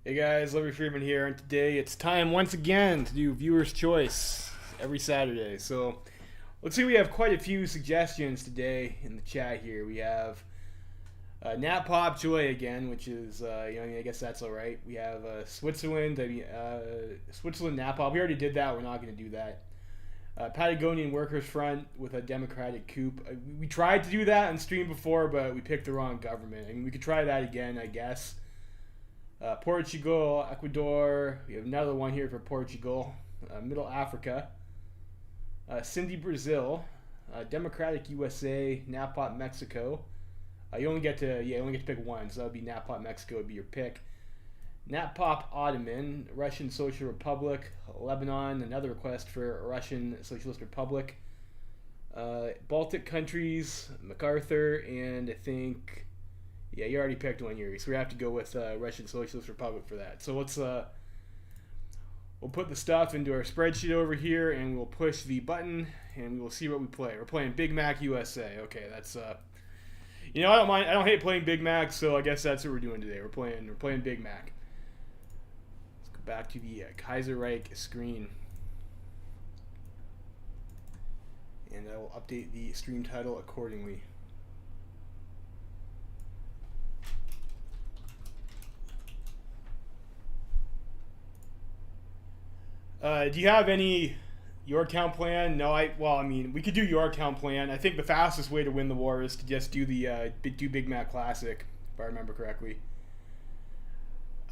Hey guys, Levy Freeman here, and today it's time once again to do Viewer's Choice every Saturday. So, let's see, we have quite a few suggestions today in the chat here. We have Nat Pop Chile again, which is, I guess that's alright. We have Switzerland, Switzerland Nat Pop. We already did that, we're not going to do that. Patagonian Workers Front with a democratic coup. We tried to do that on stream before, but we picked the wrong government. I mean, we could try that again, I guess. Portugal, Ecuador. We have another one here for Portugal. Middle Africa. Cindy, Brazil. Democratic USA. Napot, Mexico. You only get to pick one, so that would be Napot, Mexico would be your pick. Natpop, Ottoman. Russian Social Republic. Lebanon. Another request for Russian Socialist Republic. Baltic countries. MacArthur, and I think. Yeah, you already picked one here, so we have to go with Russian Socialist Republic for that. So let's we'll put the stuff into our spreadsheet over here, and we'll push the button, and we'll see what we play. We're playing Big Mac USA. Okay, that's I don't mind. I don't hate playing Big Mac, so I guess that's what we're doing today. We're playing Big Mac. Let's go back to the Kaiserreich screen, and I will update the stream title accordingly. Do you have any Yorktown plan? No, I mean, we could do Yorktown plan. I think the fastest way to win the war is to just do the do Big Mac Classic, if I remember correctly.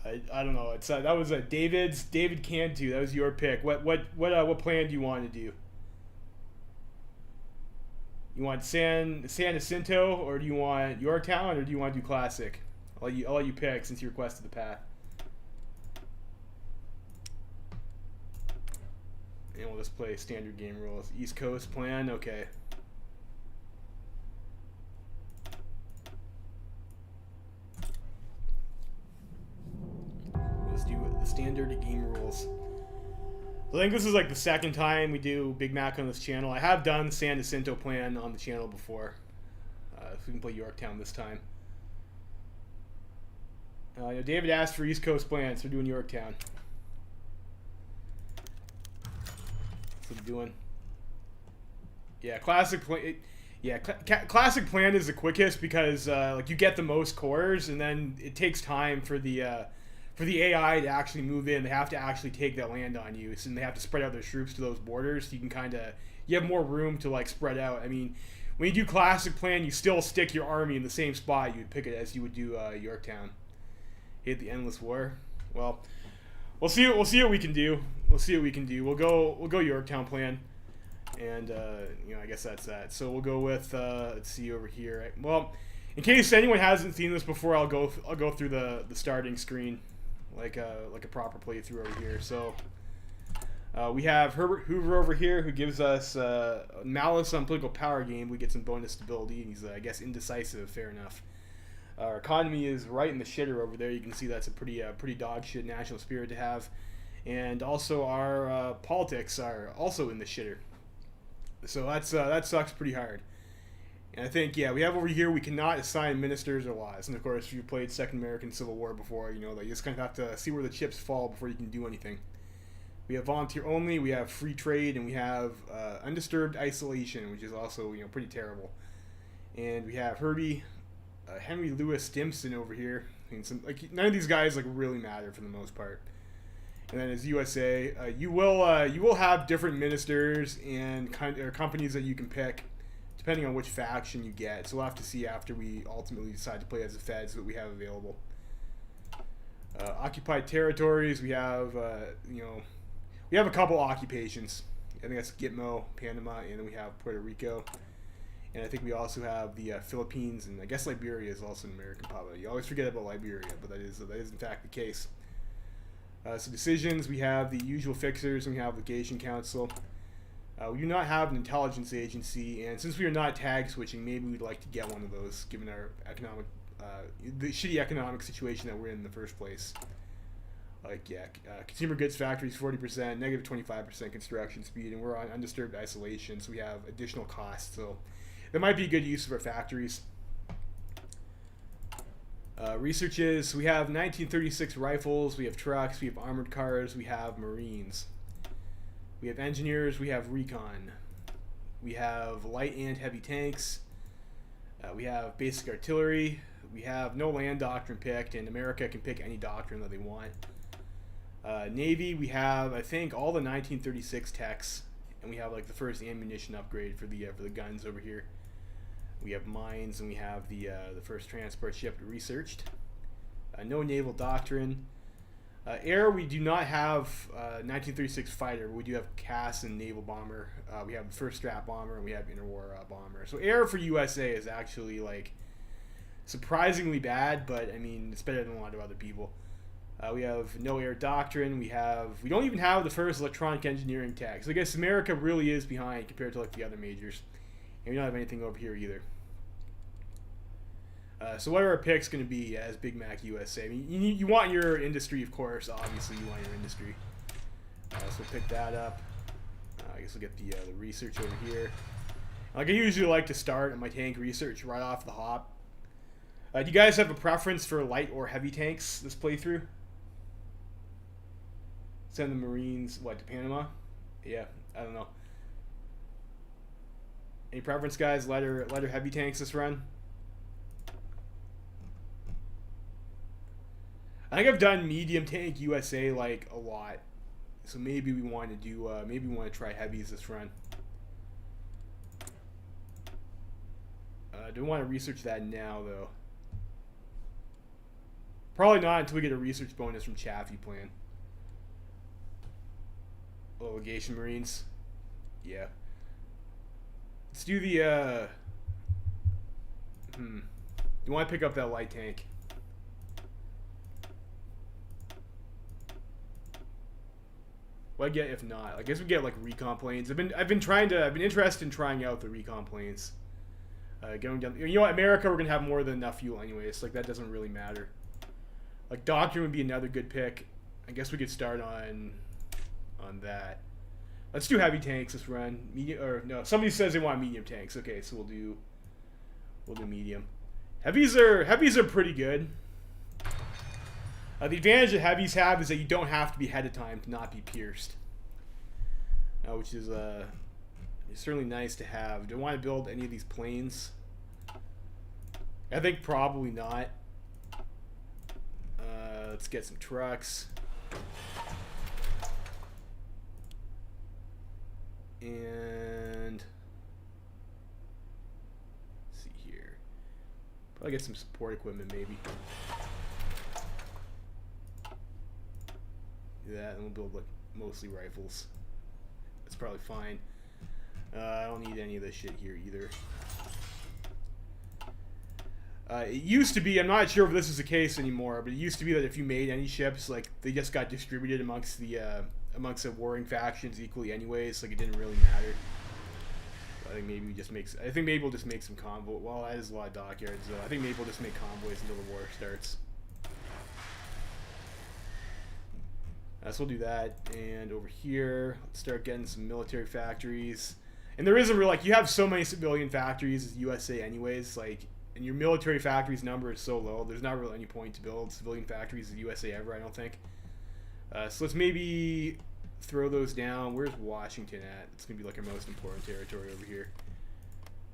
I don't know. It's that was David Cantu. That was your pick. What plan do you want to do? You want San Jacinto, or do you want Yorktown, or do you want to do Classic? I'll let you pick since you requested the path. And we'll just play standard game rules. East Coast plan, okay. Let's do the standard game rules. I think this is like the second time we do Big Mac on this channel. I have done San Jacinto plan on the channel before. So we can play Yorktown this time. David asked for East Coast plans, so we're doing Yorktown. What I'm doing. Yeah, classic plan. Yeah, classic plan is the quickest because like you get the most cores, and then it takes time for the AI to actually move in. They have to actually take that land on you, so they have to spread out their troops to those borders. So you can you have more room to like spread out. I mean, when you do classic plan, you still stick your army in the same spot you'd pick it as you would do Yorktown. Hate the endless war. Well. We'll see what we can do. We'll see what we can do. We'll go Yorktown plan, and I guess that's that. So we'll go with let's see over here. Well, in case anyone hasn't seen this before, I'll go through the starting screen like a proper playthrough over here. So we have Herbert Hoover over here, who gives us Malice on Political Power game. We get some bonus stability, and he's I guess indecisive. Fair enough. Our economy is right in the shitter over there. You can see that's a pretty dog shit national spirit to have. And also our politics are also in the shitter. So that sucks pretty hard. And I think, yeah, we have over here, we cannot assign ministers or laws. And of course, if you've played Second American Civil War before, you know that you just kind of have to see where the chips fall before you can do anything. We have volunteer only, we have free trade, and we have undisturbed isolation, which is also pretty terrible. And we have Henry Louis Stimson over here. I mean, none of these guys really matter for the most part. And then as USA, you will have different ministers and companies that you can pick depending on which faction you get. So we'll have to see after we ultimately decide to play as the Feds what we have available. Occupied territories, we have we have a couple occupations. I think that's Gitmo, Panama, and then we have Puerto Rico. And I think we also have the Philippines, and I guess Liberia is also an American puppet. You always forget about Liberia, but that is in fact the case. So decisions, we have the usual fixers, and we have Legation Council. We do not have an intelligence agency, and since we are not tag switching, maybe we'd like to get one of those, given our the shitty economic situation that we're in the first place. Consumer goods factories 40%, negative 25% construction speed, and we're on undisturbed isolation, so we have additional costs. So that might be a good use of our factories. Researches, we have 1936 rifles, we have trucks, we have armored cars, we have marines. We have engineers, we have recon. We have light and heavy tanks. We have basic artillery. We have no land doctrine picked, and America can pick any doctrine that they want. Navy, we have, I think, all the 1936 techs, and we have like the first ammunition upgrade for the guns over here. We have mines, and we have the first transport ship researched. No naval doctrine. Air, we do not have 1936 fighter, but we do have CAS and naval bomber. We have the first strat bomber, and we have interwar bomber. So air for USA is actually like surprisingly bad, but I mean it's better than a lot of other people. We have no air doctrine. We don't even have the first electronic engineering tech. So I guess America really is behind compared to like the other majors, and we don't have anything over here either. So what are our picks going to be as Big Mac USA? I mean, you want your industry, of course. Obviously, you want your industry. So we'll pick that up. I guess we'll get the research over here. Like I usually like to start at my tank research right off the hop. Do you guys have a preference for light or heavy tanks this playthrough? Send the Marines, what, to Panama? Yeah, I don't know. Any preference, guys? Light or heavy tanks this run? I think I've done medium tank USA like a lot, so maybe we want to do maybe we want to try heavies this run. Don't want to research that now though. Probably not until we get a research bonus from Chaffee Plan. Oh, Legation Marines, yeah. Let's do the You want to pick up that light tank? What I get if not? I guess we get like recon planes. I've been interested in trying out the recon planes. Going down. You know what? America, we're gonna have more than enough fuel anyways. Like that doesn't really matter. Like doctrine would be another good pick. I guess we could start on that. Let's do heavy tanks this run. Medium or no? Somebody says they want medium tanks. Okay, so we'll do medium. Heavies are pretty good. The advantage that heavies have is that you don't have to be ahead of time to not be pierced, which is certainly nice to have. Do I want to build any of these planes? I think probably not. Let's get some trucks. And let's see here. Probably get some support equipment maybe. That, and we'll build like mostly rifles. That's probably fine. I don't need any of this shit here either. It used to be, I'm not sure if this is the case anymore, but it used to be that if you made any ships, like they just got distributed amongst the warring factions equally anyways. Like it didn't really matter. I think maybe we'll just make some convoy. Well, that is a lot of dockyards though. I think maybe we'll just make convoys until the war starts. So we'll do that, and over here, let's start getting some military factories. And there isn't really, like, you have so many civilian factories as USA anyways, like, and your military factories number is so low, there's not really any point to build civilian factories as USA ever, I don't think. So let's maybe throw those down. Where's Washington at? It's going to be, like, our most important territory over here.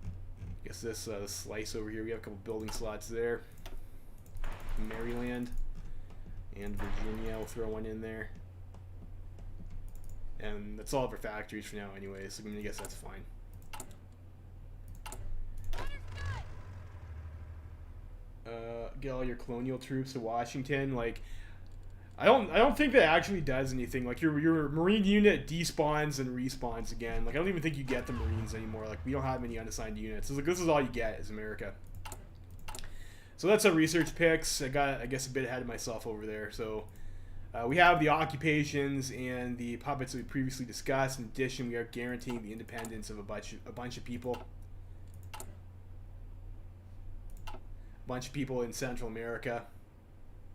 I guess this slice over here, we have a couple building slots there. Maryland and Virginia, we'll throw one in there. And that's all of our factories for now anyway, so I guess that's fine. Get all your colonial troops to Washington. Like, I don't think that actually does anything. Like, your Marine unit despawns and respawns again. Like, I don't even think you get the Marines anymore. Like, we don't have any unassigned units. So, like, this is all you get is America. So that's our research picks. I got, I guess, a bit ahead of myself over there. So we have the occupations and the puppets that we previously discussed. In addition, we are guaranteeing the independence of a bunch of people. A bunch of people in Central America.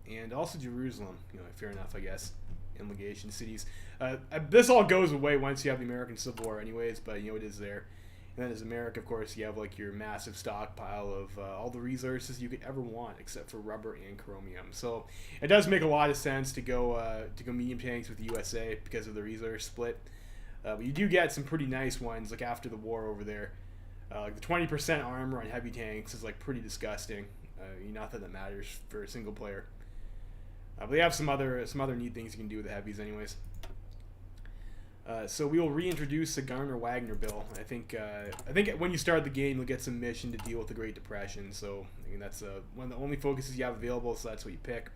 And also Jerusalem. You know, fair enough, I guess. And legation cities. This all goes away once you have the American Civil War anyways, but, you know, it is there. And then as America, of course, you have like your massive stockpile of all the resources you could ever want, except for rubber and chromium. So it does make a lot of sense to go medium tanks with the USA because of the resource split. But you do get some pretty nice ones like after the war over there. Like the 20% armor on heavy tanks is like pretty disgusting. Not that matters for a single player. But they have some other neat things you can do with the heavies, anyways. So we will reintroduce the Garner-Wagner bill. I think when you start the game, you'll get some mission to deal with the Great Depression. So I mean that's one of the only focuses you have available. So that's what you pick.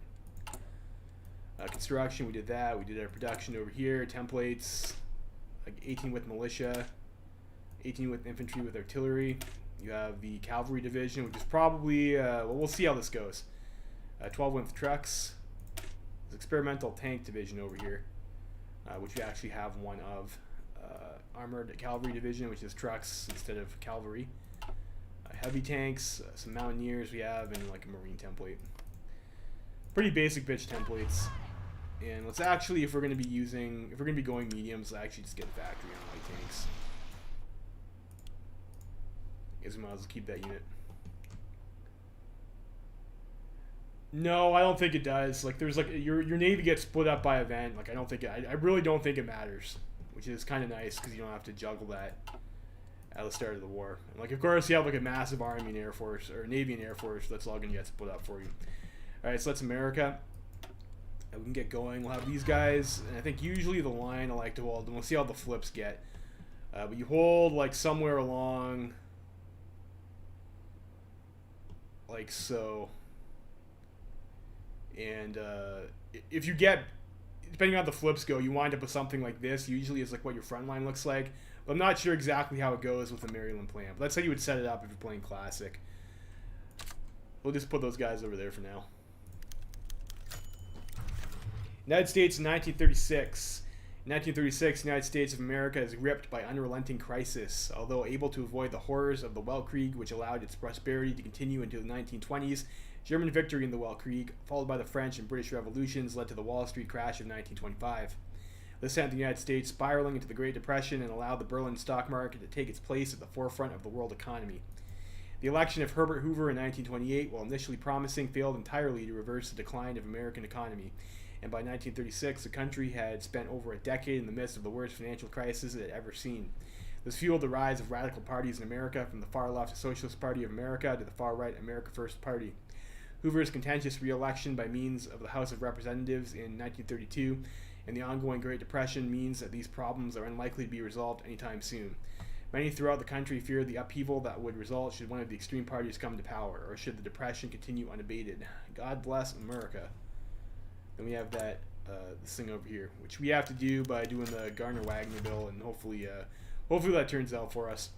Construction, we did that. We did our production over here. Templates, like 18 with militia, 18 with infantry with artillery. You have the cavalry division, which is probably well, we'll see how this goes. 12 with trucks. There's experimental tank division over here. Which we actually have one of. Armored cavalry division, which is trucks instead of cavalry. Heavy tanks, some mountaineers we have, and like a marine template. Pretty basic bitch templates. And let's actually, if we're going to be going mediums, let's actually just get a factory on light tanks. Guess we might as well keep that unit. No, I don't think it does. Like, there's like your navy gets split up by event. Like, I really don't think it matters, which is kind of nice because you don't have to juggle that at the start of the war. And like, of course, you have like a massive army and air force, or navy and air force. That's all gonna get split up for you. All right, so that's America. We can get going. We'll have these guys, and I think usually the line I like to hold. And we'll see how the flips get. But you hold like somewhere along, like so. And if you get, depending on how the flips go, you wind up with something like this. Usually is like what your front line looks like. But I'm not sure exactly how it goes with the Maryland plan. But that's how you would set it up if you're playing Classic. We'll just put those guys over there for now. United States in 1936. In 1936, the United States of America is gripped by unrelenting crisis. Although able to avoid the horrors of the Weltkrieg, which allowed its prosperity to continue into the 1920s, German victory in the Weltkrieg, followed by the French and British revolutions, led to the Wall Street crash of 1925. This sent the United States spiraling into the Great Depression and allowed the Berlin stock market to take its place at the forefront of the world economy. The election of Herbert Hoover in 1928, while initially promising, failed entirely to reverse the decline of American economy. And by 1936, the country had spent over a decade in the midst of the worst financial crisis it had ever seen. This fueled the rise of radical parties in America, from the far left Socialist Party of America to the far right America First Party. Hoover's contentious re-election by means of the House of Representatives in 1932 and the ongoing Great Depression means that these problems are unlikely to be resolved anytime soon. Many throughout the country feared the upheaval that would result should one of the extreme parties come to power, or should the Depression continue unabated. God bless America. Then we have that this thing over here, which we have to do by doing the Garner-Wagner bill, and hopefully that turns out for us.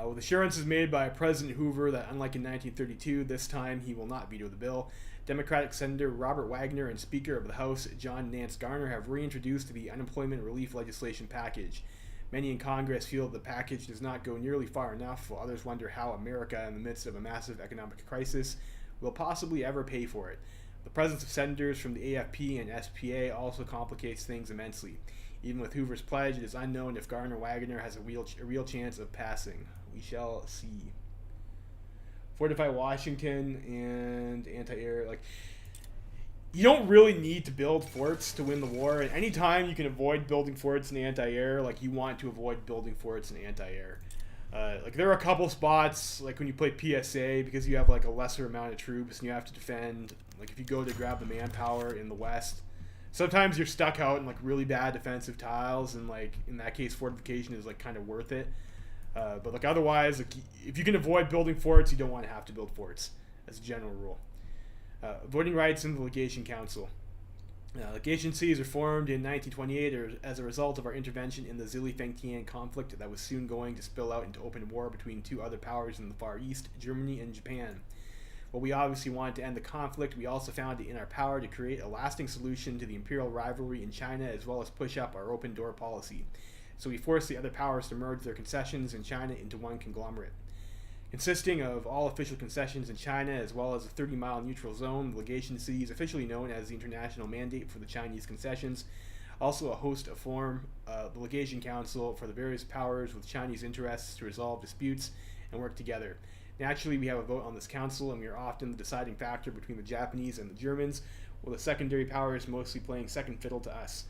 With assurances made by President Hoover that, unlike in 1932, this time he will not veto the bill, Democratic Senator Robert Wagner and Speaker of the House John Nance Garner have reintroduced the unemployment relief legislation package. Many in Congress feel that the package does not go nearly far enough, while others wonder how America, in the midst of a massive economic crisis, will possibly ever pay for it. The presence of senators from the AFP and SPA also complicates things immensely. Even with Hoover's pledge, it is unknown if Garner-Wagner has a real chance of passing. We shall see. Fortify Washington and anti-air. Like, you don't really need to build forts to win the war. And anytime you can avoid building forts in anti-air, like, you want to avoid building forts in anti-air. Like, there are a couple spots, like when you play PSA, because you have like a lesser amount of troops and you have to defend. Like, if you go to grab the manpower in the west, sometimes you're stuck out in like really bad defensive tiles, and like in that case, fortification is like kind of worth it. But like otherwise, like, if you can avoid building forts, you don't want to have to build forts, as a general rule. Voting rights in the Legation Council. Legation Cities were formed in 1928 as a result of our intervention in the Zili-Fengtian conflict that was soon going to spill out into open war between two other powers in the Far East, Germany and Japan. While we obviously wanted to end the conflict, we also found it in our power to create a lasting solution to the imperial rivalry in China, as well as push up our open door policy. So we forced the other powers to merge their concessions in China into one conglomerate. Consisting of all official concessions in China, as well as a 30-mile neutral zone, the Legation City is officially known as the International Mandate for the Chinese Concessions, Also, a host of form the Legation Council for the various powers with Chinese interests to resolve disputes and work together. Naturally, we have a vote on this council, and we are often the deciding factor between the Japanese and the Germans, with the secondary powers mostly playing second fiddle to us.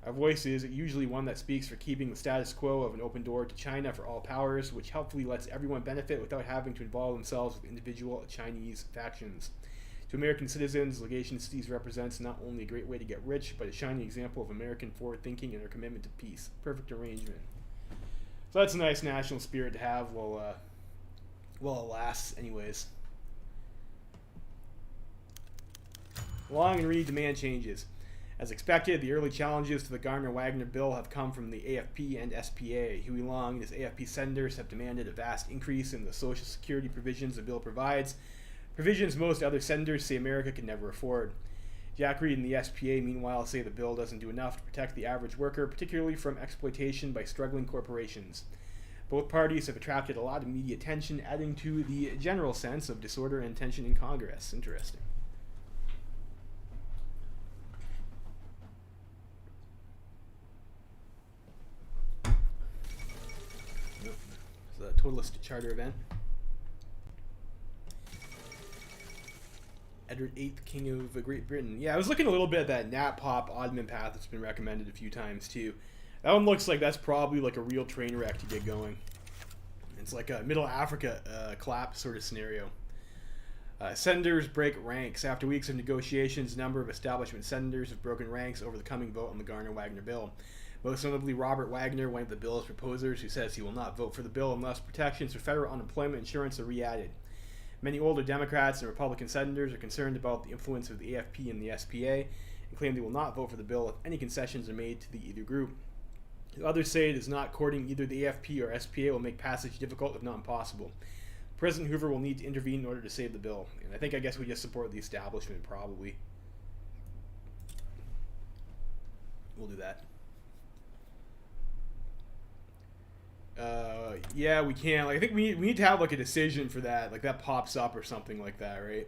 Our voice is usually one that speaks for keeping the status quo of an open door to China for all powers, which helpfully lets everyone benefit without having to involve themselves with individual Chinese factions. To American citizens, Legation Cities represents not only a great way to get rich, but a shining example of American forward thinking and our commitment to peace. Perfect arrangement. So that's a nice national spirit to have while it lasts anyways. Long and read demand changes. As expected, the early challenges to the Gardner-Wagner bill have come from the AFP and SPA. Huey Long and his AFP senators have demanded a vast increase in the Social Security provisions the bill provides, provisions most other senators say America could never afford. Jack Reed and the SPA, meanwhile, say the bill doesn't do enough to protect the average worker, particularly from exploitation by struggling corporations. Both parties have attracted a lot of media attention, adding to the general sense of disorder and tension in Congress. Interesting. Totalist Charter event. Edward VIII, King of Great Britain. Yeah, I was looking a little bit at that Nat Pop Ottoman path that's been recommended a few times too. That one looks like that's probably like a real train wreck to get going. It's like a Middle Africa collapse sort of scenario. Senators break ranks. After weeks of negotiations, a number of establishment senators have broken ranks over the coming vote on the Gardner-Wagner bill. Most notably, Robert Wagner, one of the bill's proposers, who says he will not vote for the bill unless protections for federal unemployment insurance are re-added. Many older Democrats and Republican senators are concerned about the influence of the AFP and the SPA and claim they will not vote for the bill if any concessions are made to the either group. Others say it is not courting either the AFP or SPA will make passage difficult, if not impossible. President Hoover will need to intervene in order to save the bill. And I guess we just support the establishment, probably. We'll do that. Yeah, we can. Like, I think we need to have like a decision for that. Like that pops up or something like that, right?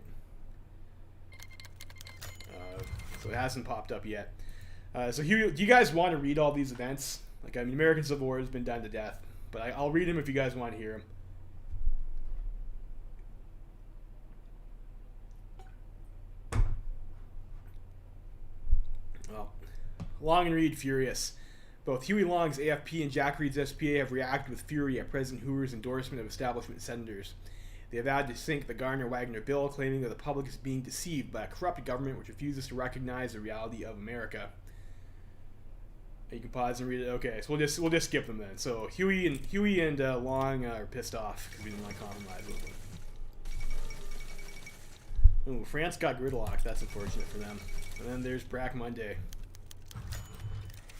So it hasn't popped up yet. So Hugh, do you guys want to read all these events? Like, I mean, American Civil War has been done to death, but I'll read them if you guys want to hear them. Well, Long and Reed furious. Both Huey Long's AFP and Jack Reed's SPA have reacted with fury at President Hoover's endorsement of establishment senators. They have had to sink the Gardner-Wagner bill, claiming that the public is being deceived by a corrupt government which refuses to recognize the reality of America. You can pause and read it. Okay, so we'll just skip them then. So Huey and Long are pissed off because we didn't want to compromise with them. Ooh, France got gridlocked. That's unfortunate for them. And then there's Black Monday.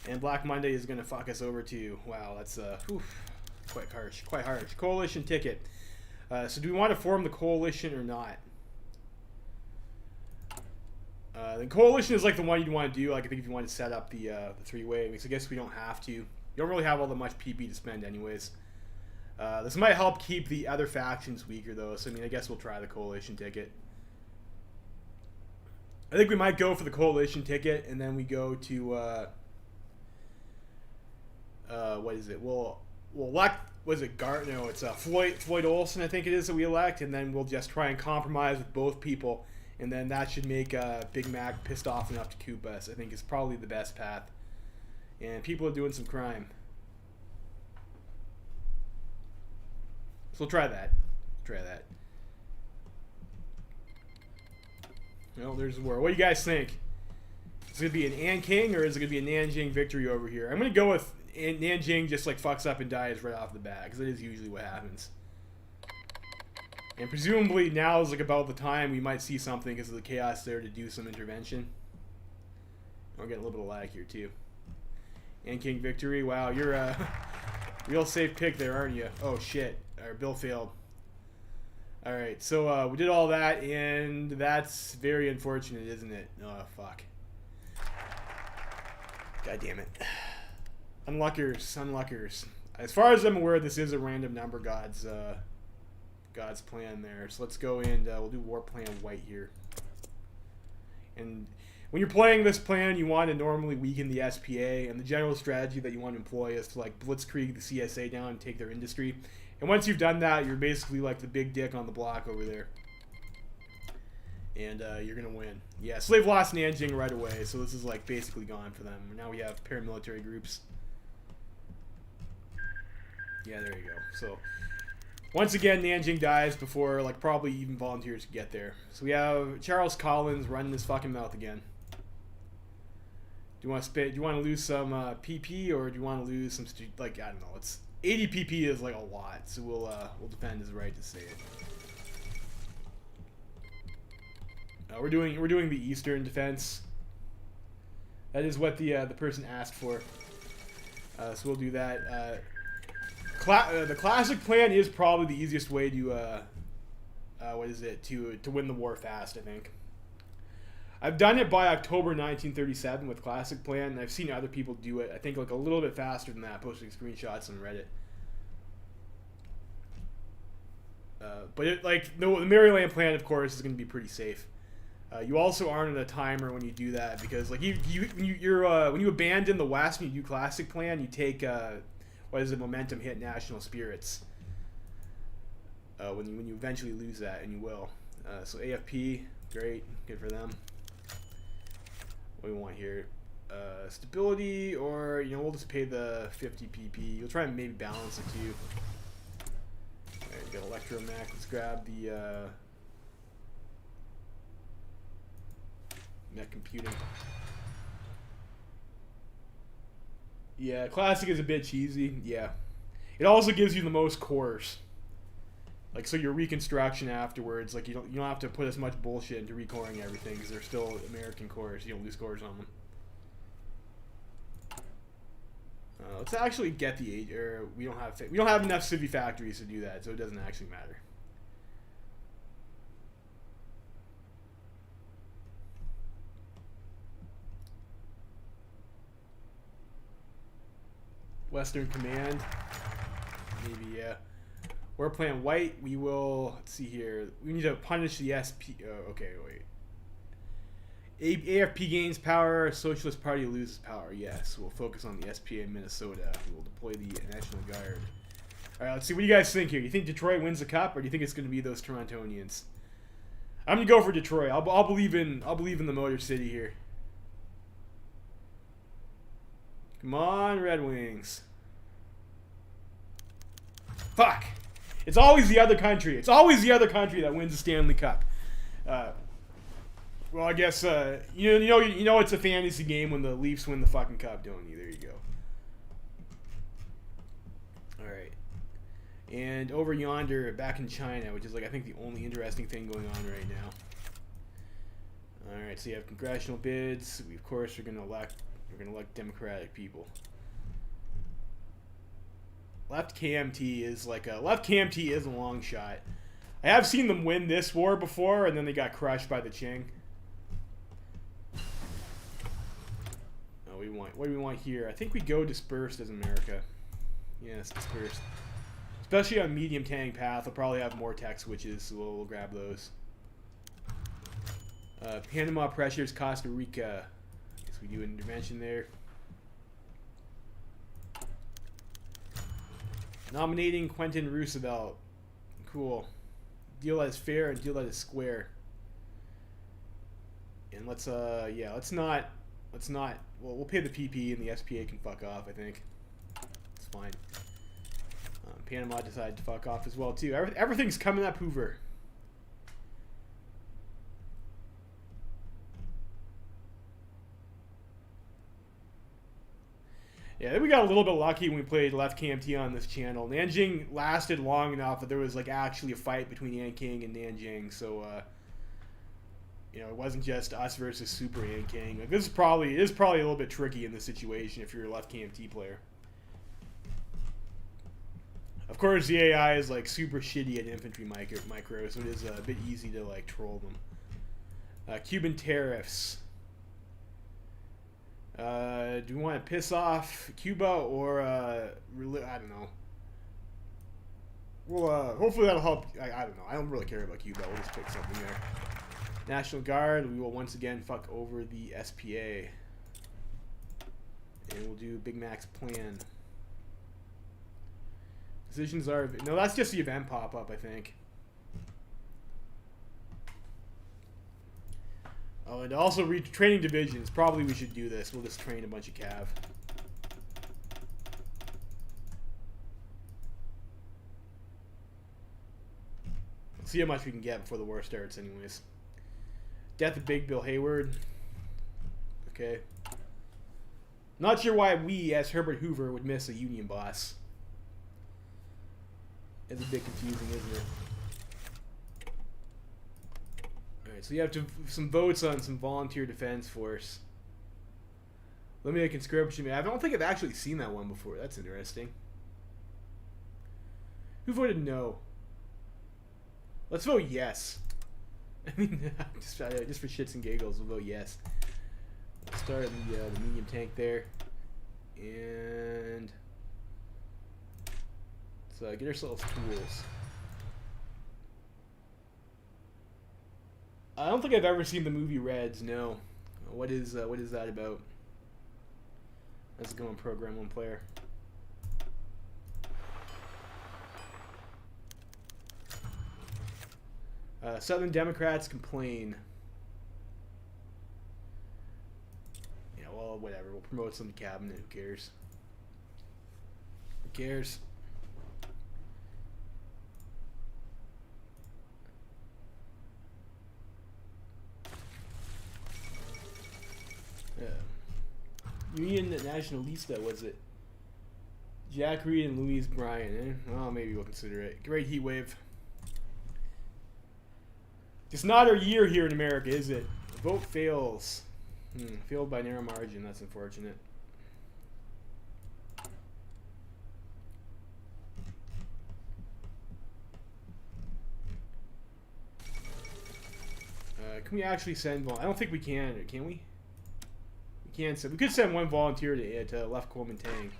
And Black Monday is going to fuck us over too. Wow, that's quite harsh. Quite harsh. Coalition ticket. So do we want to form the coalition or not? The coalition is like the one you'd want to do. Like, I think if you want to set up the three-way, because I guess we don't have to. You don't really have all that much PP to spend anyways. This might help keep the other factions weaker though. So I mean, I guess we'll try the coalition ticket. I think we might go for the coalition ticket, and then we go to what is it? We'll elect. Was it No, it's Floyd Olson, I think it is, that we elect, and then we'll just try and compromise with both people, and then that should make Big Mac pissed off enough to coup us. I think is probably the best path. And people are doing some crime, so we'll try that. Well, there's the war. What do you guys think? Is it gonna be an Nanking or is it gonna be a Nanjing victory over here? I'm gonna go with Nanjing just like fucks up and dies right off the bat, because it is usually what happens. And presumably now is like about the time we might see something because of the chaos there to do some intervention. We're getting a little bit of lag here too. Nanking victory. Wow, you're a real safe pick there, aren't you? Oh shit, our bill failed. Alright, so we did all that, and that's very unfortunate, isn't it? Oh, fuck. God damn it. Unluckers. As far as I'm aware, this is a random number God's plan there. So let's go and we'll do war plan white here. And when you're playing this plan, you want to normally weaken the SPA, and the general strategy that you want to employ is to like blitzkrieg the CSA down and take their industry. And once you've done that, you're basically like the big dick on the block over there. And you're going to win. Yeah, Slave lost Nanjing right away, so this is like basically gone for them. Now we have paramilitary groups. Yeah, there you go. So once again, Nanjing dies before like probably even volunteers get there. So we have Charles Collins running his fucking mouth again. Do you want to spit? Do you want to lose some PP, or do you want to lose some like I don't know? It's 80 PP is like a lot, so we'll defend his right to say it. We're doing the Eastern defense. That is what the person asked for. So we'll do that. The classic plan is probably the easiest way to what is it to win the war fast. I think I've done it by October 1937 with classic plan, and I've seen other people do it. I think like a little bit faster than that, posting screenshots on Reddit. But it, like the Maryland plan, of course, is going to be pretty safe. You also aren't on a timer when you do that, because like when you abandon the West and you do classic plan, you take what is it, momentum hit, national spirits. When you eventually lose that, and you will. So AFP, great, good for them. What do we want here? Stability, or we'll just pay the 50 PP. You'll try and maybe balance it too. Alright, got Electromech. Let's grab the mech computing. Yeah, classic is a bit cheesy. Yeah, it also gives you the most cores. Like, so your reconstruction afterwards, like you don't have to put as much bullshit into recoring everything, because they're still American cores. You don't lose cores on them. Let's actually get the age. Or we don't have enough civvy factories to do that, so it doesn't actually matter. Western Command, maybe, yeah. We're playing white. We will, let's see here. We need to punish the SP. Oh, okay, wait. AFP gains power. Socialist Party loses power. Yes, we'll focus on the SPA in Minnesota. We will deploy the National Guard. All right, let's see. What do you guys think here? You think Detroit wins the cup, or do you think it's going to be those Torontonians? I'm gonna go for Detroit. I'll believe in the Motor City here. Come on, Red Wings. Fuck. It's always the other country. It's always the other country that wins the Stanley Cup. Well, I guess you know it's a fantasy game when the Leafs win the fucking cup, don't you? There you go. All right. And over yonder, back in China, which is like I think the only interesting thing going on right now. All right. So you have congressional bids. We of course are going to elect. We're gonna elect Democratic people. Left KMT is a long shot. I have seen them win this war before, and then they got crushed by the Qing. Oh, what do we want here? I think we go dispersed as America. Yes, dispersed. Especially on medium tang path, they'll probably have more tech switches, so we'll grab those. Panama pressures Costa Rica. We do an intervention there. Nominating Quentin Roosevelt. Cool. Deal that is fair and deal that is square. And let's not. Well, we'll pay the PP and the SPA can fuck off. I think it's fine. Panama decided to fuck off as well too. Everything's coming up, Hoover. Yeah, then we got a little bit lucky when we played left KMT on this channel. Nanjing lasted long enough that there was like actually a fight between Yanking and Nanjing, so it wasn't just us versus Super Yanking. Like, it is probably a little bit tricky in this situation if you're a left KMT player. Of course, the AI is like super shitty at infantry micro, so it is a bit easy to like troll them. Cuban tariffs. Do we want to piss off Cuba or I don't know. Well, hopefully that'll help. I don't know. I don't really care about Cuba. We'll just pick something there. National Guard, we will once again fuck over the SPA. And we'll do Big Mac's plan. Decisions are... No, that's just the event pop-up, I think. Oh, and also training divisions. Probably we should do this. We'll just train a bunch of cav. Let's see how much we can get before the war starts anyways. Death of Big Bill Hayward. Okay. Not sure why we, as Herbert Hoover, would miss a Union boss. It's a bit confusing, isn't it? Alright, so you have some votes on some volunteer defense force. Limited conscription. I don't think I've actually seen that one before. That's interesting. Who voted no? Let's vote yes. I mean, just for shits and giggles, we'll vote yes. Let's start the medium tank there. And let's get ourselves tools. I don't think I've ever seen the movie Reds, no. What is that about? Let's go on program one player. Southern Democrats complain. Yeah, well, whatever. We'll promote some cabinet. Who cares? Who cares? Union Nationalista, was it? Jack Reed and Louise Bryan, eh? Well, maybe we'll consider it. Great heat wave. It's not our year here in America, is it? Vote fails. Failed by narrow margin. That's unfortunate. Can we actually send? I don't think we can. Can we? We can send. We could send one volunteer to Left Coleman Tank.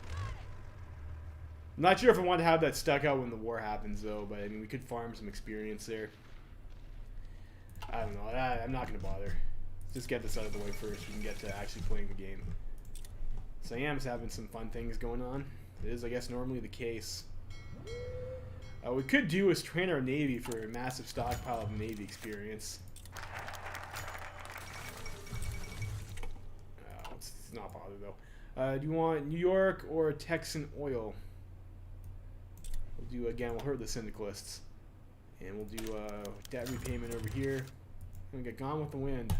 I'm not sure if I want to have that stuck out when the war happens, though. But I mean, we could farm some experience there. I don't know. I'm not going to bother. Let's just get this out of the way first. We can get to actually playing the game. Siam's having some fun things going on. It is, I guess, normally the case. What we could do is train our Navy for a massive stockpile of Navy experience. Let's not bother, though. Do you want New York or Texan oil? We'll do, again, we'll hurt the syndicalists. And we'll do debt repayment over here. And get Gone with the Wind.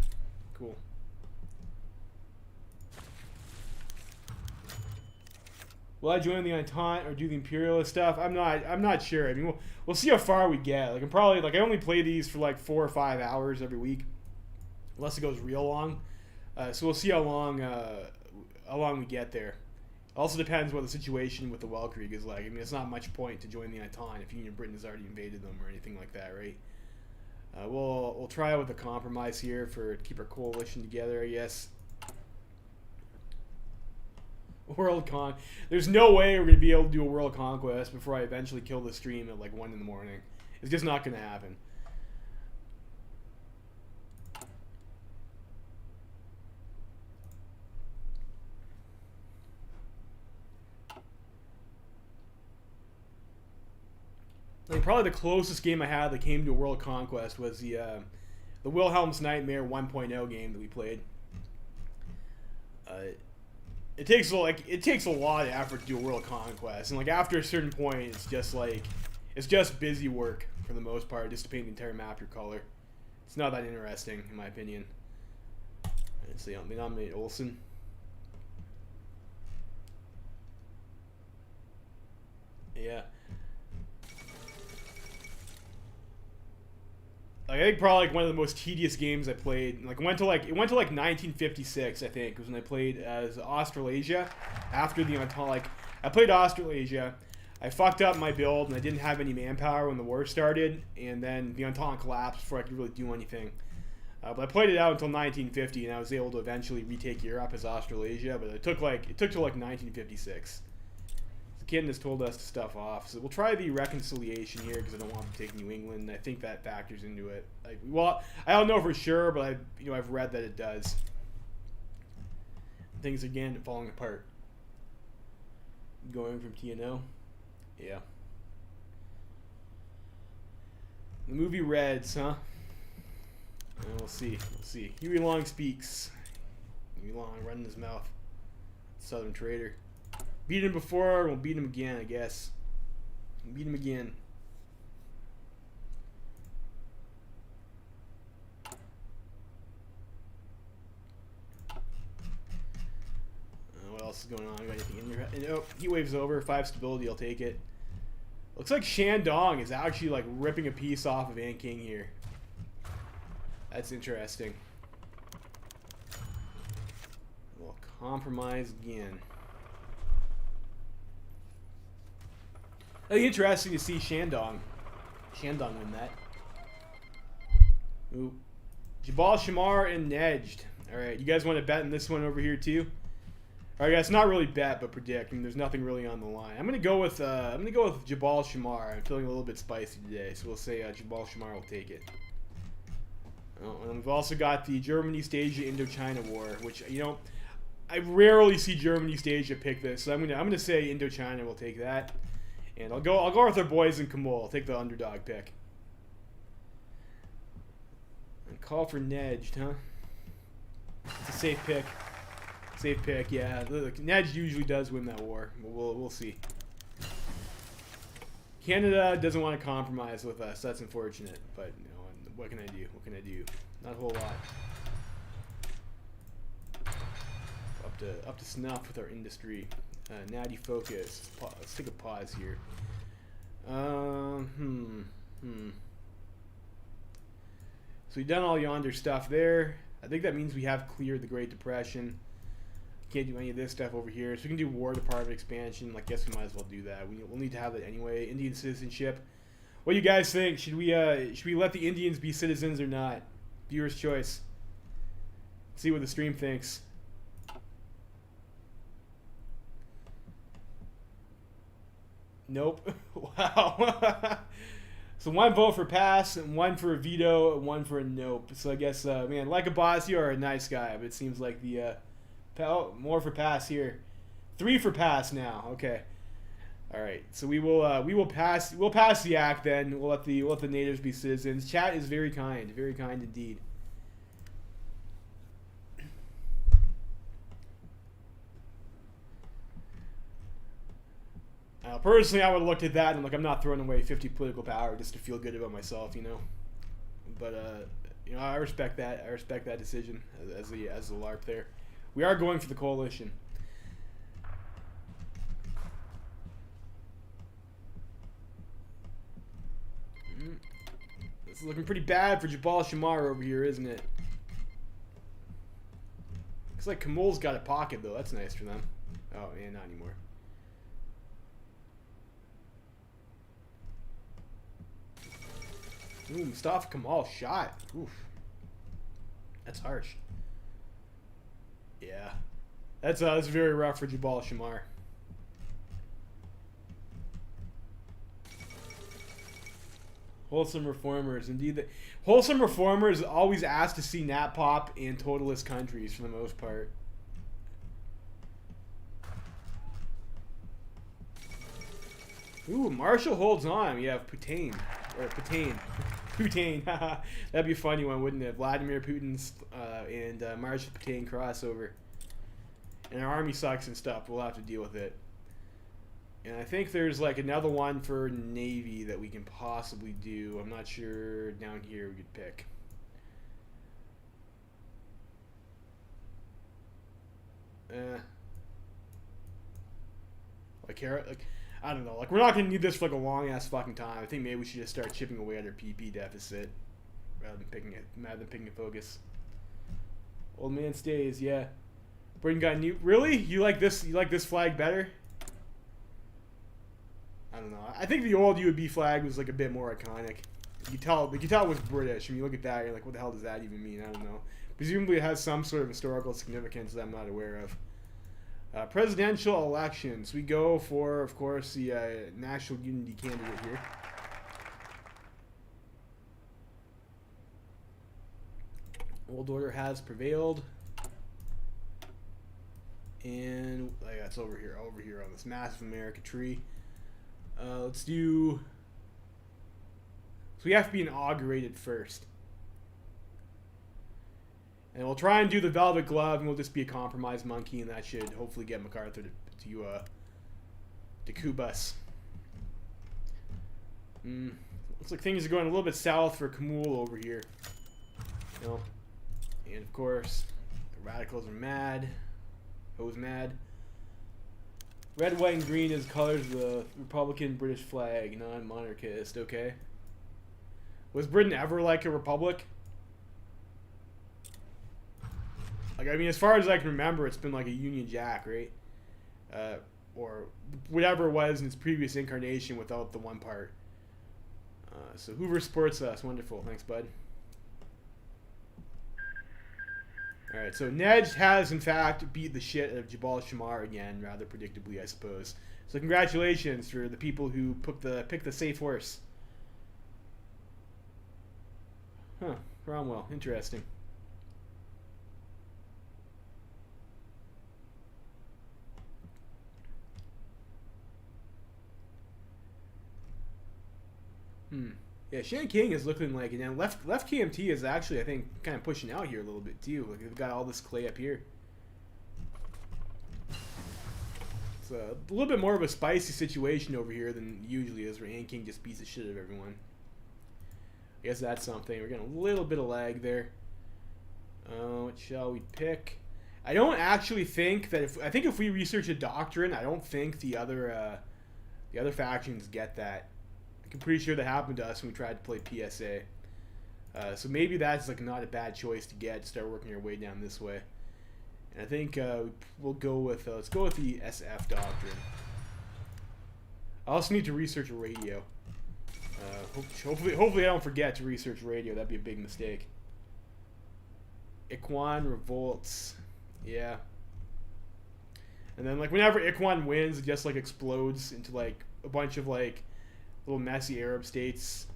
Cool. Will I join the Entente or do the Imperialist stuff? I'm not sure. I mean, we'll see how far we get. Like I only play these for like 4 or 5 hours every week, unless it goes real long. So we'll see how long we get there. Also depends what the situation with the Weltkrieg is like. I mean, it's not much point to join the Entente if Union Britain has already invaded them or anything like that, right? We'll try out with a compromise here to keep our coalition together, I guess. World Con. There's no way we're going to be able to do a World Conquest before I eventually kill the stream at like 1 in the morning. It's just not going to happen. Like probably the closest game I had that came to a World Conquest was the Wilhelm's Nightmare 1.0 game that we played. It takes a lot of effort to do a World Conquest, and like after a certain point, it's just busy work for the most part, just to paint the entire map your color. It's not that interesting, in my opinion. Let's see, I'll nominate Olsen. Yeah. Like, I think probably like one of the most tedious games I played. Like it went to like 1956, I think, was when I played as Australasia. After the Entente, like I played Australasia, I fucked up my build and I didn't have any manpower when the war started, and then the Entente collapsed before I could really do anything. But I played it out until 1950, and I was able to eventually retake Europe as Australasia. But it took till like 1956. The kid has told us to stuff off, so we'll try the reconciliation here because I don't want to take New England. I think that factors into it. Like, well, I don't know for sure, but I've read that it does. Things again falling apart. Going from TNO, yeah. The movie Reds, huh? We'll see. We'll see. Huey Long speaks. Huey Long running his mouth. Southern Trader. Beat him before, we'll beat him again, I guess. Beat him again. What else is going on? Got anything in your head? Oh, he waves over. 5 stability, I'll take it. Looks like Shandong is actually like ripping a piece off of Ant King here. That's interesting. We'll compromise again. It'll be interesting to see Shandong win that. Ooh. Jabal Shamar and Nedged. Alright, you guys want to bet in this one over here too? Alright guys, not really bet, but predict. I mean, there's nothing really on the line. I'm gonna go with Jabal Shamar. I'm feeling a little bit spicy today, so we'll say Jabal Shamar will take it. Oh, and we've also got the Germany stage the Indochina War, which, you know, I rarely see Germany stage to pick this, so I'm gonna say Indochina will take that. And I'll go with our boys in Kamul. I'll take the underdog pick. And call for Nedged, huh? It's a safe pick. Safe pick, yeah. Look, Nedged usually does win that war. We'll see. Canada doesn't want to compromise with us. That's unfortunate, but you know, what can I do? What can I do? Not a whole lot. Up to snuff with our industry. Natty focus. Let's take a pause here. So we've done all yonder stuff there. I think that means we have cleared the Great Depression. Can't do any of this stuff over here. So we can do War Department expansion. I guess we might as well do that. We'll need to have that anyway. Indian citizenship. What do you guys think? Should we let the Indians be citizens or not? Viewer's choice. See what the stream thinks. Nope. Wow. So 1 vote for pass, and 1 for a veto, and 1 for a nope. So I guess, man, like a boss, you are a nice guy, but it seems like the more for pass here. 3 for pass now. Okay. All right. So we will pass. We'll pass the act then. We'll let the natives be citizens. Chat is very kind indeed. Personally, I would have looked at that and like I'm not throwing away 50 political power just to feel good about myself, you know. But you know, I respect that. I respect that decision as the LARP there. We are going for the coalition. This is looking pretty bad for Jabal Shamar over here, isn't it? Looks like Kamul's got a pocket though. That's nice for them. Oh, yeah, not anymore. Ooh, Mustafa Kemal shot. Oof. That's harsh. Yeah. That's very rough for Jabal Shamar. Wholesome reformers. Indeed. Wholesome reformers always ask to see Nat Pop in totalist countries for the most part. Ooh, Marshall holds on. We have Putain. Or Putain. Putain. That'd be a funny one, wouldn't it? Vladimir Putin's and Marshall Putain crossover. And our army sucks and stuff. We'll have to deal with it. And I think there's like another one for Navy that we can possibly do. I'm not sure down here we could pick. Like I don't know. Like we're not gonna need this for like a long ass fucking time. I think maybe we should just start chipping away at our PP deficit rather than picking a focus. Old man stays, yeah. Britain got new. Really? You like this? You like this flag better? I don't know. I think the old UAB flag was like a bit more iconic. You tell it was British. When you look at that, you're like, what the hell does that even mean? I don't know. Presumably it has some sort of historical significance that I'm not aware of. Presidential elections. We go for, of course, the National Unity candidate here. Old order has prevailed. And it's over here on this massive America tree. Let's do... So we have to be inaugurated first. And we'll try and do the Velvet Glove, and we'll just be a compromise monkey, and that should hopefully get MacArthur to coup us. Looks like things are going a little bit south for Kamul over here. You know, and of course, the radicals are mad. Who's mad? Red, white, and green is colors of the Republican British flag, non-monarchist. Okay. Was Britain ever like a republic? Like, I mean, as far as I can remember, it's been like a Union Jack, right? Or whatever it was in its previous incarnation without the one part. So Hoover supports us. Wonderful. Thanks, bud. Alright, so Nejd has, in fact, beat the shit out of Jabal Shamar again, rather predictably, I suppose. So congratulations for the people who picked the safe horse. Huh, Cromwell. Interesting. Yeah, Shan King is looking like, and then left KMT is actually, I think, kind of pushing out here a little bit too. Like, they've got all this clay up here. It's a little bit more of a spicy situation over here than usually is, where Yan King just beats the shit out of everyone. I guess that's something. We're getting a little bit of lag there. What shall we pick? I don't actually think that I think if we research a doctrine, I don't think the other factions get that. I'm pretty sure that happened to us when we tried to play PSA. So maybe that's like not a bad choice to get to start working our way down this way. And I think we'll go with let's go with the SF doctrine. I also need to research a radio. Hopefully I don't forget to research radio. That'd be a big mistake. Ikhwan revolts. Yeah. And then like whenever Ikhwan wins, it just like explodes into like a bunch of like little messy Arab states.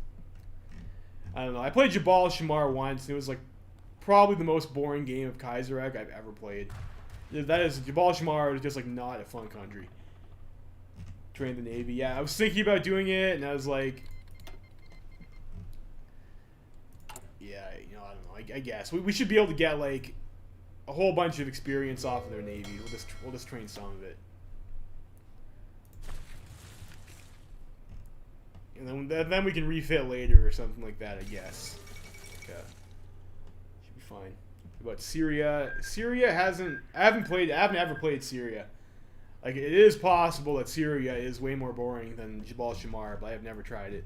I don't know. I played Jabal Shamar once, and it was like probably the most boring game of Kaiserreich I've ever played. That is, Jabal Shamar is just like not a fun country. Trained the Navy. Yeah, I was thinking about doing it, and I was like, yeah, you know, I don't know. I guess we should be able to get like a whole bunch of experience off of their Navy. We'll just train some of it. And then we can refit later or something like that, I guess. Yeah. Should be fine. About Syria. Syria I haven't ever played Syria. Like, it is possible that Syria is way more boring than Jabal Shamar, but I have never tried it.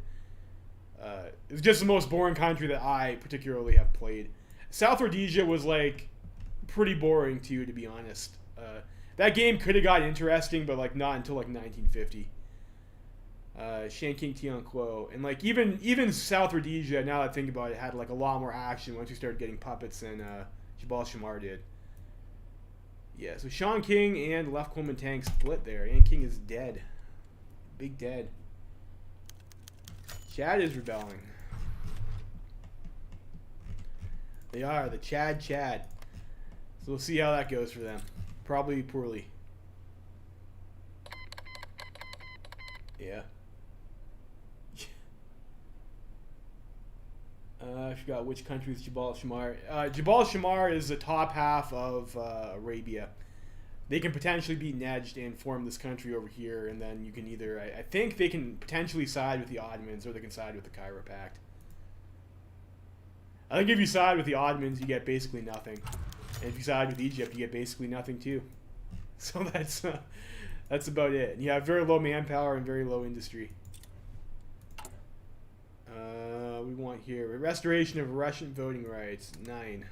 It's just the most boring country that I particularly have played. South Rhodesia was, like, pretty boring too, to be honest. That game could have got interesting, but, like, not until, like, 1950. Shan King Tian Quo. And like even South Rhodesia, now that I think about it, had like a lot more action once we started getting puppets than Jabal Shamar did. Yeah, so Shan King and Left Kuomintang split there. Yan King is dead. Big dead. Chad is rebelling. They are, the Chad. So we'll see how that goes for them. Probably poorly. Yeah. I forgot which country is Jabal Shamar. Jabal Shamar is the top half of Arabia. They can potentially be Nejd and form this country over here, and then you can either... I think they can potentially side with the Ottomans, or they can side with the Cairo Pact. I think if you side with the Ottomans, you get basically nothing. And if you side with Egypt, you get basically nothing too. So that's about it. And you have very low manpower and very low industry. We want here restoration of Russian voting rights. 9.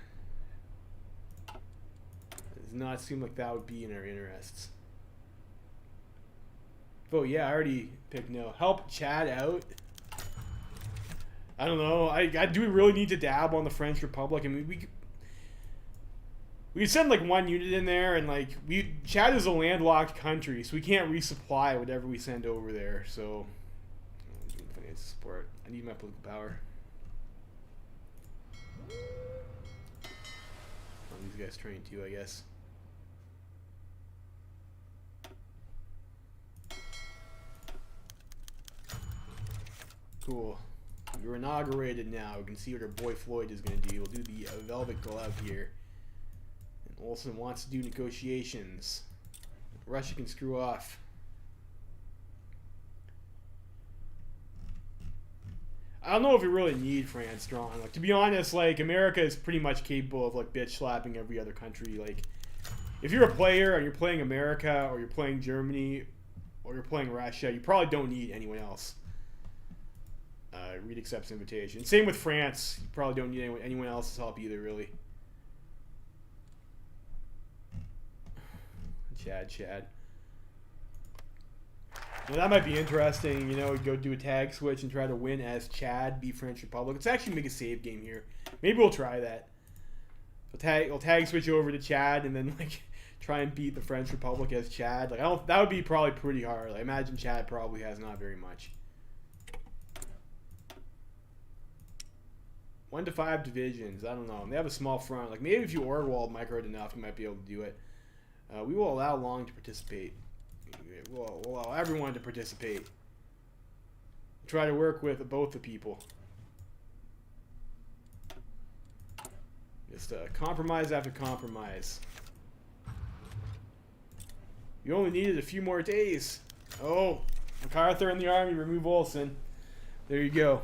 Does not seem like that would be in our interests. Oh yeah, I already picked no. Help Chad out. I don't know. Do we really need to dab on the French Republic? I mean, We send like one unit in there, and like Chad is a landlocked country, so we can't resupply whatever we send over there. So, financial support. I need my political power. Oh, these guys train too, I guess. Cool. We're inaugurated now. We can see what our boy Floyd is going to do. We'll do the velvet glove here. And Olson wants to do negotiations. Russia can screw off. I don't know if we really need France strong. Like, to be honest, like, America is pretty much capable of like bitch slapping every other country. Like, if you're a player and you're playing America or you're playing Germany or you're playing Russia, you probably don't need anyone else. Reed accepts invitation. Same with France. You probably don't need anyone else's help either, really. Chad. Well, that might be interesting. You know, go do a tag switch and try to win as Chad, beat French Republic. Let's actually make a save game here. Maybe we'll try that. We'll tag switch over to Chad and then like try and beat the French Republic as Chad. Like, that would be probably pretty hard. I imagine Chad probably has not very much. 1 to 5 divisions. I don't know. They have a small front. Like, maybe if you Orwald microed enough, you might be able to do it. We will allow Long to participate. We'll allow everyone to participate. Try to work with both the people. Just compromise after compromise. You only needed a few more days. Oh, MacArthur in the army, remove Olson. There you go.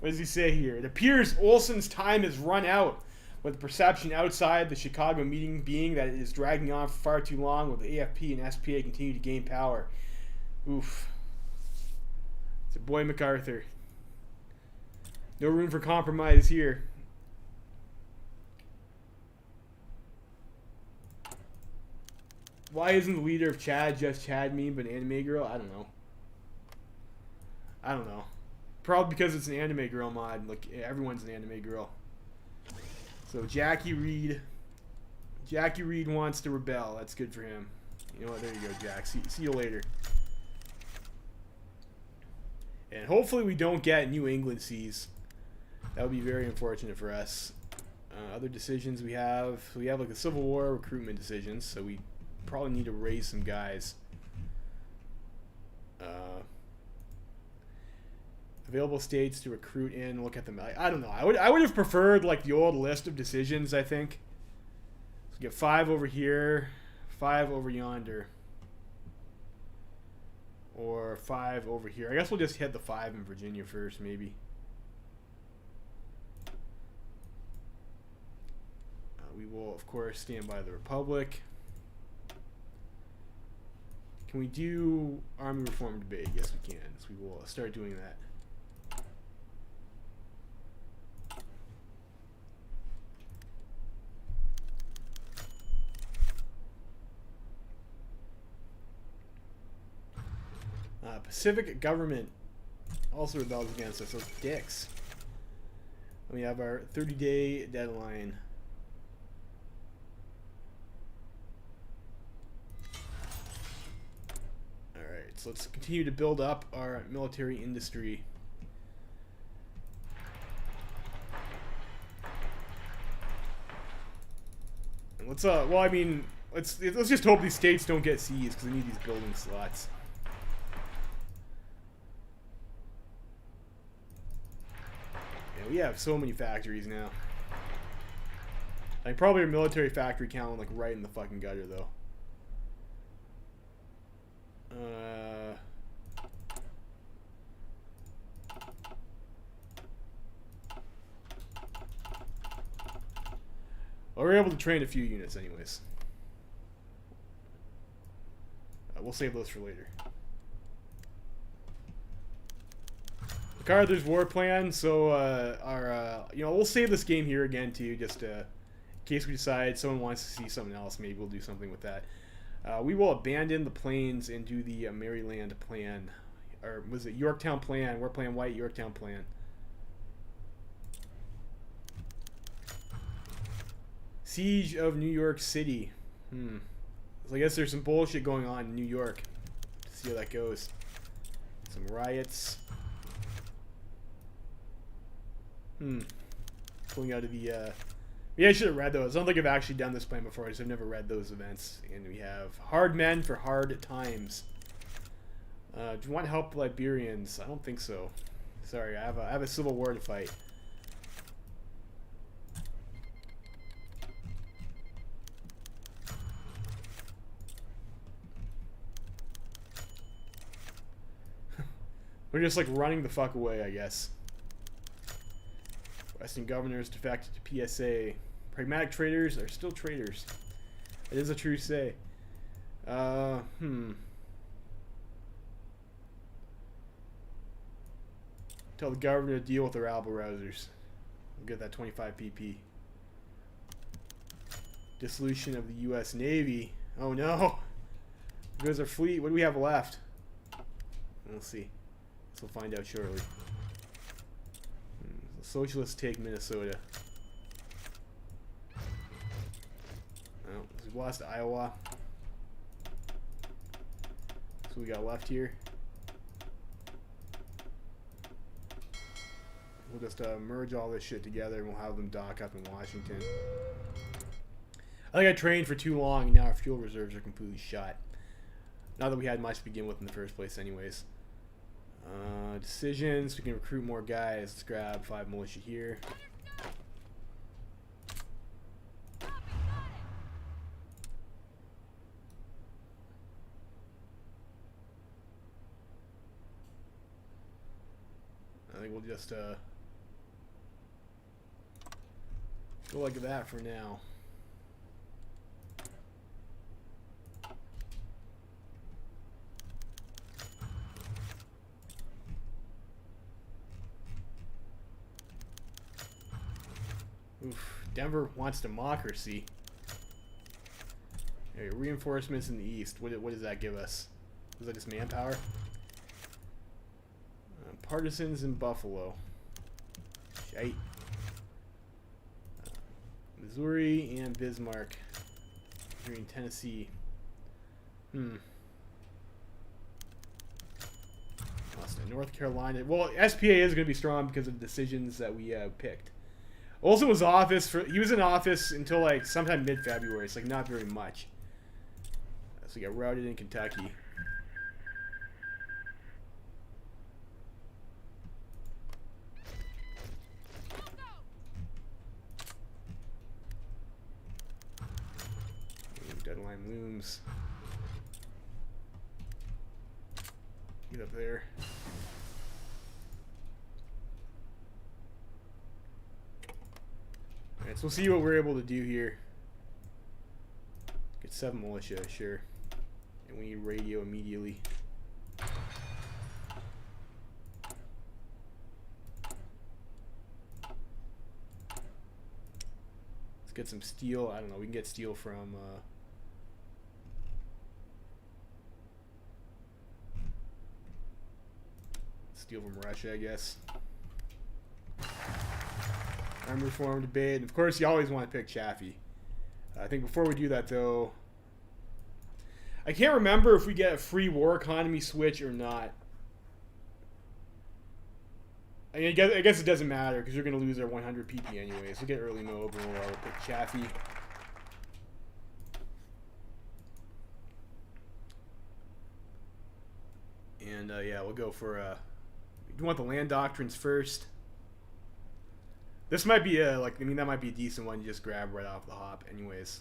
What does he say here? It appears Olson's time has run out, with the perception outside the Chicago meeting being that it is dragging on for far too long, while the AFP and SPA continue to gain power. Oof. It's a boy MacArthur. No room for compromise here. Why isn't the leader of Chad just Chad meme but an anime girl? I don't know. Probably because it's an anime girl mod. Like, everyone's an anime girl. So Jackie Reed wants to rebel. That's good for him. You know what? There you go, Jack. See you later. And hopefully we don't get New England seas. That would be very unfortunate for us. Other decisions we have like the Civil War recruitment decisions. So we probably need to raise some guys. Available states to recruit in. Look at them. I don't know. I would have preferred like the old list of decisions. I think. So get 5 over here, 5 over yonder, or 5 over here. I guess we'll just hit the 5 in Virginia first, maybe. We will, of course, stand by the Republic. Can we do Army Reform Debate? Yes, we can. So we will start doing that. Pacific government also rebels against us. Those dicks. We have our 30-day deadline. Alright, so let's continue to build up our military industry. And let's well, I mean, let's just hope these states don't get seized because they need these building slots. We have so many factories now. Like, probably a military factory count like right in the fucking gutter though. Well, we're able to train a few units anyways. We'll save those for later. MacArthur's war plan. So we'll save this game here again too, just in case we decide someone wants to see something else. Maybe we'll do something with that. We will abandon the plains and do the Maryland plan, or was it Yorktown plan? War plan white, Yorktown plan. Siege of New York City. So I guess there's some bullshit going on in New York. Let's see how that goes. Some riots. Pulling out of the yeah, I should have read those. I don't think I've actually done this plan before. I've never read those events. And we have hard men for hard times. Do you want to help Liberians? I don't think so. Sorry, I have a civil war to fight. We're just like running the fuck away, I guess. Western governors defected to PSA. Pragmatic traders are still traders. It is a true say. Tell the governor to deal with their rabble rousers. We'll get that 25 PP. Dissolution of the U.S. Navy. Oh no! Goes our fleet. What do we have left? We'll see. We'll find out shortly. The socialists take Minnesota. Oh, we've lost Iowa. So we got left here. We'll just merge all this shit together and we'll have them dock up in Washington. I think I trained for too long and now our fuel reserves are completely shot. Not that we had much to begin with in the first place anyways. Decisions. We can recruit more guys. Let's grab 5 militia here. I think we'll just go like that for now. Oof, Denver wants democracy. Okay, reinforcements in the east. What does that give us? Is that just manpower? Partisans in Buffalo. Shite. Missouri and Bismarck. Here in Tennessee. North Carolina. Well, SPA is going to be strong because of the decisions that we picked. Olson was he was in office until like sometime mid-February. It's like not very much. So we got routed in Kentucky. Deadline looms. Get up there. Alright, so we'll see what we're able to do here. Get 7 militia, sure. And we need radio immediately. Let's get some steel. I don't know, we can get steel from Russia, I guess. Arm reform debate. And of course, you always want to pick Chaffee. I think before we do that, though, I can't remember if we get a free war economy switch or not. I mean, I guess it doesn't matter because you're going to lose our 100 PP anyways. We'll get early mob and we'll pick Chaffee. And yeah, we'll go for you want the land doctrines first. This might be that might be a decent one to just grab right off the hop anyways.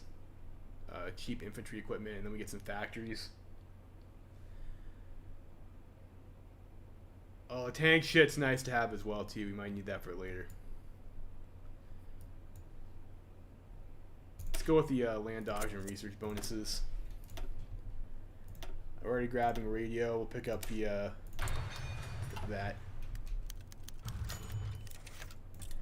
Cheap infantry equipment, and then we get some factories. Oh, tank shit's nice to have as well too. We might need that for later. Let's go with the land doctrine research bonuses. Already grabbing radio. We'll pick up the that.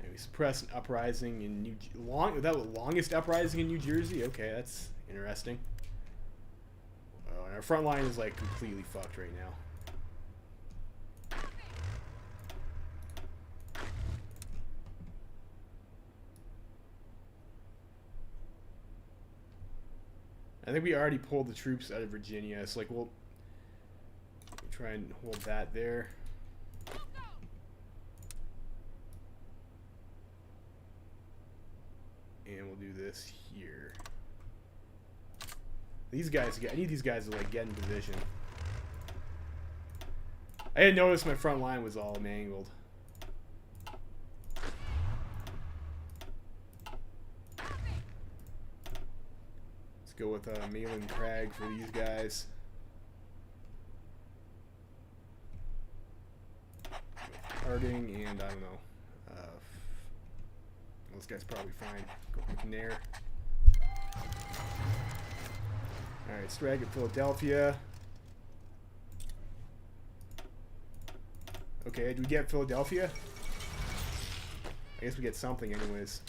And we suppress an uprising in longest uprising in New Jersey. Okay, that's interesting. Oh, and our front line is like completely fucked right now. I think we already pulled the troops out of Virginia, so like we'll try and hold that there. And we'll do this here. These guys, I need these guys to like get in position. I didn't notice my front line was all mangled. Let's go with Malin Crag for these guys. Harding and I don't know. This guy's probably fine. Go with McNair. Alright, Strag at Philadelphia. Okay, do we get Philadelphia? I guess we get something anyways.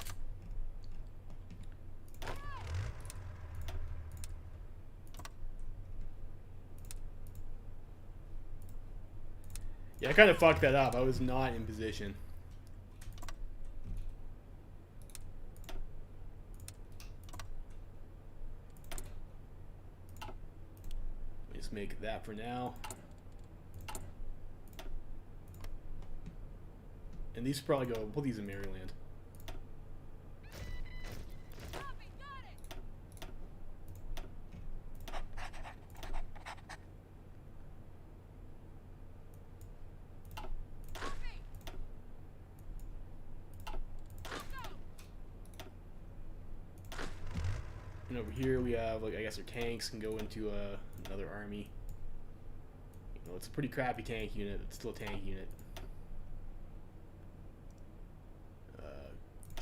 Yeah, I kind of fucked that up. I was not in position. Just make that for now. And these probably go, put these in Maryland. And over here we have, like, I guess our tanks can go into another army. You know, it's a pretty crappy tank unit. It's still a tank unit.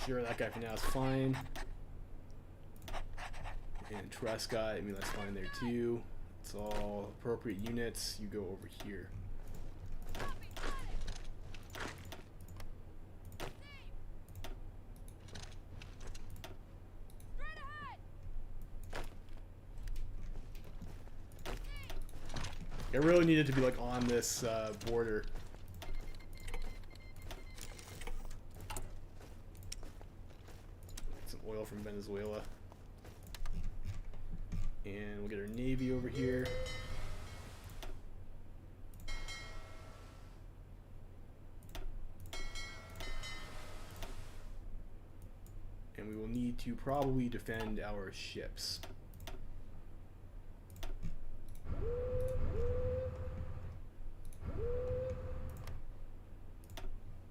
Sure, that guy for now is fine. And Trescott, I mean, that's fine there too. It's all appropriate units. You go over here. I really needed to be like on this border. Some oil from Venezuela. And we'll get our navy over here. And we will need to probably defend our ships.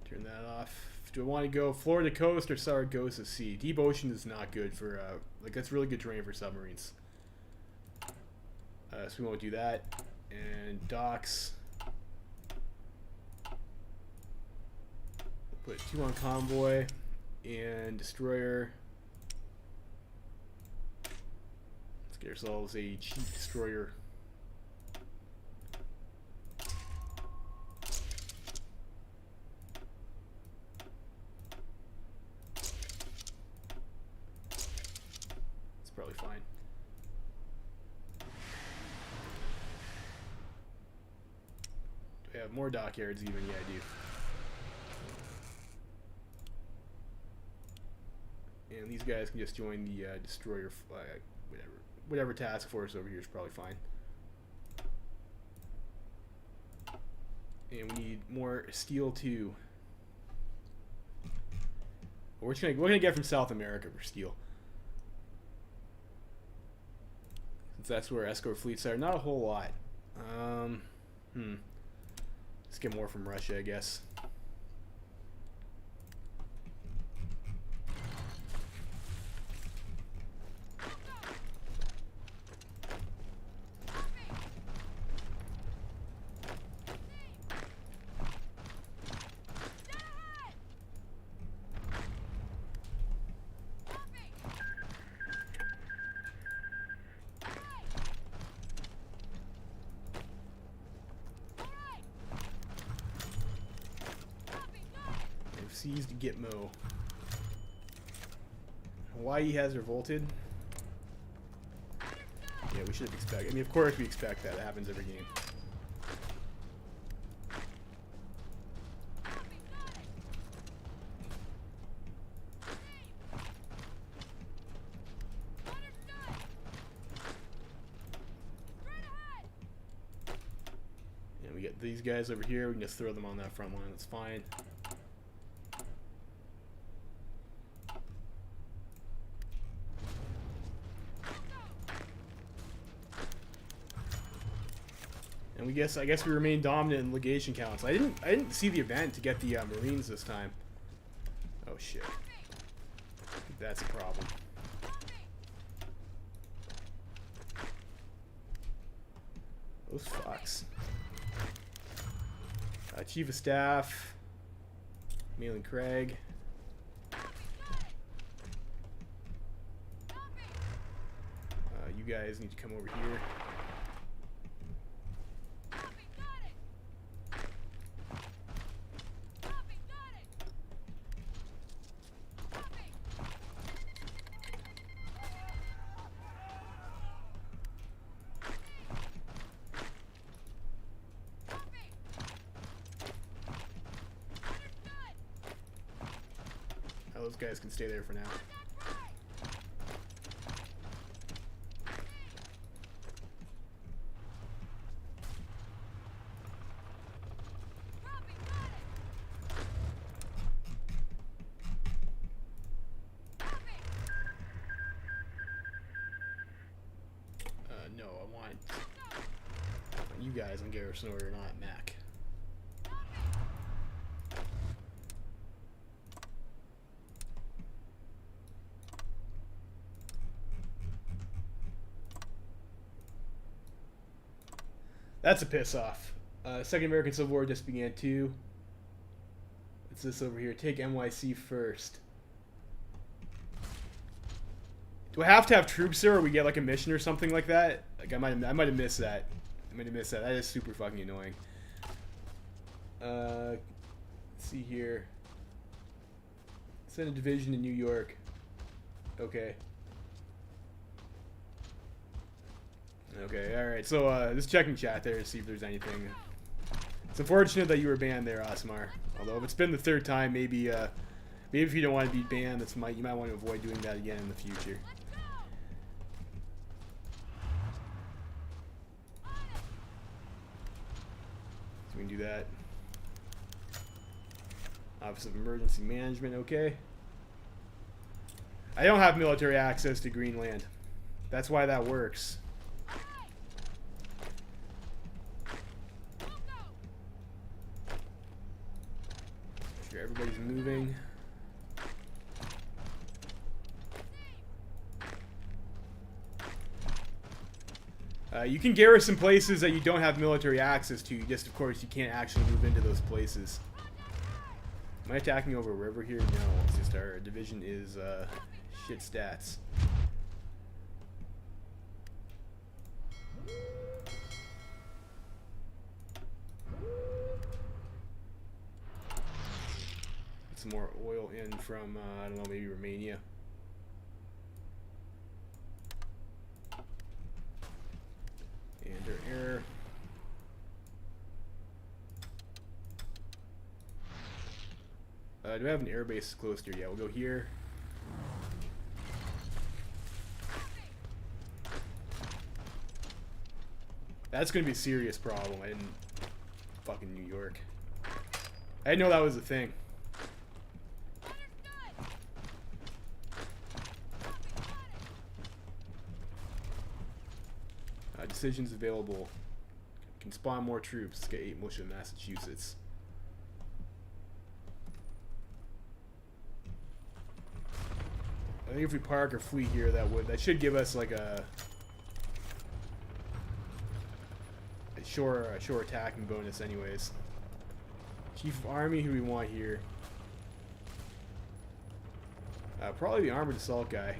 Turn that off. Do I want to go Florida coast or Saragossa Sea? Deep ocean is not good for, like, that's really good terrain for submarines. So we won't do that. And docks. We'll put 2 on convoy and destroyer. Let's get ourselves a cheap destroyer. It's probably fine. Do I have more dockyards even? Yeah, I do. And these guys can just join the destroyer flag, whatever task force over here is probably fine. And we need more steel too. We're gonna get from South America for steel, since that's where escort fleets are. Not a whole lot. Let's get more from Russia, I guess. Seized Gitmo. Hawaii has revolted. Yeah, we should have expected. I mean, of course we expect that. It happens every game. these guys over here, we can just throw them on that front line. That's fine. And I guess we remain dominant in legation counts. I didn't see the event to get the Marines this time. Oh shit. That's a problem. Those fucks. Chief of Staff. Malin Craig. You guys need to come over here. Those guys can stay there for now. No, I want you guys on garrison order, not Mac. That's a piss off. Second American Civil War just began too. It's this over here. Take NYC first. Do I have to have troops there, or we get like a mission or something like that? Like I might have missed that. I might have missed that. That is super fucking annoying. Let's see here. Send a division to New York. Okay. Okay, alright, so just checking chat there to see if there's anything. It's unfortunate that you were banned there, Osmar. Although if it's been the third time, maybe if you don't want to be banned, you might want to avoid doing that again in the future. So we can do that. Office of Emergency Management, okay. I don't have military access to Greenland. That's why that works. Sure, everybody's moving. You can garrison places that you don't have military access to. Just, of course, you can't actually move into those places. Am I attacking over a river here? No, it's just our division is shit stats. Some more oil in from, I don't know, maybe Romania. And our air. Do we have an air base close here? Yeah, we'll go here. That's gonna be a serious problem. I didn't fucking New York. I didn't know that was a thing. Decisions available. Can spawn more troops. Let's get 8 militia in Massachusetts. I think if we park our fleet here, that should give us like a shore attacking bonus, anyways. Chief of Army, who do we want here? Probably the armored assault guy.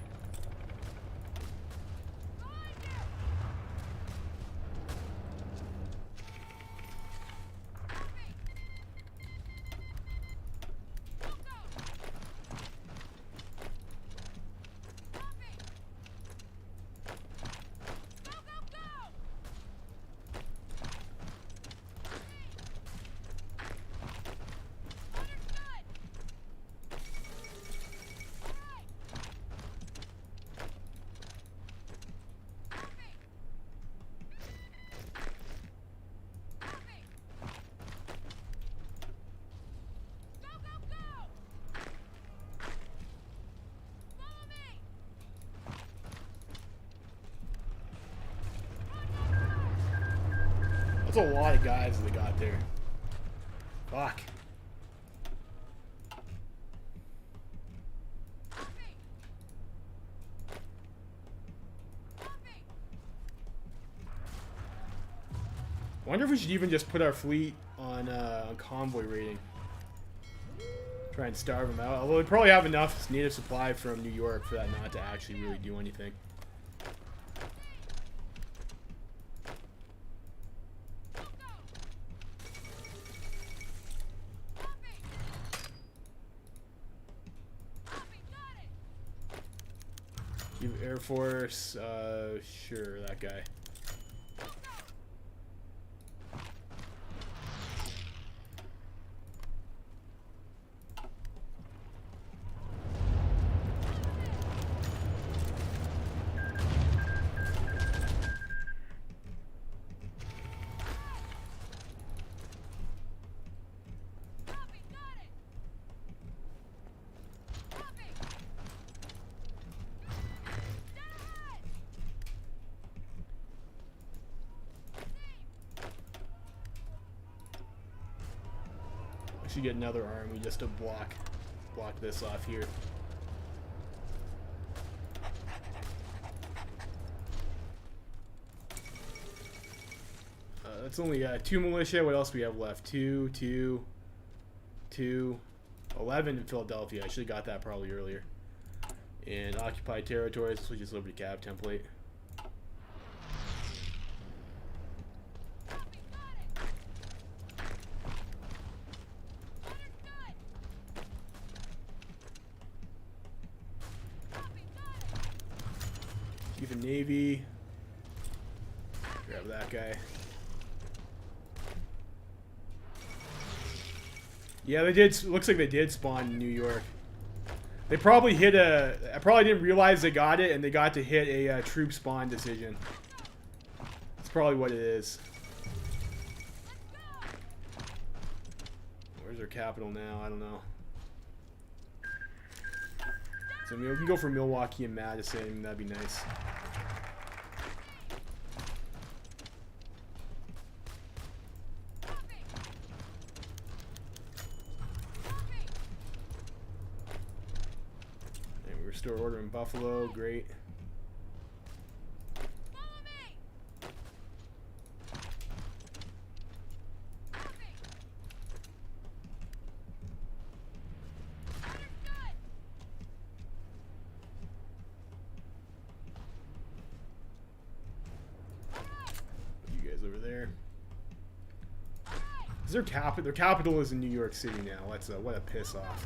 That's a lot of guys they got there. Fuck. I wonder if we should even just put our fleet on convoy rating. Try and starve them out. Although we probably have enough native supply from New York for that not to actually really do anything. Give Air Force, sure, that guy. Should get another army just to block this off here. That's only 2 militia. What else do we have left? 2, 11 in Philadelphia. I should have got that probably earlier. And occupied territories. This was just Liberty Cab template. Chief of Navy. Grab that guy. Yeah, they did. Looks like they did spawn in New York. They probably hit a. I probably didn't realize they got it, and they got to hit a troop spawn decision. That's probably what it is. Where's their capital now? I don't know. So we can go for Milwaukee and Madison. That'd be nice. Restore order in Buffalo, great. You guys over there. Is their capital is in New York City now. That's what a piss off.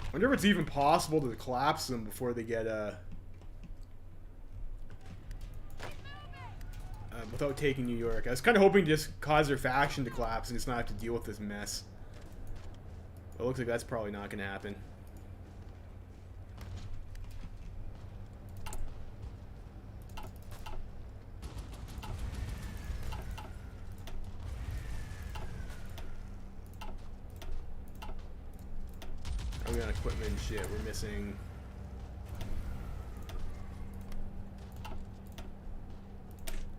I wonder if it's even possible to collapse them before they get without taking New York. I was kind of hoping to just cause their faction to collapse and just not have to deal with this mess. But it looks like that's probably not going to happen. We got equipment and shit. We're missing. Go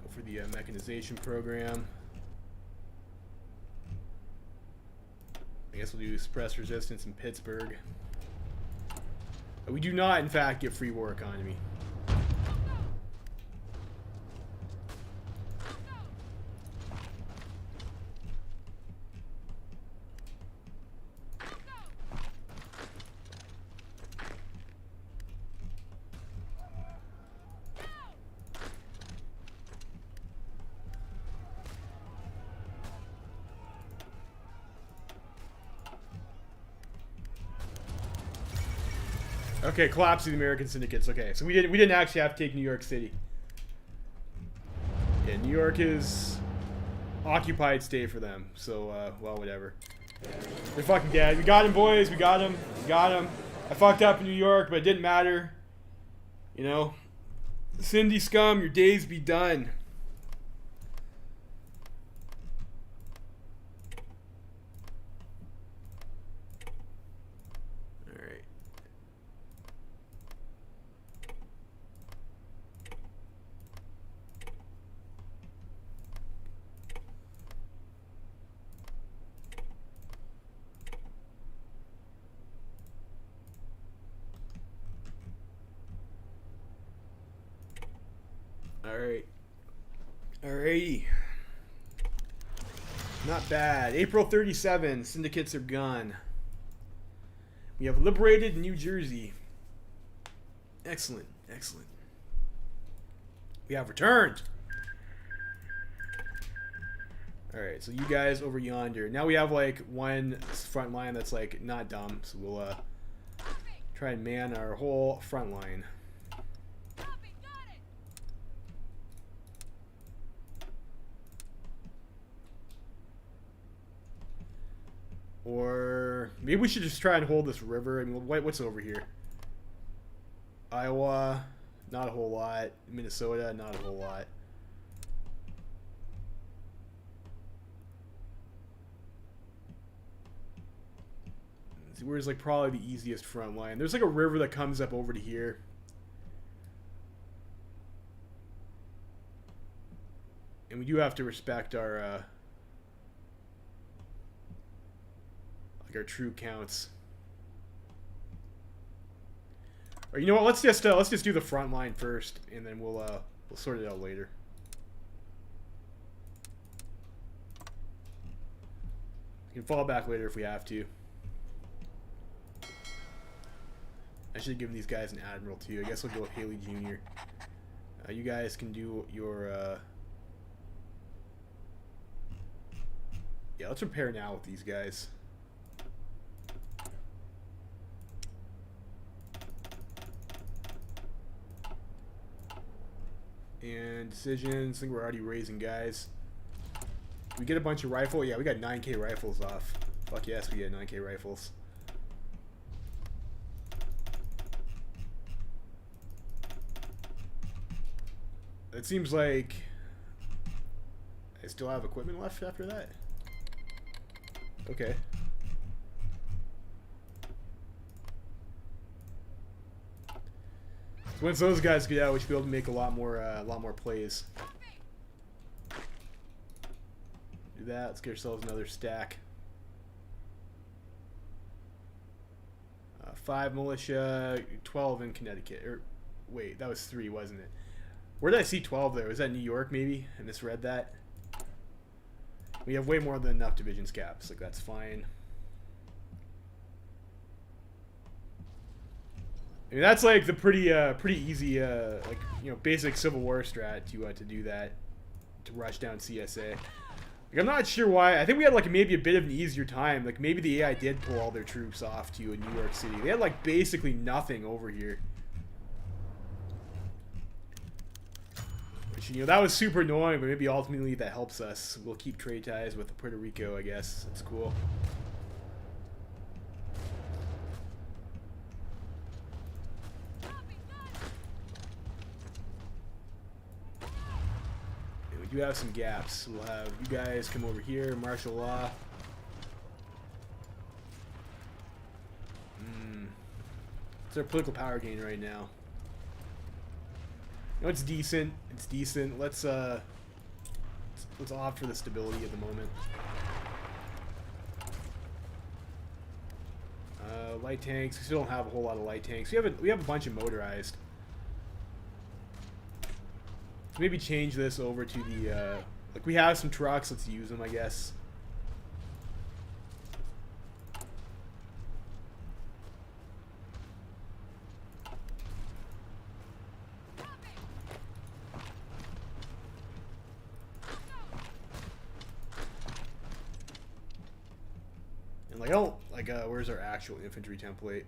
for the mechanization program. I guess we'll do suppress resistance in Pittsburgh. We do not, in fact, get free war economy. Okay, collapse of the American syndicates. Okay, so we didn't actually have to take New York City. Yeah, New York is occupied state for them. So well, whatever. They're fucking dead. We got him, boys. We got him. We got him. I fucked up in New York, but it didn't matter. You know, Cindy scum, your days be done. Alright. Alrighty. Not bad. April 37, syndicates are gone. We have liberated New Jersey. Excellent, excellent. We have returned. Alright, so you guys over yonder. Now we have like one front line that's like not dumb, so we'll try and man our whole front line. Or maybe we should just try and hold this river. I mean, what's over here? Iowa, not a whole lot. Minnesota, not a whole lot. See, where's like probably the easiest front line? There's like a river that comes up over to here. And we do have to respect our like our troop counts. Or you know what? Let's just do the front line first, and then we'll sort it out later. We can fall back later if we have to. I should have given these guys an admiral too. I guess we'll go with Haley Jr. You guys can do your yeah, let's repair now with these guys. And decisions, I think we're already raising guys. We get a bunch of rifle. Yeah, we got 9K rifles off. Fuck yes, we get 9K rifles. It seems like I still have equipment left after that. Okay. So once those guys get out, we should be able to make a lot more plays. Do that. Let's get ourselves another stack. 5 militia, 12 in Connecticut. Or wait, that was 3, wasn't it? Where did I see 12 there? Was that New York, maybe? I misread that. We have way more than enough divisions caps. Like, that's fine. I mean, that's like the pretty easy, like, you know, basic Civil War strat to do that, to rush down CSA. Like, I'm not sure why. I think we had like maybe a bit of an easier time. Like, maybe the AI did pull all their troops off to New York City. They had like basically nothing over here. Which, you know, that was super annoying, but maybe ultimately that helps us. We'll keep trade ties with Puerto Rico, I guess. That's cool. And we do have some gaps. We'll have you guys come over here, martial law. It's our political power gain right now. You know, it's decent. It's decent. Let's opt for the stability at the moment. Light tanks. We still don't have a whole lot of light tanks. We have a bunch of motorized. So maybe change this over to the like we have some trucks. Let's use them, I guess. Like, oh, like, where's our actual infantry template?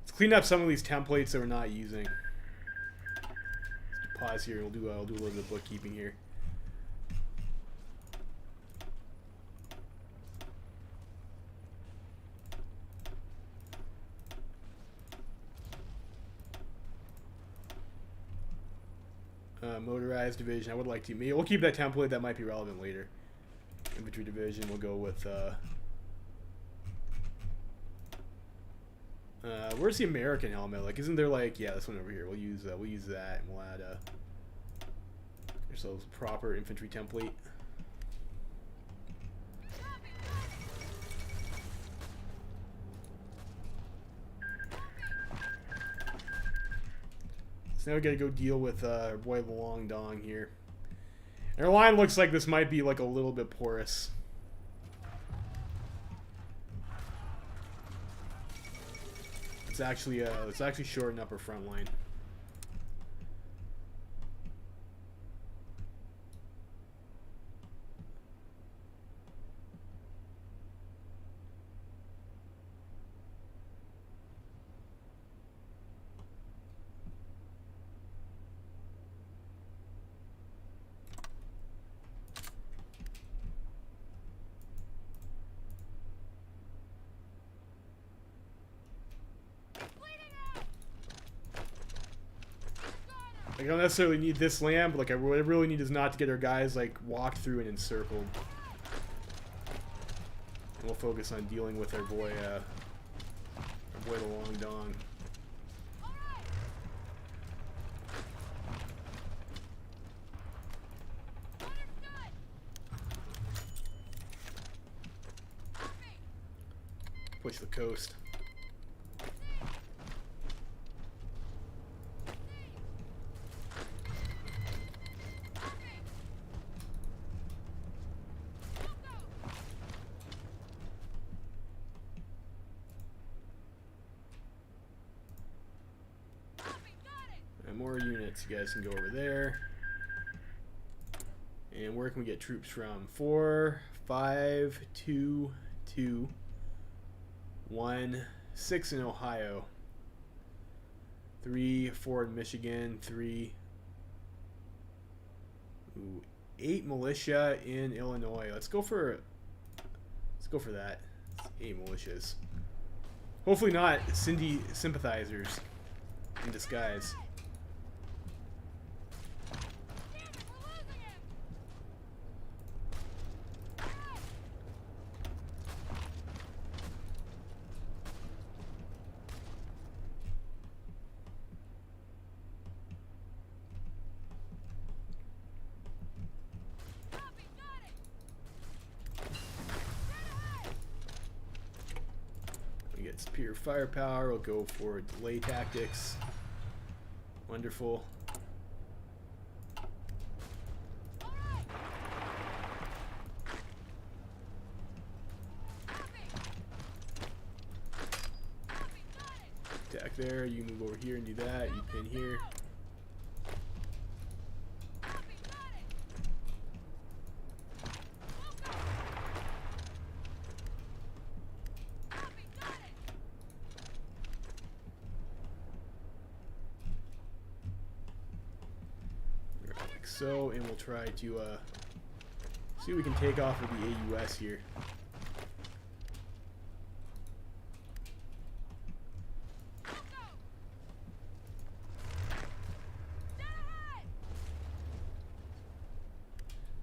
Let's clean up some of these templates that we're not using. Let's pause here. I'll do a little bit of bookkeeping here. Motorized division. I would like to. We'll keep that template. That might be relevant later. Infantry division. We'll go with. Where's the American helmet? Like, isn't there like, yeah, this one over here. We'll use that, and we'll add ourselves a proper infantry template. So now we gotta go deal with our boy the Long Dong here. And our line looks like this might be like a little bit porous. Let's actually shorten up our front line. Like, I don't necessarily need this land, but like what I really need is not to get our guys like walked through and encircled. And we'll focus on dealing with our boy the Long Dong. Push the coast. More units. You guys can go over there. And where can we get troops from? 4, 5, 2, 2, 1, 6 in Ohio. 3, 4 in Michigan. 3, 8 militia in Illinois. Let's go for that. 8 militias. Hopefully not Cindy sympathizers in disguise. Superior firepower. We'll go for delay tactics. Wonderful. Attack there. You move over here and do that. You pin here. So, and we'll try to see what we can take off of the AUS here.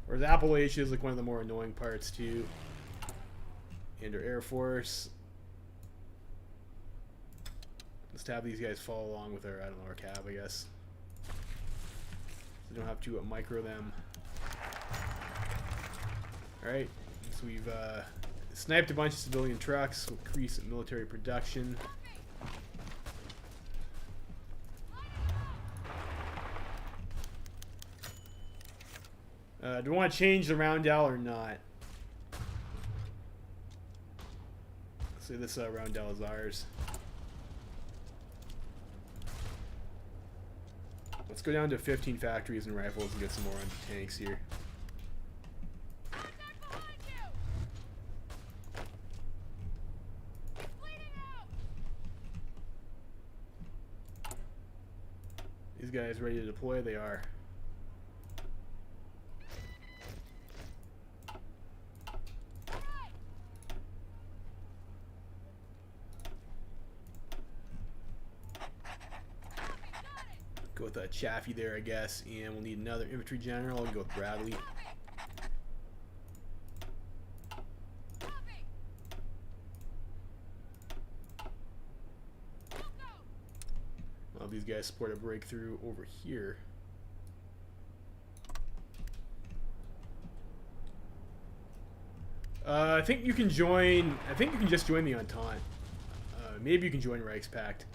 Whereas Appalachia is like one of the more annoying parts too. And our Air Force. Let's have these guys follow along with our, I don't know, our cab, I guess. We don't have to micro them. Alright, so we've sniped a bunch of civilian trucks, we'll increase military production. Do we want to change the roundel or not? Let's say this roundel is ours. Let's go down to 15 factories and rifles and get some more on tanks here. These guys ready to deploy? They are. Go with Chaffee there, I guess, and we'll need another infantry general. We'll go with Bradley. Well, these guys support a breakthrough over here. I think you can join. I think you can just join the Entente. Maybe you can join Reichspakt.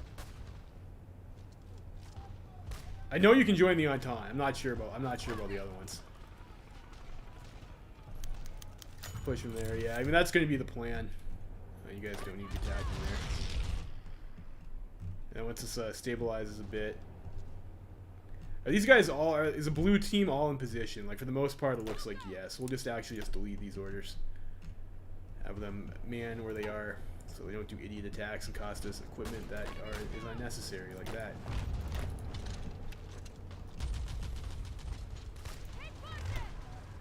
I know you can join the Entente. I'm not sure about the other ones. Push them there. Yeah, I mean that's going to be the plan. You guys don't need to attack them there. And once this stabilizes a bit, are these guys all? Is a blue team all in position? Like for the most part, it looks like yes. We'll just delete these orders. Have them man where they are, so they don't do idiot attacks and cost us equipment that is unnecessary like that.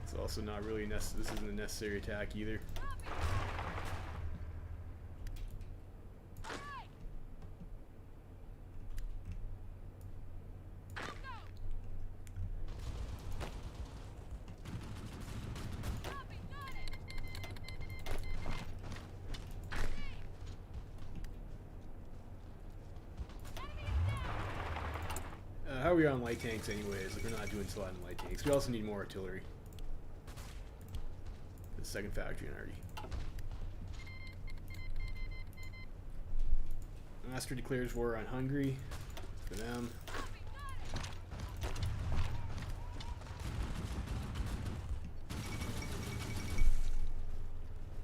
It's also not really this isn't a necessary attack either. How are we on light tanks anyways? Like we're not doing too lot in light tanks. We also need more artillery. The second factory in already. Master declares war on Hungary. For them.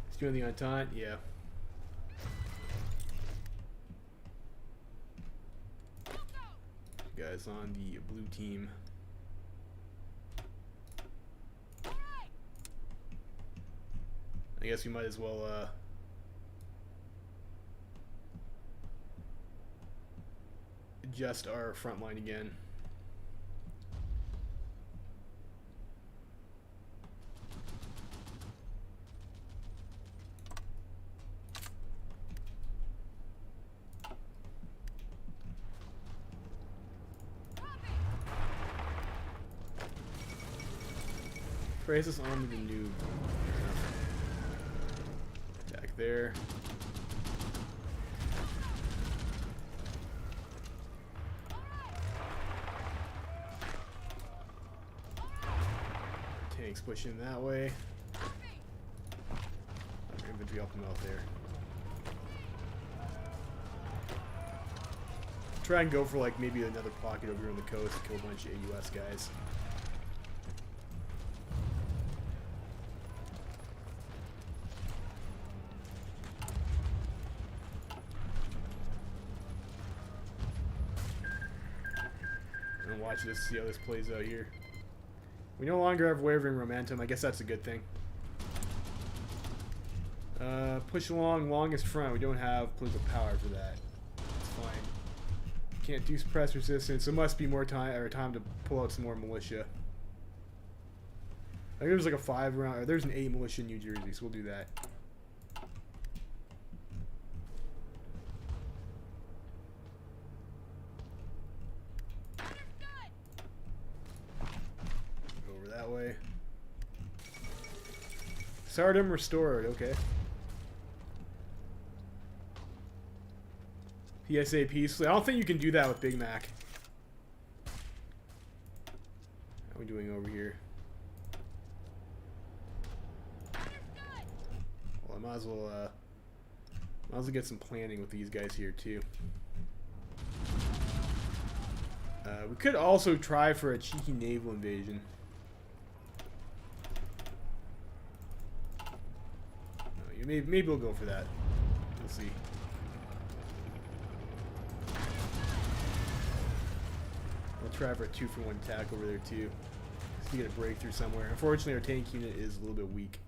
He's doing the Entente, yeah. Guys on the blue team. I guess we might as well adjust our front line again. Crisis on the noob. Attack there. Tanks pushing that way. Our infantry help them out there. Try and go for like maybe another pocket over here on the coast to kill a bunch of AUS guys. Watch this, see how this plays out here. We no longer have wavering momentum. I guess that's a good thing. Push along longest front. We don't have political power for that. That's fine. Can't do suppress resistance. There must be more time to pull out some more militia. I think there's like a 5 round. Or there's an 8 militia in New Jersey, so we'll do that. Way. Sardom restored, okay. PSA peacefully. I don't think you can do that with Big Mac. How are we doing over here? Well, I might as well get some planning with these guys here too. We could also try for a cheeky naval invasion. Maybe we'll go for that. We'll see. We'll try for a 2-for-1 attack over there too. So you get a breakthrough somewhere. Unfortunately, our tank unit is a little bit weak.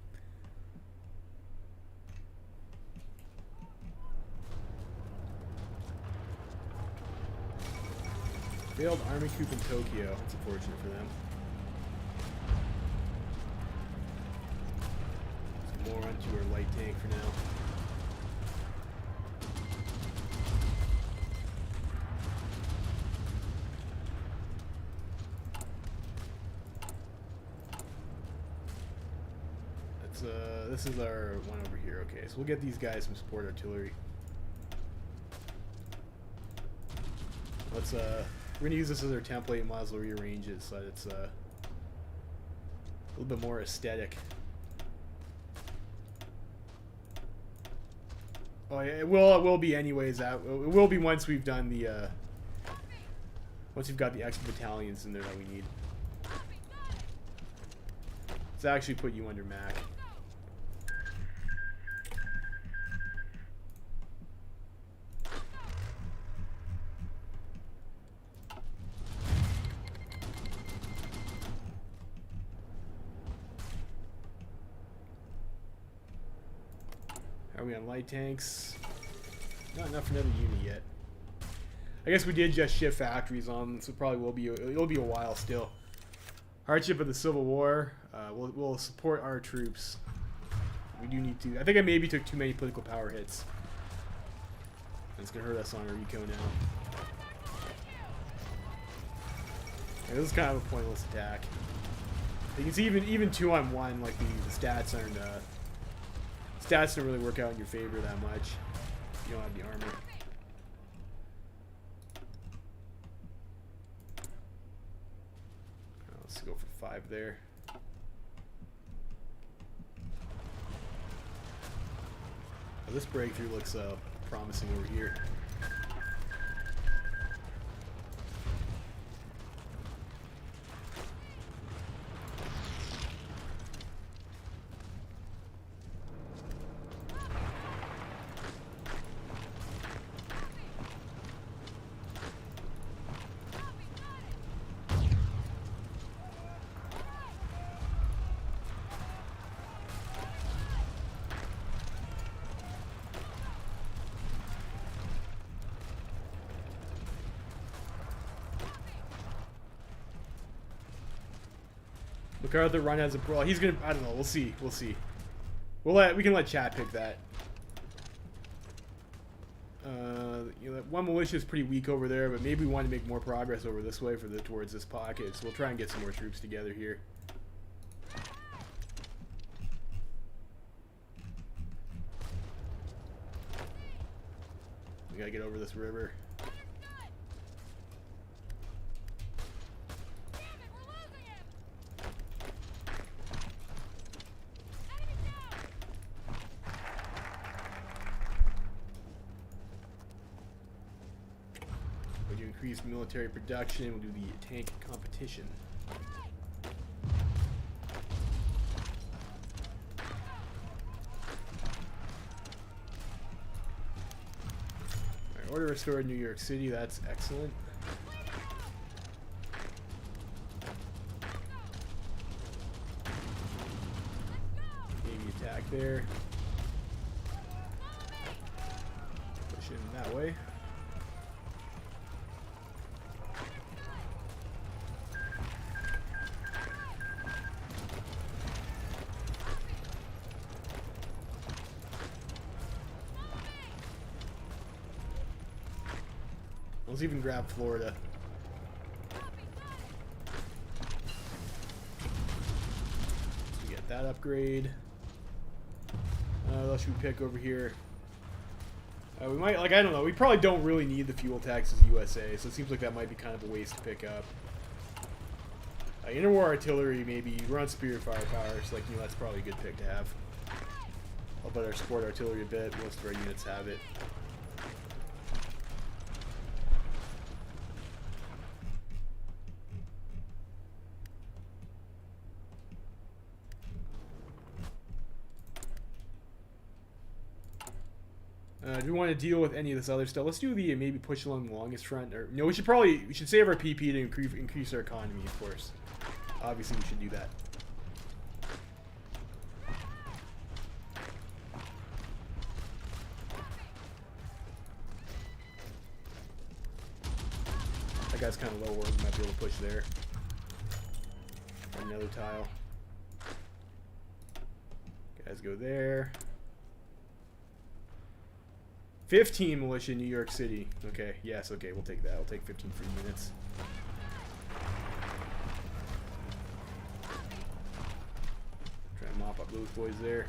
Failed army coup in Tokyo. It's unfortunate for them. More onto our light tank for now. That's this is our one over here. Okay, so we'll get these guys some support artillery. Let's we're gonna use this as our template and might as well rearrange it so that it's a little bit more aesthetic. Oh yeah, it will be anyways. It will be once we've done the Once you've got the extra battalions in there that we need. Let's actually put you under Mac. Are we on light tanks? Not enough for another unit yet. I guess we did just shift factories on, so probably it'll be a while still. Hardship of the Civil War. We'll support our troops. We do need to. I think I maybe took too many political power hits. It's gonna hurt us on our eco now. Yeah, this is kind of a pointless attack. You can see even 2-on-1, like the stats aren't. Stats don't really work out in your favor that much. You don't have the armor. Let's go for 5 there. Oh, this breakthrough looks promising over here. MacArthur run has a brawl. He's gonna. I don't know. We'll see. We'll see. We can let chat pick that. You know, that one militia is pretty weak over there, but maybe we want to make more progress over this way towards this pocket. So we'll try and get some more troops together here. We gotta get over this river. Increase military production. We'll do the tank competition. Alright, order restored in New York City. That's excellent. Navy attack there. Push in that way. Let's even grab Florida. So we get that upgrade. What else should we pick over here? We might, like, I don't know. We probably don't really need the fuel taxes USA, so it seems like that might be kind of a waste to pick up. Interwar artillery, maybe. We're on Spirit firepower, so, like, you know, that's probably a good pick to have. I'll bet our support artillery a bit. Most of our units have it. Do we want to deal with any of this other stuff? Let's do the maybe push along the longest front. Or no, we should save our PP to increase our economy, of course. Obviously, we should do that. That guy's kind of low work. We might be able to push there. Another tile. Guys go there. 15 militia in New York City. Okay, yes, okay, we'll take that. We'll take 15 free units. Try and mop up those boys there.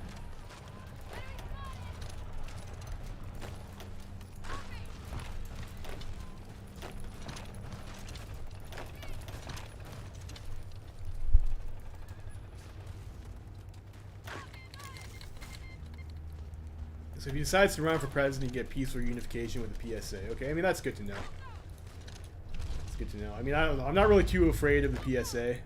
So if he decides to run for president, you get peaceful unification with the PSA. Okay, I mean, that's good to know. It's good to know. I mean, I don't know. I'm not really too afraid of the PSA.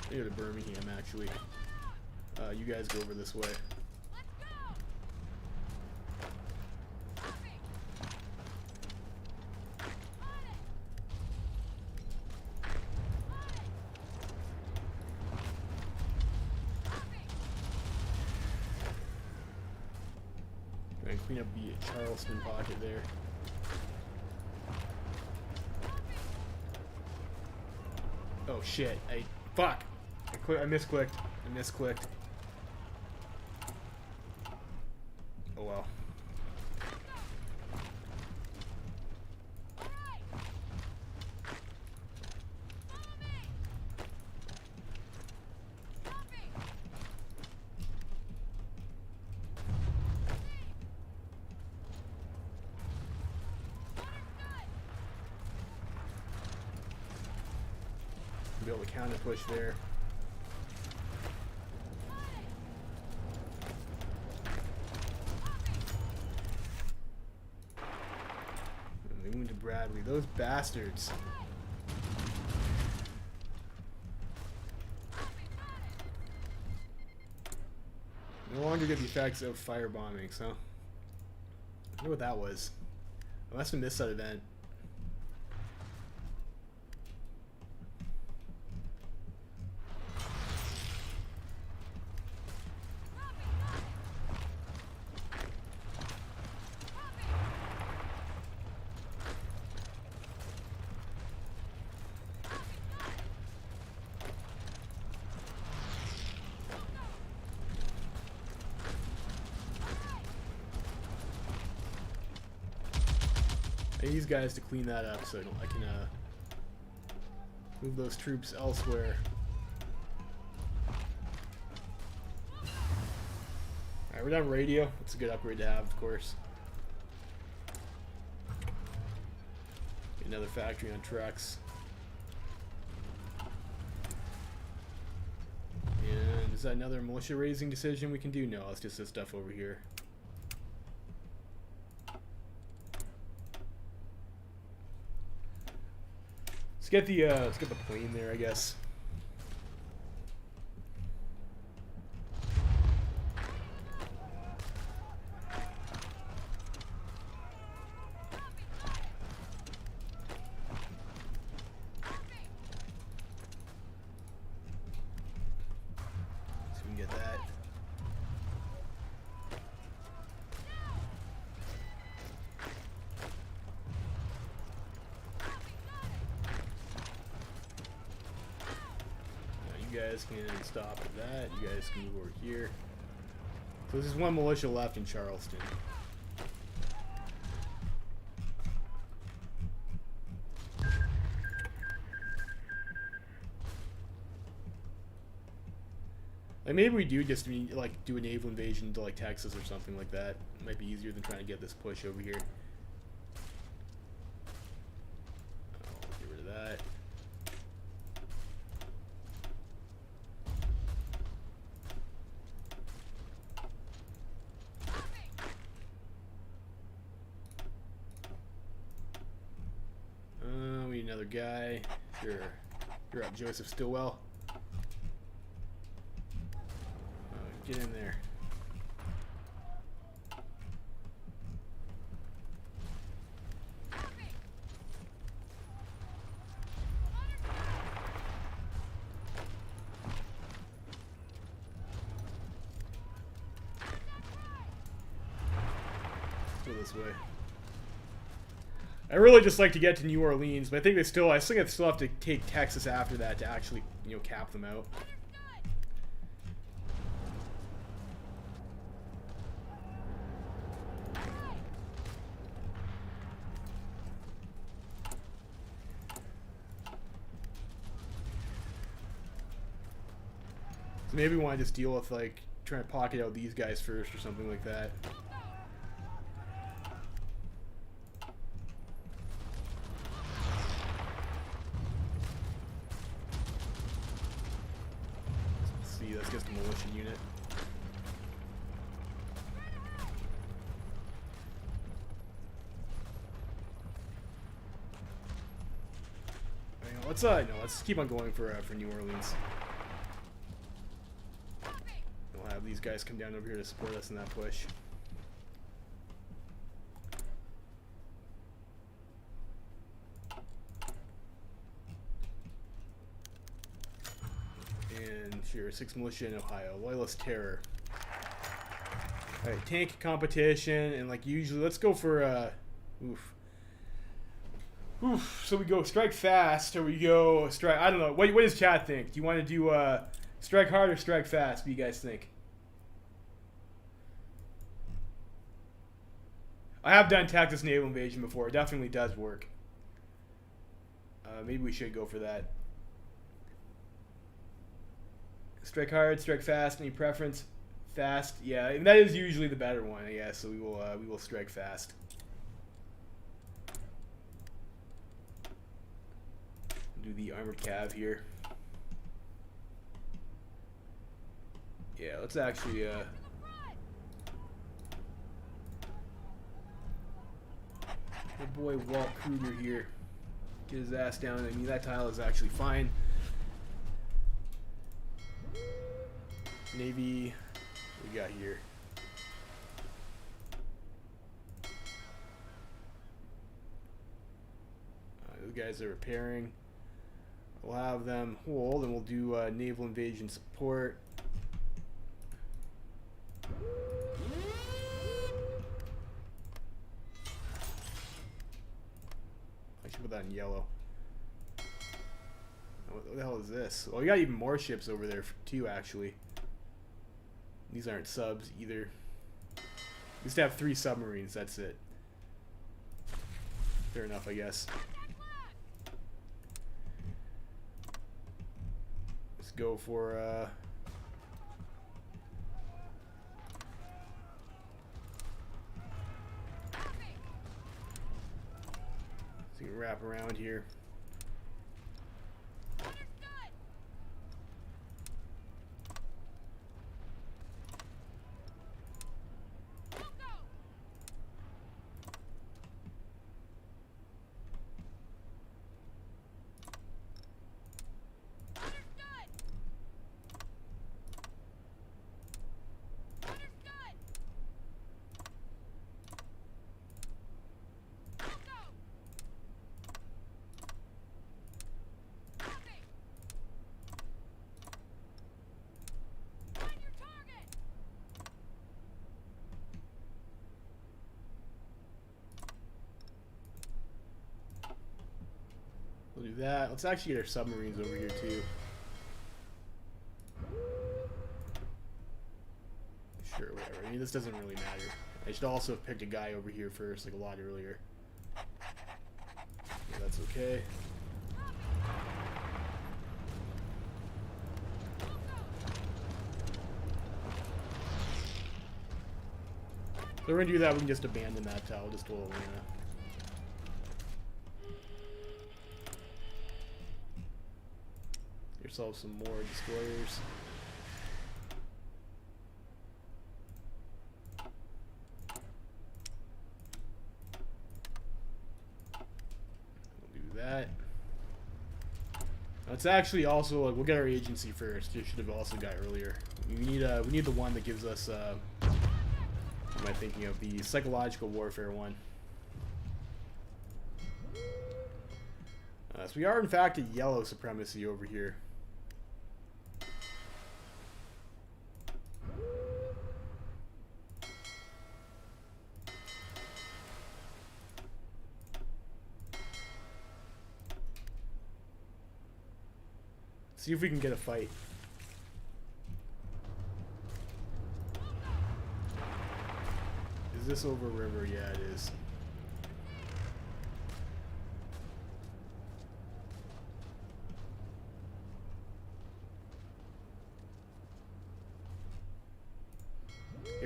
Near to Birmingham, actually. You guys go over this way. Try and clean up the Charleston pocket there. Oh shit! Fuck! I misclicked. I misclicked. Oh well. Be able to counter push there. Bradley, those bastards. No longer get the effects of firebombing, so. I wonder what that was. I must have missed that event. I need these guys to clean that up so I can move those troops elsewhere. Alright, we're done radio. It's a good upgrade to have, of course. Get another factory on trucks. And is that another militia raising decision we can do? No, it's just this stuff over here. Let's get the plane there, I guess. So we can get that. You guys can stop at that. You guys can move over here. So there's one militia left in Charleston. Like maybe we do just like do a naval invasion to like Texas or something like that. It might be easier than trying to get this push over here. I'll get rid of that. We need another guy. Sure. You're up, Joseph Stillwell. Get in there. Let's go this way. I really just like to get to New Orleans, but I think I still have to take Texas after that to actually, cap them out. So maybe we want to just deal with like trying to pocket out these guys first or something like that. Let's see, that's just a militia unit. Let's keep on going for New Orleans. We'll have these guys come down over here to support us in that push. And sure, 6 militia in Ohio. Loyalist Terror. Alright, tank competition, and like usually, let's go for so we go strike fast, or we go strike. I don't know. What does chat think? Do you want to do strike hard or strike fast? What do you guys think? I have done Texas naval invasion before. It definitely does work. Maybe we should go for that. Strike hard, strike fast. Any preference? Fast, yeah, and that is usually the better one, I guess. So we will strike fast. Do the armored cav here. Yeah, let's actually my boy Walt Kruger here. Get his ass down. I mean, that tile is actually fine. Navy, what we got here? Those guys are repairing. We'll have them hold, and we'll do naval invasion support. I should put that in yellow. What the hell is this? Well, we got even more ships over there too, actually. These aren't subs either. We just have 3 submarines, that's it. Fair enough, I guess. Let's go for so you can wrap around here. We'll do that. Let's actually get our submarines over here too. Sure, whatever. I mean, this doesn't really matter. I should also have picked a guy over here first, like a lot earlier. Yeah, that's okay. So we're gonna do that. We can just abandon that tile. Just hold Atlanta. Yourself some more destroyers. We'll do that. It's actually also like we'll get our agency first. You should have also got earlier. We need the one that gives us what am I thinking of? The psychological warfare one. So we are in fact at yellow supremacy over here. See if we can get a fight. Is this over river? Yeah, it is.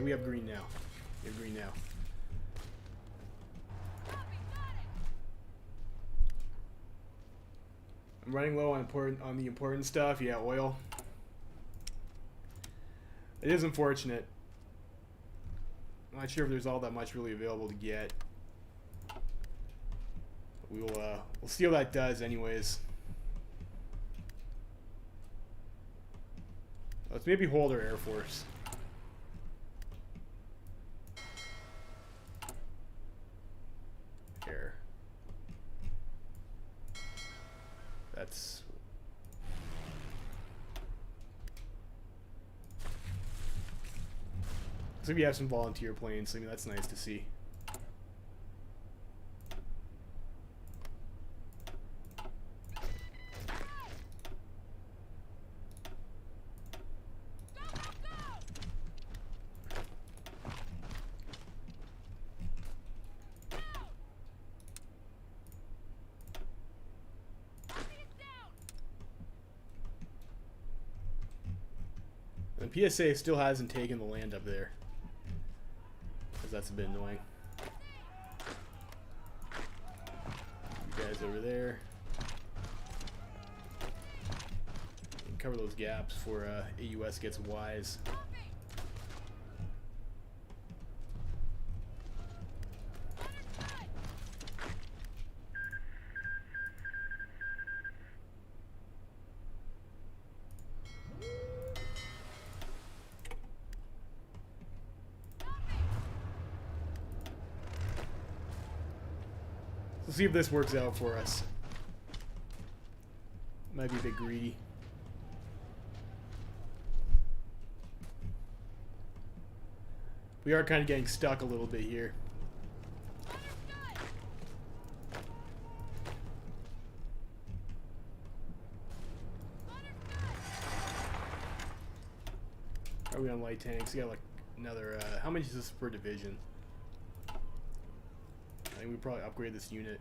Okay, we have green now. We have green now. I'm running low on the important stuff. Yeah, oil. It is unfortunate. I'm not sure if there's all that much really available to get. We'll see how that does anyways. Let's maybe hold our Air Force. Here. That's... So we have some volunteer planes. I mean, that's nice to see. And PSA still hasn't taken the land up there. Because that's a bit annoying. You guys over there. And cover those gaps before AUS gets wise. Let's see if this works out for us. Might be a bit greedy. We are kind of getting stuck a little bit here. Are we on light tanks? We got like another, how many is this per division? I think we probably upgrade this unit.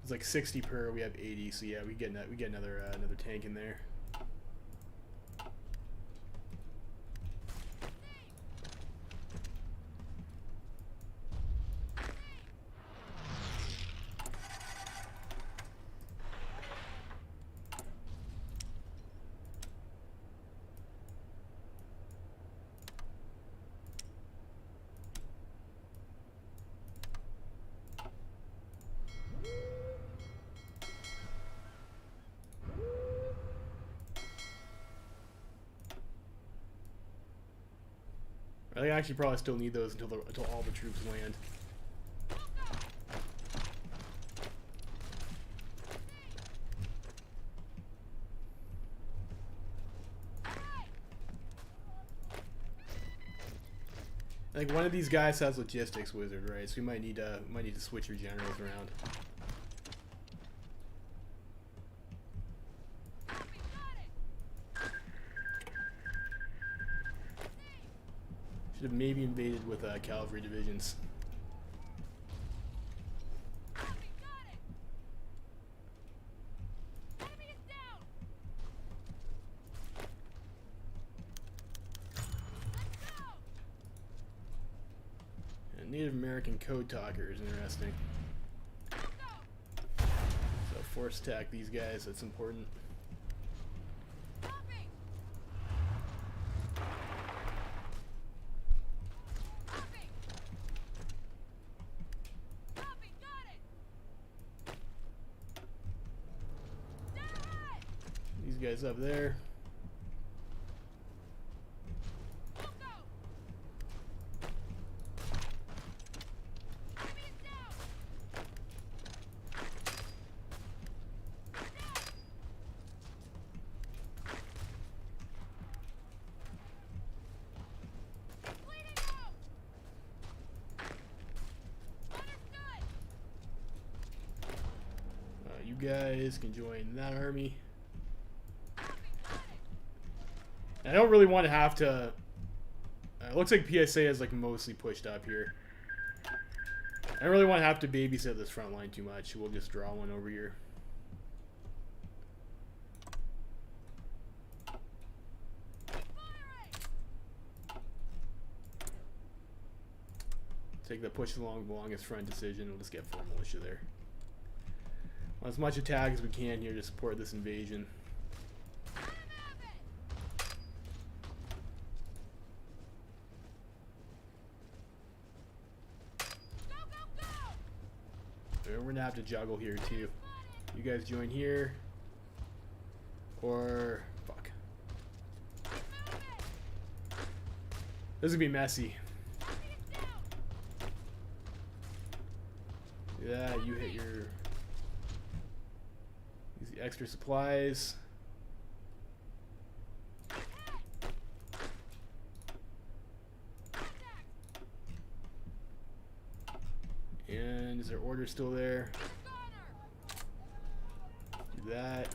It's like 60 per. We have 80, so yeah, we get another another tank in there. I actually probably still need those until all the troops land. Like one of these guys has logistics wizard, right? So we might need to switch your generals around. Should have maybe invaded with cavalry divisions. And Native American code talker is interesting. So force attack these guys, that's important. Guys up there. You guys can join that army. I don't really want to have to... it looks like PSA is like mostly pushed up here. I don't really want to have to babysit this front line too much. We'll just draw one over here. take the push along the longest front decision. We'll just get 4 militia there. Want as much attack as we can here to support this invasion. We're gonna have to juggle here too. You guys join here, or fuck. This is gonna be messy. Yeah, you hit your. Use the extra supplies. And is their order still there? Do that.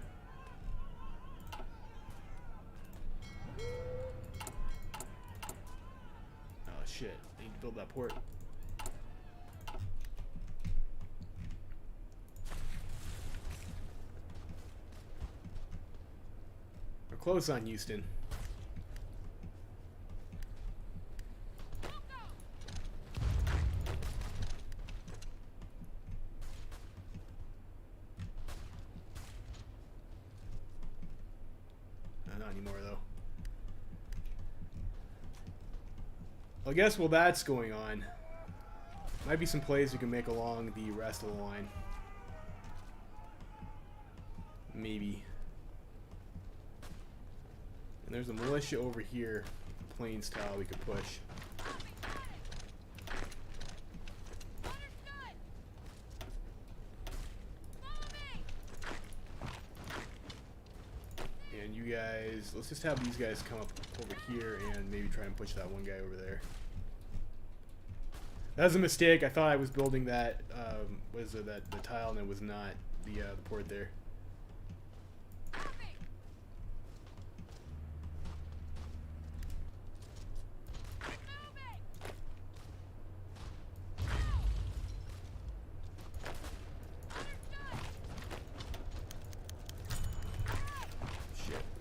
Oh shit, I need to build that port. We're close on Houston. Not anymore though. Well, I guess while that's going on, might be some plays we can make along the rest of the line. Maybe. And there's a militia over here, plains tile we could push. And you guys, let's just have these guys come up over here and maybe try and push that one guy over there. That was a mistake. I thought I was building that, the tile, and it was not the port there.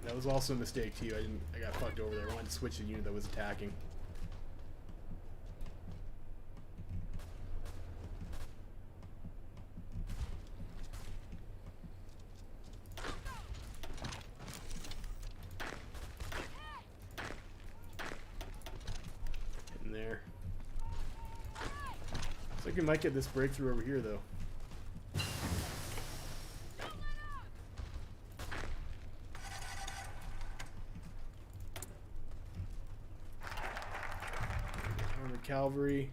That was also a mistake too. I got fucked over there. I wanted to switch the unit that was attacking. Hitting there. Looks like we might get this breakthrough over here though. Cavalry.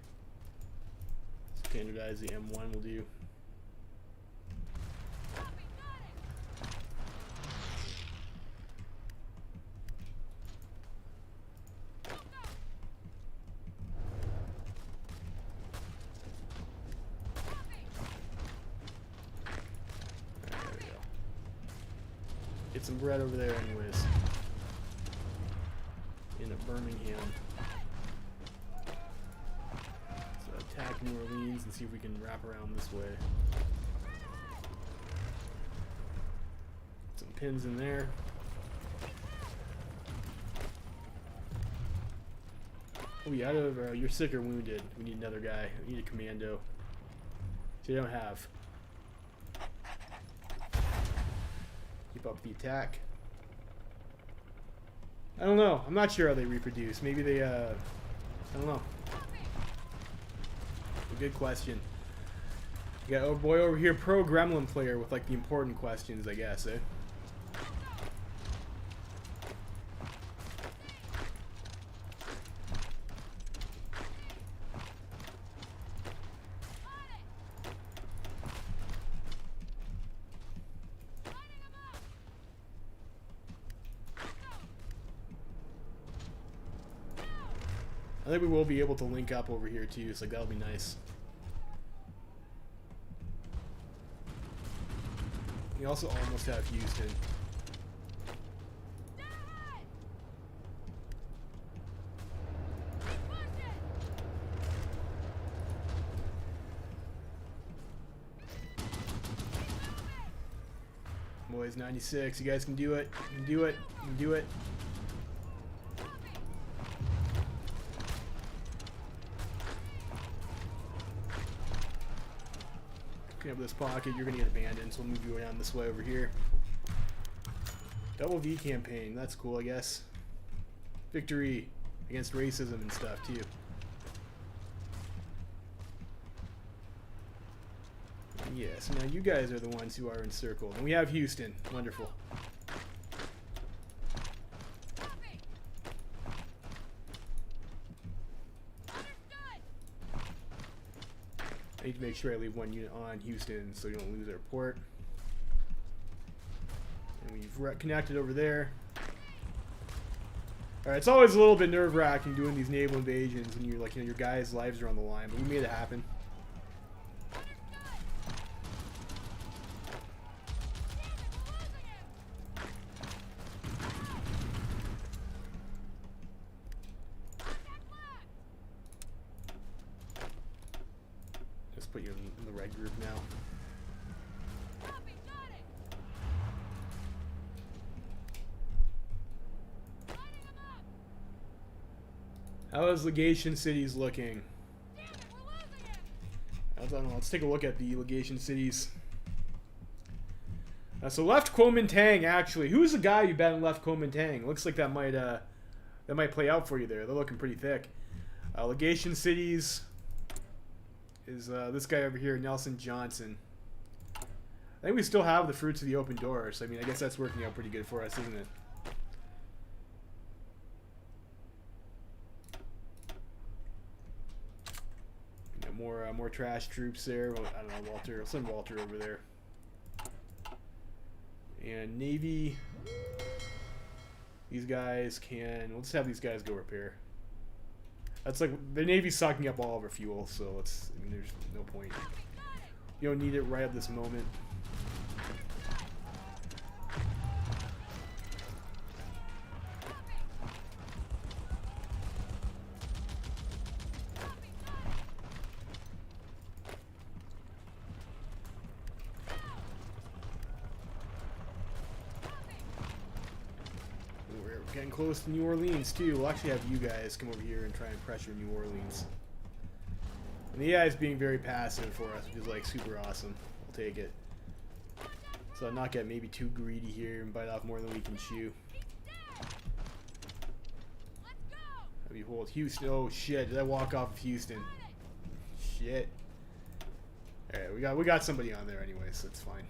Standardize the M1 will do. There we go. Get some bread over there anyways. In Birmingham. Attack New Orleans and see if we can wrap around this way. Some pins in there. Oh, yeah, you're sick or wounded. We need another guy. We need a commando. So you don't have. Keep up the attack. I don't know. I'm not sure how they reproduce. Maybe they, I don't know. Good question. You got a boy over here, pro gremlin player with like the important questions, I guess, eh? I think we will be able to link up over here too, so like, that'll be nice. We also almost have Houston. Boys, 96. You guys can do it. You can do it. You can do it. Clean up this pocket. You're gonna get abandoned, so we'll move you around this way over here. Double V campaign. That's cool, I guess. Victory against racism and stuff too. Yeah, so now you guys are the ones who are encircled. And we have Houston. Wonderful. I need to make sure I leave one unit on Houston so we don't lose our port. And we've connected over there. Alright, it's always a little bit nerve-wracking doing these naval invasions when you're like, you know, your guys' lives are on the line, but we made it happen. Just put you in the red group now. How is Legation Cities looking? I don't know. Let's take a look at the Legation Cities. So left Kuomintang, actually. Who's the guy you bet on left Kuomintang? Looks like that might play out for you there. They're looking pretty thick. Legation Cities is this guy over here, Nelson Johnson. I think we still have the fruits of the open doors. I mean, I guess that's working out pretty good for us, isn't it? More trash troops there. Well, I don't know, Walter. I'll send Walter over there. And Navy. These guys can. Let's have these guys go repair. That's like the Navy's sucking up all of our fuel, so let's. I mean, there's no point. You don't need it right at this moment. Getting close to New Orleans too. We'll actually have you guys come over here and try and pressure New Orleans. And the AI is being very passive for us, which is like super awesome. We'll take it. So I'll not get maybe too greedy here and bite off more than we can chew. Have you hold Houston? Oh shit! Did I walk off of Houston? Shit. All right, we got somebody on there anyway, so it's fine.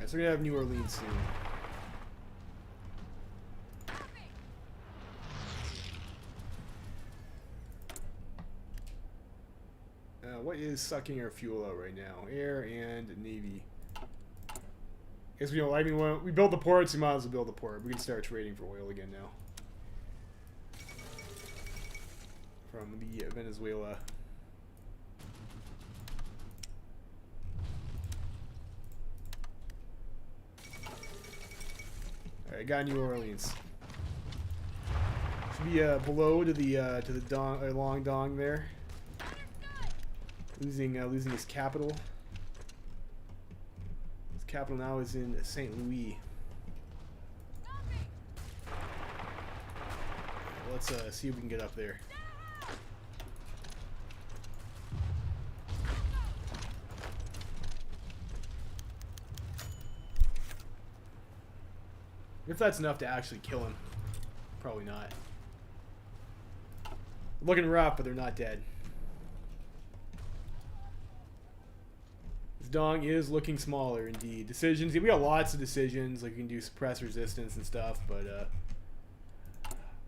So we're gonna have New Orleans soon. What is sucking our fuel out right now? Air and Navy. I guess we don't. I mean, when we build the ports, we might as well build the port. We can start trading for oil again now. From the Venezuela. Alright, got New Orleans. Should be below to the dong, long dong there. Losing his capital. His capital now is in St. Louis. Let's see if we can get up there. If that's enough to actually kill him. Probably not. Looking rough, but they're not dead. This dong is looking smaller indeed. Decisions, we got lots of decisions, like you can do suppress resistance and stuff, but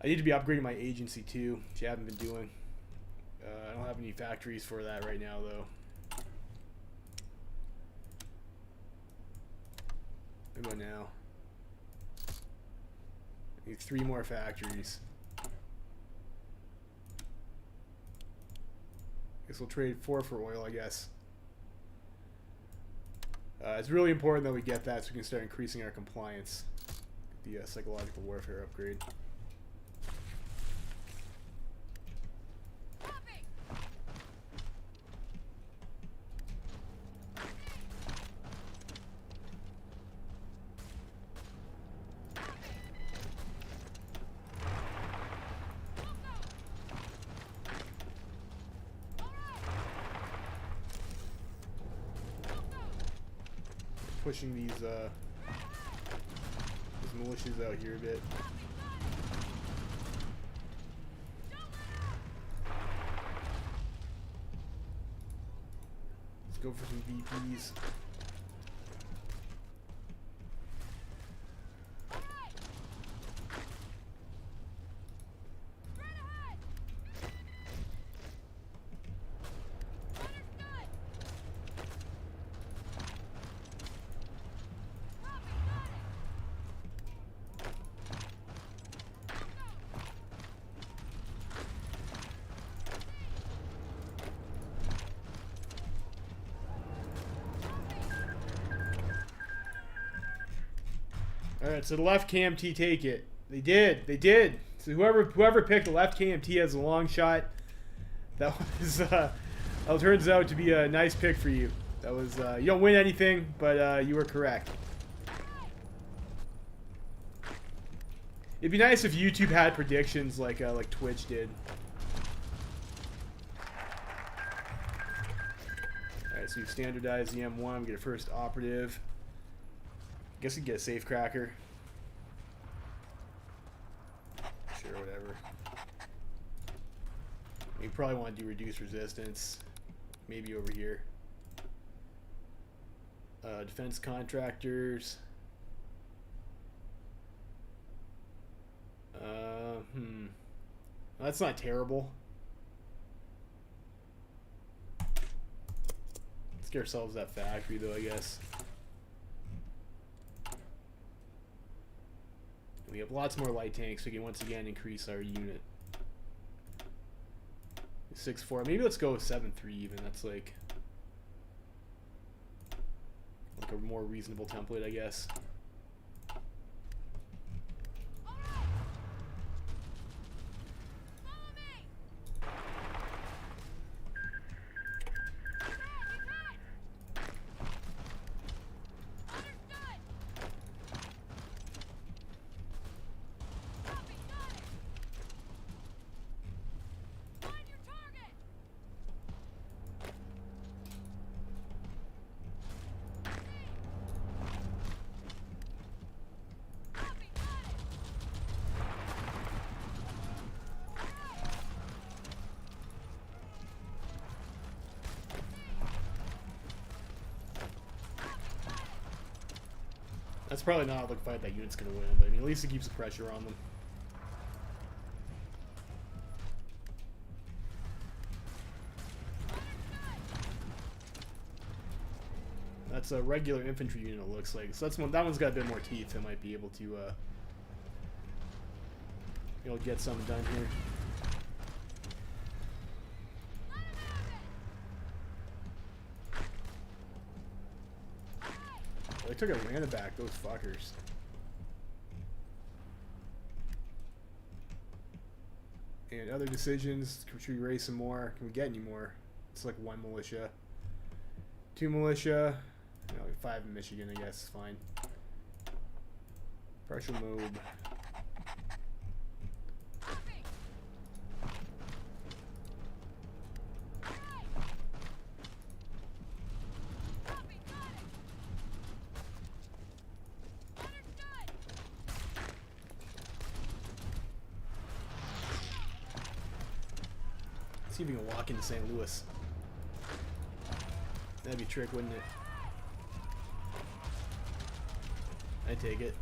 I need to be upgrading my agency too, which I haven't been doing. I don't have any factories for that right now though. How about now? Need 3 more factories. Guess we'll trade 4 for oil, I guess. It's really important that we get that so we can start increasing our compliance. Get the psychological warfare upgrade. pushing these militias out here a bit. Let's go for some VPs. Alright, so the left KMT take it. They did. They did. So whoever picked the left KMT as a long shot, that turns out to be a nice pick for you. That was you don't win anything, but you were correct. It'd be nice if YouTube had predictions like Twitch did. Alright, so you standardize the M1, get a first operative. Guess you can get a safe cracker. Sure, whatever. You probably want to do reduced resistance. Maybe over here. Defense contractors. That's not terrible. Let's get ourselves that factory though, I guess. We have lots more light tanks, so we can once again increase our unit. 6-4. Maybe let's go with 7-3 even. That's like a more reasonable template, I guess. That's probably not the fight that unit's gonna win, but I mean, at least it keeps the pressure on them. That's a regular infantry unit, it looks like. So that one's got a bit more teeth. That might be able to, get something done here. They took a random back, those fuckers. And other decisions, should we raise some more? Can we get any more? It's like 1 militia. 2 militia. No, 5 in Michigan, I guess, is fine. Partial mob. See if we can walk into St. Louis. That'd be a trick, wouldn't it? I take it.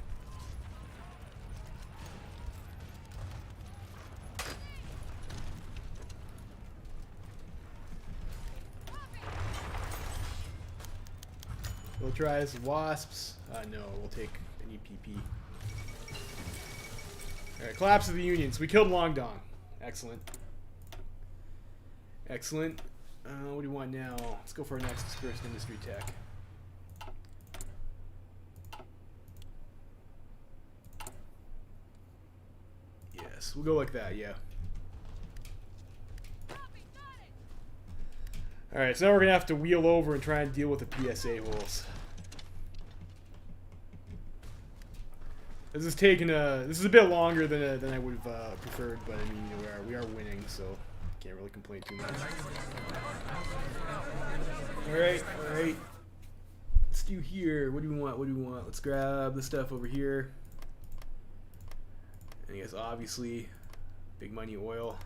We'll try some wasps. No, we'll take an EPP. Alright, collapse of the Unions. We killed Longdong. Excellent. Excellent. What do you want now? Let's go for our next dispersed industry tech. Yes, we'll go like that, yeah. Alright, so now we're going to have to wheel over and try and deal with the PSA holes. This is taking this is a bit longer than I would have preferred, but I mean, we are winning, so can't really complain too much. Alright. Let's do here? What do we want? What do we want? Let's grab the stuff over here. And I guess obviously, big money oil.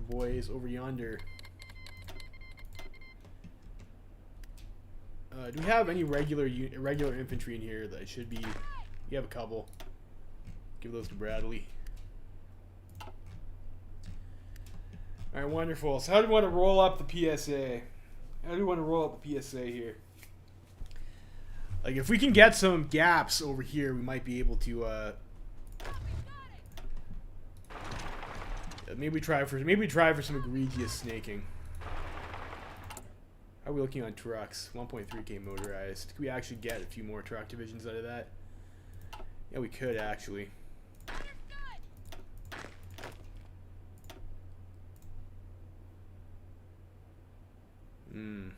Boys over yonder. Do we have any regular infantry in here? That should be. We have a couple. Give those to Bradley. All right, wonderful. So how do we want to roll up the PSA? How do we want to roll up the PSA here? Like if we can get some gaps over here, we might be able to. Maybe try for some egregious snaking. How are we looking on trucks? 1.3K motorized. Could we actually get a few more truck divisions out of that? Yeah, we could actually. Let's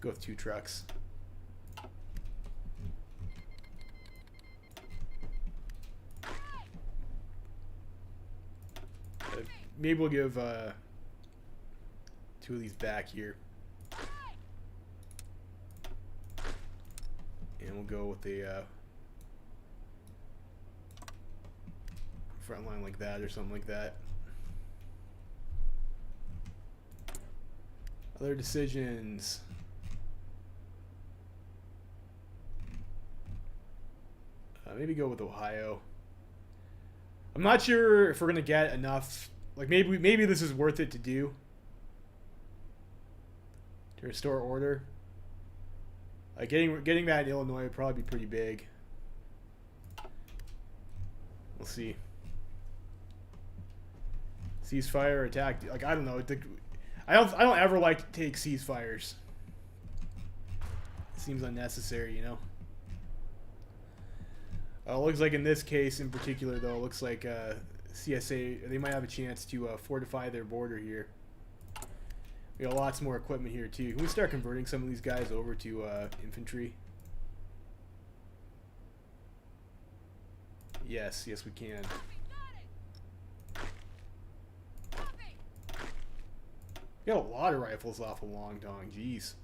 go with 2 trucks. Maybe we'll give 2 of these back here. And we'll go with a front line like that or something like that. Other decisions. Maybe go with Ohio. I'm not sure if we're gonna get enough. Like maybe this is worth it to do. To restore order. Getting that in Illinois would probably be pretty big. We'll see. Ceasefire or attack. Like I don't know. I don't ever like to take ceasefires. It seems unnecessary, you know. Looks like in this case in particular, though, it looks like CSA, they might have a chance to fortify their border here. We got lots more equipment here, too. Can we start converting some of these guys over to infantry? Yes, yes we can. We got a lot of rifles off of Long Dong, jeez.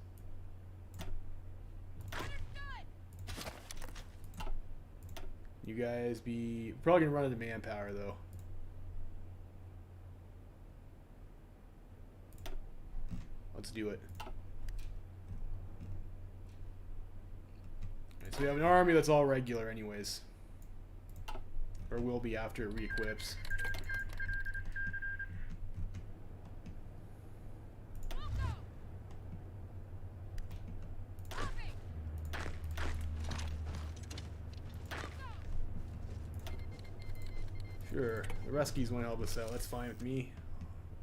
You guys be probably gonna run out of manpower though. Let's do it. Alright, so we have an army that's all regular anyways. Or will be after it re-equips. Sure, the Ruskies want to help us out. That's fine with me.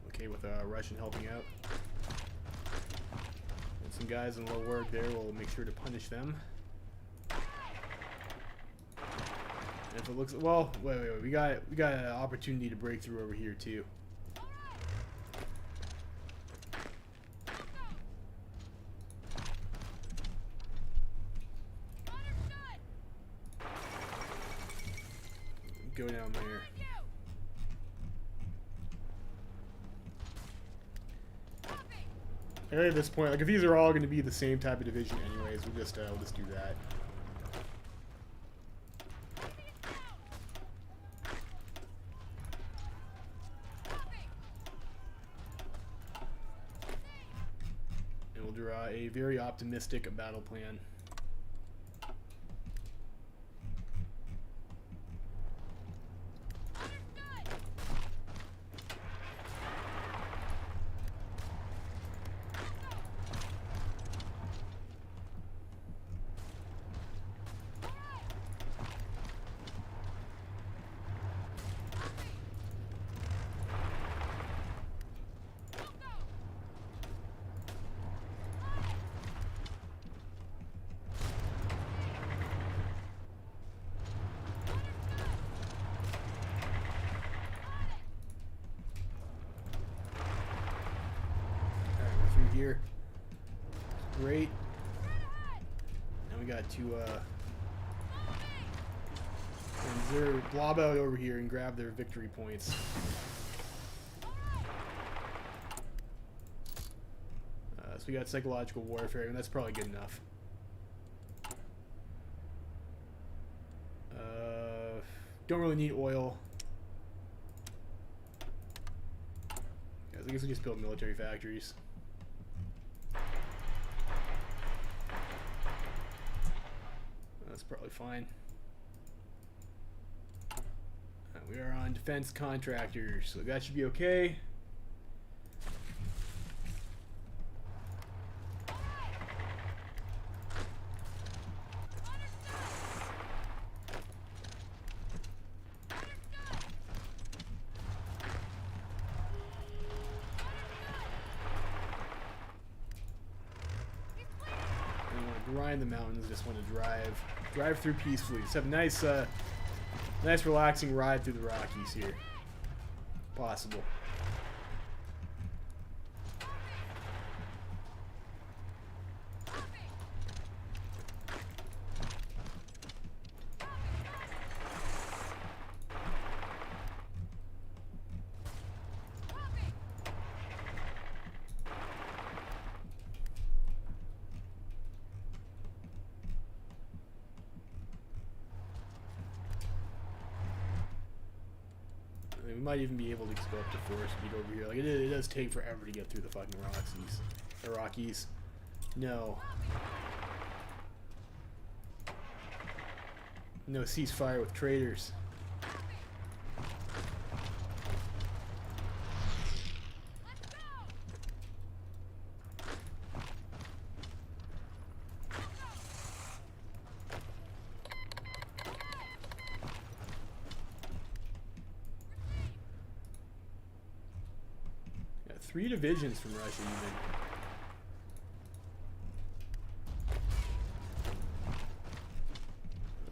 Okay with Russian helping out. And some guys in low work there, we'll make sure to punish them. And if it looks well, wait, we got an opportunity to break through over here too. Go down there. At this point, like if these are all going to be the same type of division anyways, we'll just do that. And we'll draw a very optimistic battle plan. here. Great. Now we got to blob out over here and grab their victory points. So we got psychological warfare, and that's probably good enough. Don't really need oil. I guess we just build military factories. That's probably fine. We are on defense contractors, so that should be okay. Grind the mountains, just want to drive through peacefully. Just have a nice nice relaxing ride through the Rockies here. Possible. We might even be able to just go up to 4 speed over here. Like it does take forever to get through the fucking Rockies. No. No ceasefire with traitors. Got 3 divisions from Russia even.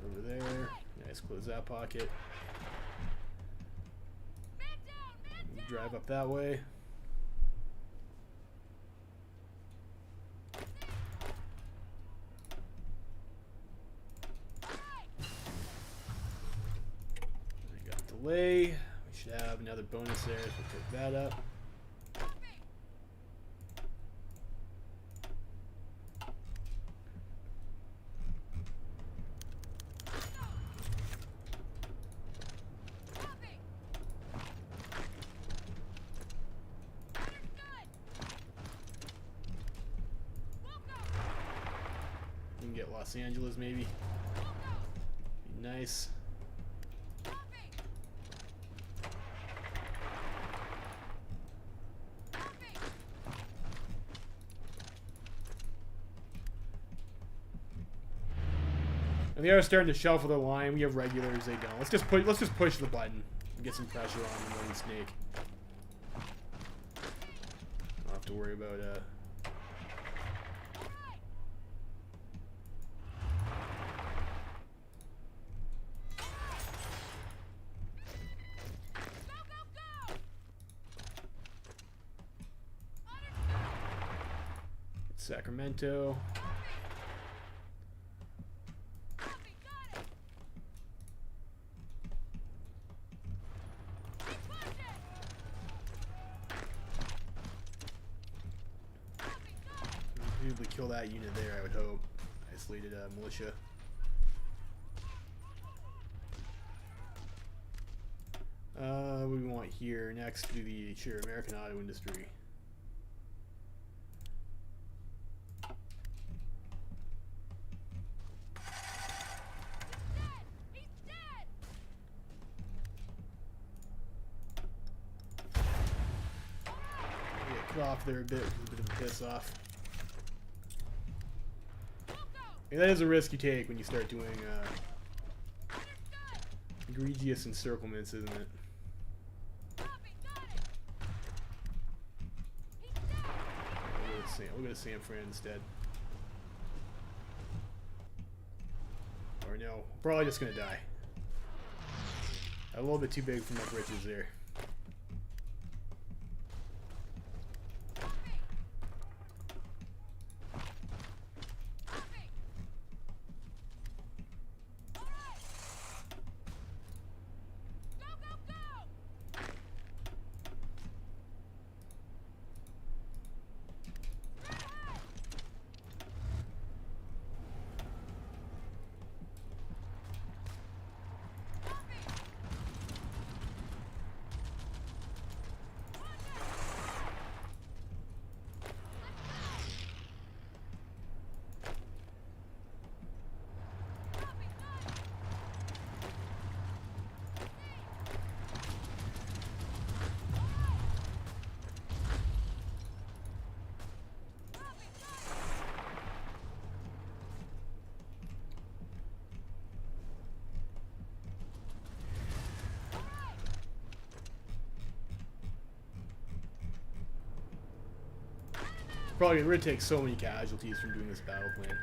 Over there. Nice, close that pocket. Drive up that way. We got delay. We should have another bonus there, so we'll pick that up. Get Los Angeles maybe. Be nice. And they are starting to shuffle the line. We have regulars, they don't. Let's just push the button and get some pressure on the Golden Snake. Don't have to worry about Sacramento. Probably kill that unit there, I would hope. Isolated militia. What do we want here next to the American auto industry? Cut off there a bit of a piss off. And that is a risk you take when you start doing egregious encirclements, isn't it? We'll go to San Fran instead. Or no, probably just gonna die. A little bit too big for my britches there. Probably we're gonna take so many casualties from doing this battle plan.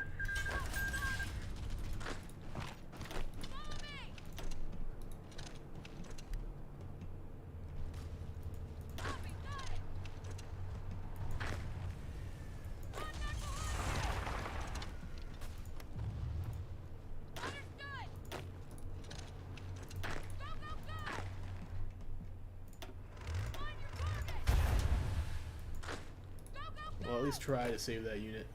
Well, at least try to save that unit.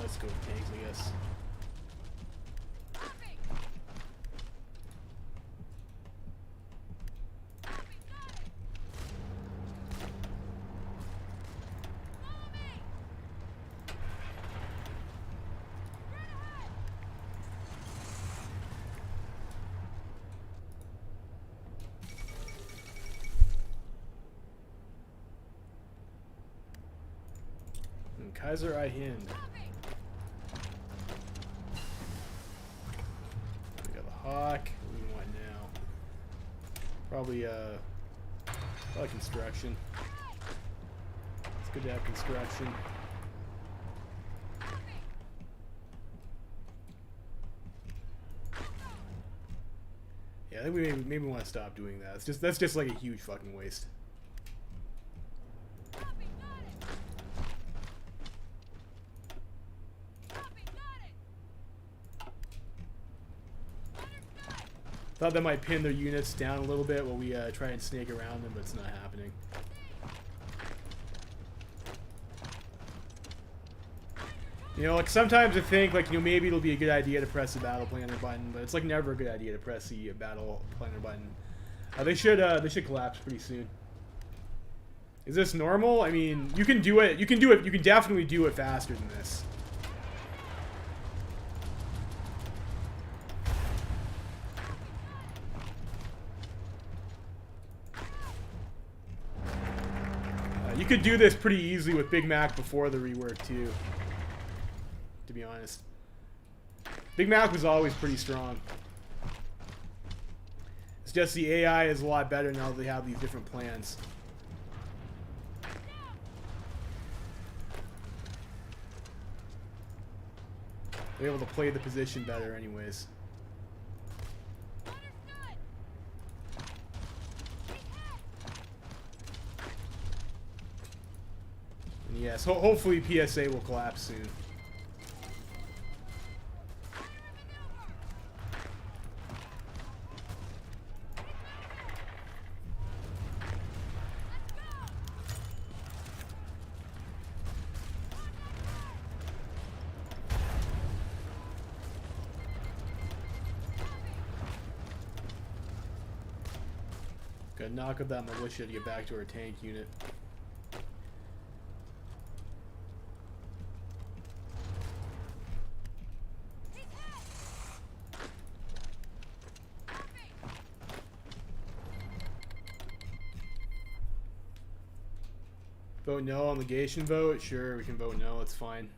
Let's go with tanks, I guess. And Kaiserreich. We got the Hawk. What do we want now? Probably construction. It's good to have construction. Yeah, I think we maybe want to stop doing that. That's just like a huge fucking waste. Thought that might pin their units down a little bit while we try and snake around them, but it's not happening. You know, like sometimes I think, like, you know, maybe it'll be a good idea to press the battle planner button, but it's like never a good idea to press the battle planner button. They should collapse pretty soon. Is this normal? I mean, you can do it. You can definitely do it faster than this. You could do this pretty easily with Big Mac before the rework too, to be honest. Big Mac was always pretty strong. It's just the AI is a lot better now that they have these different plans. They're able to play the position better anyways. And yes, hopefully PSA will collapse soon. Gotta knock up that militia to get back to our tank unit. Vote no on legation vote? Sure, we can vote no, it's fine.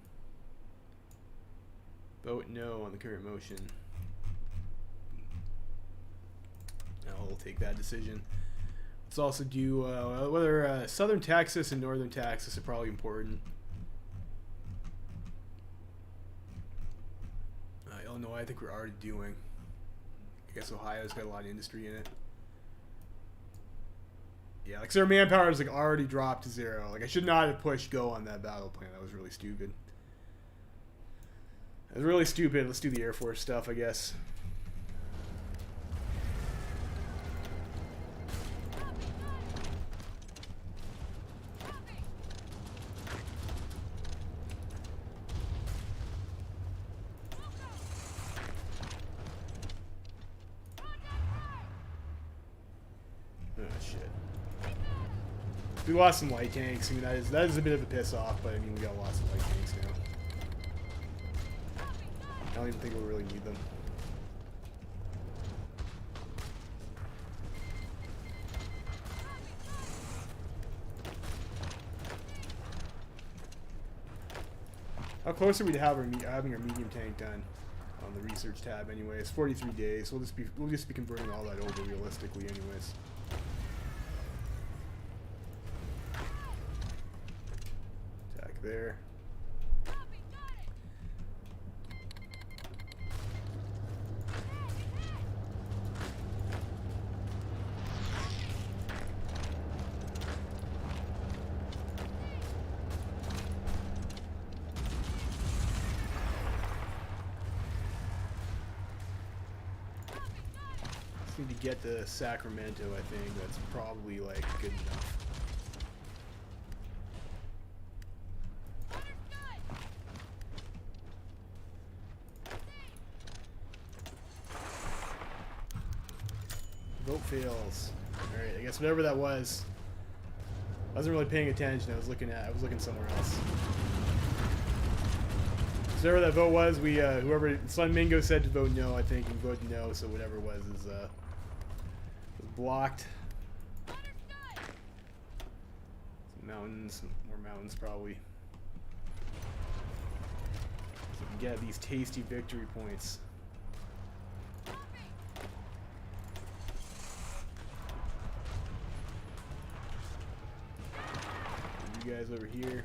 Vote no on the current motion. Now we'll take that decision. Let's also do whether Southern Texas and Northern Texas are probably important. Illinois, I think we're already doing. I guess Ohio's got a lot of industry in it. Yeah, like, so our manpower is like already dropped to 0. Like, I should not have pushed go on that battle plan. That was really stupid. That was really stupid. Let's do the Air Force stuff, I guess. We lost some light tanks. I mean, that is a bit of a piss off, but I mean, we got lots of light tanks now. I don't even think we'll really need them. How close are we to having our medium tank done on the research tab? Anyways, 43 days. We'll just be converting all that over realistically, anyways. Attack there. Need to get to Sacramento, I think. That's probably like good enough. Vote fails. Alright, I guess whatever that was. I wasn't really paying attention. I was looking somewhere else. So whatever that vote was, we whoever Sun Mingo said to vote no, I think, and voted no, so whatever it was is blocked. Some mountains, more mountains probably. So we can get these tasty victory points. You guys over here.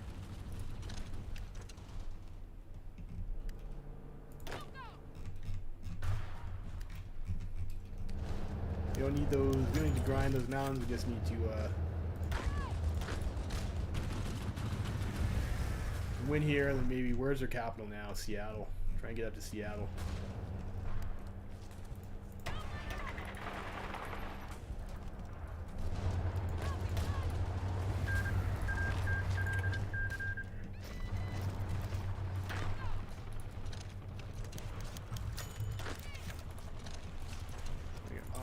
We don't need those. We don't need to grind those mountains. We just need to win here. And then maybe where's our capital now? Seattle. Try and get up to Seattle.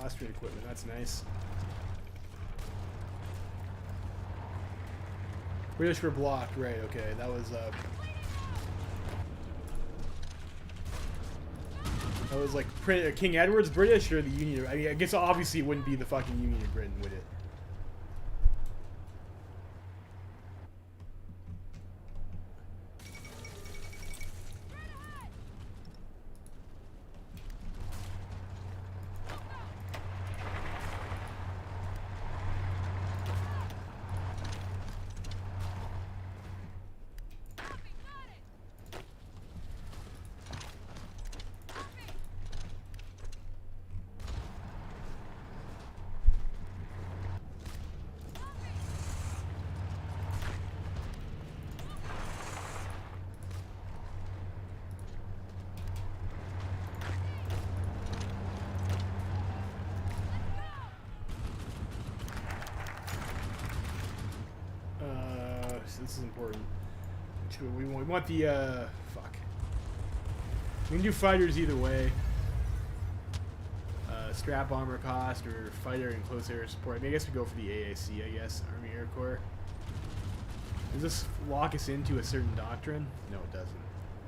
Austrian equipment, that's nice. British were blocked, right, okay, that was like King Edward's British or the Union. I mean, I guess obviously it wouldn't be the fucking Union of Britain, would it? This is important. We want the fuck. We can do fighters either way. Strap armor cost or fighter and close air support. I mean, I guess we go for the AAC. I guess Army Air Corps. Does this lock us into a certain doctrine? No, it doesn't.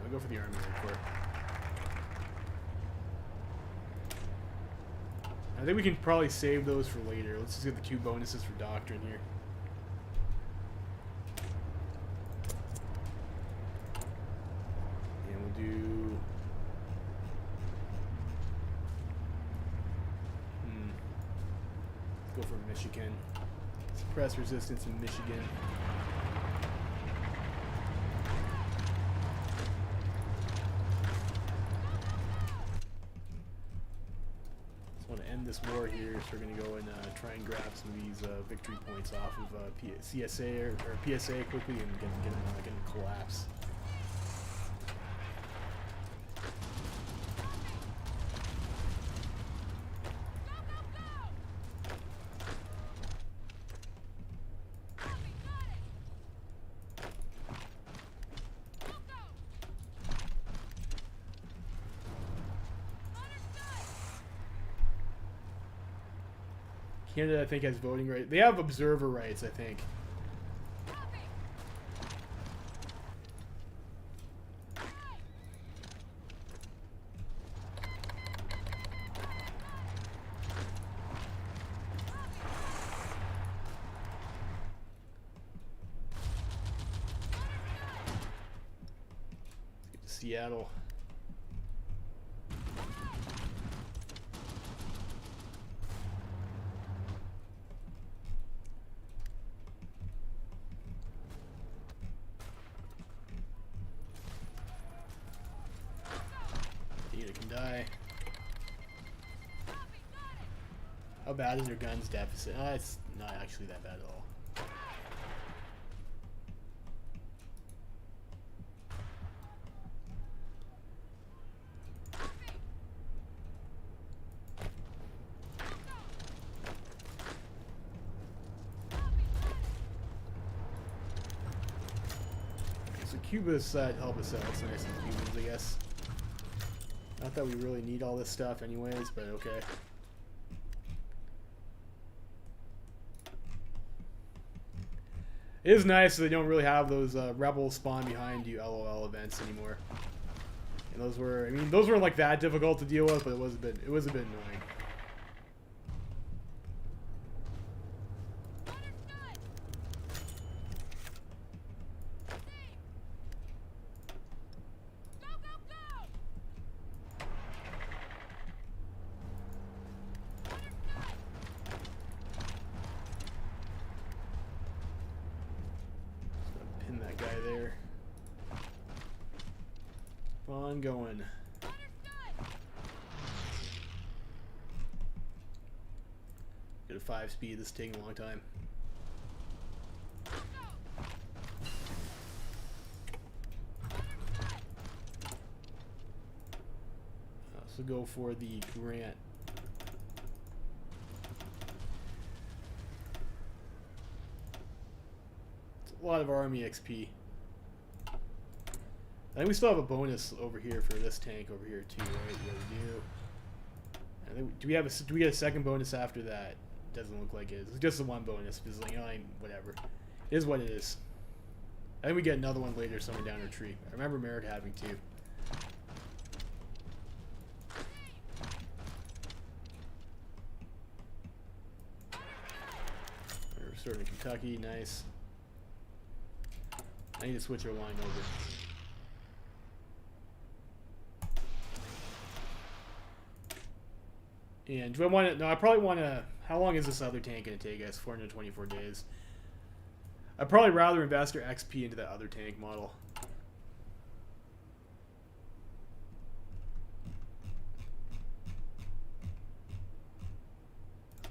I'll go for the Army Air Corps. I think we can probably save those for later. Let's just get the 2 bonuses for doctrine here. Do go for Michigan. Suppress resistance in Michigan. Just want to end this war here, so we're going to go and try and grab some of these victory points off of CSA or PSA quickly and get them collapse. Canada, I think, has voting rights. They have observer rights, I think. Seattle. The unit can die. How bad is your guns deficit? It's not actually that bad at all. So Cuba's help us out. It's nice of the Cubans, I guess. Not that we really need all this stuff anyways, but okay. It is nice that they don't really have those rebel spawn behind you LOL events anymore. And those were, I mean, those weren't like that difficult to deal with, but it was a bit annoying. Going. Get a 5 speed. This is taking a long time. So go for the Grant. It's a lot of army XP. I think we still have a bonus over here for this tank over here too, right? Yeah, we do. I think, do we get a second bonus after that? Doesn't look like it. It's just the one bonus because, like, you know, whatever. It is what it is. I think we get another one later somewhere down our tree. I remember Merrick having two. We're restoring to Kentucky. Nice. I need to switch our line over. And do I want to? No, I probably want to. How long is this other tank going to take us? 424 days. I'd probably rather invest our XP into that other tank model.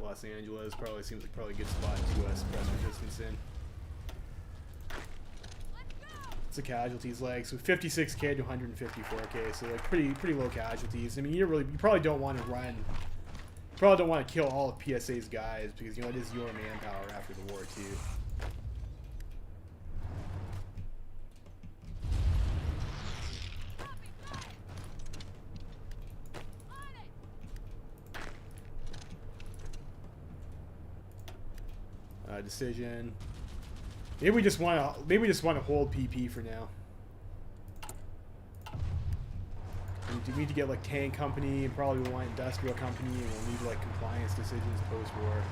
Los Angeles probably seems like probably a good spot to press resistance in. What's the casualties like? So 56k to 154k, so like pretty low casualties. I mean, you probably don't want to run. You probably don't want to kill all of PSA's guys because, you know, it is your manpower after the war too. Decision. Maybe we just want to hold PP for now. We need to get like tank company, and probably we'll want industrial company, and we'll need like compliance decisions post-war.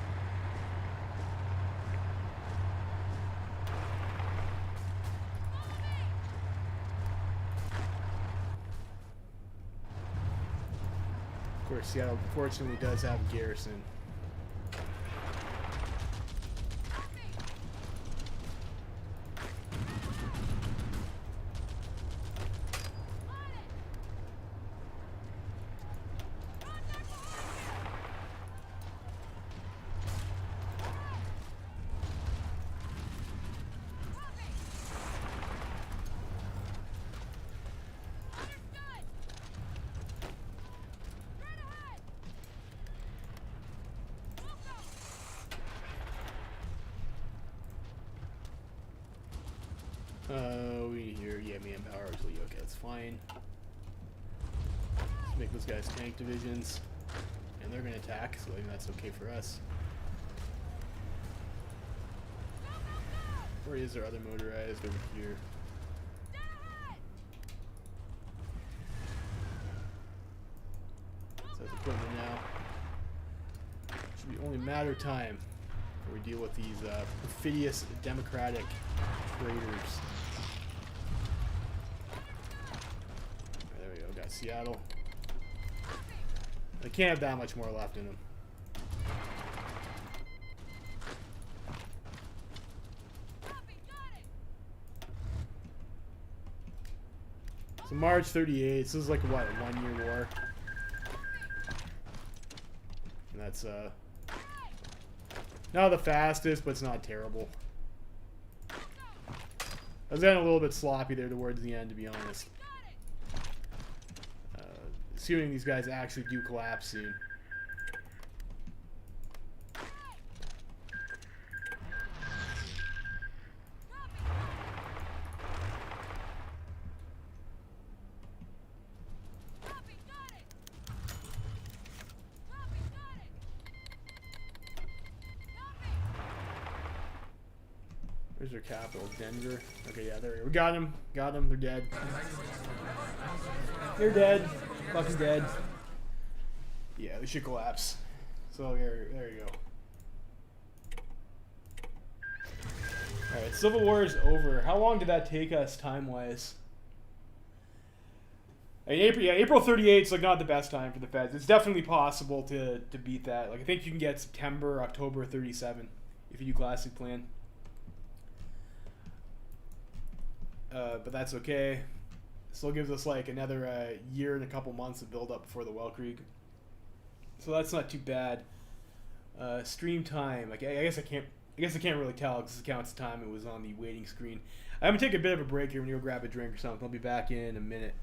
Of course, Seattle fortunately does have a garrison. We here, yeah, manpower, actually, okay, that's fine. Let's make those guys tank divisions, and they're gonna attack, so I think that's okay for us. Where is our other motorized? Over here. So that's equipment now. Should be only a matter of time before we deal with these perfidious democratic traitors. Yeah, Seattle. They can't have that much more left in them. So March 38. This is like what, a 1-year war. And that's not the fastest, but it's not terrible. I was getting a little bit sloppy there towards the end, to be honest. Assuming these guys actually do collapse soon. Where's their capital? Denver. Okay, yeah, there we go. We got him. Got them. They're dead. They're dead. Fucking dead. Yeah, they should collapse. So there you go. Alright, Civil War is over. How long did that take us time-wise? I mean, April 38 is like not the best time for the Feds. It's definitely possible to beat that. Like I think you can get September, October 37 if you do classic plan. But that's okay. Still gives us like another year and a couple months of build up before the Well Creek. So that's not too bad. Stream time. Like I guess I can't really tell because it counts the time it was on the waiting screen. I'm gonna take a bit of a break here. I'm gonna go grab a drink or something. I'll be back in a minute.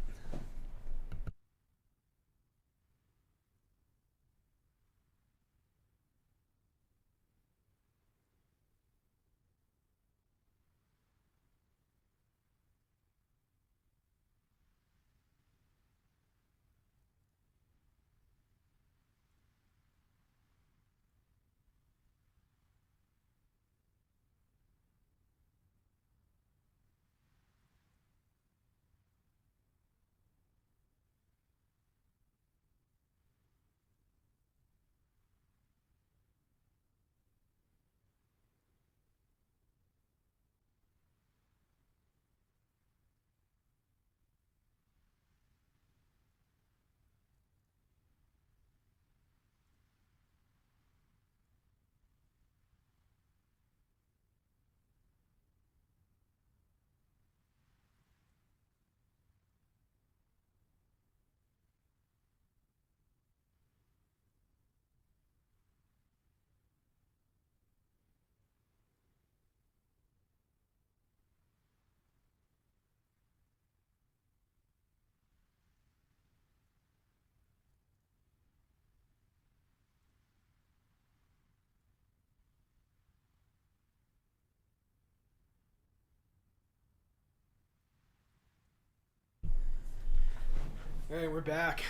All right, we're back.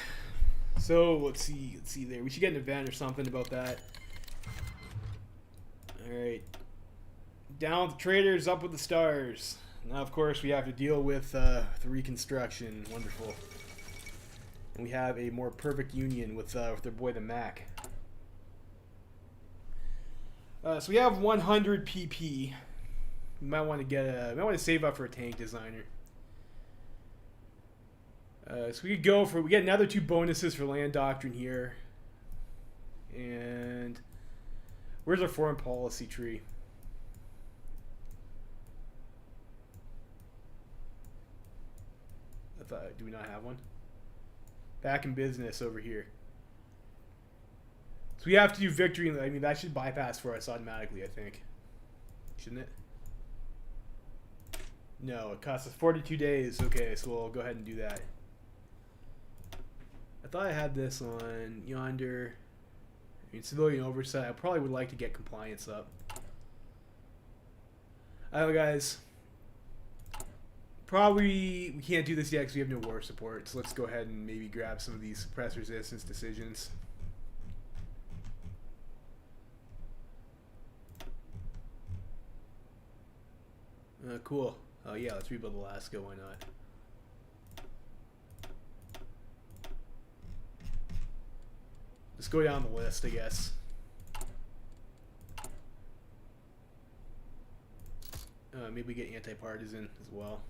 So let's see there. We should get an event or something about that. All right, down with the traders, up with the stars. Now, of course, we have to deal with the Reconstruction. Wonderful. And we have a more perfect union with their boy the Mac. So we have 100 PP. We might want to get save up for a tank designer. So we could we get another 2 bonuses for land doctrine here. And where's our foreign policy tree? Do we not have one? Back in business over here. So we have to do victory. I mean, that should bypass for us automatically, I think. Shouldn't it? No, it costs us 42 days. Okay, so we'll go ahead and do that. I thought I had this on yonder. I mean, civilian oversight. I probably would like to get compliance up. I don't know, guys. Probably we can't do this yet because we have no war support. So let's go ahead and maybe grab some of these suppress resistance decisions. Cool. Oh yeah, let's rebuild Alaska. Why not? Let's go down the list, I guess. Maybe get anti-partisan as well.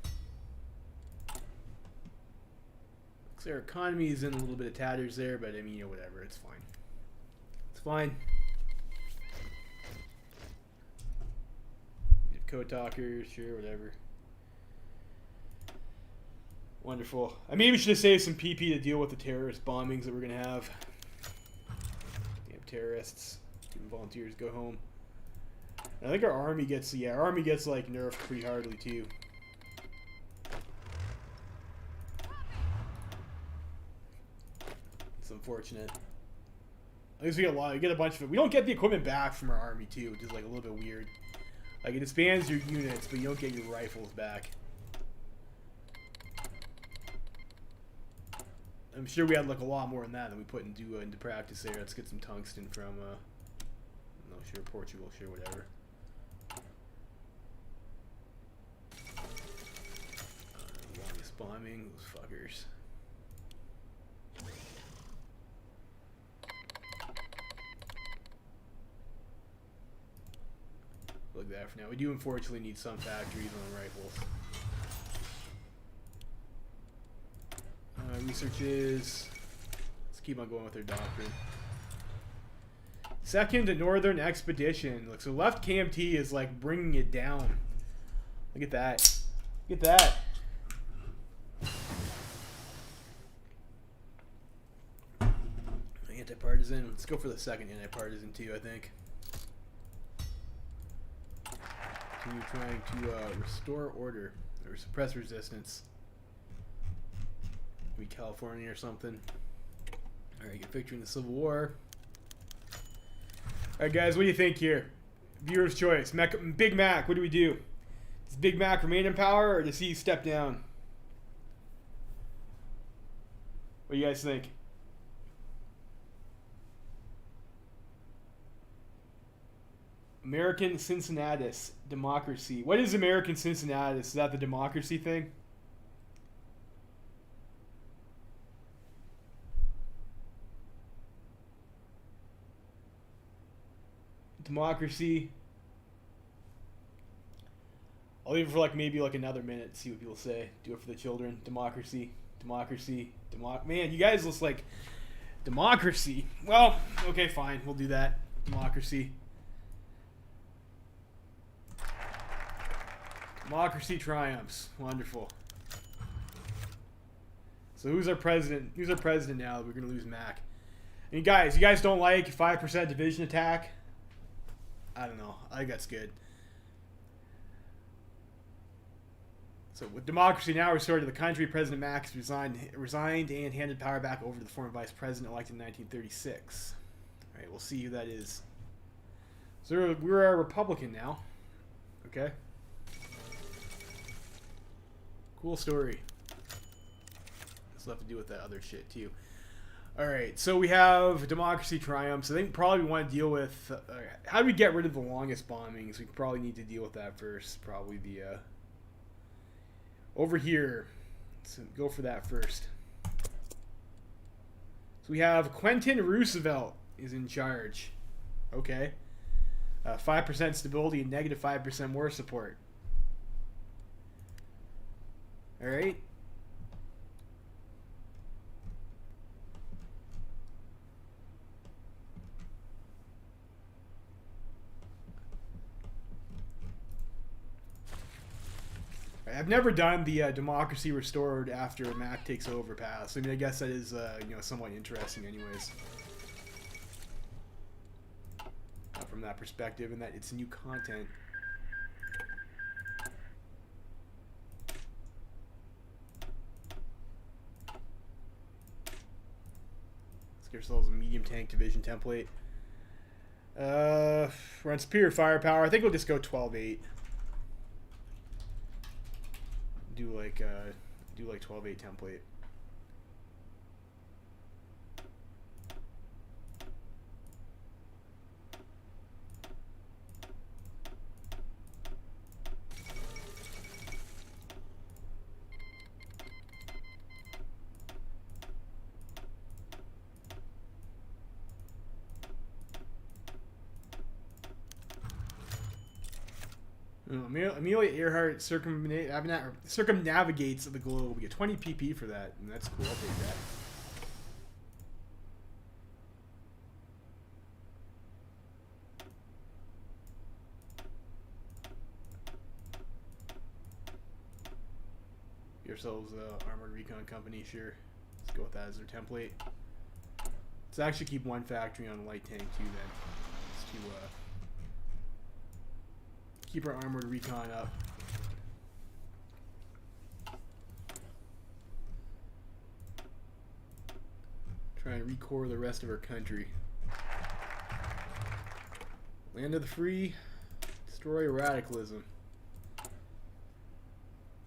Our economy is in a little bit of tatters there, but I mean, you know, whatever. It's fine. It's fine. Code talkers, sure, whatever. Wonderful. I maybe should have saved some PP to deal with the terrorist bombings that we're gonna have. Damn terrorists. Volunteers go home. I think our army gets, yeah, our army gets like nerfed pretty hardly too. It's unfortunate. At least we get we get a bunch of it. We don't get the equipment back from our army too, which is like a little bit weird. Like it disbands your units, but you don't get your rifles back. I'm sure we had like a lot more than that we put into practice there. Let's get some tungsten from, no, sure, Portugal, sure, whatever. Longest bombing, those fuckers. Look at that for now. We do unfortunately need some factories on rifles. Researches. Let's keep on going with their doctrine. Second Northern Expedition. Look, so left KMT is like bringing it down. Look at that. Look at that. Anti-partisan. Let's go for the second anti-partisan too, I think. Continue trying to restore order or suppress resistance. Maybe California or something. Alright, get victory in the Civil War. Alright guys, what do you think here? Viewer's choice. Big Mac, what do we do? Does Big Mac remain in power or does he step down? What do you guys think? American Cincinnatus democracy. What is American Cincinnatus? Is that the democracy thing? Democracy. I'll leave it for like maybe like another minute. See what people say. Do it for the children. Democracy. Democracy. Man, you guys look like democracy. Well, okay, fine. We'll do that. Democracy. Democracy triumphs. Wonderful. So who's our president? Who's our president now? We're gonna lose Mac. And you guys don't like 5% division attack? I don't know. I think that's good. So with democracy now restored to the country, President Max resigned and handed power back over to the former vice president elected in 1936. All right, we'll see who that is. So we're a Republican now. Okay. Cool story. Still have to deal with that other shit too. Alright, so we have democracy triumphs. I think probably we want to deal with how do we get rid of the longest bombings? We probably need to deal with that first. Probably the over here. So go for that first. So we have Quentin Roosevelt is in charge. Okay. 5% stability and negative 5% war support. Alright. I've never done the democracy restored after Mac takes over pass. I mean, I guess that is you know, somewhat interesting, anyways. From that perspective, and that it's new content. Let's give ourselves a medium tank division template. We're on superior firepower. I think we'll just go 12-8. Do like 12-8 template. Amelia Earhart circumnavigates the globe. We get 20 PP for that, and that's cool. I'll take that. Get ourselves a armored recon company, sure. Let's go with that as our template. Let's actually keep one factory on light tank too then. Just to keep our armored recon up. Try and recore the rest of our country. Land of the free, destroy radicalism.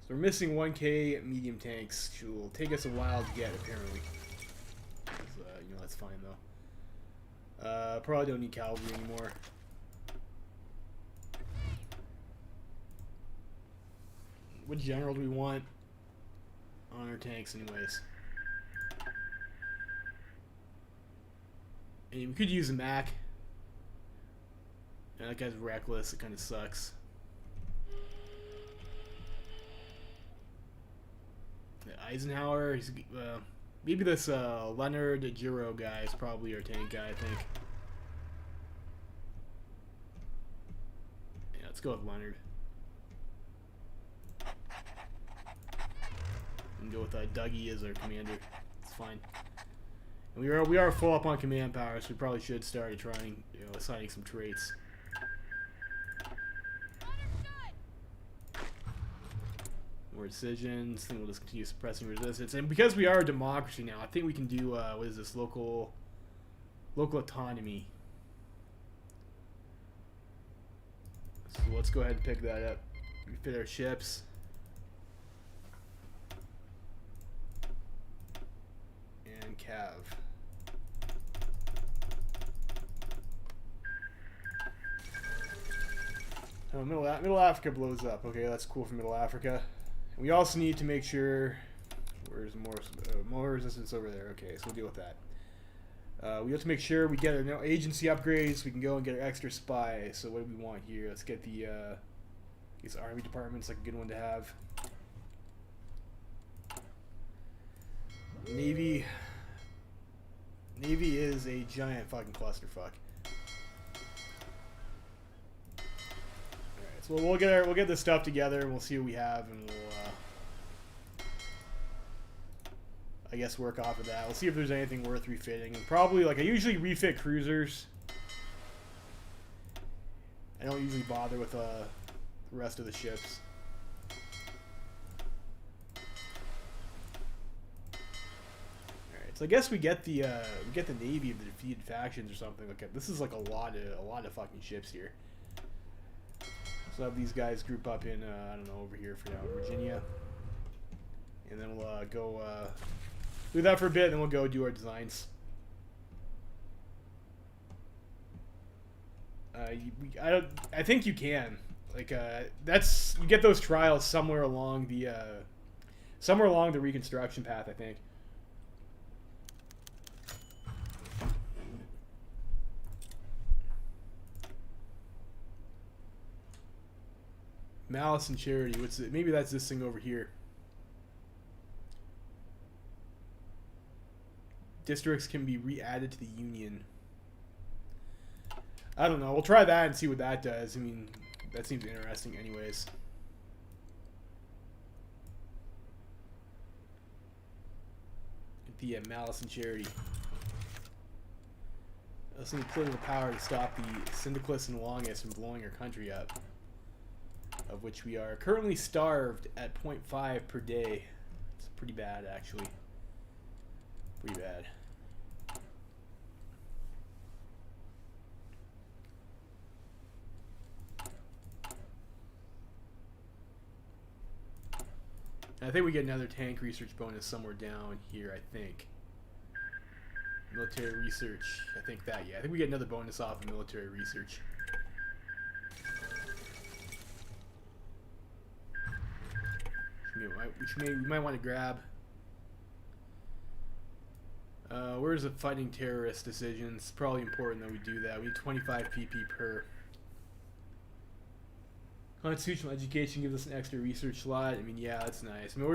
So we're missing 1K medium tanks, which will take us a while to get apparently. You know, that's fine though. Probably don't need cavalry anymore. What general do we want on our tanks anyways? And we could use a Mac. And that guy's reckless, it kind of sucks. Eisenhower, he's, maybe this Leonard Giro guy is probably our tank guy, I think. Yeah, let's go with Leonard. And go with Dougie as our commander. It's fine. And we are full up on command power, so we probably should start trying, you know, assigning some traits. More decisions. I think we'll just continue suppressing resistance. And because we are a democracy now, I think we can do what is this, local autonomy. So let's go ahead and pick that up. Refit our ships. And Cav. Oh, Middle Africa blows up. Okay, that's cool for Middle Africa. We also need to make sure where's more resistance over there. Okay, so we'll deal with that. We have to make sure we get our agency upgrades. We can go and get our extra spy. So what do we want here? Let's get the these army departments, like a good one to have. Navy is a giant fucking clusterfuck. So we'll get this stuff together and we'll see what we have, and we'll I guess work off of that. We'll see if there's anything worth refitting. And probably, like, I usually refit cruisers. I don't usually bother with the rest of the ships. Alright, so I guess we get the navy of the defeated factions or something. Okay, this is like a lot of fucking ships here. So have these guys group up in, I don't know, over here for now, Virginia. And then we'll go do that for a bit, and then we'll go do our designs. I think you can. Like, you get those trials somewhere along the Reconstruction path, I think. Malice and Charity. What's it? Maybe that's this thing over here. Districts can be re-added to the Union. I don't know. We'll try that and see what that does. I mean, that seems interesting anyways. The Malice and Charity. Also need political power to stop the Syndicalists and Longists from blowing our country up, of which we are currently starved at 0.5 per day. It's pretty bad, actually. Pretty bad. I think we get another tank research bonus somewhere down here, I think. Military research. I think that, yeah. I think we get another bonus off of military research. Which we might want to grab. Where's the fighting terrorist decisions? It's probably important that we do that. We need 25 PP per. Constitutional education gives us an extra research slot. I mean, yeah, that's nice. I mean,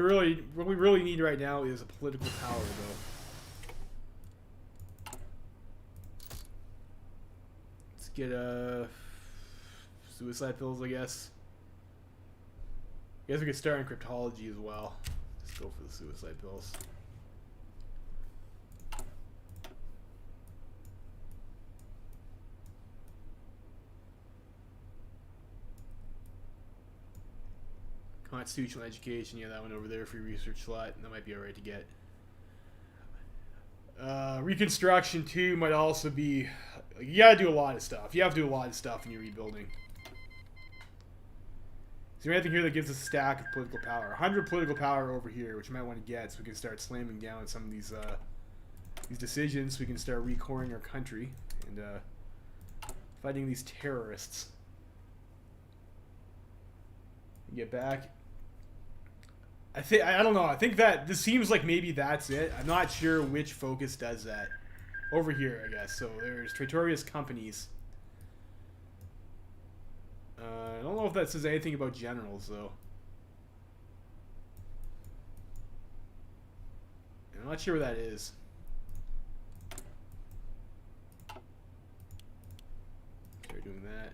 what we really need right now is a political power, though. Let's get suicide pills, I guess. I guess we could start in cryptology as well. Let's go for the suicide pills. Constitutional education, yeah, that one over there, free research slot. That might be alright to get. Reconstruction too might also be. You gotta do a lot of stuff. You have to do a lot of stuff when you're rebuilding. Is there anything here that gives us a stack of political power? 100 political power over here, which you might want to get, so we can start slamming down some of these decisions. So we can start recoring our country and fighting these terrorists. Get back. I don't know. I think that this seems like maybe that's it. I'm not sure which focus does that. Over here, I guess. So there's Traitorious Companies. I don't know if that says anything about generals, though. I'm not sure where that is. Start doing that.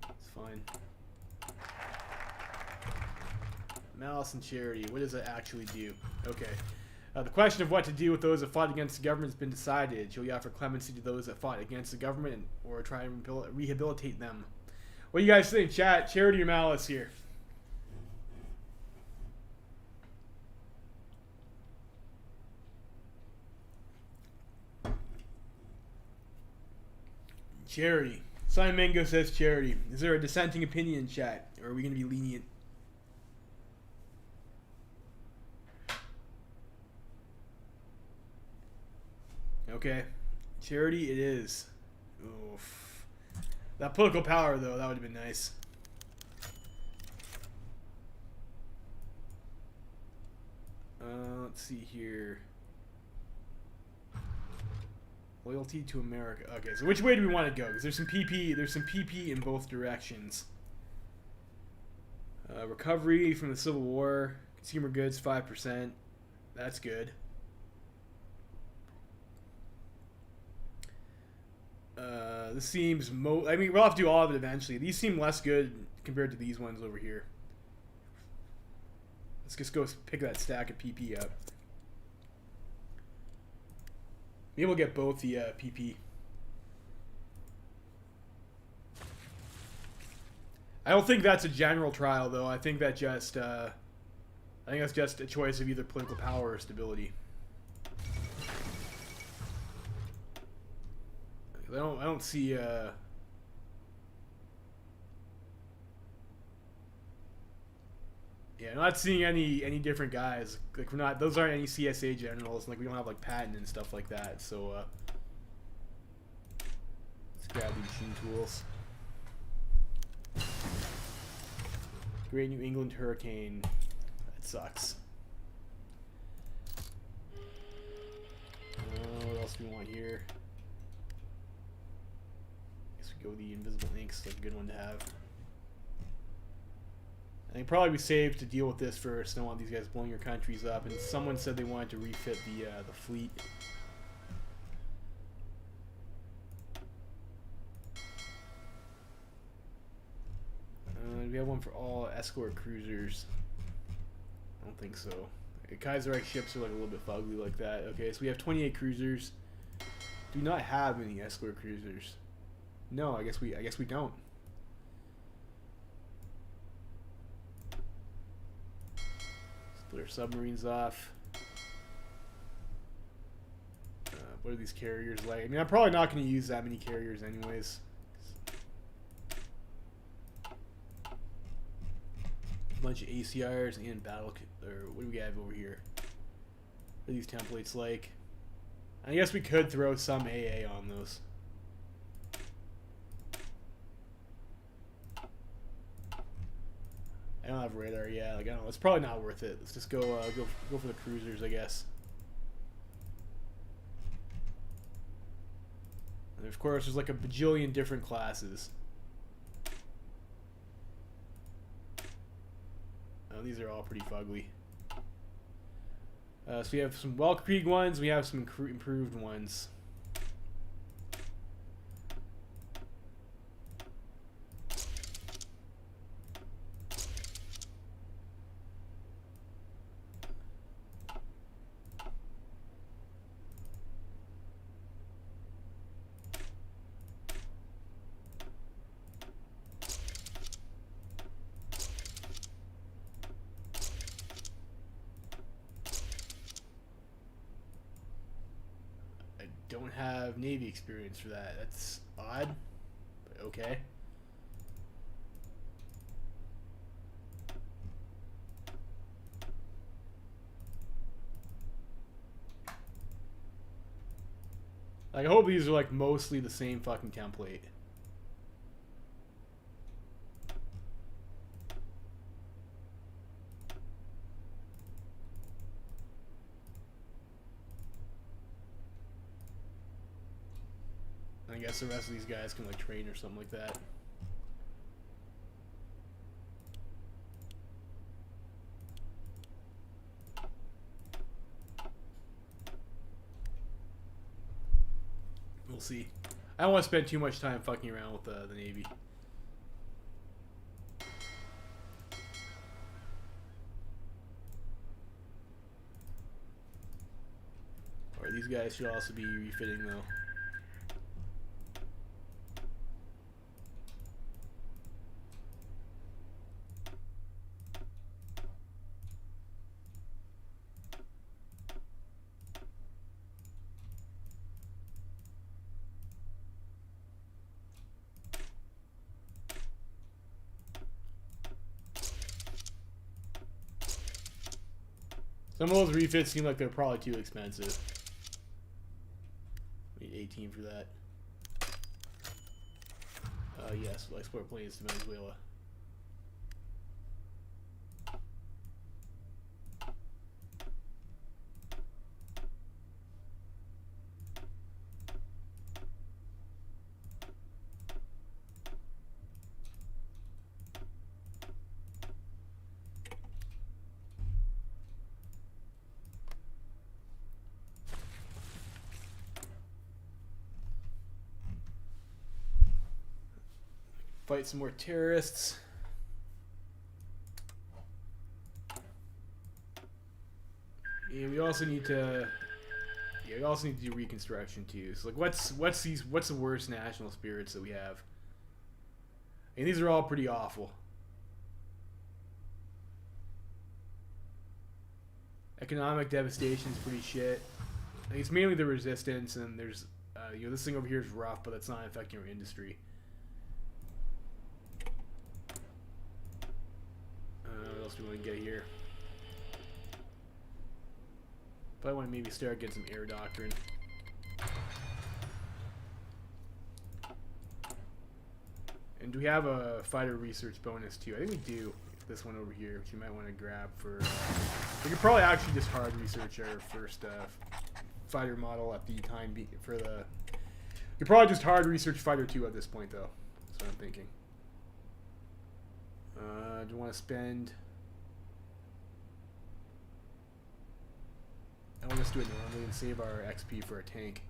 It's fine. Malice and charity. What does that actually do? Okay. The question of what to do with those that fought against the government has been decided. Shall we offer clemency to those that fought against the government or try and rehabilitate them? What do you guys think, chat? Charity or malice here? Charity. Simon Mango says charity. Is there a dissenting opinion in chat? Or are we going to be lenient? Okay. Charity it is. Oof. That political power, though, that would have been nice. Let's see here. Loyalty to America. Okay, so which way do we want to go? Because there's some PP. There's some PP in both directions. Recovery from the Civil War. Consumer goods 5%. That's good. This seems I mean, we'll have to do all of it eventually. These seem less good compared to these ones over here. Let's just go pick that stack of PP up. Maybe we'll get both the PP. I don't think that's a general trial, though. I think that just I think that's just a choice of either political power or stability. I don't see yeah, I'm not seeing any different guys. Like those aren't any CSA generals. Like we don't have like Patton and stuff like that. So let's grab the machine tools. Great New England Hurricane. That sucks. What else do we want here? Go the invisible inks, like a good one to have. I think probably be safe to deal with this first. Don't want these guys blowing your countries up. And someone said they wanted to refit the fleet. Do we have one for all escort cruisers? I don't think so. Kaiserreich ships are like a little bit fugly like that. Okay, so we have 28 cruisers. Do not have any escort cruisers. No, I guess we don't. Split our submarines off. What are these carriers like? I mean, I'm probably not going to use that many carriers anyways. A bunch of ACRs and battle. Or what do we have over here? What are these templates like? I guess we could throw some AA on those. I don't have radar yet. Like I don't know. It's probably not worth it. Let's just go for the cruisers, I guess. And of course, there's like a bajillion different classes. these are all pretty fugly. So we have some Weltkrieg ones. We have some improved ones. Don't have Navy experience for that. That's odd, but okay. Like, I hope these are like mostly the same fucking template. I guess the rest of these guys can like train or something like that. We'll see. I don't want to spend too much time fucking around with the Navy. Or these guys should also be refitting though. Some of those refits seem like they're probably too expensive. Need 18 for that. Yes, we'll export planes to Venezuela. Fight some more terrorists. And we also need to do reconstruction too. So like what's the worst national spirits that we have? And these are all pretty awful. Economic devastation is pretty shit. I think it's mainly the resistance, and there's this thing over here is rough, but that's not affecting our industry. What else do we want to get here? But I want to maybe start getting some air doctrine. And do we have a fighter research bonus too? I think we do. This one over here, which you might want to grab for. We could probably actually just hard research our first fighter model at the time for the. We could probably just hard research fighter 2 at this point, though. That's what I'm thinking. Do you want to spend? I want to do it normally and save our XP for a tank.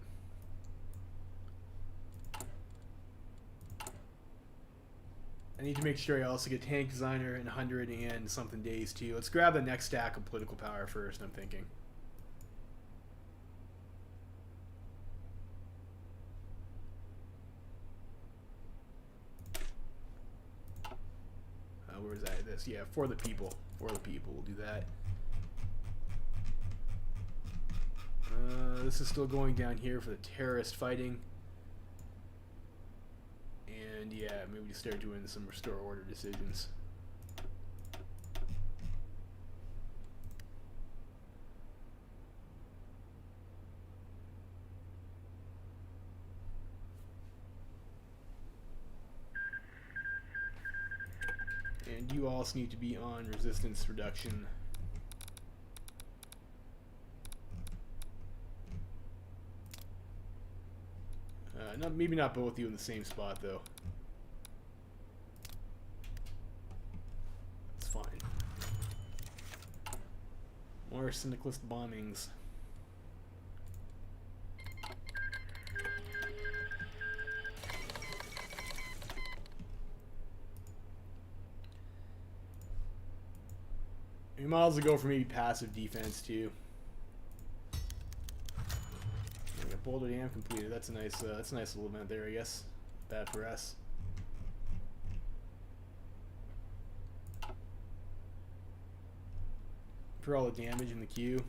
I need to make sure I also get tank designer in 100 and something days too. Let's grab the next stack of political power first, I'm thinking. Where was that? This, yeah, for the people. For the people, we'll do that. This is still going down here for the terrorist fighting. And yeah, maybe we start doing some restore order decisions. And you also need to be on resistance reduction. Maybe not both of you in the same spot, though. That's fine. More syndicalist bombings. We might as well go for maybe passive defense too. Boulder Dam completed. That's a nice little event there, I guess. Bad for us. For all the damage in the queue.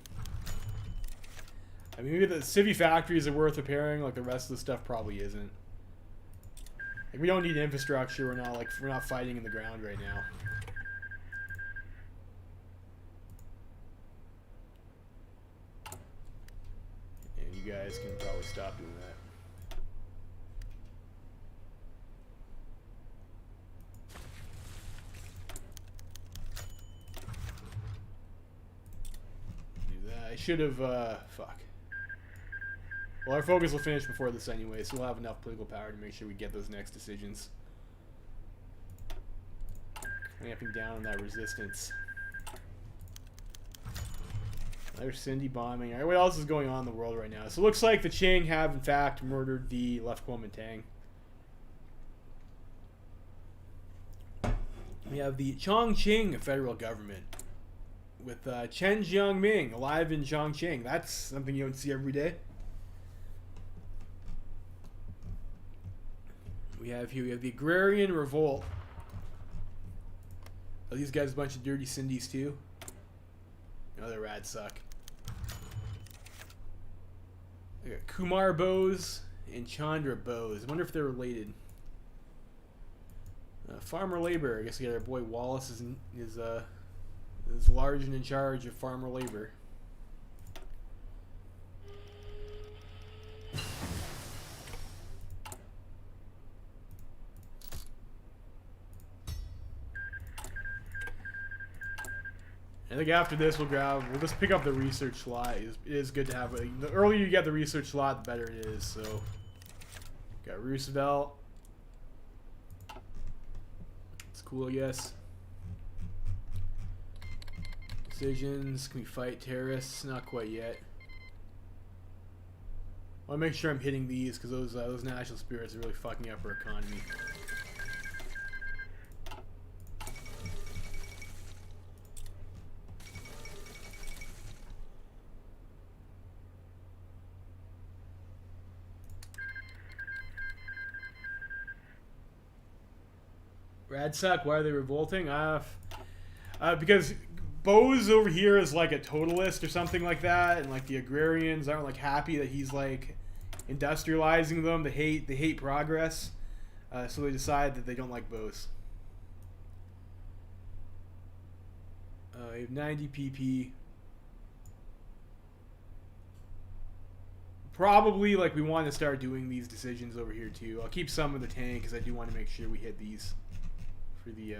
I mean, maybe the civvy factories are worth repairing. Like the rest of the stuff probably isn't. Like we don't need infrastructure. We're not fighting in the ground right now. And you guys can probably stop doing that. I should have, fuck. Well, our focus will finish before this anyway, so we'll have enough political power to make sure we get those next decisions. Clamping down on that resistance. There's Cindy bombing. Alright, what else is going on in the world right now? So it looks like the Qing have, in fact, murdered the left Kuomintang. We have the Chongqing federal government. With Chen Jiangming alive in Chongqing. That's something you don't see every day. We have the agrarian revolt. Are these guys a bunch of dirty Cindies too? No, they're rad suck. We got Kumar Bose and Chandra Bose. I wonder if they're related. Farmer labor. I guess we got our boy Wallace is large and in charge of farmer labor. I think after this we'll just pick up the research slot. It is good to have. The earlier you get the research slot, the better it is. So, got Roosevelt. It's cool, I guess. Decisions. Can we fight terrorists? Not quite yet. I want to make sure I'm hitting these because those national spirits are really fucking up our economy. Radsuck, why are they revolting? Because Bose over here is like a totalist or something like that, and like the agrarians aren't like happy that he's like industrializing them. They hate progress, so they decide that they don't like Bose. We have 90 PP. Probably like we want to start doing these decisions over here too. I'll keep some in the tank because I do want to make sure we hit these for the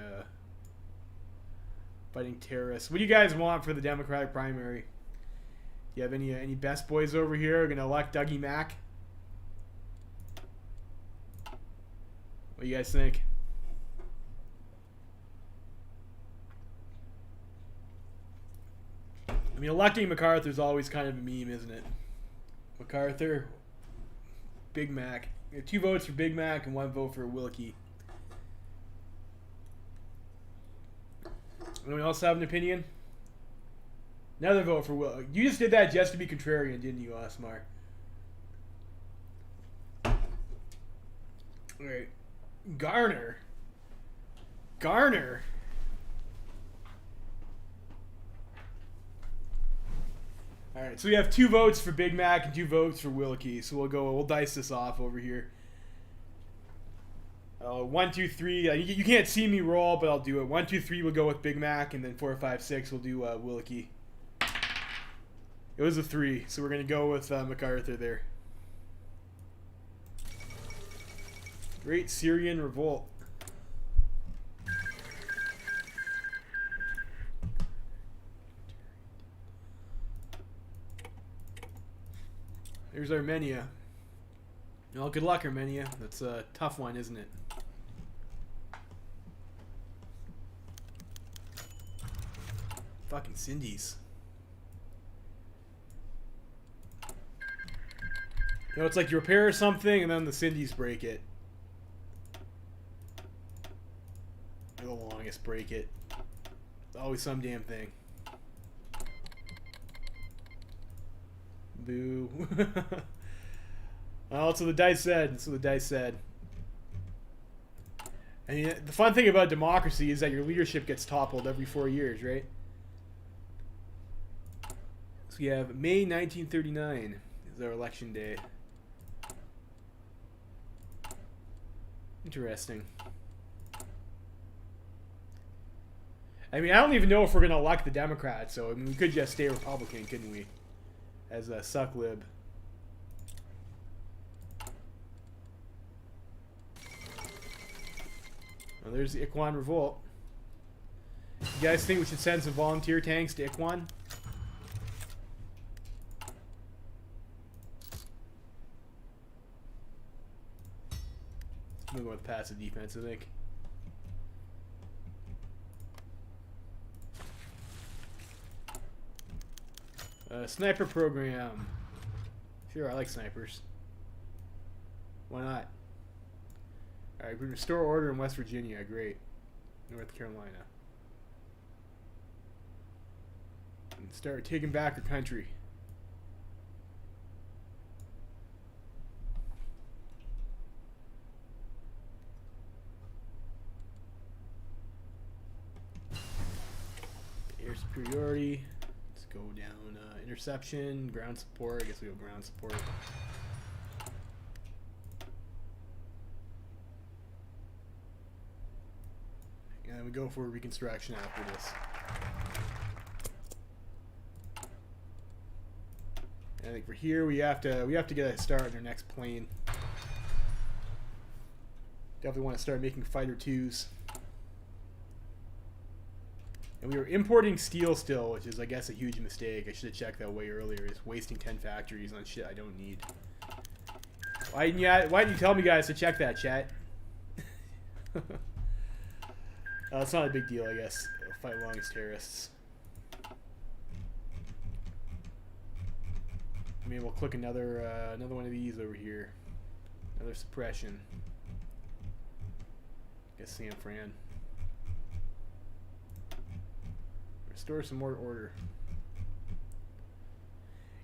fighting terrorists. What do you guys want for the Democratic primary? Do you have any best boys over here? Are gonna elect Dougie Mack? What do you guys think? I mean, electing MacArthur's always kind of a meme, isn't it? MacArthur, Big Mac. You have 2 votes for Big Mac and 1 vote for Wilkie. Anyone else have an opinion? Another vote for Will. You just did that just to be contrarian, didn't you, Osmar? Alright. Garner. Alright, so we have 2 votes for Big Mac and 2 votes for Wilkie. So we'll dice this off over here. 1, 2, 3. You can't see me roll, but I'll do it. 1, 2, 3. We'll go with Big Mac, and then 4, 5, 6. We'll do Wilkie. It was a 3, so we're gonna go with MacArthur there. Great Syrian Revolt. There's Armenia. Well, good luck, Armenia. That's a tough one, isn't it? Fucking Cindy's. You know, it's like you repair something and then the Cindy's break it. Or the longest break it. It's always some damn thing. Boo. Well, that's what the dice said. That's what the dice said. And the fun thing about democracy is that your leadership gets toppled every 4 years, right? So we have May 1939 is our election day. Interesting. I mean, I don't even know if we're going to elect the Democrats, so I mean, we could just stay Republican, couldn't we? As a suck lib. Well, there's the Ikwan Revolt. You guys think we should send some volunteer tanks to Ikwan? I'm going with passive defense, I think. Sniper program. Sure, I like snipers. Why not? Alright, we restore order in West Virginia. Great. North Carolina. And start taking back our country. Air superiority. Let's go down. Interception, ground support. I guess we go ground support. And then we go for reconstruction after this. And I think for here we have to get a start on our next plane. Definitely want to start making fighter twos. And we were importing steel still, which is, I guess, a huge mistake. I should have checked that way earlier. It's wasting 10 factories on shit I don't need. Why didn't you tell me, guys, to check that, chat? It's not a big deal, I guess. I'll fight along as terrorists. Maybe we'll click another one of these over here. Another suppression. I guess San Fran. Restore some more order.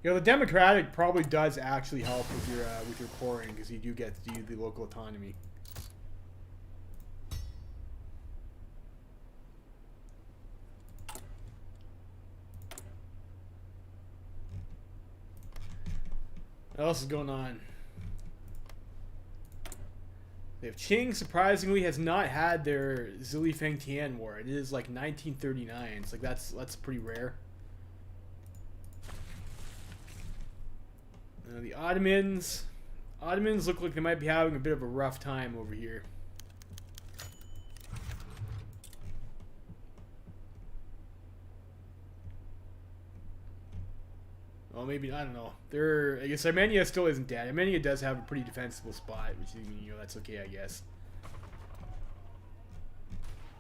You know, the Democratic probably does actually help with your coring, because you do get to do the local autonomy. What else is going on? They have Qing, surprisingly, has not had their Zili Feng Tian war. It is like 1939. It's like that's pretty rare. The Ottomans look like they might be having a bit of a rough time over here. Well, maybe, I don't know. I guess Armenia still isn't dead. Armenia does have a pretty defensible spot, which, you know, that's okay, I guess.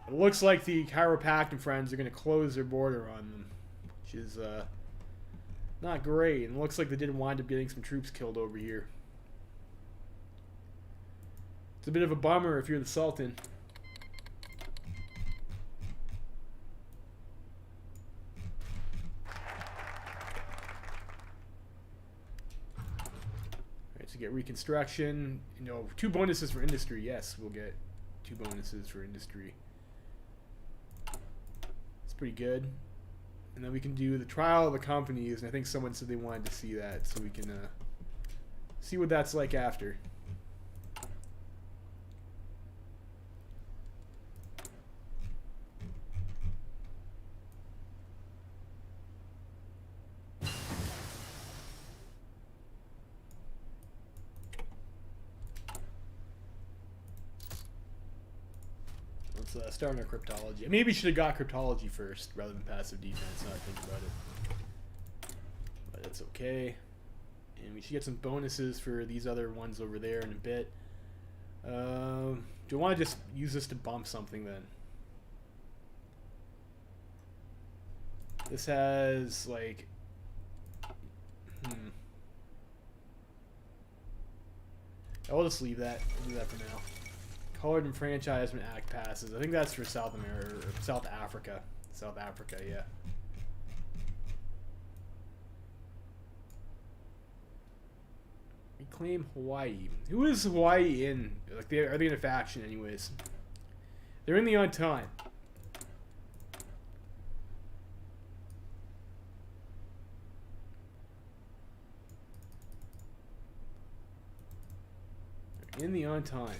It looks like the Chiropractic friends are going to close their border on them, which is not great. And it looks like they did wind up getting some troops killed over here. It's a bit of a bummer if you're the Sultan. To get reconstruction, you know, 2 bonuses for industry. Yes, we'll get 2 bonuses for industry. It's pretty good. And then we can do the trial of the companies, and I think someone said they wanted to see that, so we can see what that's like after. Let's start on our cryptology. Maybe we should have got cryptology first rather than passive defense, now I think about it. But that's okay. And we should get some bonuses for these other ones over there in a bit. Do I want to just use this to bump something then? This has, like... I'll just leave that. We'll do that for now. Colored Enfranchisement Act passes. I think that's for South America or South Africa. South Africa, yeah. Reclaim Hawaii. Who is Hawaii in? Like, are they in a faction, anyways? They're in the Entente. In the Entente.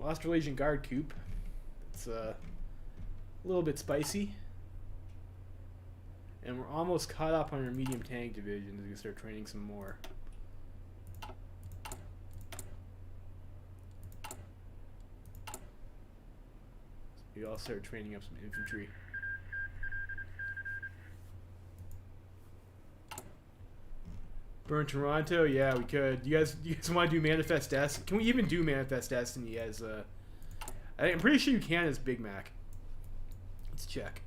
Australasian Guard coup. It's a little bit spicy. And we're almost caught up on our medium tank division as we start training some more. We all start training up some infantry. Burn Toronto? Yeah, we could. You guys want to do Manifest Destiny? Can we even do Manifest Destiny as I'm pretty sure you can as Big Mac. Let's check.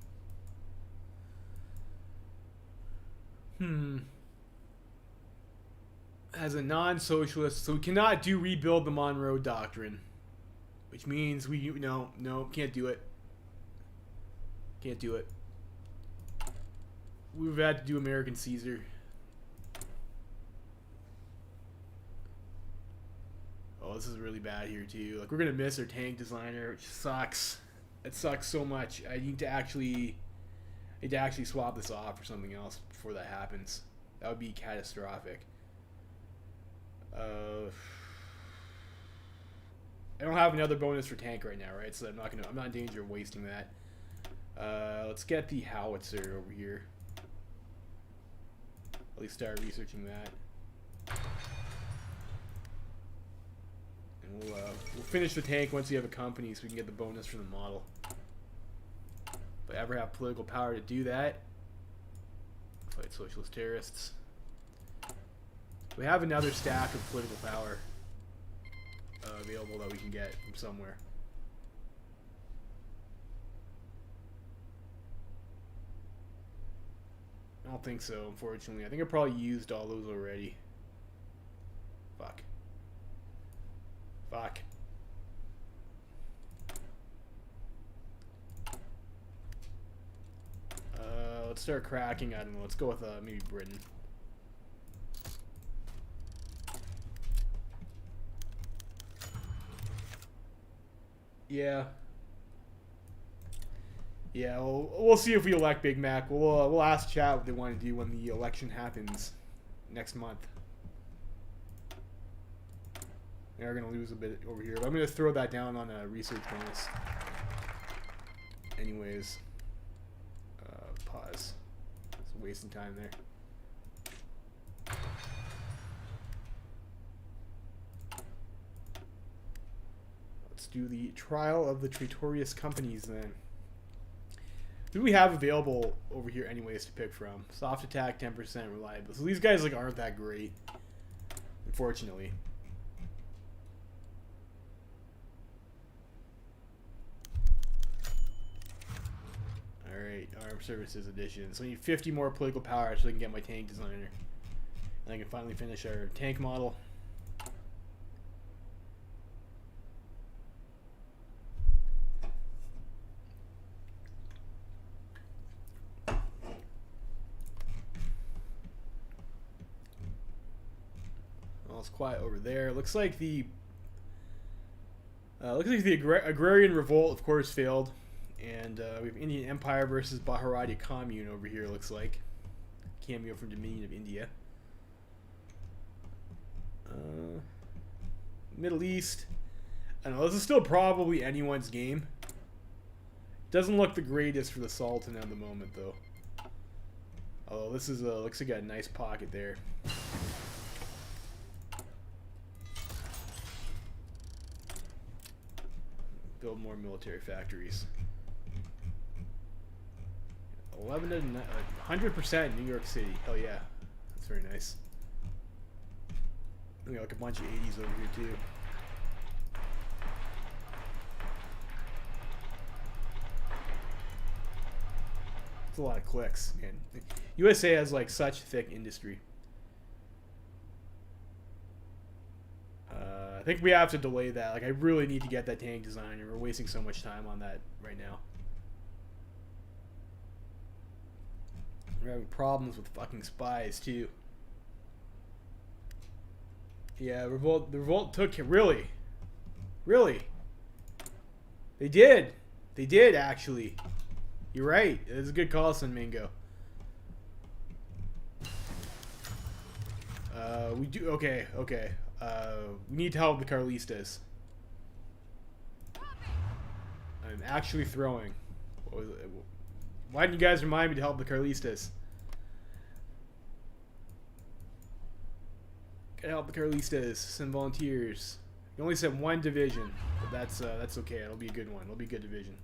As a non-socialist, so we cannot do Rebuild the Monroe Doctrine, which means no, can't do it. Can't do it. We've had to do American Caesar. Oh, this is really bad here too. Like, we're gonna miss our tank designer, which sucks. It sucks so much. I need to actually swap this off for something else before that happens. That would be catastrophic. I don't have another bonus for tank right now, right? So I'm not in danger of wasting that. Let's get the howitzer over here. At least start researching that. And we'll finish the tank once you have a company, so we can get the bonus from the model. If I ever have political power to do that, fight socialist terrorists. We have another stack of political power available that we can get from somewhere. I don't think so, unfortunately. I think I probably used all those already. Fuck. Fuck. Let's start cracking. I don't know. Let's go with maybe Britain. Yeah. Yeah, we'll see if we elect Big Mac. We'll ask chat what they want to do when the election happens next month. They are going to lose a bit over here, but I'm going to throw that down on a research bonus. Anyways, pause. It's wasting time there. Let's do the trial of the traitorous companies then. Who do we have available over here anyways to pick from? Soft attack, 10% reliable. So these guys like aren't that great, unfortunately. Alright, Armed Services Edition. So I need 50 more political power so I can get my tank designer. And I can finally finish our tank model. It's quiet over there. Looks like the agrarian revolt, of course, failed, and we have Indian Empire versus Bharatiya Commune over here. Looks like cameo from Dominion of India. Middle East. I don't know. This is still probably anyone's game. Doesn't look the greatest for the Sultan at the moment, though. Although this is looks like a nice pocket there. Build more military factories. 11 to 100% New York City. Hell yeah, that's very nice. We got like a bunch of 80s over here too. It's a lot of clicks, man. USA has like such thick industry. I think we have to delay that. Like, I really need to get that tank design, and we're wasting so much time on that right now. We're having problems with fucking spies, too. Yeah, the revolt took him. Really? Really? They did. They did, actually. You're right. It's a good call, Sun Mingo. We do... Okay, okay. We need to help the Carlistas. I'm actually throwing. What was it? Why didn't you guys remind me to help the Carlistas? Gotta help the Carlistas. Send volunteers. You only sent one division, but that's okay. It'll be a good one. It'll be a good division.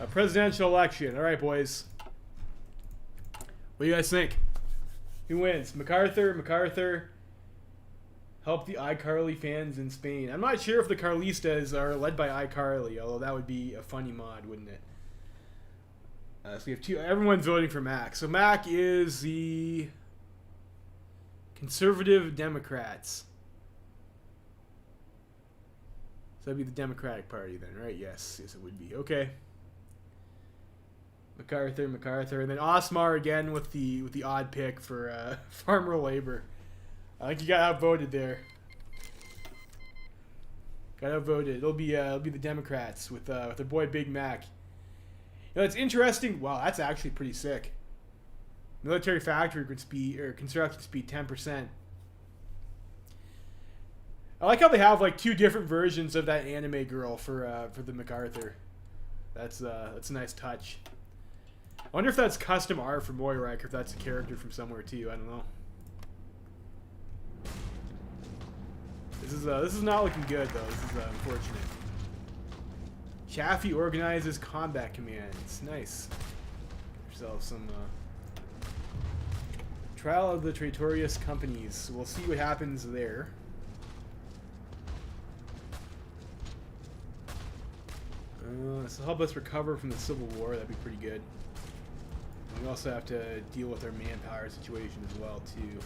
A presidential election. All right, boys. What do you guys think? Who wins? MacArthur? MacArthur? Help the iCarly fans in Spain. I'm not sure if the Carlistas are led by iCarly, although that would be a funny mod, wouldn't it? So we have two. Everyone's voting for Mac. So Mac is the Conservative Democrats. So that'd be the Democratic Party then, right? Yes, yes, it would be. Okay. MacArthur, MacArthur, and then Osmar again with the odd pick for farmer labor. I think you got outvoted there. Got outvoted. It'll be the Democrats with their boy Big Mac. You know, it's interesting. Wow, that's actually pretty sick. Military factory could speed or construction speed 10%. I like how they have like two different versions of that anime girl for the MacArthur. That's a nice touch. I wonder if that's custom art for Moirek or if that's a character from somewhere too. I don't know. This is not looking good though. This is unfortunate. Chaffee organizes combat commands. Nice. Get yourself some trial of the traitorous companies. We'll see what happens there. This will help us recover from the Civil War. That'd be pretty good. We also have to deal with our manpower situation as well too.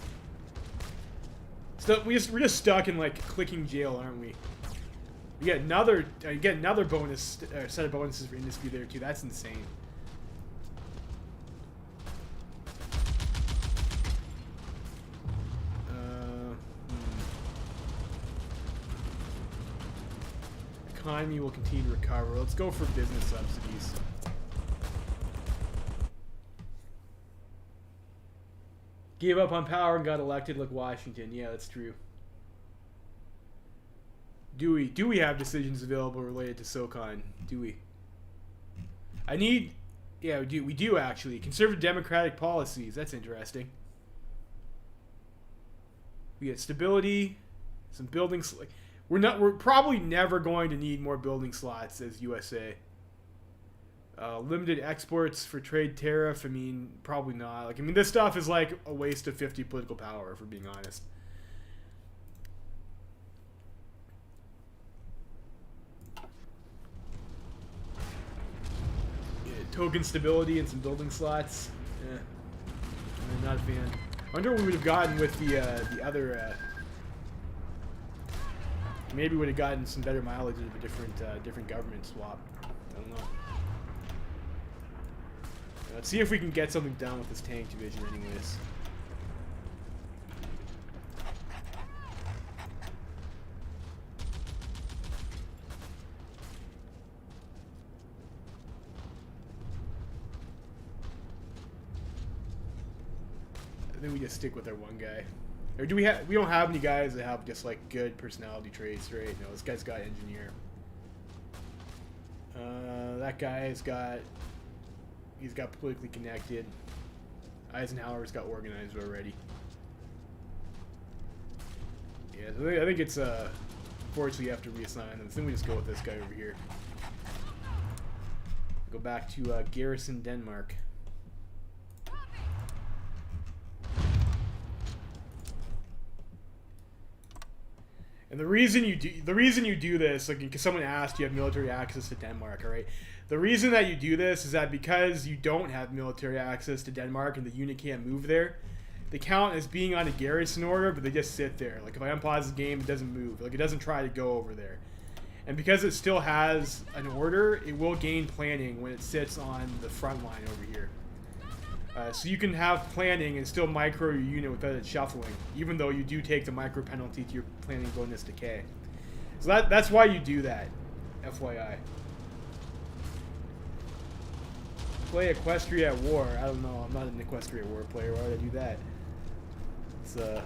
So we're just stuck in like clicking jail, aren't we? You get another bonus set of bonuses for industry there too. That's insane. Economy will continue to recover. Let's go for business subsidies. Gave up on power and got elected like Washington. Yeah, that's true. Do we have decisions available related to SOCON? Do we? Yeah, we do actually. Conservative democratic policies. That's interesting. We get stability, some buildings. We're probably never going to need more building slots as USA. Limited exports for trade tariff. I mean, probably not. Like, I mean, this stuff is like a waste of 50 political power, if we're being honest. Yeah, token stability and some building slots. Yeah, I'm not a fan. I wonder what we would have gotten with the other. Maybe we would have gotten some better mileage of a different government swap. I don't know. Let's see if we can get something done with this tank division anyways. I think we just stick with our one guy. Or do we don't have any guys that have just like good personality traits, right? No, this guy's got engineer. That guy's got... He's got politically connected. Eisenhower's got organized already. Yeah, so I think it's unfortunately you have to reassign them. So then we just go with this guy over here. Go back to Garrison, Denmark. And the reason you do this, like, because someone asked, you have military access to Denmark, all right? The reason that you do this is that because you don't have military access to Denmark and the unit can't move there, they count as being on a garrison order, but they just sit there. Like, if I unpause the game, it doesn't move. Like, it doesn't try to go over there. And because it still has an order, it will gain planning when it sits on the front line over here. So you can have planning and still micro your unit without it shuffling, even though you do take the micro penalty to your planning bonus decay. So that's why you do that, FYI. Play Equestria at War. I don't know. I'm not an Equestria War player. Why would I do that? It's what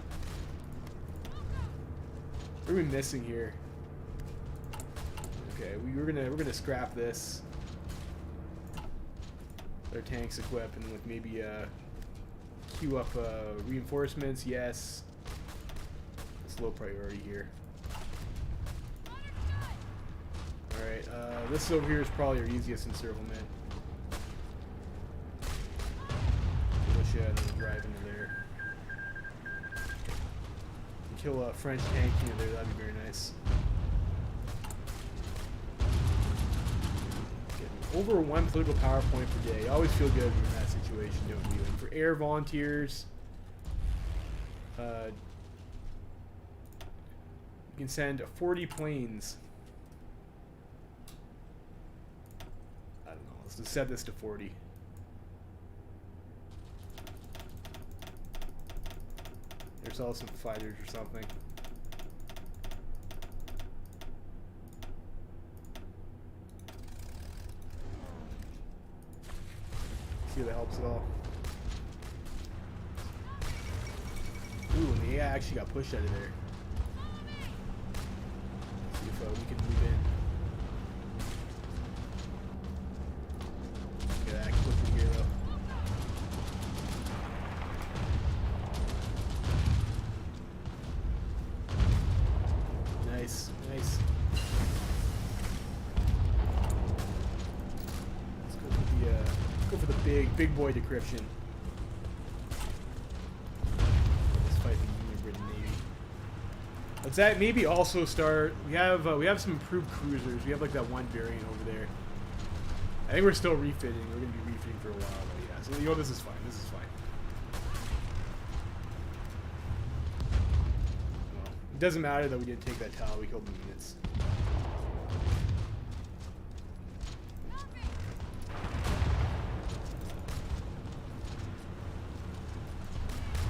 are we missing here? Okay, we're gonna scrap this. Their tanks equip and with maybe queue up reinforcements. Yes, it's low priority here. All right, this over here is probably our easiest encirclement. Push it and then drive into there. Kill a French tank unit there. That'd be very nice. Over 1 political power point per day. You always feel good when you're in that situation, don't you? And for air volunteers, you can send 40 planes. I don't know. Let's just set this to 40. There's also some fighters or something. See if that helps at all. Ooh, and the AI actually got pushed out of there. Let's see if we can move in. Get that clip here though. Nice, nice. Go for the big boy decryption. Let's fight the Union Britain Navy. Let's maybe also start. We have some improved cruisers. We have like that one variant over there. I think we're still refitting. We're gonna be refitting for a while, but yeah. So you know, this is fine. This is fine. Well, it doesn't matter that we didn't take that tile. We killed the units.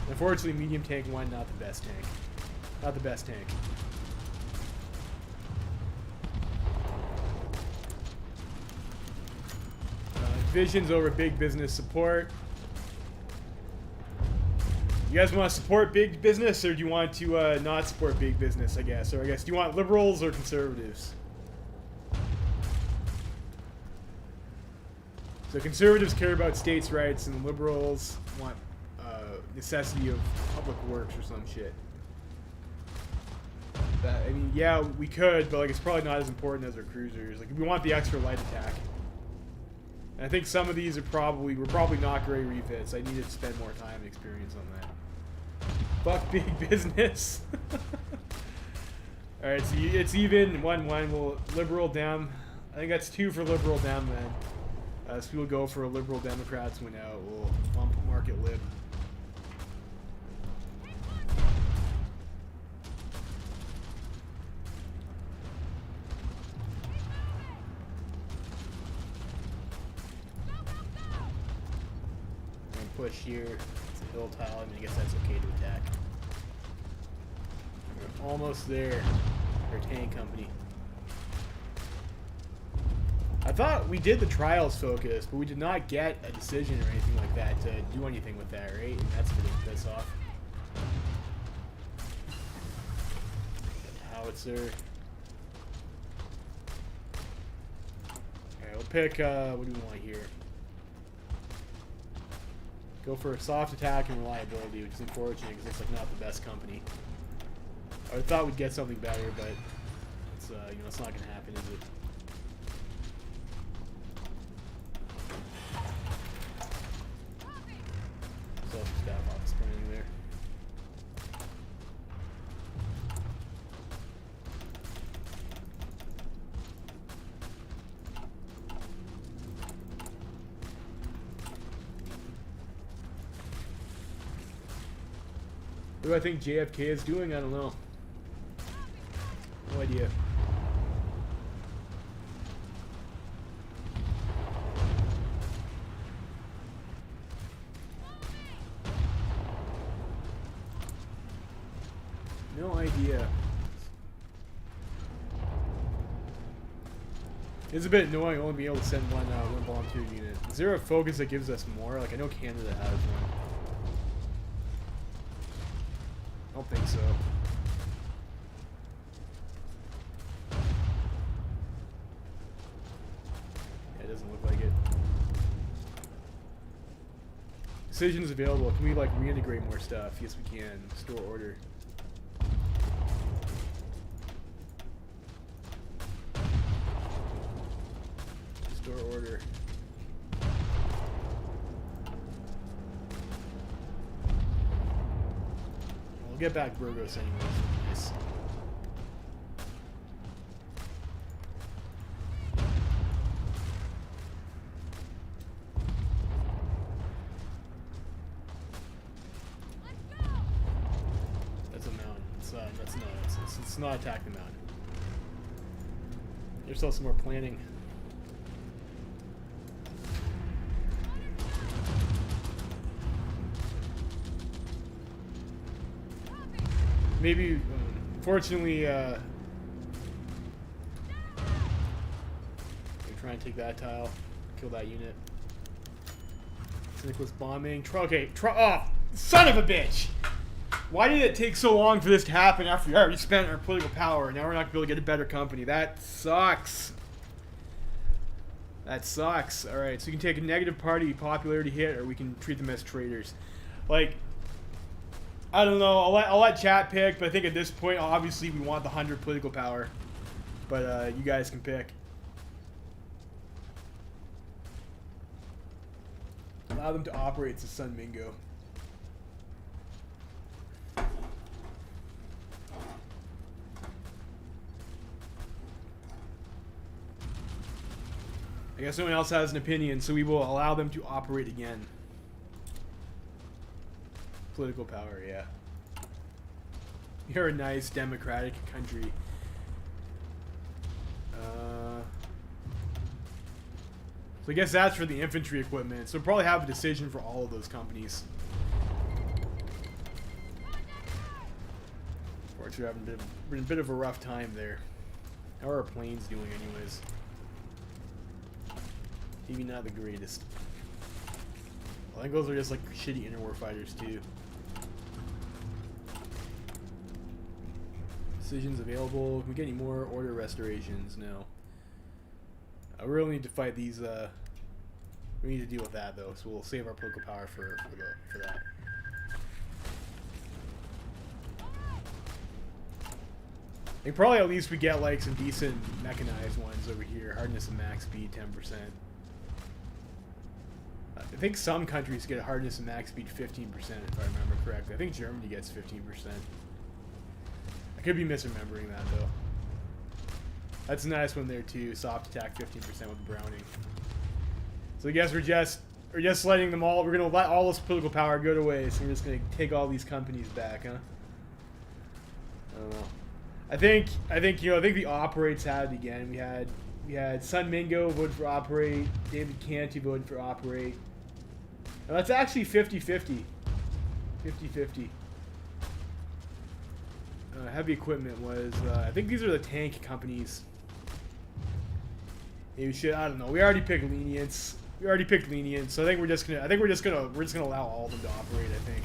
Unfortunately, medium tank 1, not the best tank. Not the best tank. Divisions over big business support. You guys want to support big business, or do you want to not support big business, I guess? Or I guess, do you want liberals or conservatives? So conservatives care about states' rights, and liberals want necessity of public works or some shit. I mean, yeah, we could, but like it's probably not as important as our cruisers. Like we want the extra light attack. And I think some of these are we're probably not great refits. I need to spend more time and experience on that. Fuck big business. All right, so it's even 1-1. Well, liberal Dem. I think that's 2 for liberal Dem then. So we'll go for a liberal Democrats win out. We'll bump market lib. Push here. It's a hill tile. I mean, I guess that's okay to attack. We're almost there. Our tank company. I thought we did the trials focus, but we did not get a decision or anything like that to do anything with that, right? And that's gonna piss off. Howitzer. Okay, we'll pick. What do we want here? Go for a soft attack and reliability, which is unfortunate because it's like not the best company. I thought we'd get something better, but it's you know, it's not gonna happen, is it? Self-staff office planning there. What do I think JFK is doing? I don't know. No idea. No idea. It's a bit annoying only being able to send one volunteer unit. Is there a focus that gives us more? Like, I know Canada has one. I don't think so. Yeah, it doesn't look like it. Decisions available. Can we, like, reintegrate more stuff? Yes, we can. Store order. Order. We'll get back Burgos anyways. That's a mountain. It's not attack the mountain. There's still some more planning. Maybe, unfortunately, we're trying to take that tile, kill that unit. Cynic was bombing. Okay, oh, son of a bitch! Why did it take so long for this to happen after we already spent our political power? Now we're not going to be able to get a better company. That sucks. That sucks. Alright, so you can take a negative party popularity hit, or we can treat them as traitors. Like, I don't know. I'll let chat pick, but I think at this point, obviously, we want the 100 political power. But you guys can pick. Allow them to operate as Sun Mingo. I guess no one else has an opinion, so we will allow them to operate again. Political power, yeah. You're a nice democratic country. So I guess that's for the infantry equipment. So we'll probably have a decision for all of those companies. Fortunately, we're having a bit of a rough time there. How are our planes doing anyways? Maybe not the greatest. I think those are just like shitty interwar fighters too. Decisions available. Can we get any more order restorations? No. I really need to fight these. We need to deal with that though, so we'll save our political power for that. And probably at least we get like some decent mechanized ones over here. Hardness and max speed 10%. I think some countries get hardness and max speed 15% if I remember correctly. I think Germany gets 15%. I could be misremembering that though. That's a nice one there too. Soft attack 15% with Browning. So I guess we're just letting them all. We're gonna let all this political power go to waste. We're just gonna take all these companies back, huh? I don't know. I think the operates had it again. We had Sun Mingo voted for operate. David Canty voted for operate. Now that's actually 50-50. 50-50. Heavy equipment was. I think these are the tank companies. Maybe shit. I don't know. We already picked lenience. So I think we're just gonna allow all of them to operate. I think.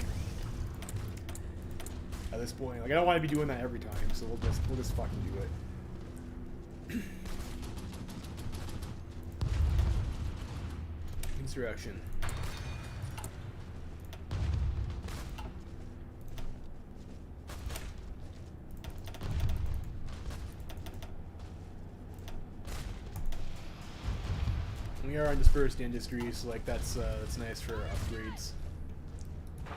At this point, like I don't want to be doing that every time, so we'll just fucking do it. Insurrection. We are on dispersed industries, so like that's nice for upgrades. Try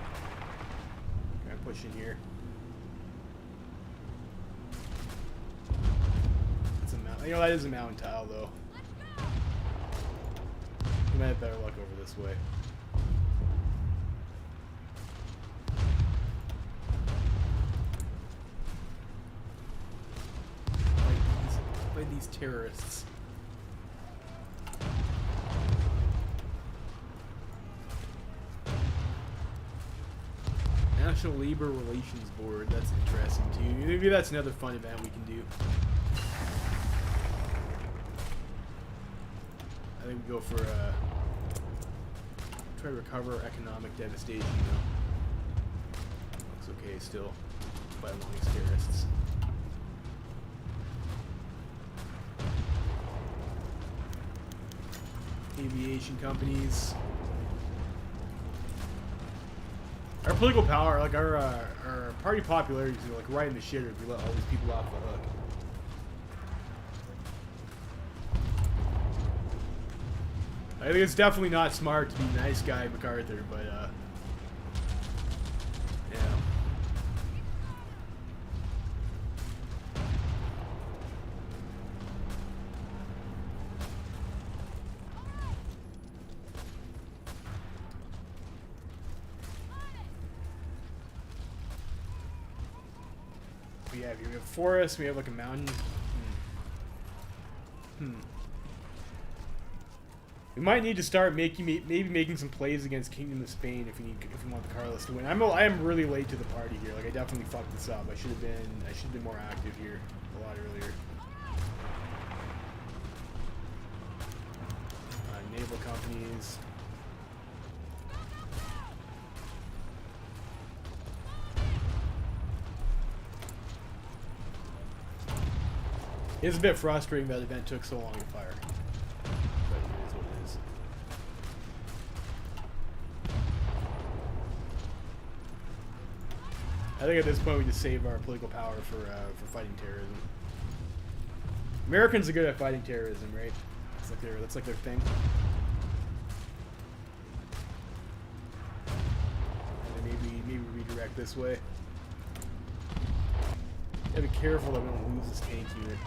and push in here. That's a mountain. You know that is a mountain tile though. We might have better luck over this way. against terrorists. National Labor Relations Board. That's interesting too. Maybe that's another fun event we can do. I think we go for try to recover economic devastation though. Looks okay still. By amongst terrorists. Aviation companies. Our political power, like our party popularity is like right in the shitter if we let all these people off the hook. I think it's definitely not smart to be nice guy MacArthur, but yeah. We have here, we have forest, we have like a mountain. We might need to start maybe making some plays against Kingdom of Spain if we want the Carlos to win. I am really late to the party here. Like I definitely fucked this up. I should have been more active here a lot earlier. Naval companies. It's a bit frustrating that event took so long to fire. But it is what it is. I think at this point we just save our political power for fighting terrorism. Americans are good at fighting terrorism, right? That's like their thing. And then maybe redirect this way. Gotta be careful that we don't lose this tank unit.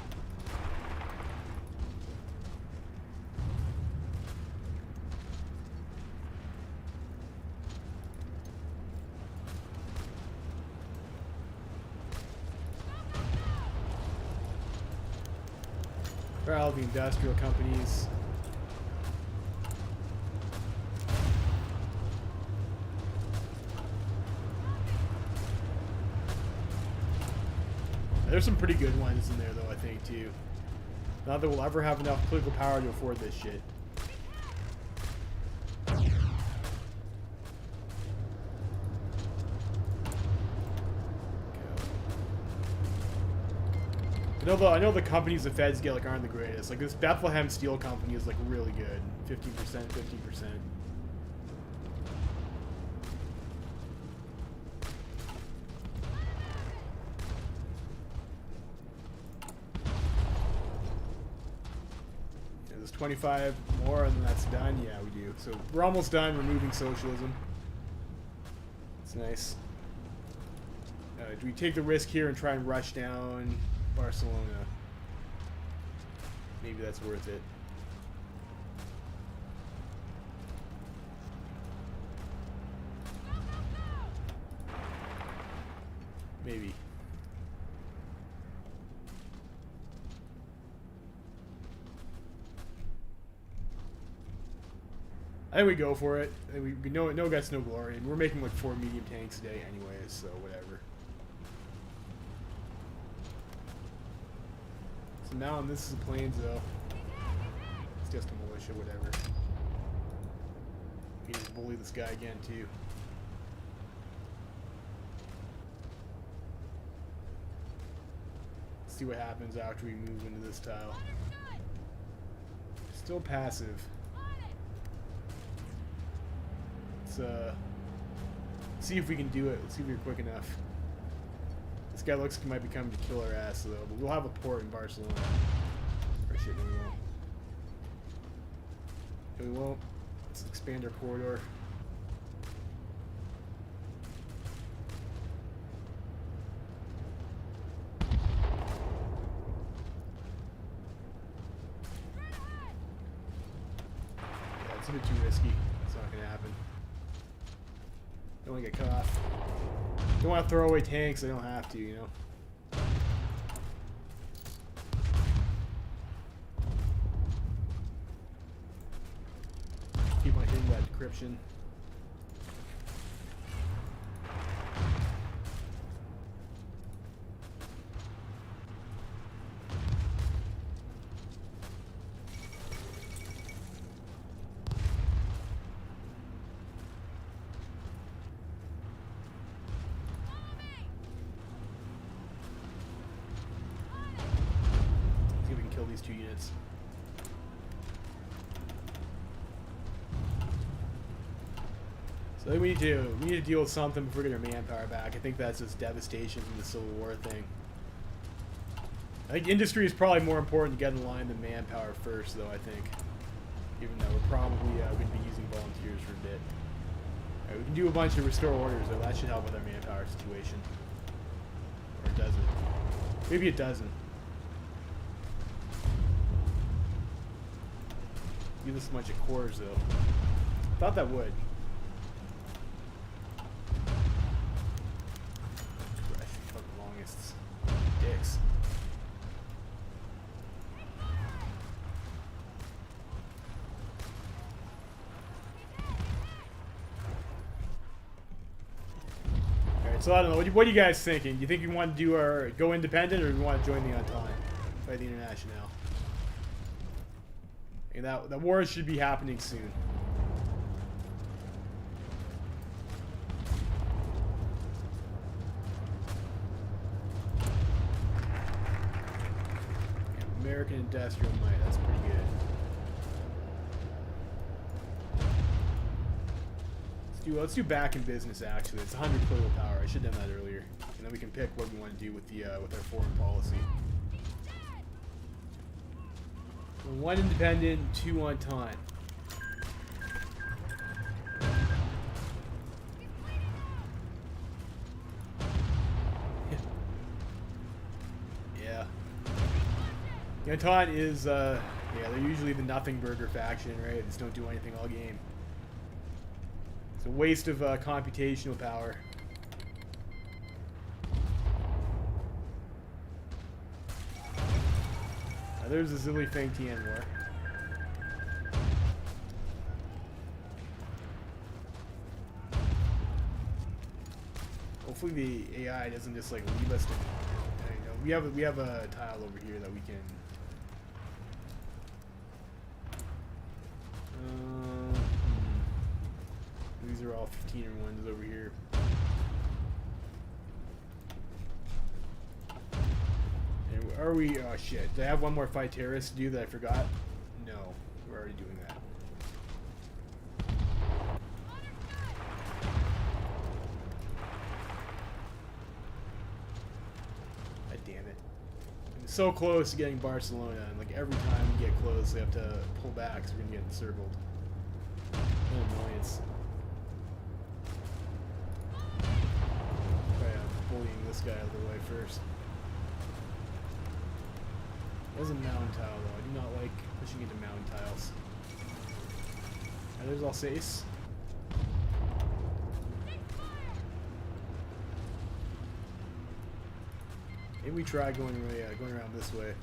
For all the industrial companies. There's some pretty good ones in there though, I think, too. Not that we'll ever have enough political power to afford this shit. I know the companies the feds get like aren't the greatest. Like this Bethlehem Steel Company is like really good. 15%, 15%. There's 25 more and then that's done. Yeah, we do. So we're almost done removing socialism. It's nice. Do we take the risk here and try and rush down Barcelona? Maybe that's worth it. Maybe. I think we go for it. We know no guts, no glory, and we're making like 4 medium tanks a day anyways, so whatever. So now this is the plains though. It's just a militia, whatever. We can just bully this guy again too. Let's see what happens after we move into this tile. Still passive. Let's see if we can do it. Let's see if we're quick enough. This guy looks like he might be coming to kill our ass though, but we'll have a port in Barcelona. Or shit, no we won't. No we won't. Let's expand our corridor. Yeah, it's a bit too risky. It's not gonna happen. Don't want to get cut off. Don't want to throw away tanks. I don't have to, you know. encryption. See if we can kill these 2 units. So I think we need to deal with something before we get our manpower back. I think that's just devastation from the Civil War thing. I think industry is probably more important to get in line than manpower first, though. I think, even though we're probably going to be using volunteers for a bit. All right, we can do a bunch of restore orders, though. That should help with our manpower situation. Or it doesn't. Maybe it doesn't. Give us a bunch of cores, though. Thought that would. Dicks. Alright, so I don't know. What are you guys thinking? Do you think you want to do our go independent, or do you want to join the Entente? Fight the International? And that war should be happening soon. American industrial might, that's pretty good. Let's do back in business actually. It's 100 total power. I should have done that earlier. And then we can pick what we want to do with the with our foreign policy. So 1 independent, 2 on time. Yeah. The Entente is, yeah, they're usually the nothing burger faction, right? They just don't do anything all game. It's a waste of computational power. There's the Zilli Feng Tian War. Hopefully the AI doesn't just like leave us to. You know, we have a tile over here that we can. These are all 15er ones over here. And are we? Oh shit! Do I have one more fight terrorist to do that I forgot? No, we're already doing that. God damn it! I'm so close to getting Barcelona, and like every time we get close, we have to pull back because we're gonna get encircled. What an annoyance. Bullying this guy out of the way first. There's a mountain tile though. I do not like pushing into mountain tiles. There's Alsace. Maybe we try going around this way.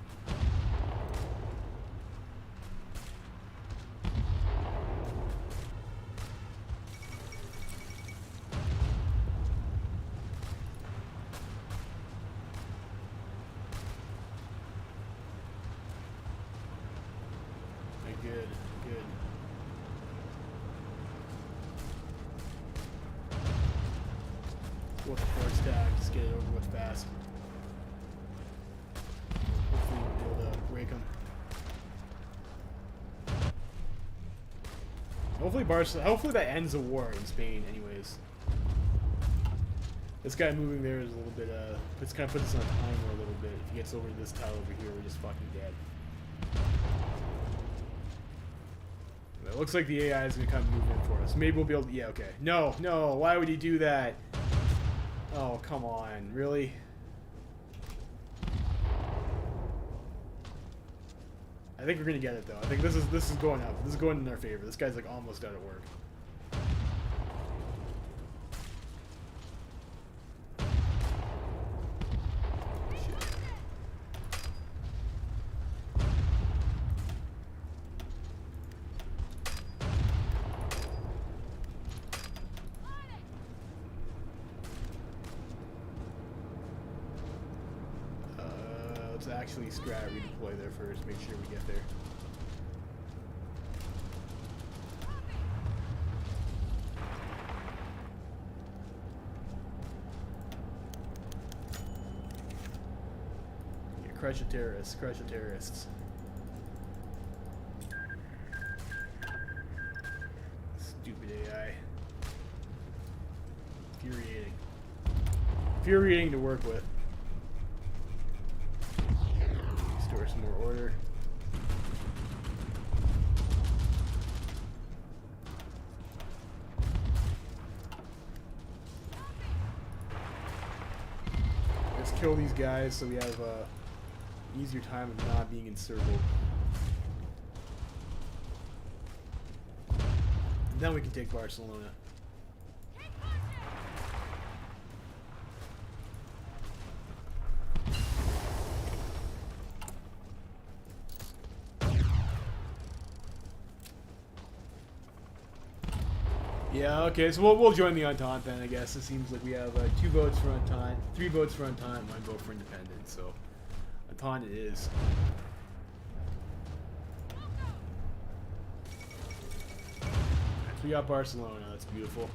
Good, good. Go with the force stack, just get it over with fast. Hopefully we'll be able to break them. Hopefully that ends the war in Spain anyways. This guy moving there is a little bit, it's kind of puts us on a timer a little bit. If he gets over to this tile over here, we're just fucking dead. It looks like the AI is going to come move in for us. Maybe we'll be able to... Yeah, okay. No, no. Why would he do that? Oh, come on. Really? I think we're going to get it, though. I think this is going up. This is going in our favor. This guy's, like, almost out of work. Let's actually strat redeploy there first, make sure we get there. Yeah, crush the terrorists, crush the terrorists. Stupid AI. Infuriating. Infuriating to work with. Restore some more order. Let's kill these guys so we have an easier time of not being encircled. And then we can take Barcelona. Yeah, okay, so we'll join the Entente then, I guess. It seems like we have 2 votes for Entente, 3 votes for Entente, 1 vote for independent, so Entente it is. We got Barcelona, that's beautiful.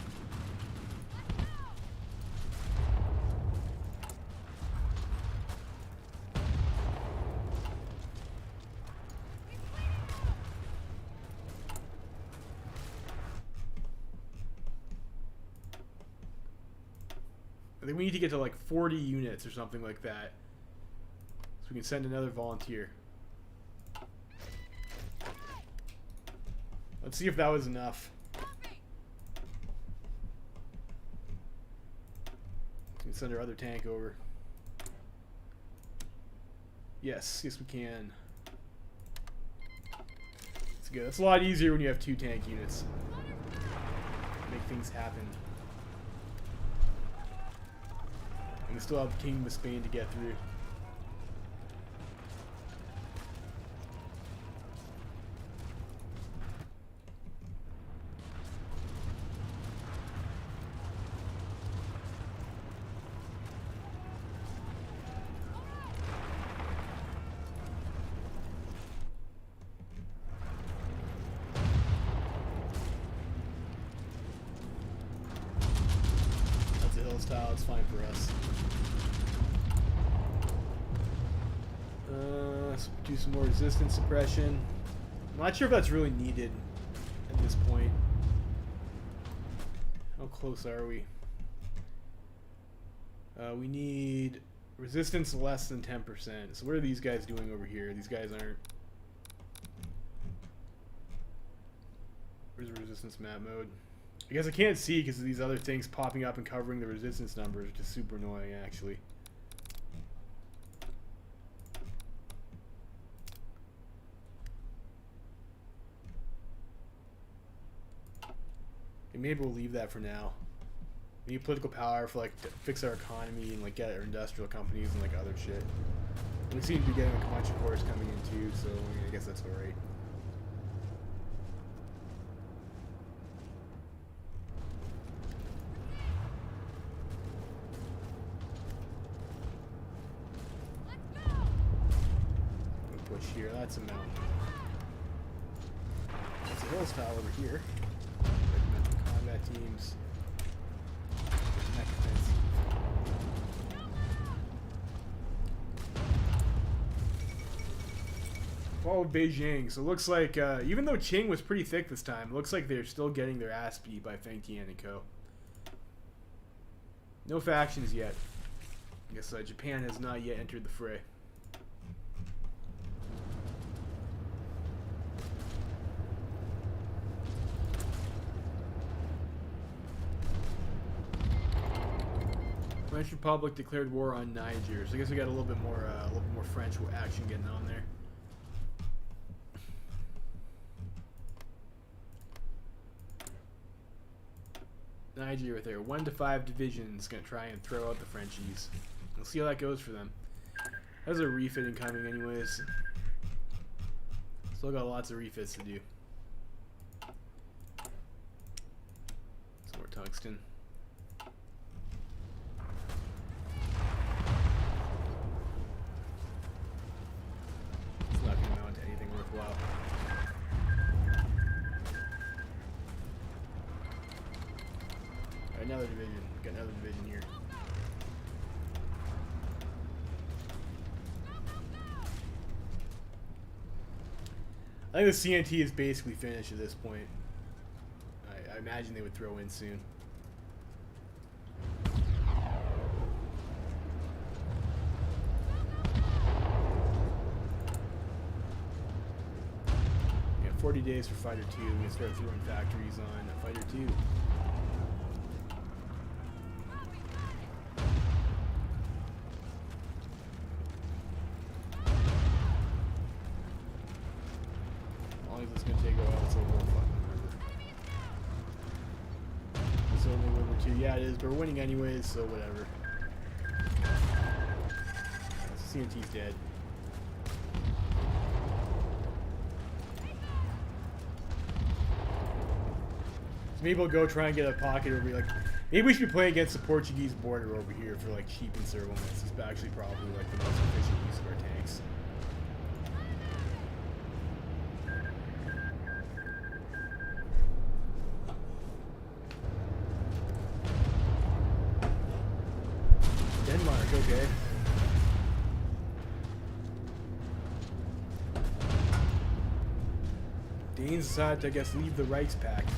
I think we need to get to like 40 units or something like that, so we can send another volunteer. Let's see if that was enough. We can send our other tank over. Yes, yes we can. That's good. That's a lot easier when you have 2 tank units. Make things happen. And we still have Kingdom of Spain to get through. That's a hill style, it's fine for us. Let's do some more resistance suppression. I'm not sure if that's really needed at this point. How close are we? We need resistance less than 10%. So what are these guys doing over here? These guys aren't... Where's the resistance map mode? I guess I can't see because of these other things popping up and covering the resistance numbers, which is super annoying actually. Maybe we'll leave that for now. We need political power for like to fix our economy and like get our industrial companies and like other shit. We seem to be getting a bunch of cores coming in too, so I mean, I guess that's alright. We'll push here. That's a mountain. That's a hill style over here. Combat teams. Followed Beijing. So it looks like, even though Qing was pretty thick this time, it looks like they're still getting their ass beat by Feng Tian and co. No factions yet. I guess Japan has not yet entered the fray. French Republic declared war on Niger. So I guess we got a little bit more French action getting on there. Niger with their 1 to 5 divisions gonna try and throw out the Frenchies. We'll see how that goes for them. There's a refit incoming anyways. Still got lots of refits to do. Some more tungsten. another division. Got another division here. I think the CNT is basically finished at this point. I imagine they would throw in soon. Yeah, 40 days for Fighter 2. We can start throwing factories on Fighter 2. It's gonna take a while. It's a little fucking river. It's only World War II. Yeah, it is. But we're winning anyways, so whatever. CNT's dead. So maybe we'll go try and get a pocket over here. Like, maybe we should be playing against the Portuguese border over here for like cheap encirclements. It's actually probably like the most efficient use of our tanks. Denmark, okay. Danes decided to, I guess, leave the Reichspakt.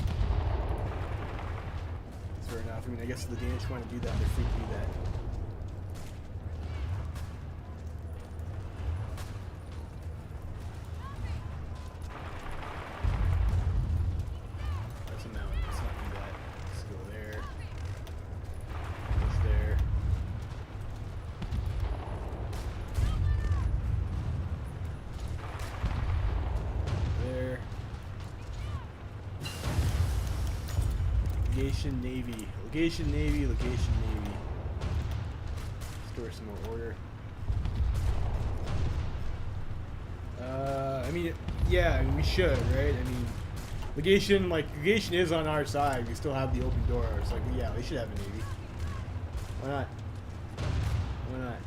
Fair enough. I mean, I guess the Danish want to do that, they're free to do that. That's a mountain. Let's not do that. Let's go there. Push there. There. Legation Navy. Legation Navy, Legation Navy. Store some more order. I mean, yeah, I mean, we should, right? I mean, Legation is on our side. We still have the open door. It's like, yeah, they should have a Navy. Why not? Why not?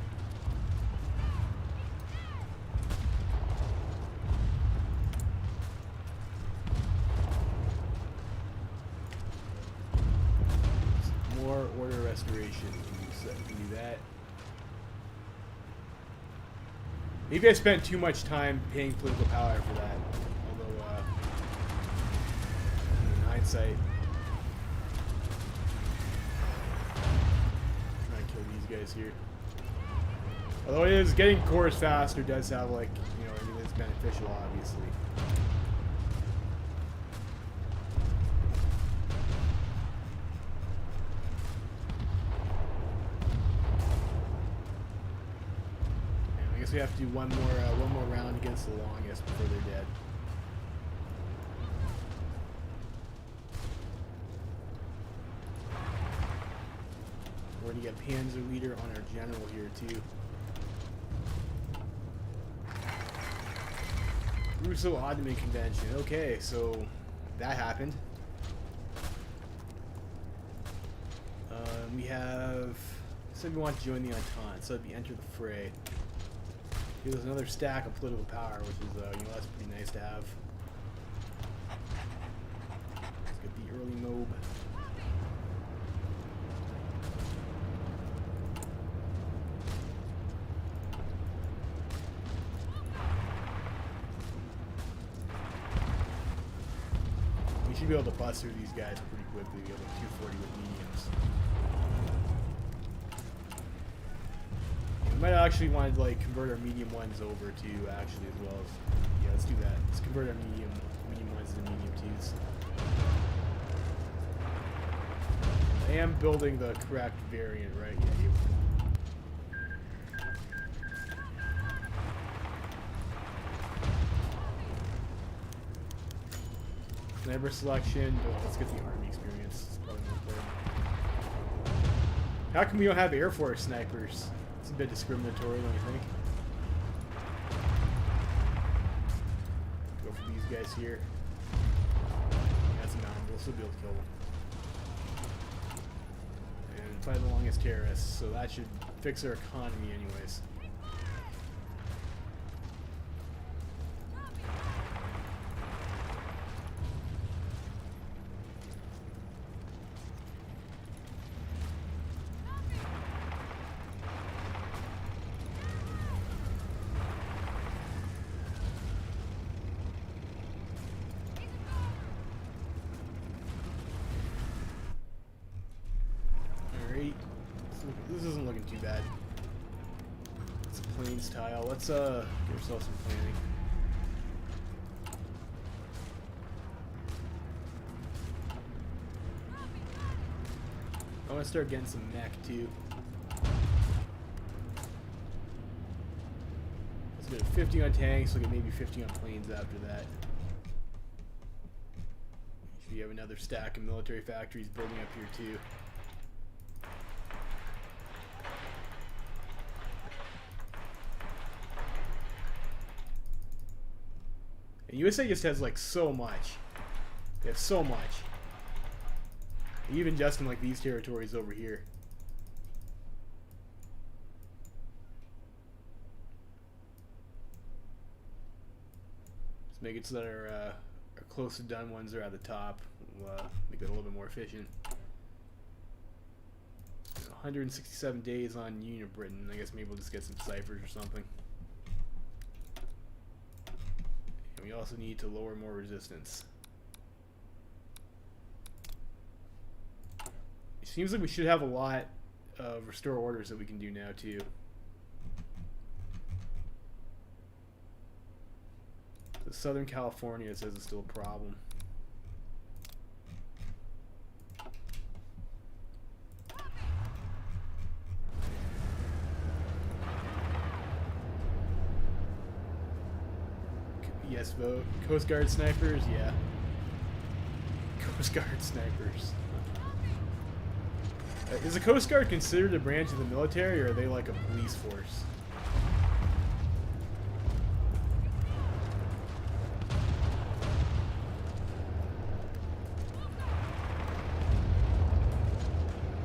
More order restoration. We can do that. Maybe I spent too much time paying political power for that. Although, in hindsight, try and kill these guys here. Although it is getting cores faster, does have like, you know, I mean, it's beneficial, obviously. I guess we have to do one more round against the longest before they're dead. We're gonna get Panzer Leader on our general here too. Russo-Ottoman Convention. Okay, so that happened. We have. Said we want to join the Entente, so it'd be enter the fray. Gives us another stack of political power, which is, you know, that's pretty nice to have. Let's get the early mob. We should be able to bust through these guys pretty quickly. We have like 240 with mediums. We might actually want to like convert our medium ones over to actually as well as, yeah, let's do that. Let's convert our medium ones into medium twos. I am building the correct variant, right? Yeah, you. Sniper selection. Oh, let's get the army experience. It's probably more important. How come we don't have Air Force snipers? It's a bit discriminatory, don't you think? Go for these guys here. That's a mountain. We'll still be able to kill them. And fight the longest terrorists, so that should fix our economy anyways. doing too bad. It's a plains tile. Let's get ourselves some planning. I want to start getting some mech too. Let's get 50 on tanks. We'll get maybe 50 on planes after that. You have another stack of military factories building up here too. And USA just has like so much. They have so much. Even just in like these territories over here. Just make it so that our close to done ones are at the top. We'll make it a little bit more efficient. 167 days on Union of Britain. I guess maybe we'll just get some ciphers or something. And we also need to lower more resistance. It seems like we should have a lot of restore orders that we can do now too. So Southern California says it's still a problem. Yes, vote. Coast Guard snipers, yeah. Coast Guard snipers. Is the Coast Guard considered a branch of the military, or are they like a police force?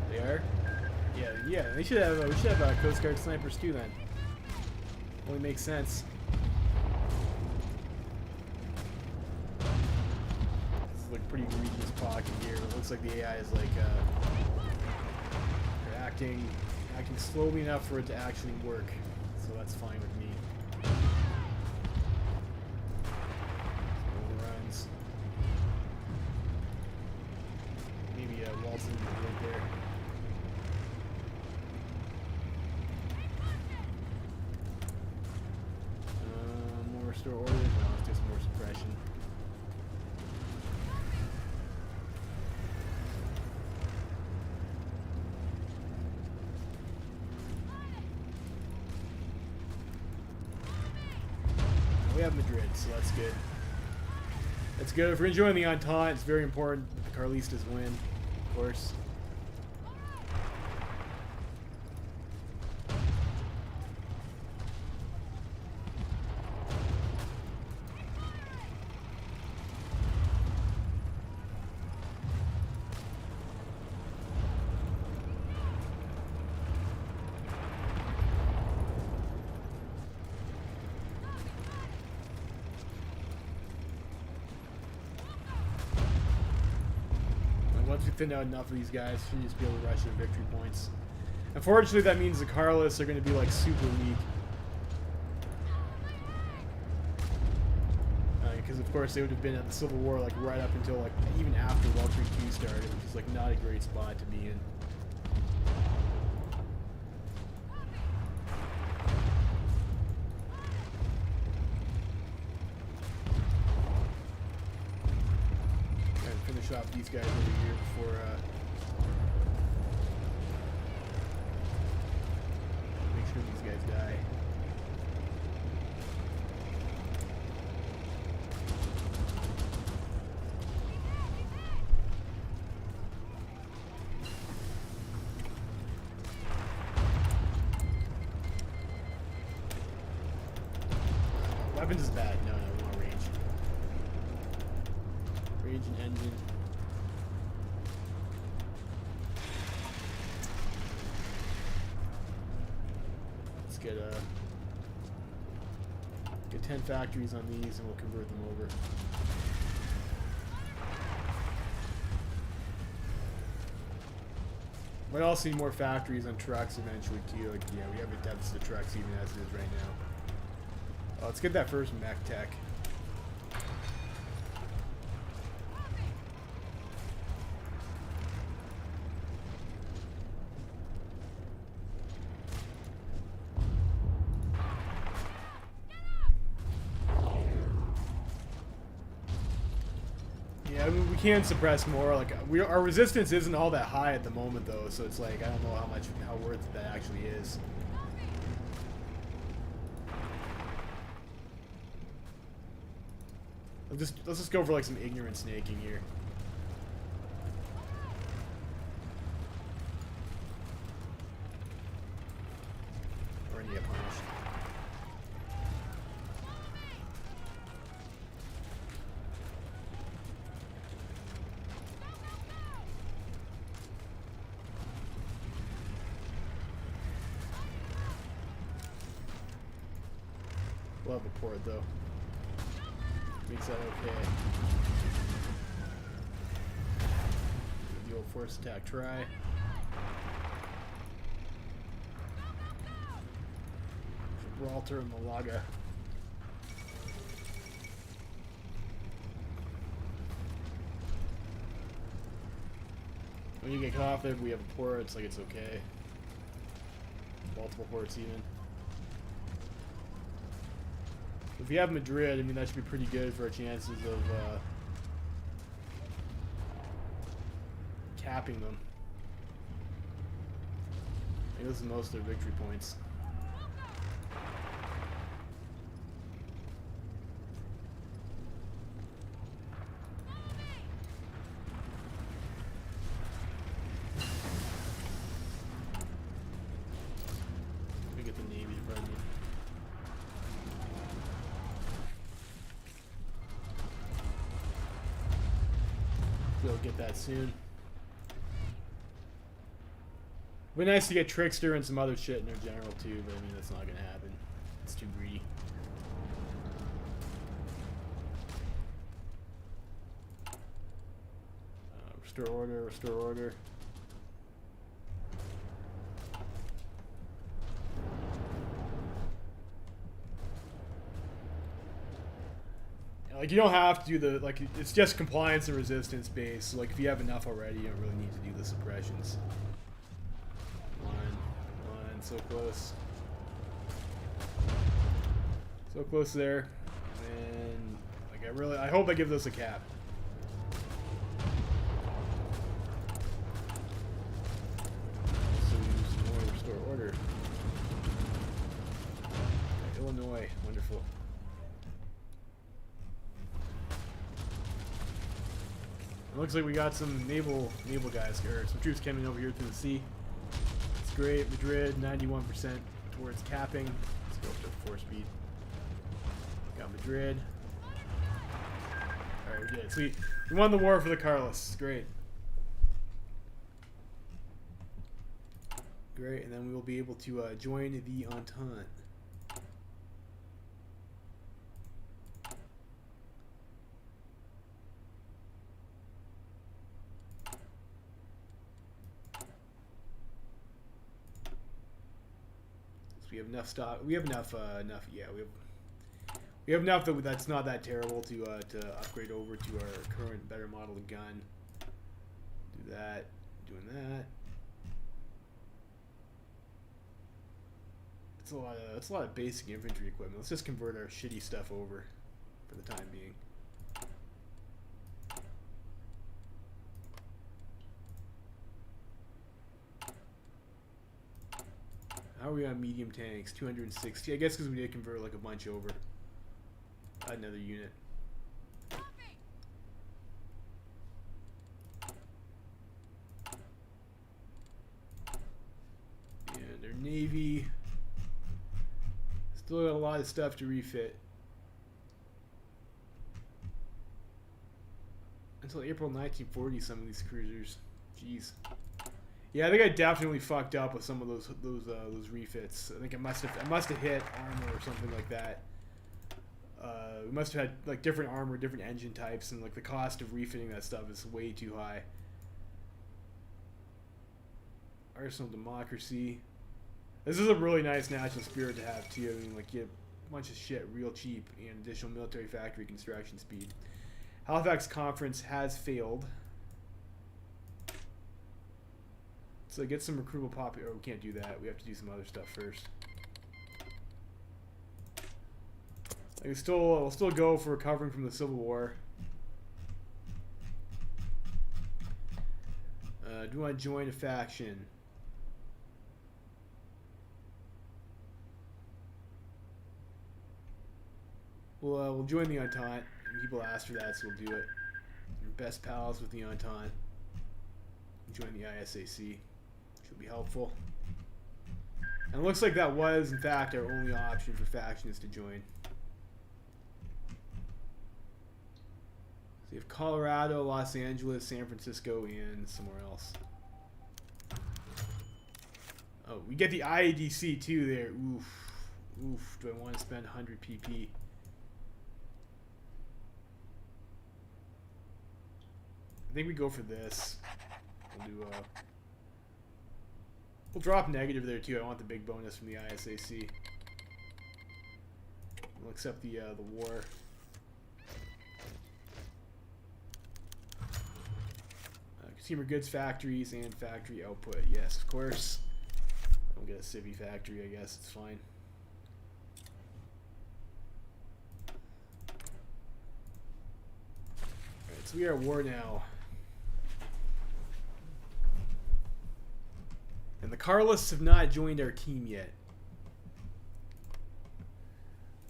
They are? Yeah. They should have. We should have Coast Guard snipers too. Then only makes sense. This is like a pretty egregious pocket here. It looks like the AI is like. Acting slowly enough for it to actually work, so that's fine with me. Overruns. Maybe Walton right there. More restore orders. No, it's just more suppression. We have Madrid, so that's good. That's good. If we're enjoying the Entente, it's very important that the Carlistas win, of course. Once we thin out enough of these guys, we should just be able to rush their victory points. Unfortunately, that means the Carlists are going to be like super weak. Because of course they would have been at the Civil War like right up until like even after World War II started, which is like not a great spot to be in. Finish off these guys over here before make sure these guys die. Weapons is bad. No, we want range. Range and engine. Let's get 10 factories on these and we'll convert them over. Might also need more factories on trucks eventually too. Like, yeah, we have a deficit of trucks even as it is right now. Let's get that first mech tech. I mean, we can suppress more. Like our resistance isn't all that high at the moment, though. So it's like I don't know how worth it that actually is. Let's just go for like some ignorant snaking here. Or get punished. We'll have a port though. Makes that okay. The old force attack try. Gibraltar and Malaga. When you get cut off there, we have a port, it's like it's okay. Multiple ports even. If you have Madrid, I mean, that should be pretty good for our chances of capping them. I think this is most of their victory points. Let me get the Navy in front of me. We'll get that soon. It'd be nice to get Trickster and some other shit in their general too, but I mean that's not gonna happen. It's too greedy. Restore order, restore order. Like, you don't have to do the, like, it's just compliance and resistance based. So, like, if you have enough already, you don't really need to do the suppressions. Line, so close. So close there. And, like, I hope I give this a cap. So, use some more restore order. Okay, Illinois, wonderful. It looks like we got some naval guys, or some troops coming over here through the sea. It's great. Madrid, 91% towards capping. Let's go up to 4 speed. Got Madrid. Alright, we did it. So we won the war for the Carlists. Great. Great, and then we will be able to join the Entente. We have enough stock. We have enough. Yeah, we have enough that's not that terrible to upgrade over to our current better model of gun. Do that. Doing that. It's a lot of basic infantry equipment. Let's just convert our shitty stuff over for the time being. How are we on medium tanks? 260. I guess because we did convert like a bunch over. Another unit. And their navy. Still got a lot of stuff to refit. Until April 1940, some of these cruisers. Jeez. Yeah, I think I definitely fucked up with some of those refits. I think I must have hit armor or something like that. We must have had like different armor, different engine types, and like the cost of refitting that stuff is way too high. Arsenal democracy. This is a really nice national spirit to have too. I mean, like, you get a bunch of shit real cheap and additional military factory construction speed. Halifax Conference has failed. So get some recruitable popular. Oh, we can't do that. We have to do some other stuff first. We'll still go for recovering from the Civil War. Do you want to join a faction? We'll join the Entente. People ask for that, so we'll do it. Your best pals with the Entente. Join the ISAC. Should be helpful. And it looks like that was, in fact, our only option for factions to join. So you have Colorado, Los Angeles, San Francisco, and somewhere else. Oh, we get the IADC too there. Oof. Oof. Do I want to spend 100 PP? I think we go for this. We'll do we'll drop negative there too. I want the big bonus from the ISAC. We'll accept the war. Consumer goods factories and factory output. Yes, of course. I'll get a civvy factory, I guess. It's fine. Alright, so we are at war now. And the Carlists have not joined our team yet.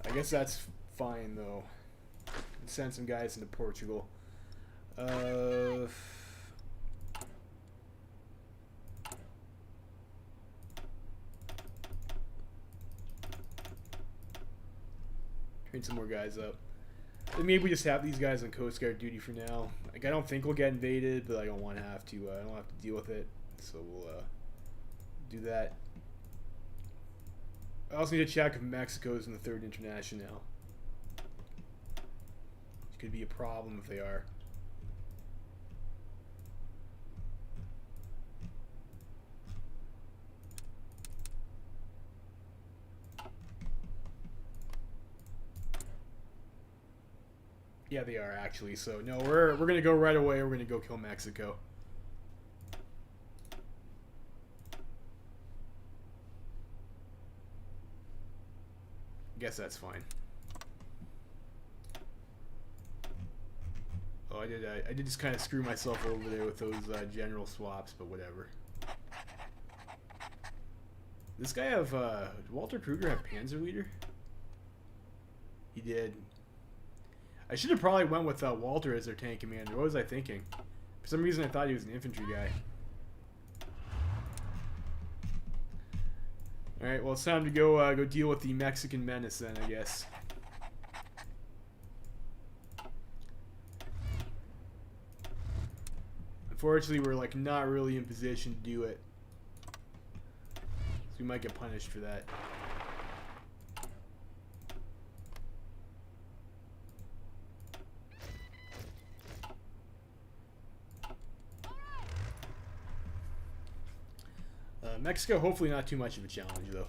I guess that's fine, though. Let's send some guys into Portugal. Train some more guys up. And maybe we just have these guys on Coast Guard duty for now. Like, I don't think we'll get invaded, but I don't want to have to. I don't have to deal with it, so we'll do that. I also need to check if Mexico's in the 3rd International. It could be a problem if they are. Yeah, they are actually. So no, we're gonna go right away. We're gonna go kill Mexico. Guess that's fine. Oh, I did just kind of screw myself over there with those general swaps, but whatever. This guy have did Walter Kruger have Panzer Leader? He did. I should have probably went with Walter as their tank commander. What was I thinking? For some reason, I thought he was an infantry guy. All right, well, it's time to go deal with the Mexican menace then, I guess. Unfortunately, we're like not really in position to do it, so we might get punished for that. Mexico, hopefully not too much of a challenge, though.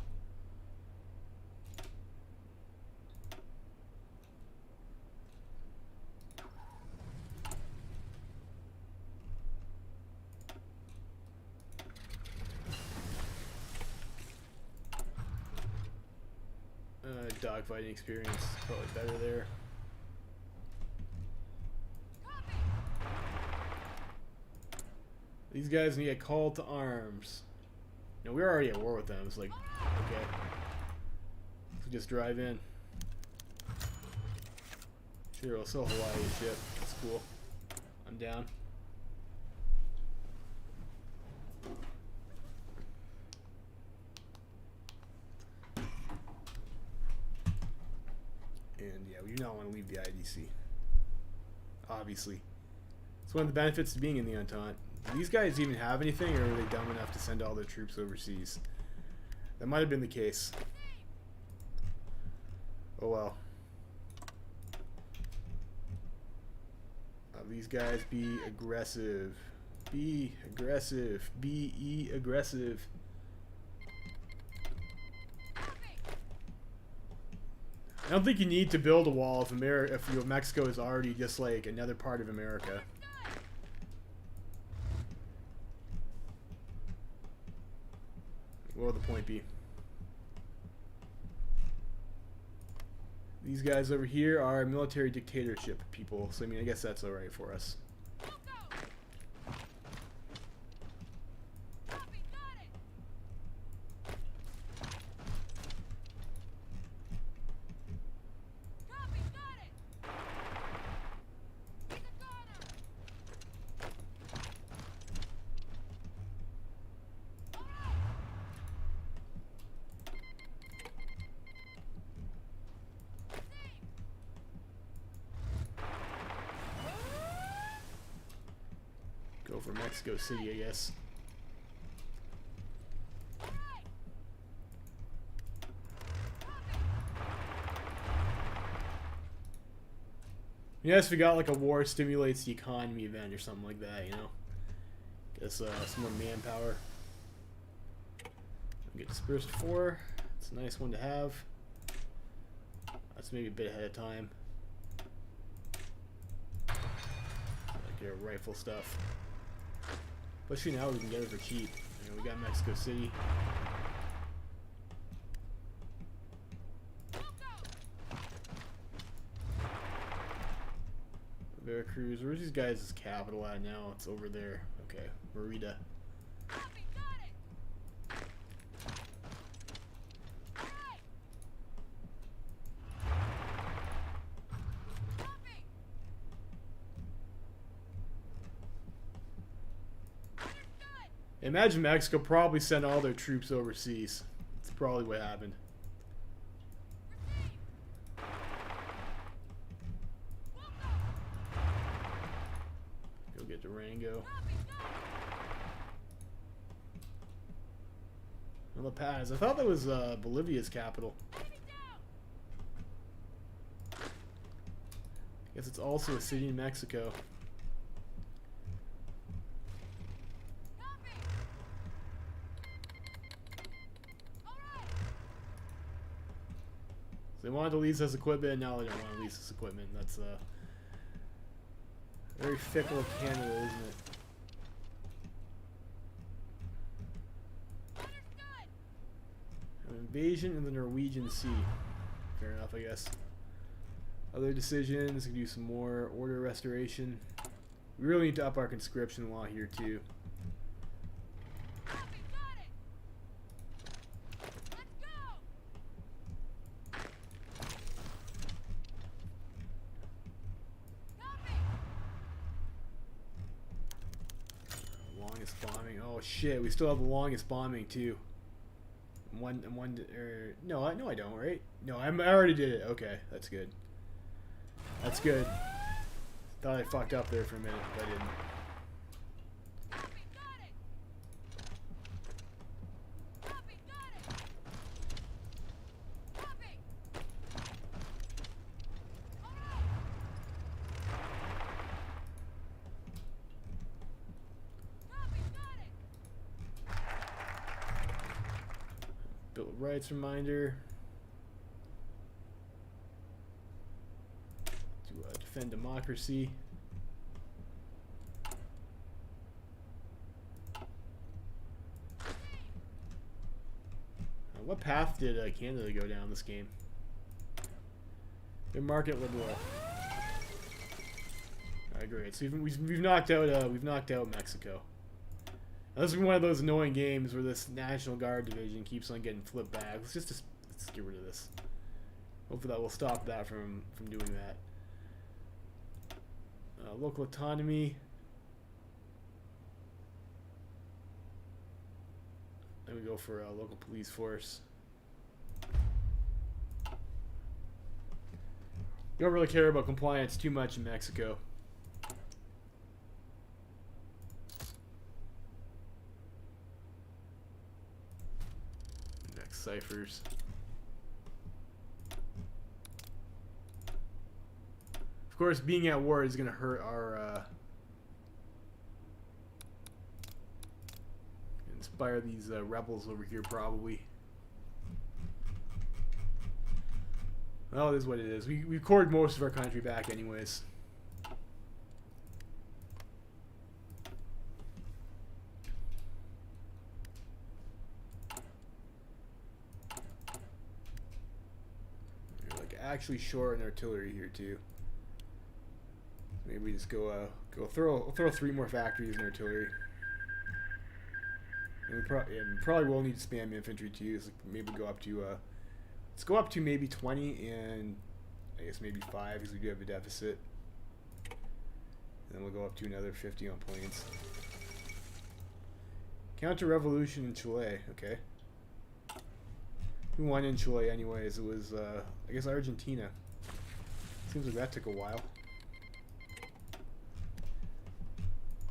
Dogfighting experience, probably better there. These guys need a call to arms. No, we're already at war with them. It's like, okay. So just drive in. Sure, we'll sell Hawaii ship. That's cool. I'm down. And yeah, we do not want to leave the IDC. Obviously. It's one of the benefits of being in the Entente. Do these guys even have anything, or are they dumb enough to send all their troops overseas? That might have been the case. Oh well. These guys be aggressive. Be aggressive. Be aggressive. I don't think you need to build a wall if Mexico is already just like another part of America. What would the point be? These guys over here are military dictatorship people, so I mean, I guess that's alright for us. for Mexico City, I guess. Yes, we got like a war stimulates the economy event or something like that, you know. Guess some more manpower. Get dispersed 4. It's a nice one to have. That's maybe a bit ahead of time. Like your rifle stuff. Especially now we can get it for cheap. You know, we got Mexico City. Veracruz. Where's these guys' capital at now? It's over there. Okay, Merida. Imagine Mexico probably sent all their troops overseas. That's probably what happened. Go get Durango. La Paz. I thought that was Bolivia's capital. Guess it's also a city in Mexico. So they wanted to lease us equipment, now they don't want to lease us equipment. That's very fickle of Canada, isn't it? An invasion in the Norwegian Sea. Fair enough, I guess. Other decisions, we can do some more order restoration. We really need to up our conscription law here too. Longest bombing. Oh shit, we still have the longest bombing too. No, I don't, right? No, I already did it. Okay, that's good. That's good. Thought I fucked up there for a minute, but I didn't. Bill of Rights reminder. To defend democracy. What path did Canada go down this game? They're market liberal. Alright, great. So we've knocked out Mexico. Now, this is one of those annoying games where this National Guard division keeps on getting flipped back. Let's get rid of this. Hopefully that will stop that from doing that. Local autonomy. Then we go for a local police force. You don't really care about compliance too much in Mexico. Next ciphers. Of course, being at war is going to hurt our inspire these rebels over here probably. Well, it is what it is. We cored most of our country back anyways. We're like actually short in artillery here too. Maybe we just go throw 3 more factories in artillery. And we probably will need to spam infantry too. So maybe go up to let's go up to maybe 20 and I guess maybe 5 because we do have a deficit. And then we'll go up to another 50 on planes. Counter-revolution in Chile. Okay. Who won in Chile anyways? It was I guess Argentina. Seems like that took a while.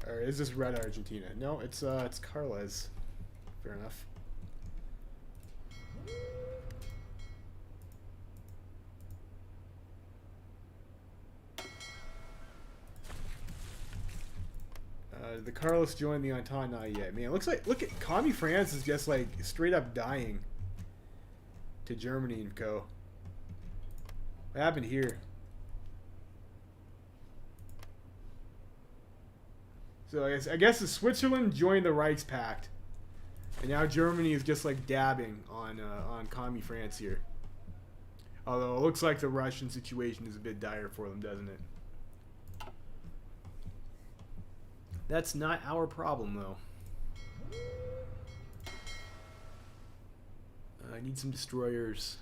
Or is this Red Argentina? No, it's Carles. Fair enough. The Carlos joined the Entente? Not yet. Man, look at Commie France is just like straight up dying to Germany and co. What happened here? So I guess Switzerland joined the Reichspakt, and now Germany is just like dabbing on Commie France here. Although it looks like the Russian situation is a bit dire for them, doesn't it? That's not our problem, though. I need some destroyers.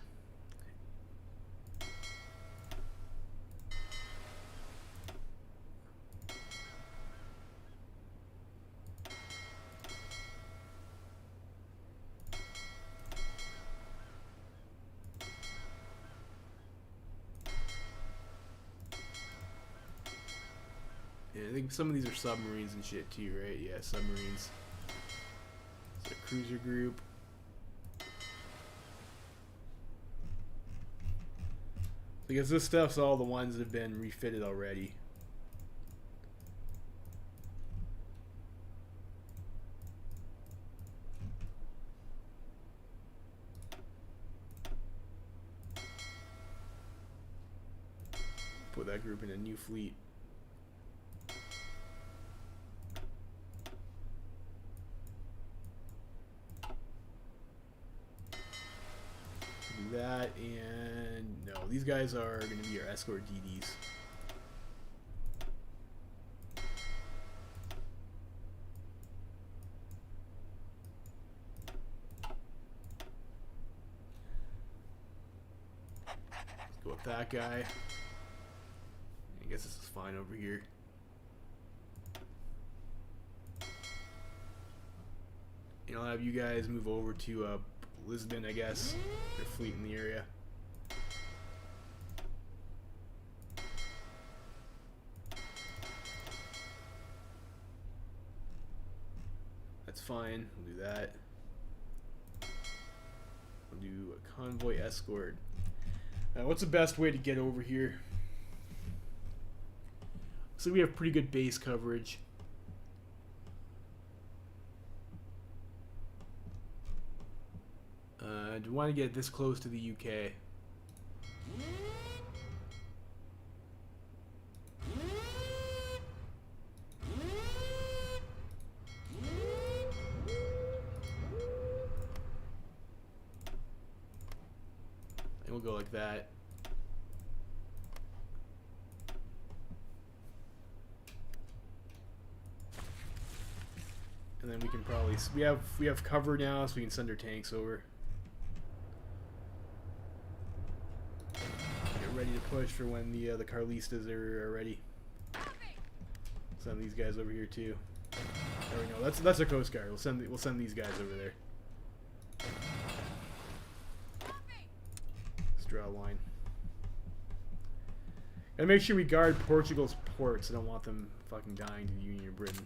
I think some of these are submarines and shit too, right? Yeah, submarines. It's a cruiser group. Because this stuff's all the ones that have been refitted already. Put that group in a new fleet. That, and no, these guys are going to be our escort DDs. Let's go with that guy. I guess this is fine over here. And I'll have you guys move over to Lisbon, I guess. Their fleet in the area. That's fine. We'll do that. We'll do a convoy escort. What's the best way to get over here? So we have pretty good base coverage. Do we want to get this close to the UK? And we'll go like that. And then we can probably we have cover now, so we can send our tanks over. Ready to push for when the Carlistas are ready. Send these guys over here too. There we go. That's a Coast Guard. We'll send these guys over there. Let's draw a line. Gotta make sure we guard Portugal's ports. I don't want them fucking dying to the Union of Britain.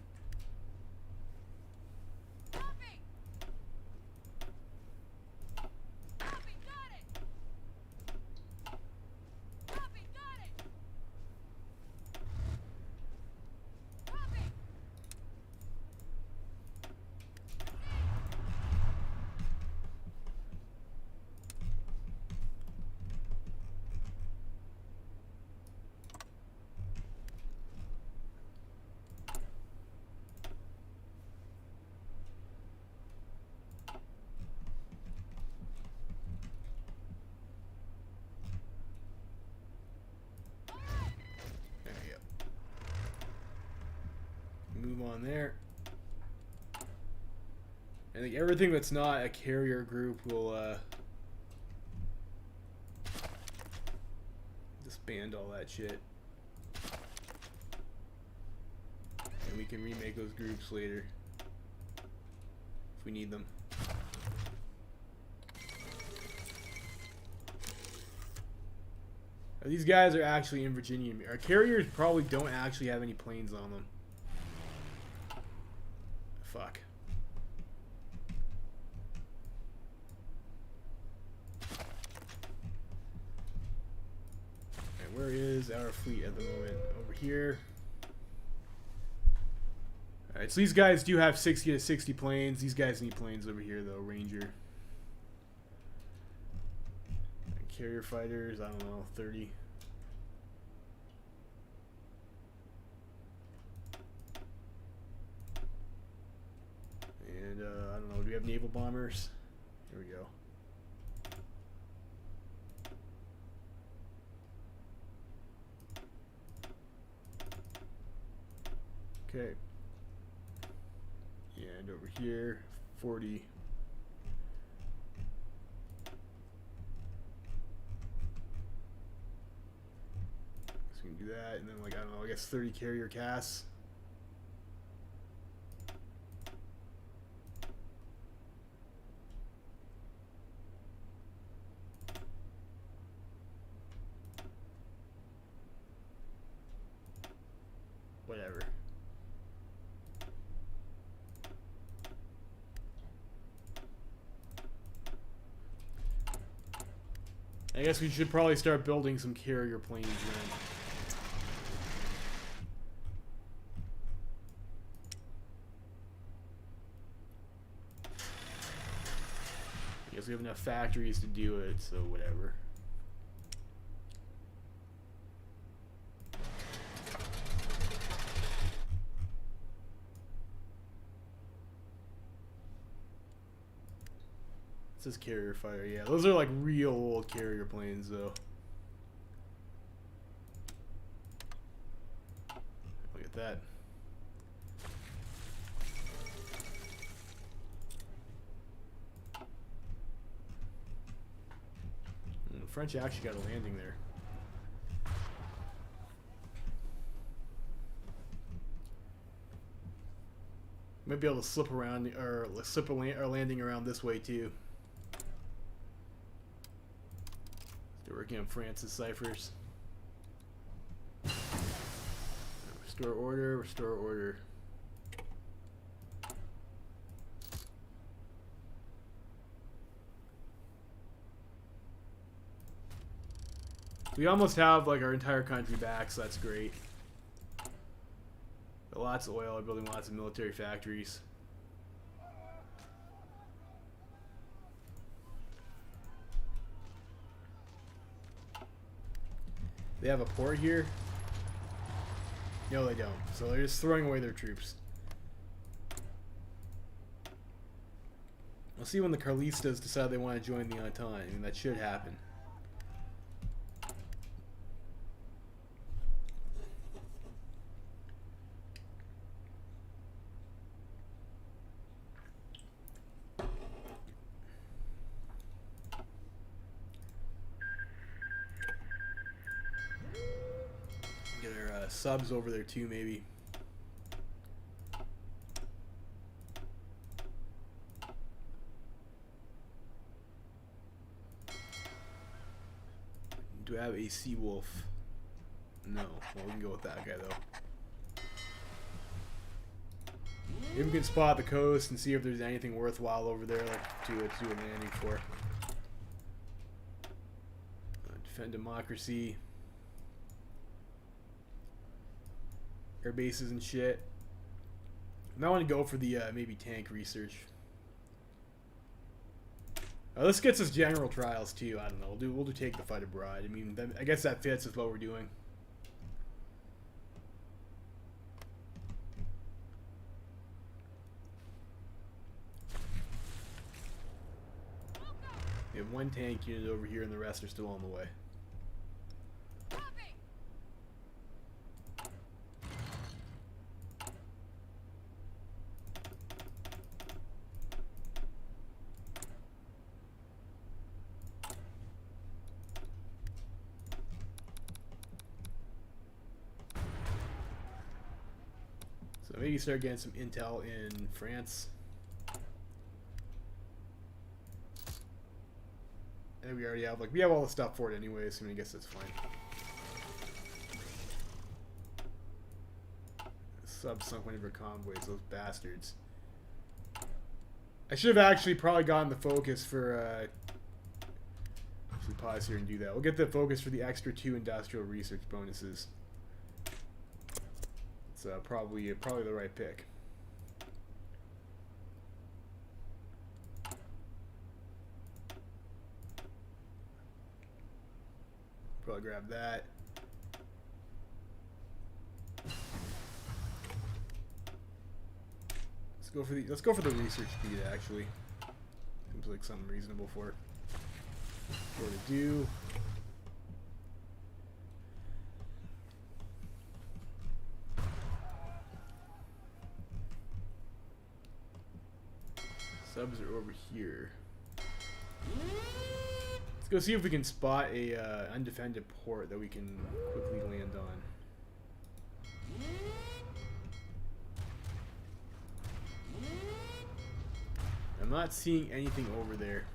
Move on there. I think everything that's not a carrier group will disband all that shit. And we can remake those groups later if we need them. These guys are actually in Virginia. Our carriers probably don't actually have any planes on them. fuck. Alright, where is our fleet at the moment? Over here. Alright, so these guys do have 60 to 60 planes. These guys need planes over here, though. Ranger. Carrier fighters, I don't know, 30. And, I don't know, do we have naval bombers? Here we go. Okay. And over here, 40. So we can do that, and then, like, I don't know, I guess 30 carrier casts. Whatever. I guess we should probably start building some carrier planes then. I guess we have enough factories to do it, so whatever. This is carrier fighter, yeah. Those are like real old carrier planes, though. Look at that. And the French actually got a landing there. Might be able to slip around, or slip a landing around this way too. Still working on France's ciphers. Restore order, restore order. We almost have like our entire country back, so that's great. Got lots of oil, building lots of military factories. They have a port here? No, they don't. So they're just throwing away their troops. We'll see when the Carlistas decide they want to join the Entente. I mean, that should happen. Get our subs over there too, maybe. Do I have a Sea Wolf? No. Well, we can go with that guy though. Maybe we can spot the coast and see if there's anything worthwhile over there, like to do a landing for. Defend democracy. Air bases and shit. I might want to go for the maybe tank research. This gets us general trials too. I don't know. We'll do take the fight abroad. I mean, I guess that fits with what we're doing. We have one tank unit over here, and the rest are still on the way. So maybe start getting some intel in France. And we already have we have all the stuff for it anyway, so I guess that's fine. Sub sunk one of our convoys, those bastards. I should have actually probably gotten the focus for, actually pause here and do that. We'll get the focus for the extra 2 industrial research bonuses. It's probably the right pick. Probably grab that. Let's go for the research speed actually. Seems like something reasonable for to do. Subs are over here. Let's go see if we can spot a undefended port that we can quickly land on. I'm not seeing anything over there.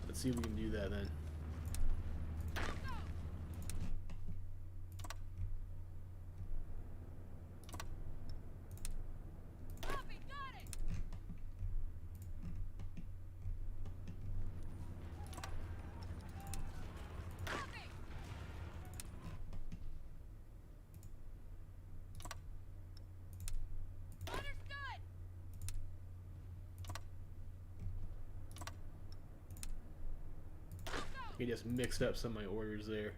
Let's see if we can do that then. I just mixed up some of my orders there.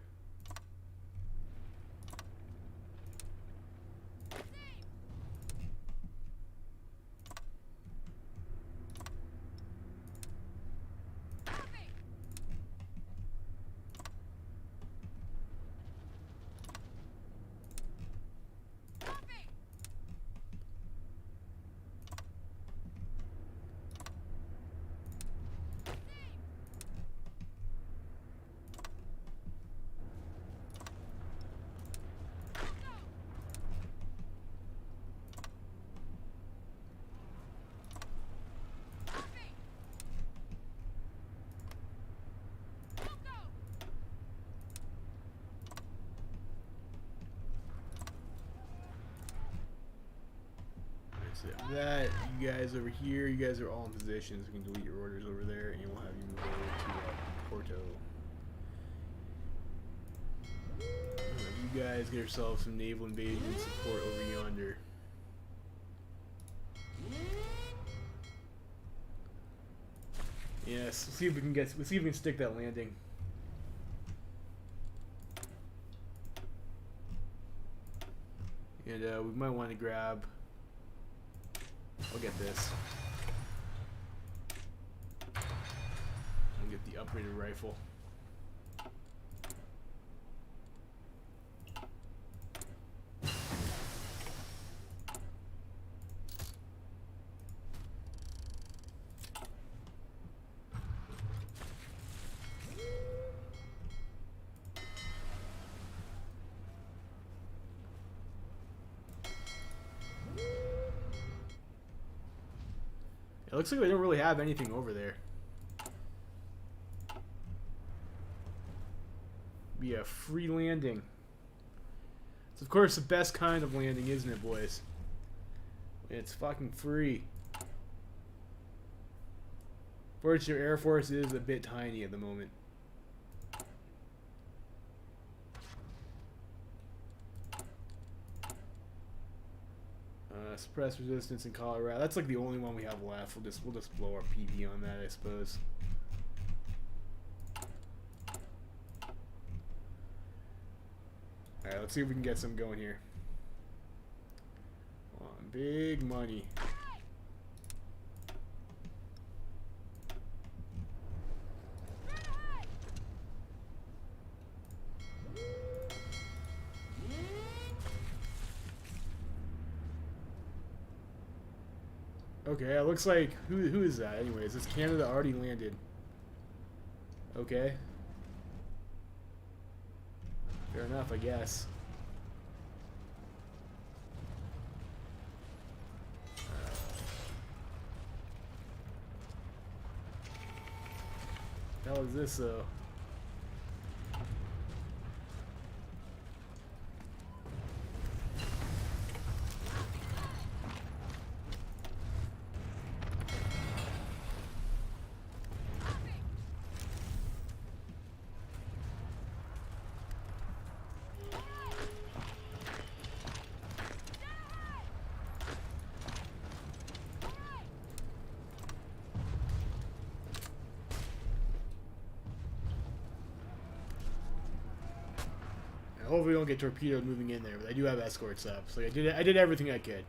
That, you guys over here, you guys are all in positions. We can delete your orders over there, and we'll have you move over to Porto. You guys get yourselves some naval invasion support over yonder. Yes, we'll see if we can stick that landing. And we might want to grab. I'll get this. I'll get the upgraded rifle. It looks like we don't really have anything over there. Be a free landing. It's of course the best kind of landing, isn't it, boys? It's fucking free. Fortunately, your Air Force is a bit tiny at the moment. Suppress resistance in Colorado. That's like the only one we have left. We'll just blow our PP on that, I suppose. All right, let's see if we can get some going here. Come on, big money. Okay, it looks like who is that? Anyways, this Canada already landed. Okay. Fair enough, I guess. What the hell is this though? Hopefully we don't get torpedoed moving in there, but I do have escorts up, so I did everything I could.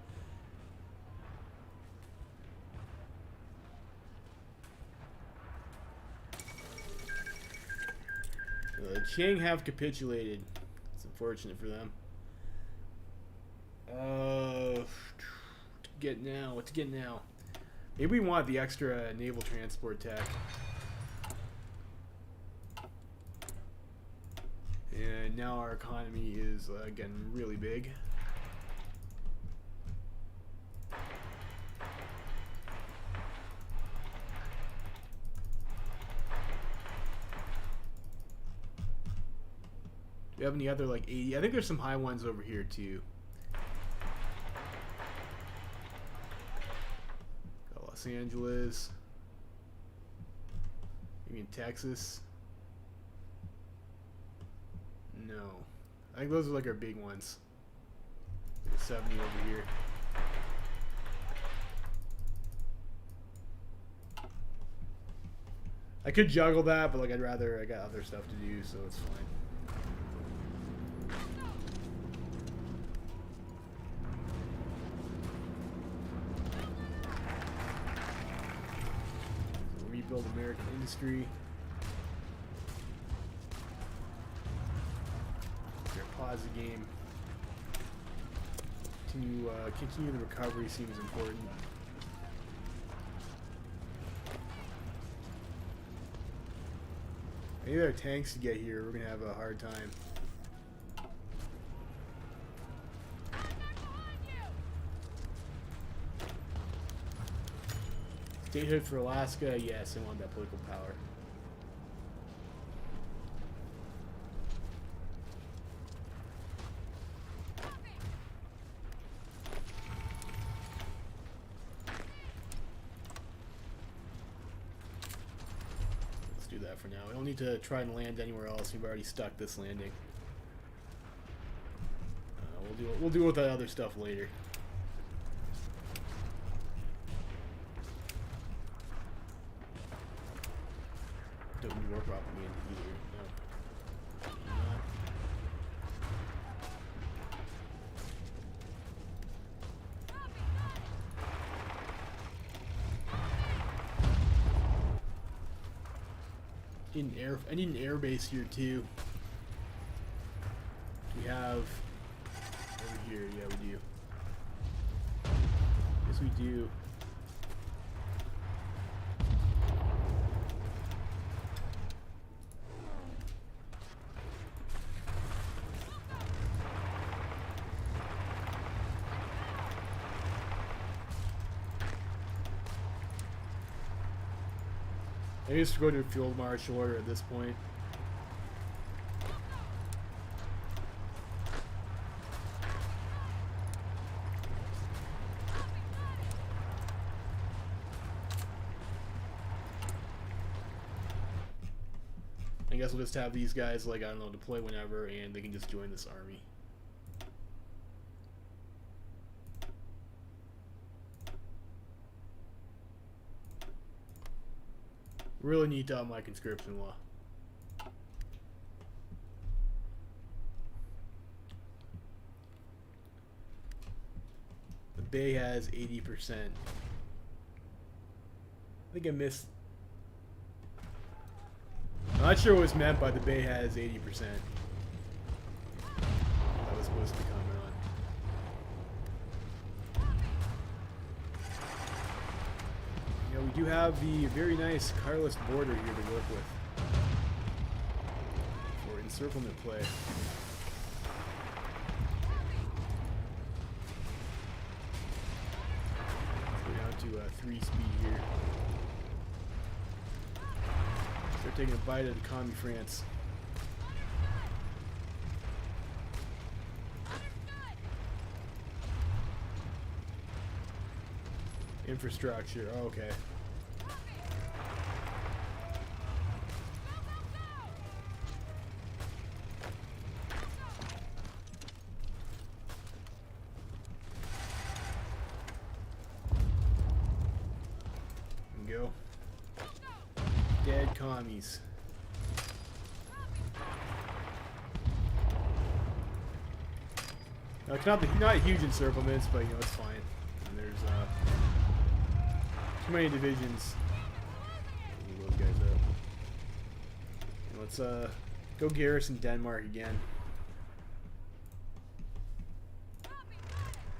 The Qing have capitulated. It's unfortunate for them. What to get now? Maybe we want the extra naval transport tech. And now our economy is getting really big. Do we have any other like 80? I think there's some high ones over here too. Got Los Angeles. Maybe in Texas. No. I think those are like our big ones. Like 70 over here. I could juggle that, but like I got other stuff to do, so it's fine. So rebuild American industry. Pause the game. Continue the recovery seems important. Maybe our tanks to get here, we're gonna have a hard time. Statehood for Alaska, yes, I want that political power. For now, we don't need to try and land anywhere else. We've already stuck this landing. We'll deal with that other stuff later. Don't need war propaganda either. I need an air base here too. We have over here, yeah we do. Yes we do. I used to go to a field march order at this point. I guess we'll just have these guys, like, I don't know, deploy whenever, and they can just join this army. Really need to up my conscription law. The Bay has 80%. I think I missed. I'm not sure what was meant by the Bay has 80%. That was supposed to be coming on. You know, we do have the very nice Carlist border here to work with for encirclement play. We're down to 3 speed here. Start taking a bite of the commie France. Infrastructure. Oh, okay. Go. Dead commies. It's not huge encirclements, but you know it's fine. And there's too many divisions. Those guys up. And let's go garrison Denmark again. I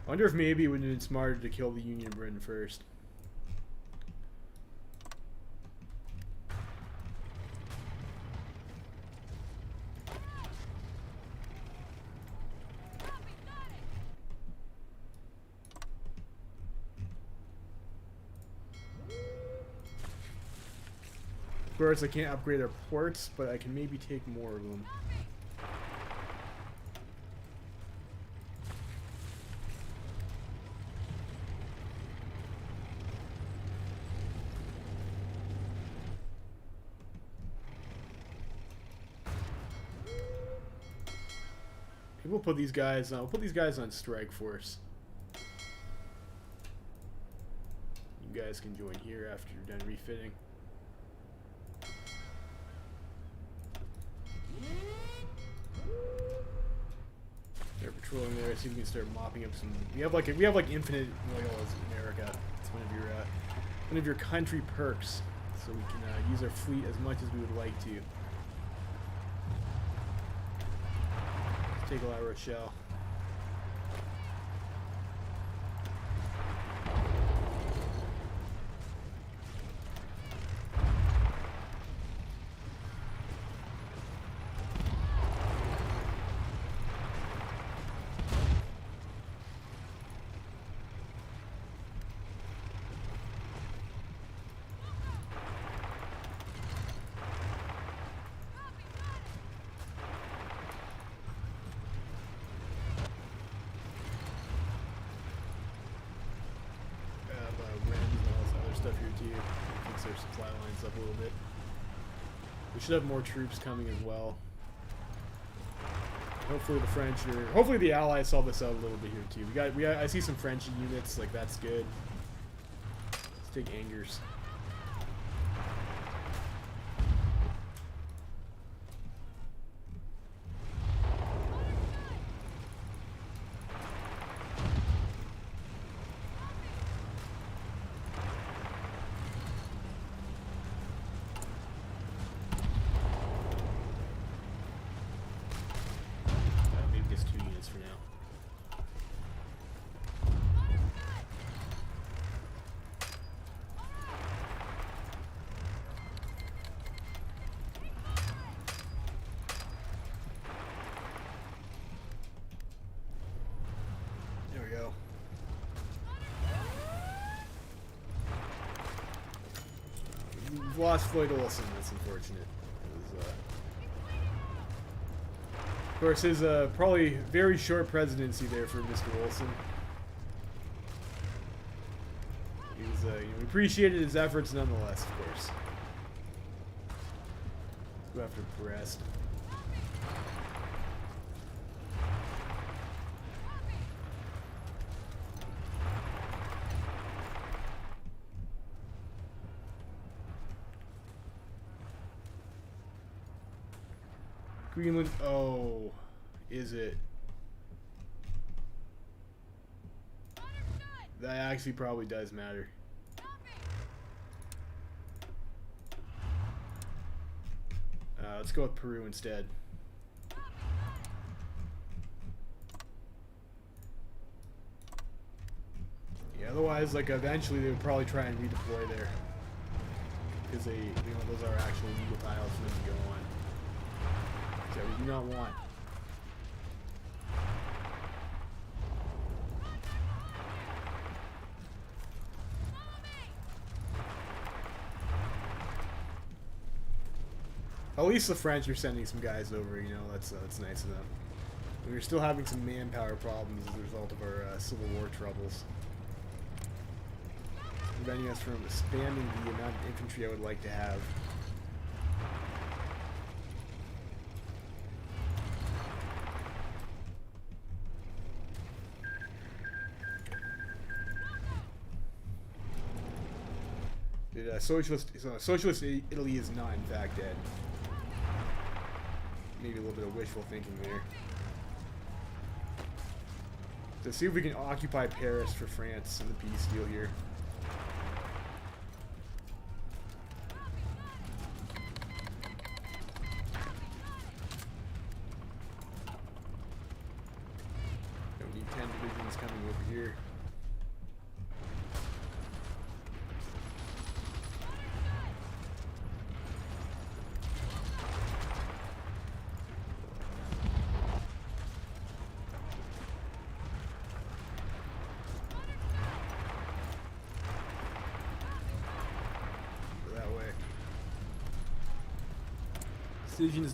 wonder if maybe it would have been smarter to kill the Union of Britain first. Of course, I can't upgrade our ports, but I can maybe take more of them. Maybe we'll put these guys. We'll put these guys on strike force. You guys can join here after you're done refitting. Start patrolling there. See if we can start mopping up some. We have like infinite oil as America. It's one of your country perks. So we can use our fleet as much as we would like to. Let's take La Rochelle. Our supply lines up a little bit. We should have more troops coming as well. Hopefully the French hopefully the Allies solve this out a little bit here too. I see some French units, like that's good. Let's take Angers. We've lost Floyd Olson. That's unfortunate. Of course, his probably very short presidency there for Mr. Olson. He was, we appreciated his efforts nonetheless, of course. Let's go after Brest. Greenland. Oh, is it? That actually probably does matter. Let's go with Peru instead. Yeah, otherwise, like eventually they would probably try and redeploy there because they, those are actual legal tiles for them to go on. That we do not want. At least the French are sending some guys over. You know, that's nice of them. We're still having some manpower problems as a result of our Civil War troubles. Preventing us from expanding the amount of infantry I would like to have. Dude, socialist Italy is not in fact dead. Maybe a little bit of wishful thinking there. Let's see if we can occupy Paris for France in the peace deal here. Don't need 10 divisions coming over here.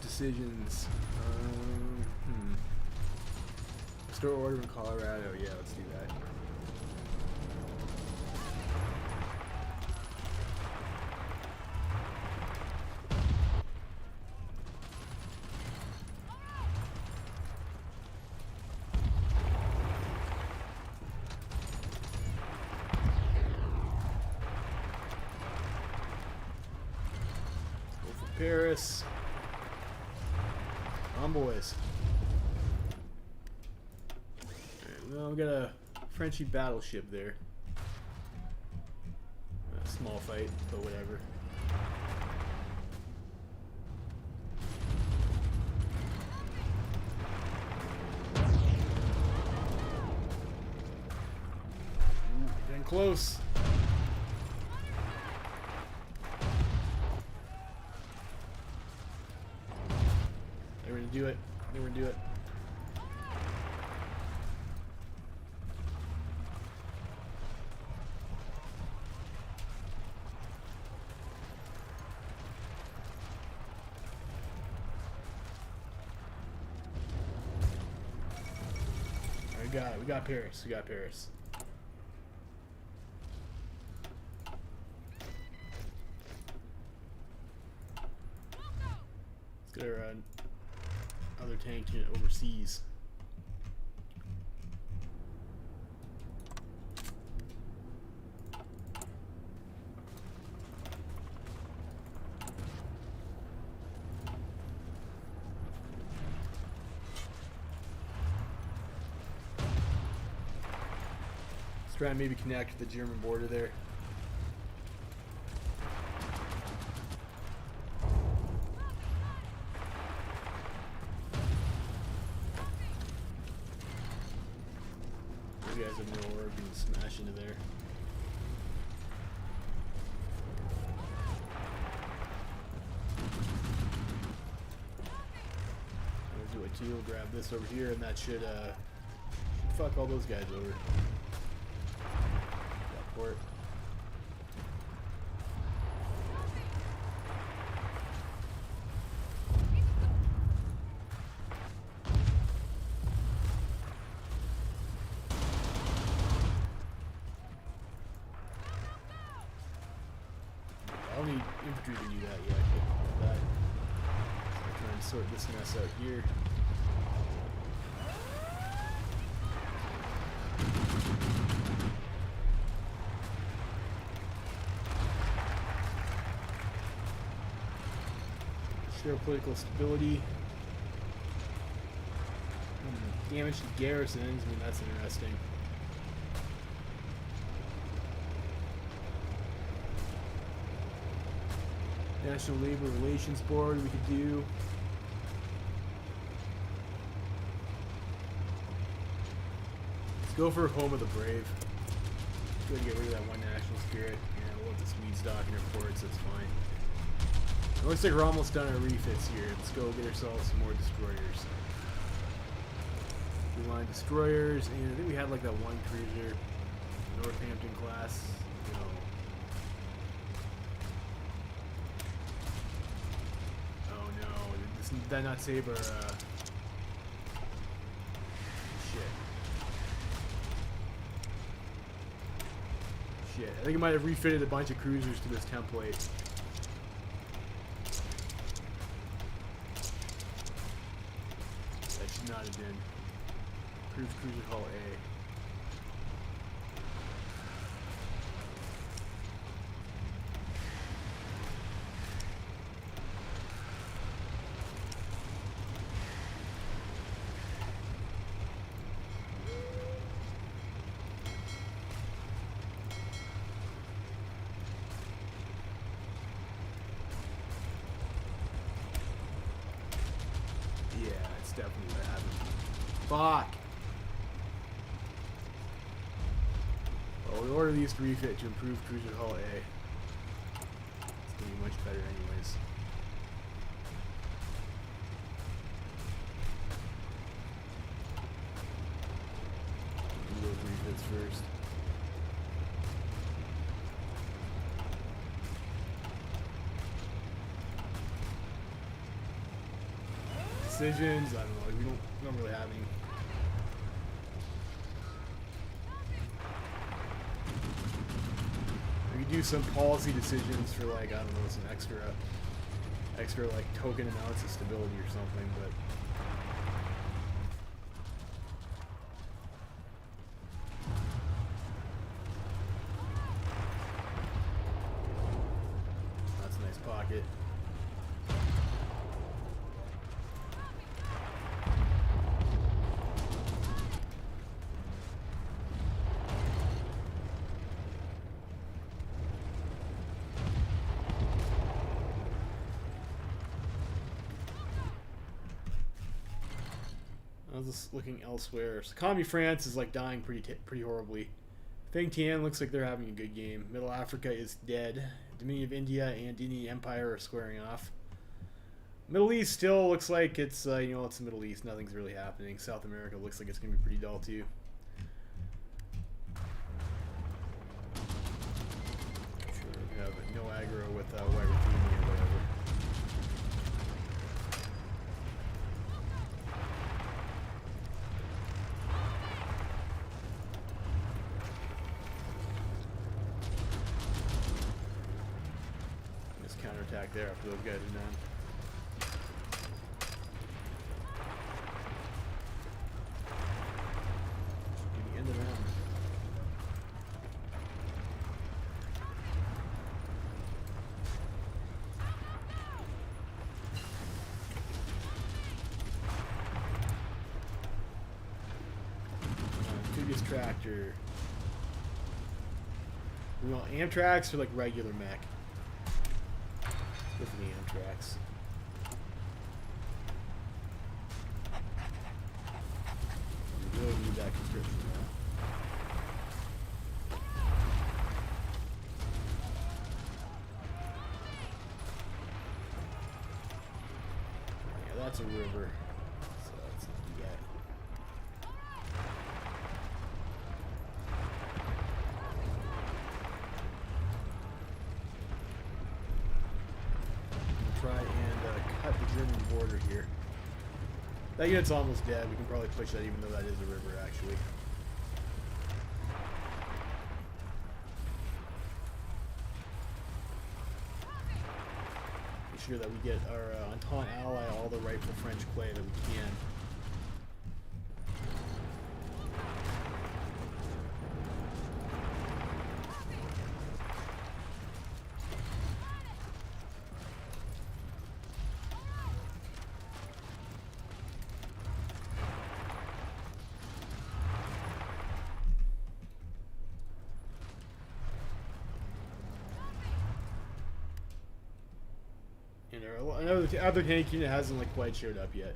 Decisions. Restore order in Colorado. Yeah, let's do that. Go for Paris. Boys. Right, well, we got a Frenchy battleship there. A small fight, but whatever. Ooh, getting close. Do it. Never do it. We got it. We got Paris. We got Paris. Let's get our other tank unit overseas. Let's try and maybe connect the German border there. You guys have no order, we can smash into there. I'll do a teal, grab this over here, and that should fuck all those guys over. Got port. I don't need infantry to do that yet. But I'll try and sort this mess out here. Share political stability. Damage to garrisons. I mean, that's interesting. National Labor Relations Board we could do. Let's go for Home of the Brave. Good to get rid of that one national spirit. Yeah, we'll let the Swedes dock in our ports, that's fine. It looks like we're almost done our refits here. Let's go get ourselves some more destroyers. Blue line destroyers, and I think we had like that one cruiser, Northampton class. No. Oh that not save our, Shit, I think I might have refitted a bunch of cruisers to this template. That should not have been. Cruiser Hull A. Yeah, it's definitely what happened. Fuck! Well, we order these to refit to improve Cruiser Hull A. It's gonna be much better anyways. Do those refits first. Decisions, I don't know, we don't really have any. We could do some policy decisions for, like, I don't know, some extra like token amounts of stability or something, but that's a nice pocket. I was just looking elsewhere. So Commie France is like dying pretty horribly. Feng Tian looks like they're having a good game. Middle Africa is dead. Dominion of India and Indian Empire are squaring off. Middle East still looks like it's you know, it's the Middle East. Nothing's really happening. South America looks like it's gonna be pretty dull too. Sure, we have no aggro with Wagatini or whatever. Counterattack there after those guys are done. Should be the end of them. Biggest tractor. We want Amtracs or like regular mech? With the Amtracs. We really need that conscription now. Yeah, that's a river. So let's not do that. Try and cut the German border here. That unit's almost dead. We can probably push that even though that is a river, actually. Make sure that we get our Entente ally all the rightful French clay that we can. And another other tank unit hasn't like quite showed up yet.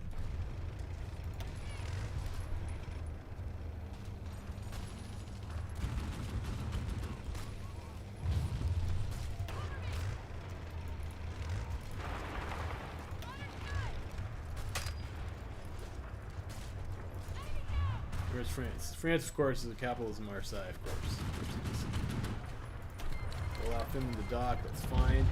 Where's France? France, of course, is the capital is Marseille, of course. Allow them in the dock, that's fine.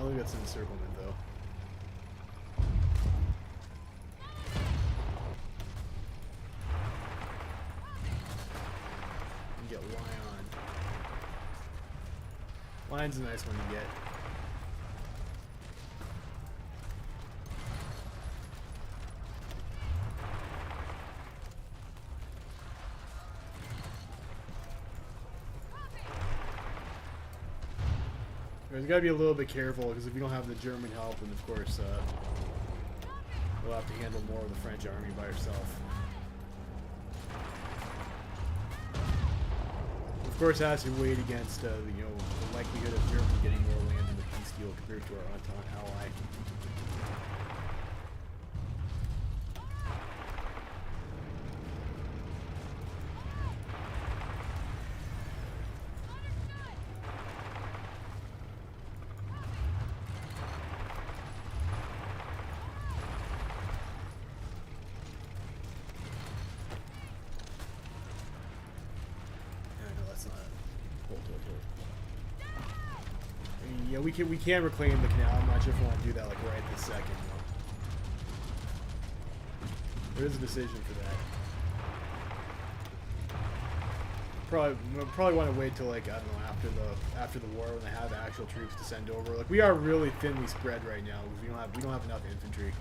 don't think that's an encirclement though. You get Lion. Lion's a nice one to get. There's got to be a little bit careful because if you don't have the German help, then of course you'll have to handle more of the French army by yourself. Of course, it has to weighed against the likelihood of Germany getting more land in the peace deal compared to our Entente ally. Yeah, we can reclaim the canal. I'm not sure if we want to do that like right this second. There is a decision for that. Probably want to wait till like I don't know after the war when they have actual troops to send over. Like we are really thinly spread right now because we don't have enough infantry.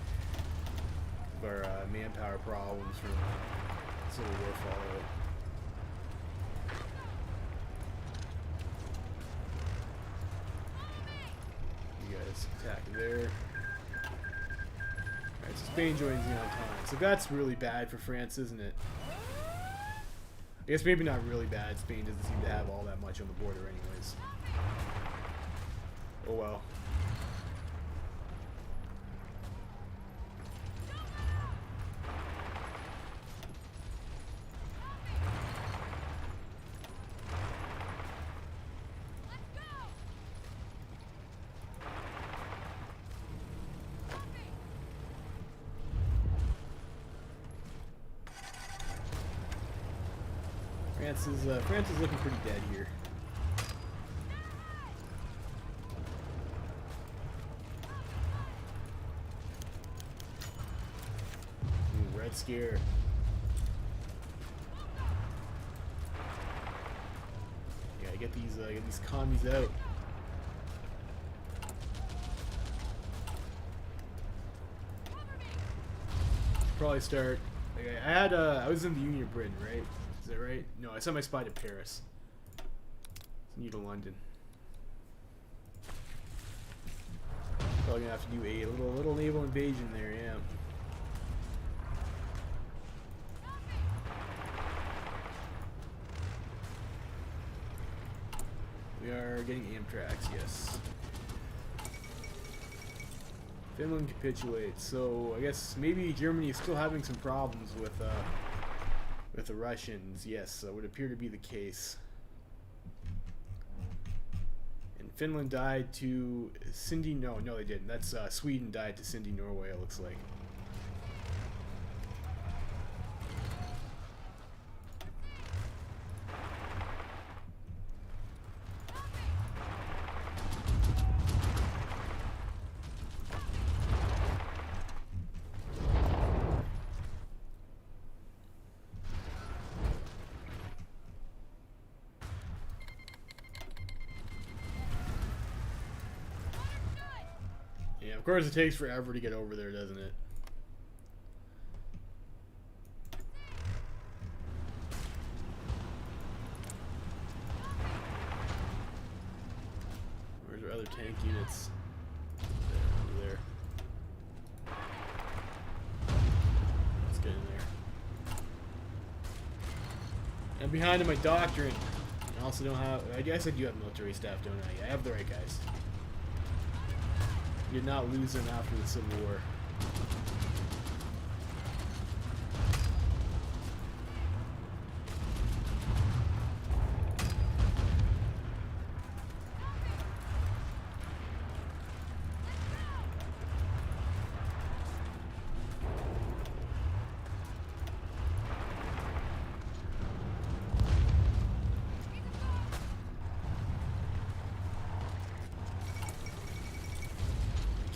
Our manpower problems from Civil War fallout. Attack there. Alright, so Spain joins the Entente. So that's really bad for France, isn't it? I guess maybe not really bad. Spain doesn't seem to have all that much on the border anyways. Oh well. France is looking pretty dead here. Ooh, Red Scare. Yeah, get these commies out. Probably start. Like I was in the Union of Britain, right? Is that right? No, I sent my spy to Paris. It's new to London. Probably gonna have to do a little naval invasion there, yeah. We are getting Amtraks, yes. Finland capitulates, so I guess maybe Germany is still having some problems with the Russians. Yes, that would appear to be the case. And Finland died to Cindy. No, they didn't. That's Sweden died to Cindy, Norway. It looks like. Yeah, of course it takes forever to get over there, doesn't it? Where's our other tank units? Over there. Let's get in there. I'm behind in my doctrine. I also don't have. I guess I do have military staff, don't I? I have the right guys. Did not lose them after the Civil War.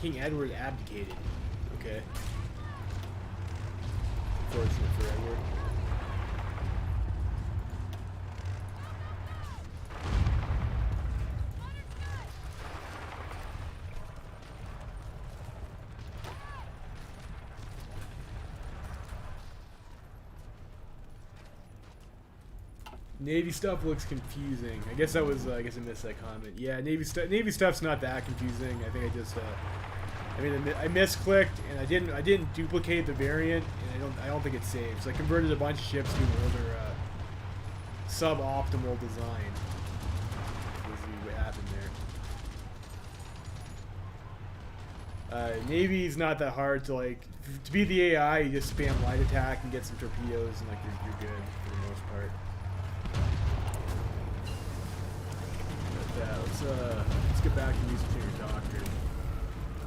King Edward abdicated. Okay. Unfortunate for Edward. Navy stuff looks confusing. I guess that was, I guess I missed that comment. Yeah, Navy stuff's not that confusing. I think I just, I misclicked and I didn't duplicate the variant, and I don't think it saves. So I converted a bunch of ships to an older, suboptimal design. Let's see what happened there. Navy's not that hard to like. To be the AI, you just spam light attack and get some torpedoes, and like you're good for the most part. Let's get back to using your doctrine.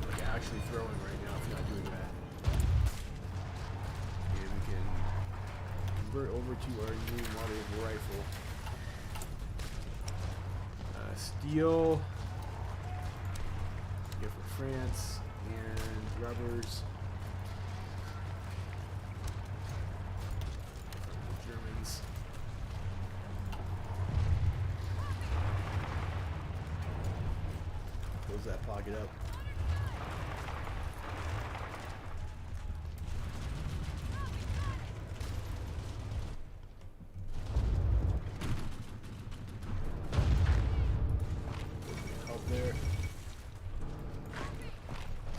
Like actually throwing right now if you're not doing that. And we can convert over to our new model of rifle. Steel. Go for France and rubbers. Germans. Close that pocket up. Help there.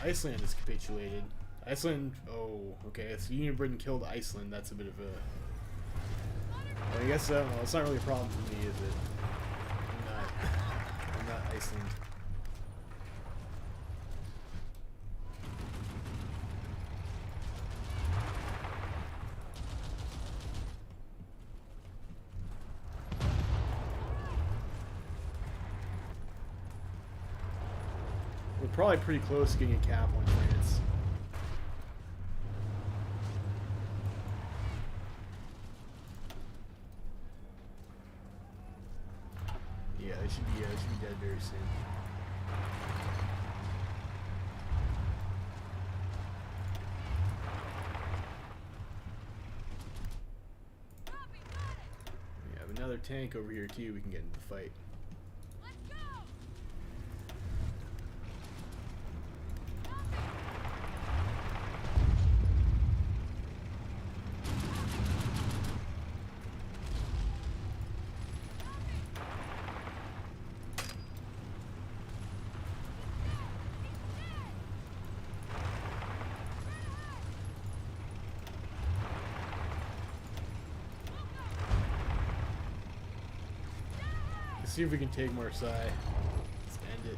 Iceland has capitulated. Iceland, oh, okay. So Union Britain killed Iceland. That's a bit of a. Well, I guess well, it's not really a problem for me, is it? I'm not Iceland. We're probably pretty close to getting a cap on France. Yeah, it should be dead very soon. We have another tank over here too. We can get into the fight. See if we can take Marseille. Let's end it.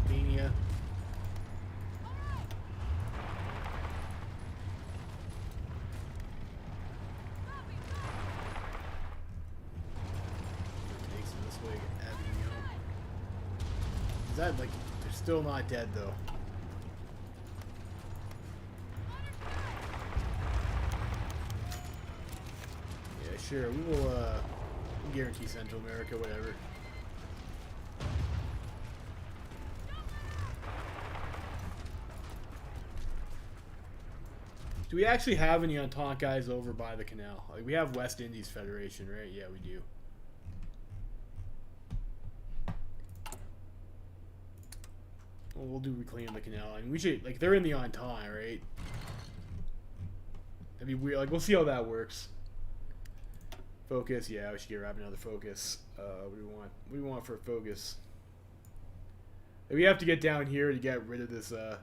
Albania. Is that like they're still not dead though? Yeah, sure. We will we'll guarantee Central America, whatever. Do we actually have any Entente guys over by the canal? Like we have West Indies Federation, right? Yeah, we do. Well, we'll do reclaim the canal. I mean, we should, like, they're in the Entente, right? That'd be weird. Like, we'll see how that works. Focus, yeah, we should get wrapped another focus. What do we want? What do we want for a focus? We have to get down here to get rid of this, yeah,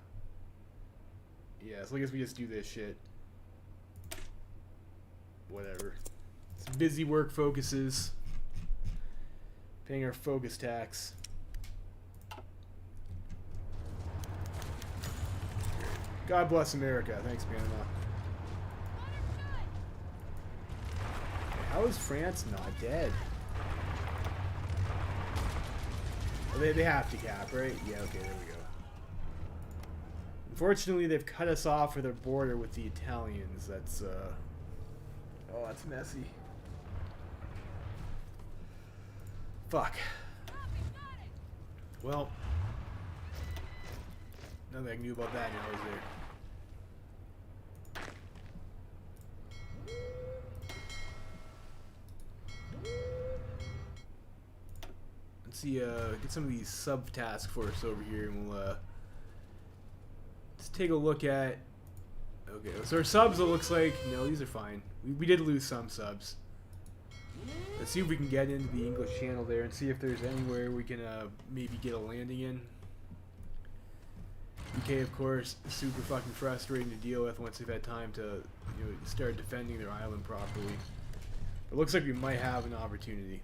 so I guess we just do this shit. Whatever. Some busy work focuses. Paying our focus tax. God bless America. Thanks, Panama. How is France not dead? Oh, they have to cap, right? Yeah, okay, there we go. Unfortunately, they've cut us off with their border with the Italians. That's, oh, that's messy. Fuck. Well, nothing I can do about that now, is there? Let's see, get some of these sub-task force over here, and we'll, let's take a look at... Okay, so our subs, it looks like... No, these are fine. We did lose some subs. Let's see if we can get into the English Channel there and see if there's anywhere we can maybe get a landing in. UK, of course, super fucking frustrating to deal with once they've had time to start defending their island properly. It looks like we might have an opportunity.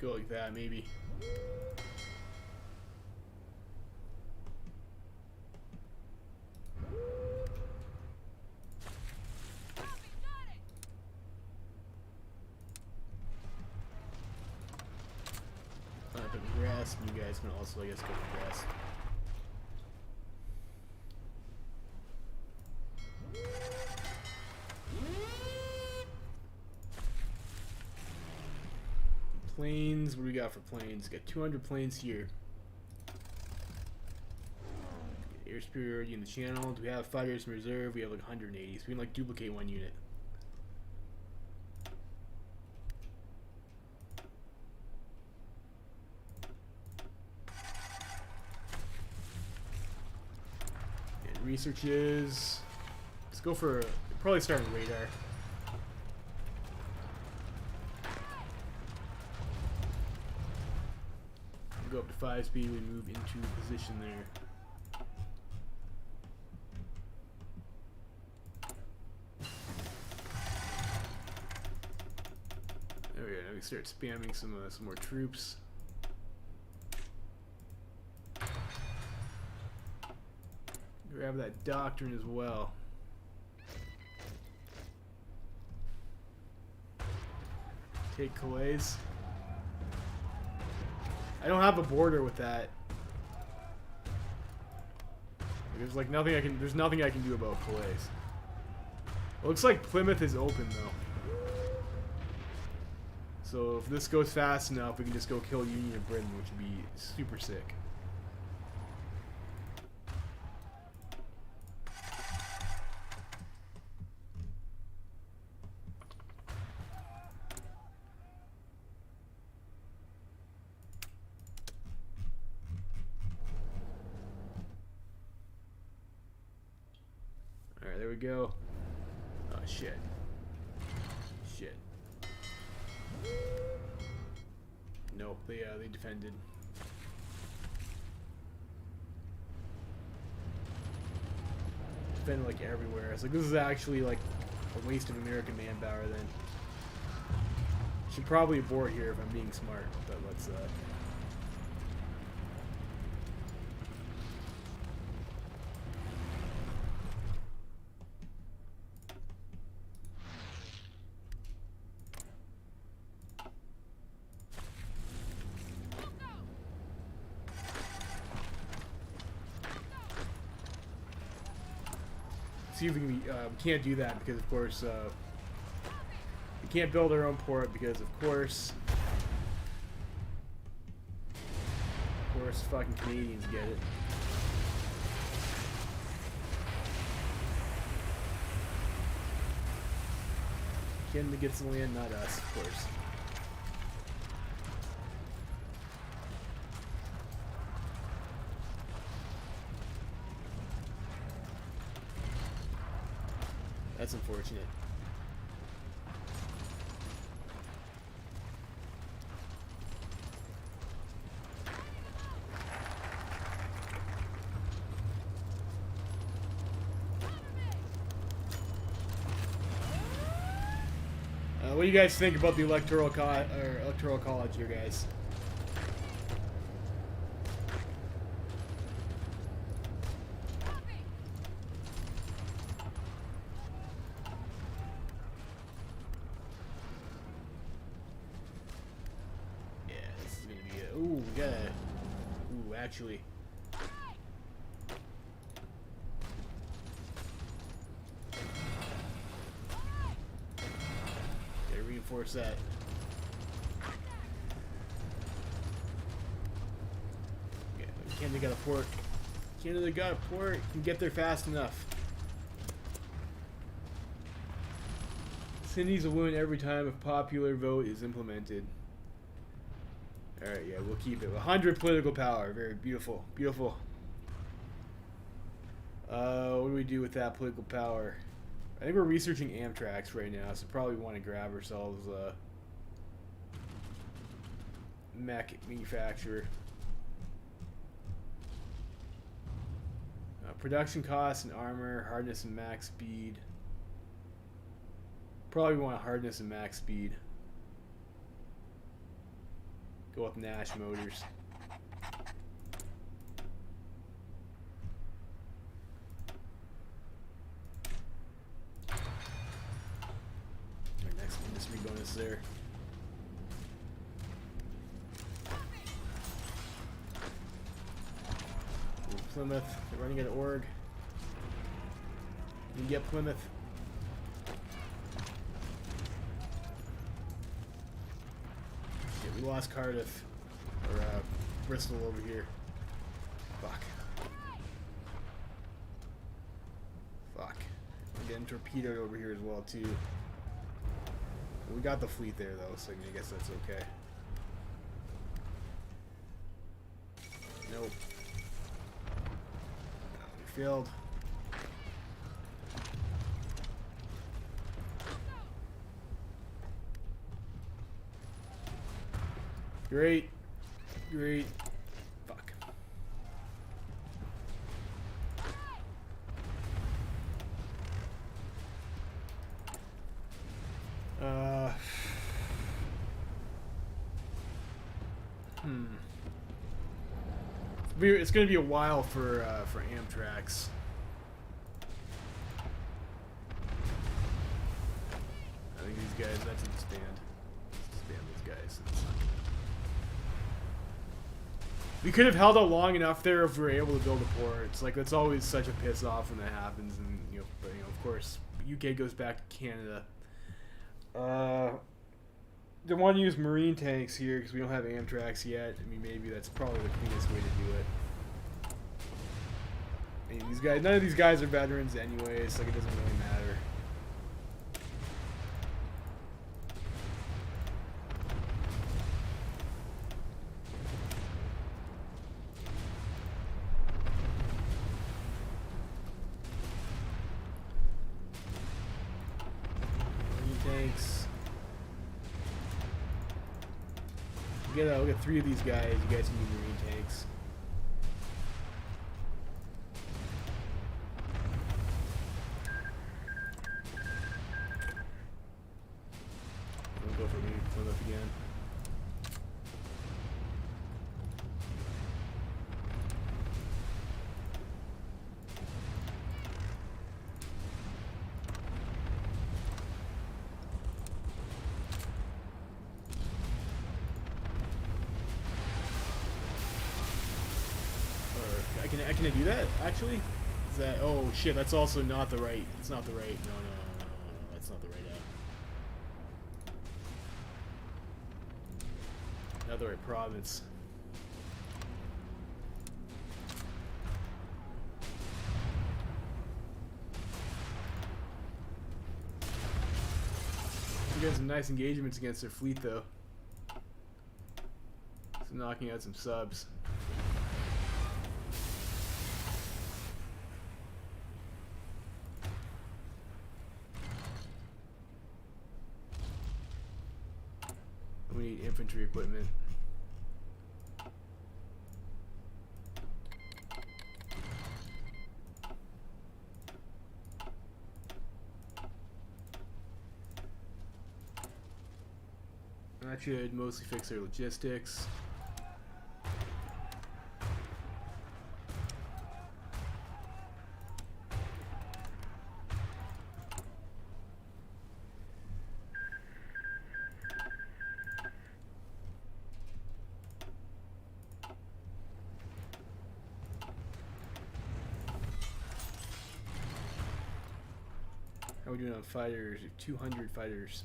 Go like that, maybe. Up in rest, and you guys can also, I guess, go to rest. Planes, what do we got for planes? Got 200 planes here. Air superiority in the channel. Do we have fighters in reserve? We have like 180, so we can like duplicate one unit. And researches. Let's go for probably starting radar. Go up to 5 speed, we move into position there. There we go, now we start spamming some more troops. Grab that doctrine as well. Take Calais. I don't have a border with that. There's like nothing I can. There's nothing I can do about Calais. It looks like Plymouth is open though. So if this goes fast enough, we can just go kill Union of Britain, which would be super sick. Alright, there we go. Oh, shit. Shit. Nope, they defended. Defended, like, everywhere. It's like, this is actually, like, a waste of American manpower, then. Should probably abort here if I'm being smart, but let's, see if we can, we can't do that because, of course, we can't build our own port because, of course, fucking Canadians get it. Canada gets the land, not us, of course. That's unfortunate. What do you guys think about the electoral college here, guys? Yeah, this is gonna be a... Ooh, we got a... Ooh, actually... Reinforce that. Yeah, Canada got a port. Canada got a port. Can get there fast enough. Cindy's will win every time if popular vote is implemented. Alright, yeah, we'll keep it. 100 political power. Very beautiful. Beautiful. What do we do with that political power? I think we're researching Amtrak's right now, so probably want to grab ourselves a mech manufacturer. Production costs and armor, hardness and max speed. Probably want hardness and max speed. Go with Nash Motors. Bonus there. Ooh, Plymouth, they're running at org. You can get Plymouth. Yeah, we lost Cardiff, or Bristol over here. Fuck. Fuck. I'm getting torpedoed over here as well too. We got the fleet there, though, so I guess that's okay. Nope. No, we failed. Great. Great. Fuck. It's gonna be a while for Amtrak's. I think these guys, that's expand. Expand these guys. We could have held out long enough there if we were able to build a port. It's like that's always such a piss off when that happens, and but of course, UK goes back to Canada. They want to use marine tanks here because we don't have Amtrak's yet. I mean, maybe that's probably the cleanest way to do it. I mean, these guys, none of these guys are veterans anyway, so like it doesn't really matter. Marine tanks. We'll get 3 of these guys. You guys can do marine tanks. We'll go for maybe Plymouth again. Can I do that, actually? Is that... Oh, shit, that's also not the right... It's not the right... No, that's not the right not the right province. We're getting some nice engagements against their fleet, though. So knocking out some subs. We need infantry equipment. That should mostly fix their logistics. How are we doing on fighters? 200 fighters.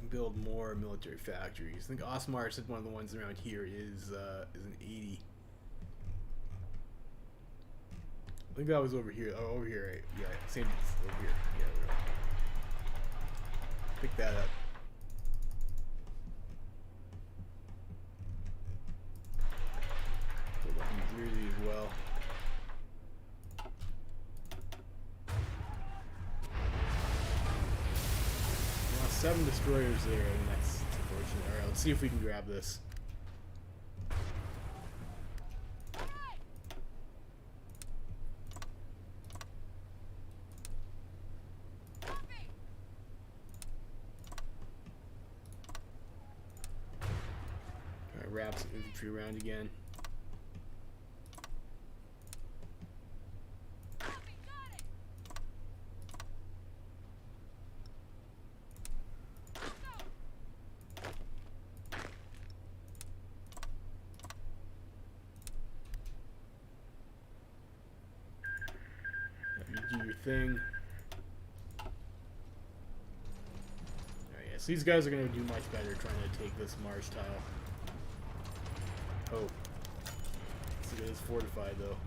Build more military factories. I think Osmar said one of the ones around here is an 80. I think that was over here. Oh, over here, right? Yeah, same over here. Yeah, we're pick that up. Build up New Jersey as well. 7 destroyers there, and that's unfortunate. Alright, let's see if we can grab this. Alright, wrap some infantry around again. Do your thing. Alright, yeah, so these guys are going to do much better trying to take this Marsh tile. Oh. This guy is fortified, though.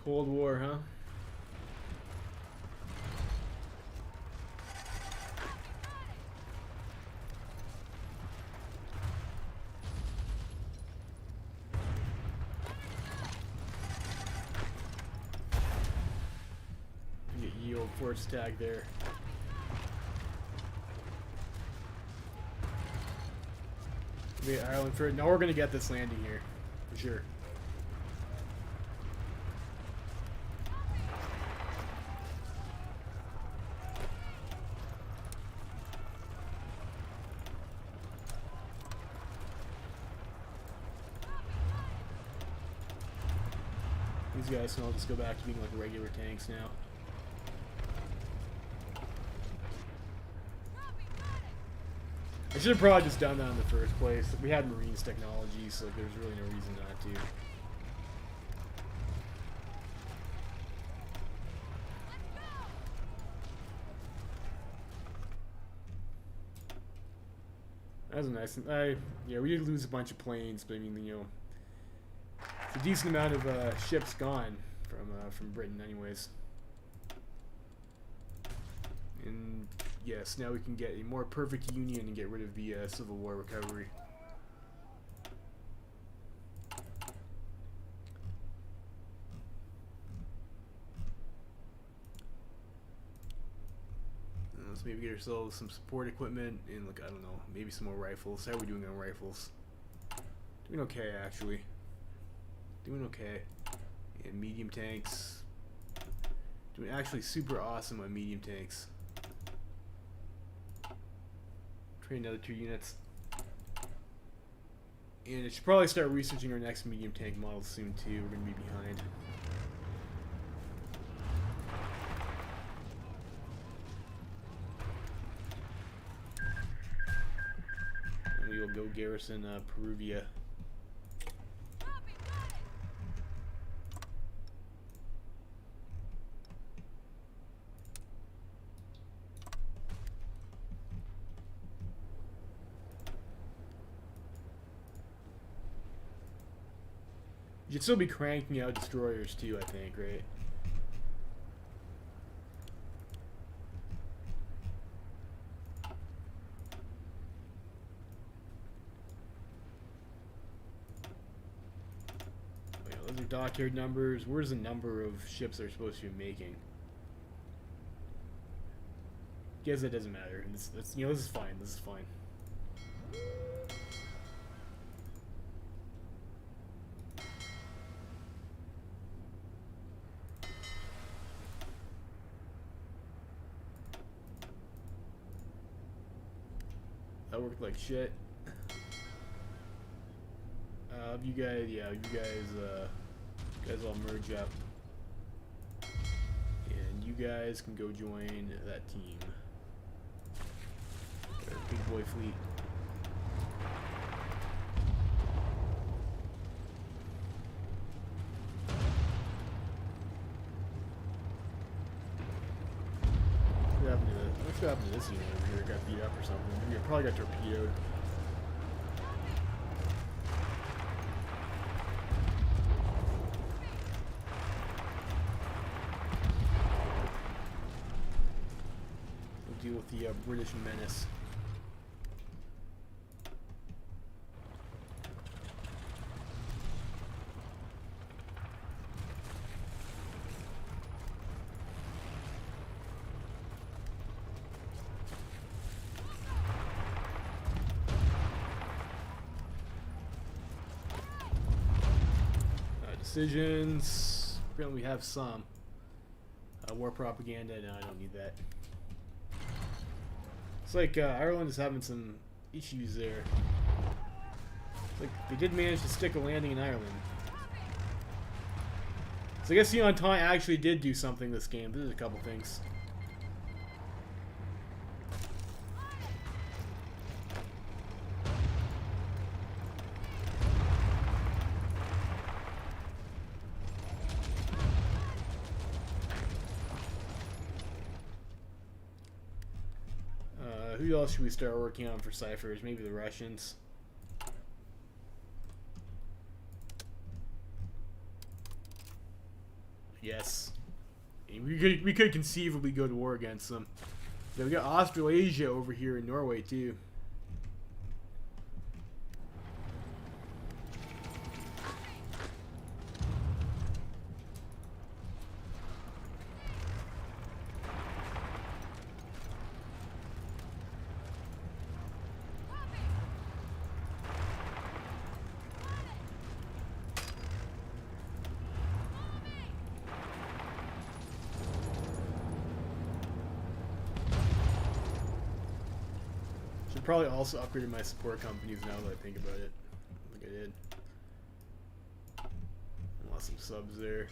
Cold War, huh? Get yield force tag there. Okay, Ireland for now. We're gonna get this landing here for sure. These guys can all just go back to being like regular tanks now. I should have probably just done that in the first place. We had Marines technology, so there's really no reason not to. That was a nice thing. Yeah, we did lose a bunch of planes, but I mean, you know, it's a decent amount of ships gone from Britain, anyways. And yes, now we can get a more perfect union and get rid of the Civil War recovery. Let's maybe get ourselves some support equipment and, like, I don't know, maybe some more rifles. How are we doing on rifles? Doing okay, actually. Doing okay. And medium tanks. Doing actually super awesome on medium tanks. Train another 2 units. And I should probably start researching our next medium tank model soon too. We're going to be behind. And we we'll go garrison Peruvia. You should still be cranking out destroyers too, I think, right? Those are dockyard numbers. Where's the number of ships they're supposed to be making? Guess it doesn't matter. This is fine. This is fine. That worked like shit. You guys all merge up, and you guys can go join that team. Big boy fleet. What happened to this unit over here? It got beat up or something. Maybe it probably got torpedoed. We'll deal with the British menace. Decisions. Apparently we have some. War propaganda. No, I don't need that. It's like Ireland is having some issues there. It's like they did manage to stick a landing in Ireland. So I guess the Entente actually did do something this game. There's a couple things. Who else should we start working on for ciphers? Maybe the Russians. Yes. We could conceivably go to war against them. Yeah, we got Australasia over here in Norway too. Probably also upgraded my support companies now that I think about it. I think I did. Lost some subs there.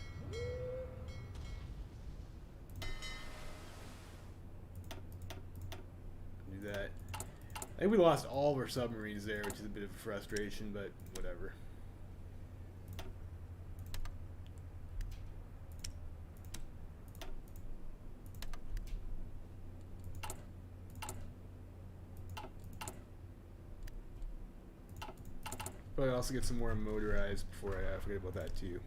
Do that. I think we lost all of our submarines there, which is a bit of a frustration, but whatever. But I also get some more motorized before I forget about that too.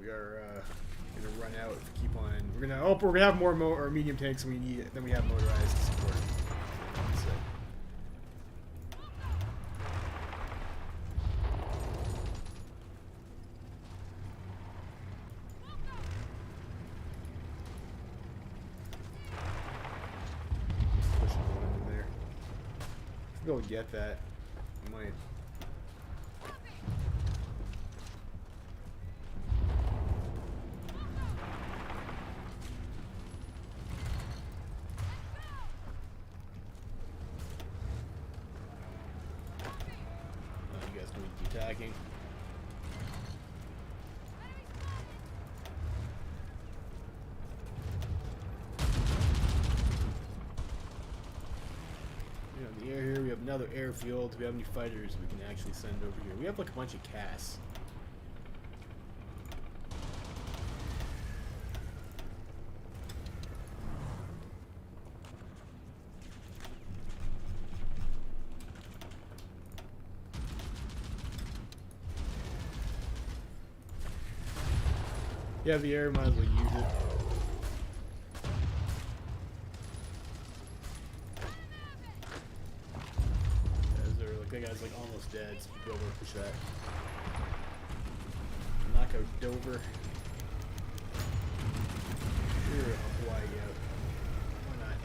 We are gonna run out if we keep on. We're gonna have more or medium tanks than we need. Then we have motorized to support. So. Go and get that. I might. You guys need to be attacking. another airfield. Do we have any fighters we can actually send over here? We have like a bunch of casts. Yeah, the air, might as well use it. That guy's like almost dead, so we'll be able to push that. Knock out Dover. Sure, Hawaii out. Why not?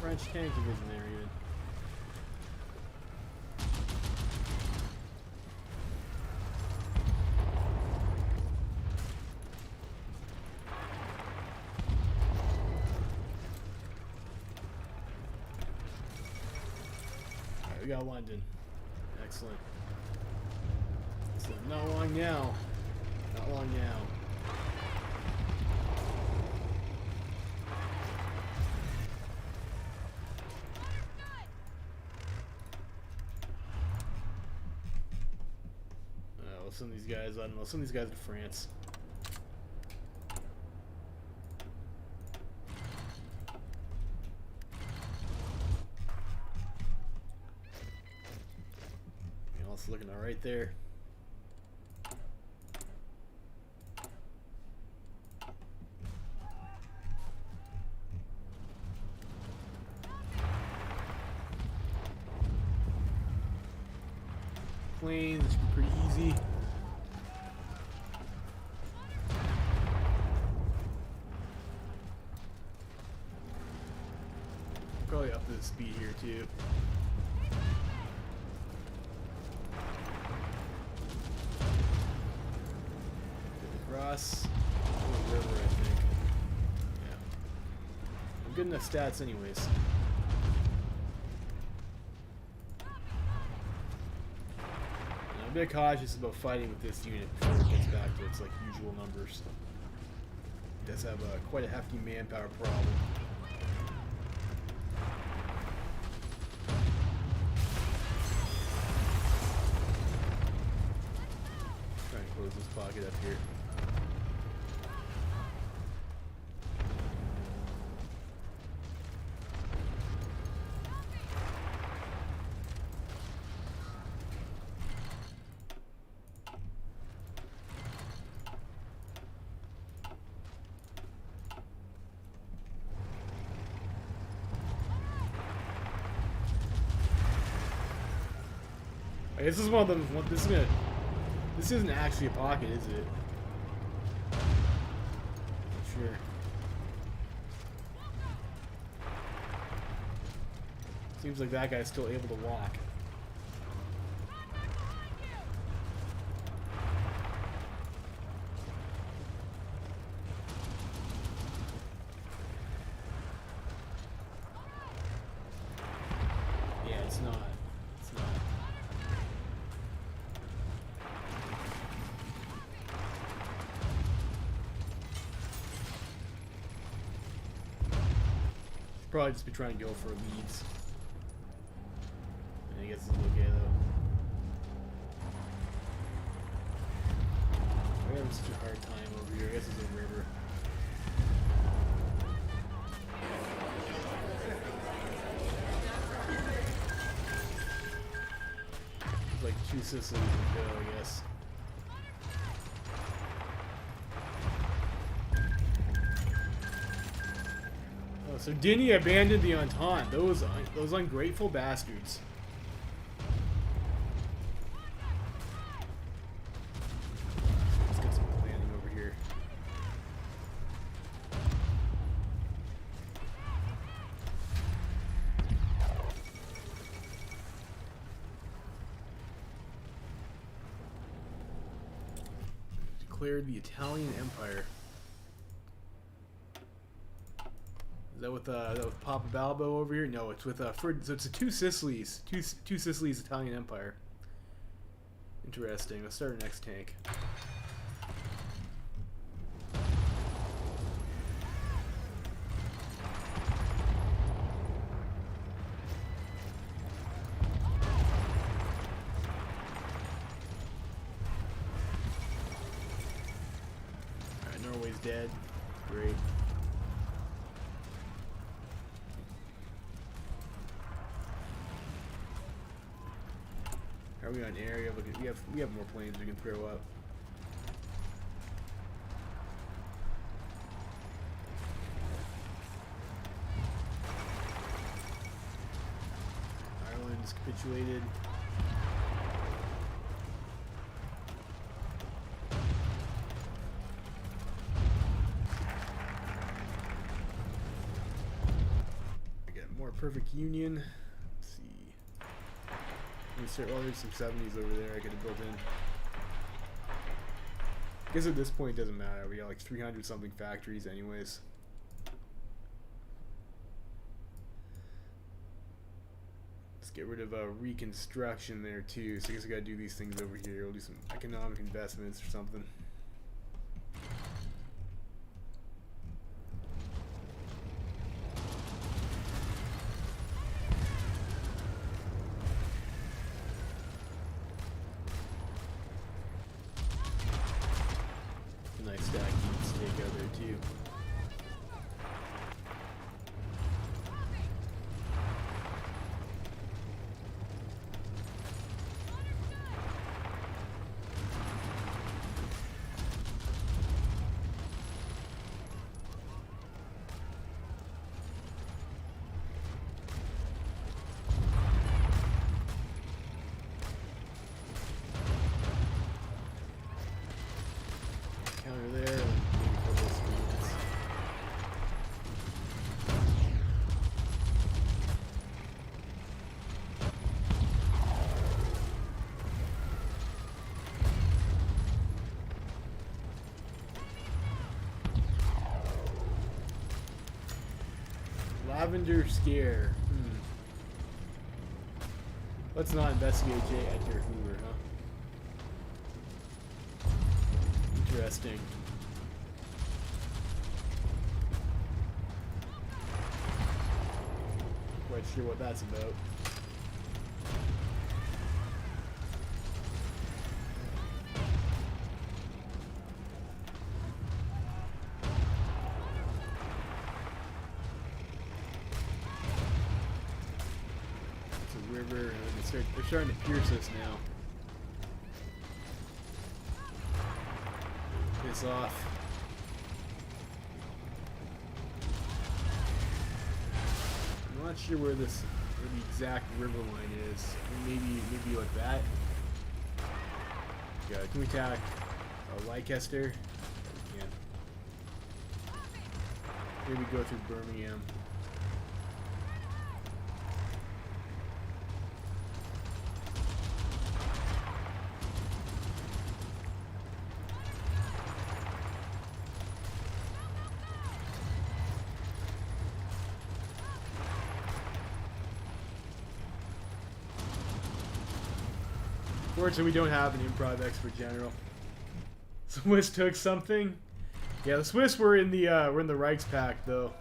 French tank division there even. Alright, we got London. Excellent. Excellent. Not long now. Not long now. Some of these guys, I don't know, some of these guys to France. Anything else looking alright there? Planes, this should be pretty easy. Probably up the speed here too. Across the river, I think. Yeah. Good enough stats anyways. I'm a bit cautious about fighting with this unit before it gets back to its like usual numbers. It does have quite a hefty manpower problem. Close this pocket up here. This is one of them. This isn't actually a pocket, is it? Sure. Seems like that guy's still able to walk. Yeah, it's not. It's not. Probably just be trying to go for leads. I guess it's okay though. We're having such a hard time over here. I guess it's a river. It's like 2 systems to go, I guess. Oh, so Denny abandoned the Entente. Those ungrateful bastards. Let's get some planning over here. Declared the Italian Empire. Is that with Papa Balbo over here? No, it's with so it's the two Sicilies, two Sicilies Italian Empire. Interesting. Let's start our next tank. Alright, Norway's dead. Great. Are we on area? Look, we have more planes we can throw up. Ireland is capitulated. I got more perfect union. Let's see. Well, there's some 70s over there I could have built in. I guess at this point it doesn't matter. We got like 300 something factories anyways. Let's get rid of reconstruction there too. So I guess I gotta do these things over here. We'll do some economic investments or something. Nice stack units to take out there too. Counter there, and maybe for this units. Lavender Scare. Let's not investigate J. Edgar Hoover, huh? Interesting. Quite sure what that's about. It's a river, and they're starting to pierce us now. Piss off. I'm not sure where the exact river line is. Maybe like that. Yeah, can we attack Leicester? Yeah. Maybe go through Birmingham. Fortunately, we don't have an improv expert general. Swiss took something. Yeah, the Swiss were in the Reichspakt though.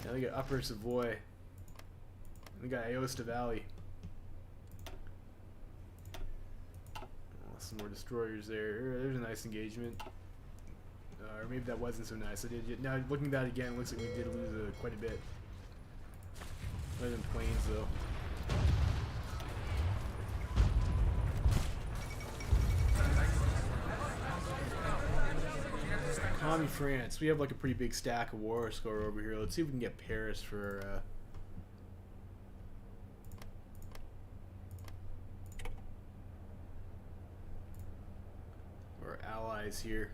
Yeah, they got Upper Savoy. And they got Aosta Valley. Oh, some more destroyers there. There's a nice engagement. Or maybe that wasn't so nice. Now looking at that again, it looks like we did lose quite a bit. Better than planes though. Commie France. We have like a pretty big stack of war score over here. Let's see if we can get Paris for our allies here.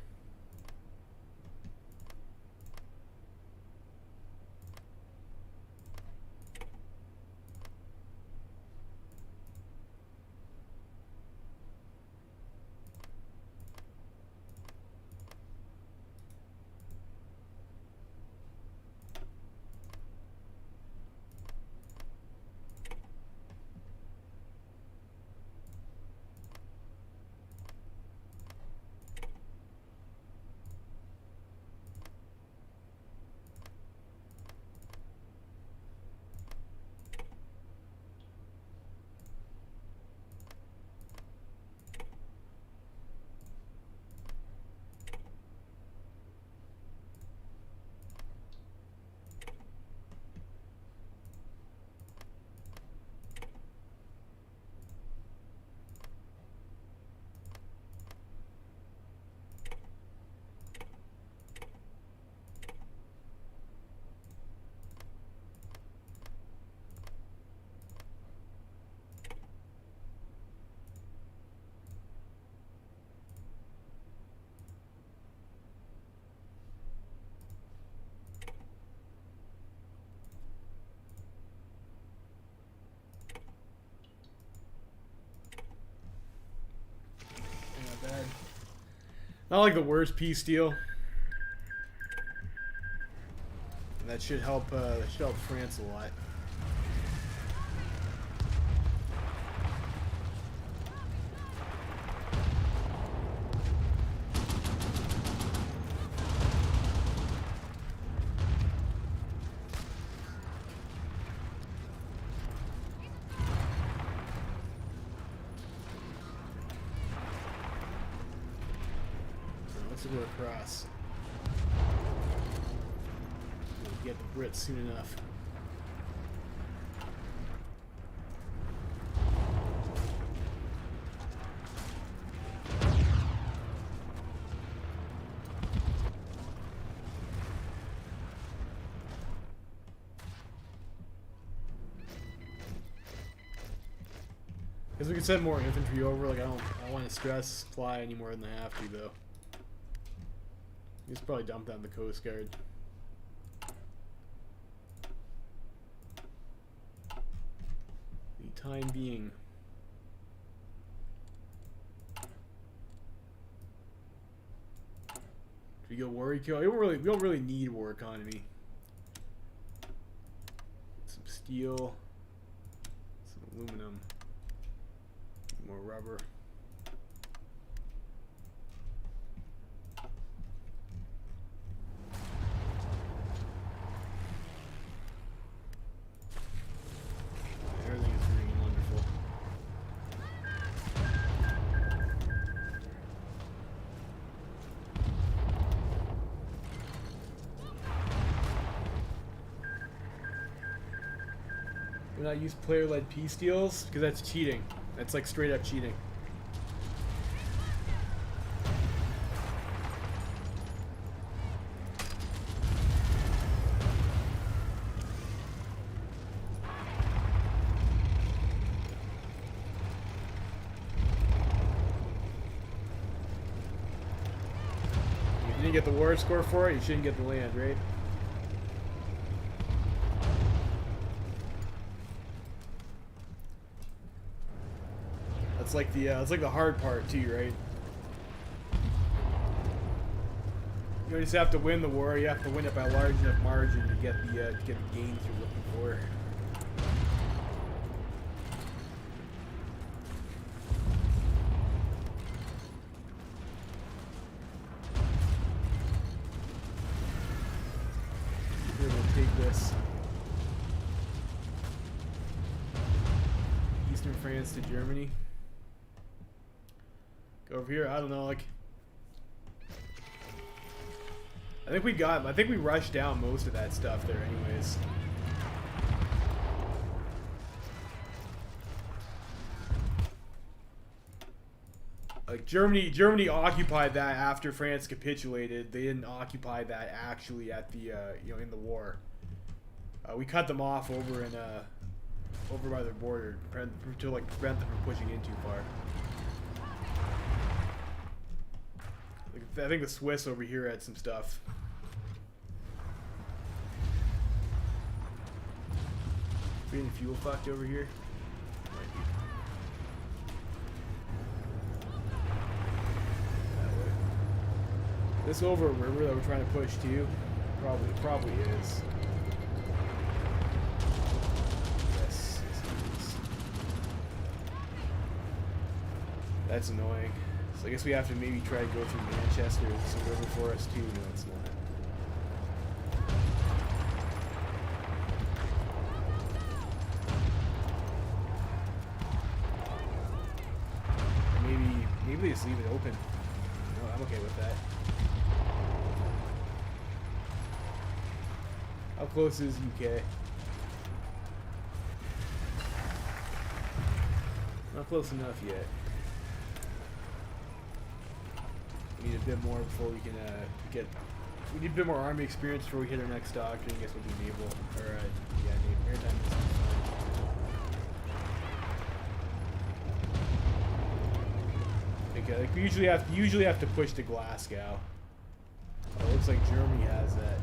Not like the worst peace deal. And that should help. That should help France a lot. Let's go across. We'll get the Brits soon enough. Because we can send more infantry over. Like I don't want to stress fly any more than I have to though. Just probably dump that in the Coast Guard. The time being. Should we go war eco? We don't really need war economy. Some steel, some aluminum, more rubber. Not use player-led peace deals because that's cheating. That's like straight up cheating. If you didn't get the war score for it, you shouldn't get the land, right? It's like the hard part too, right? You just have to win the war. You have to win it by a large enough margin to get the gains you're looking for. Here, we'll take this. Eastern France to Germany. Over here, I don't know, like I think we rushed down most of that stuff there anyways. Like Germany occupied that after France capitulated. They didn't occupy that actually at the you know, in the war. We cut them off over in over by their border to like prevent them from pushing in too far. I think the Swiss over here had some stuff. Being fuel fucked over here. This over a river that we're trying to push to, probably is. Yes, it is. That's annoying. So I guess we have to maybe try to go through Manchester. It's a river for us too. No, it's not. Maybe just leave it open. No, I'm okay with that. How close is UK? Not close enough yet. We need a bit more before we can get. We need a bit more army experience before we hit our next doctrine. I guess we'll do naval or yeah, maritime. Okay, like we usually have to push to Glasgow. Oh, it looks like Germany has that.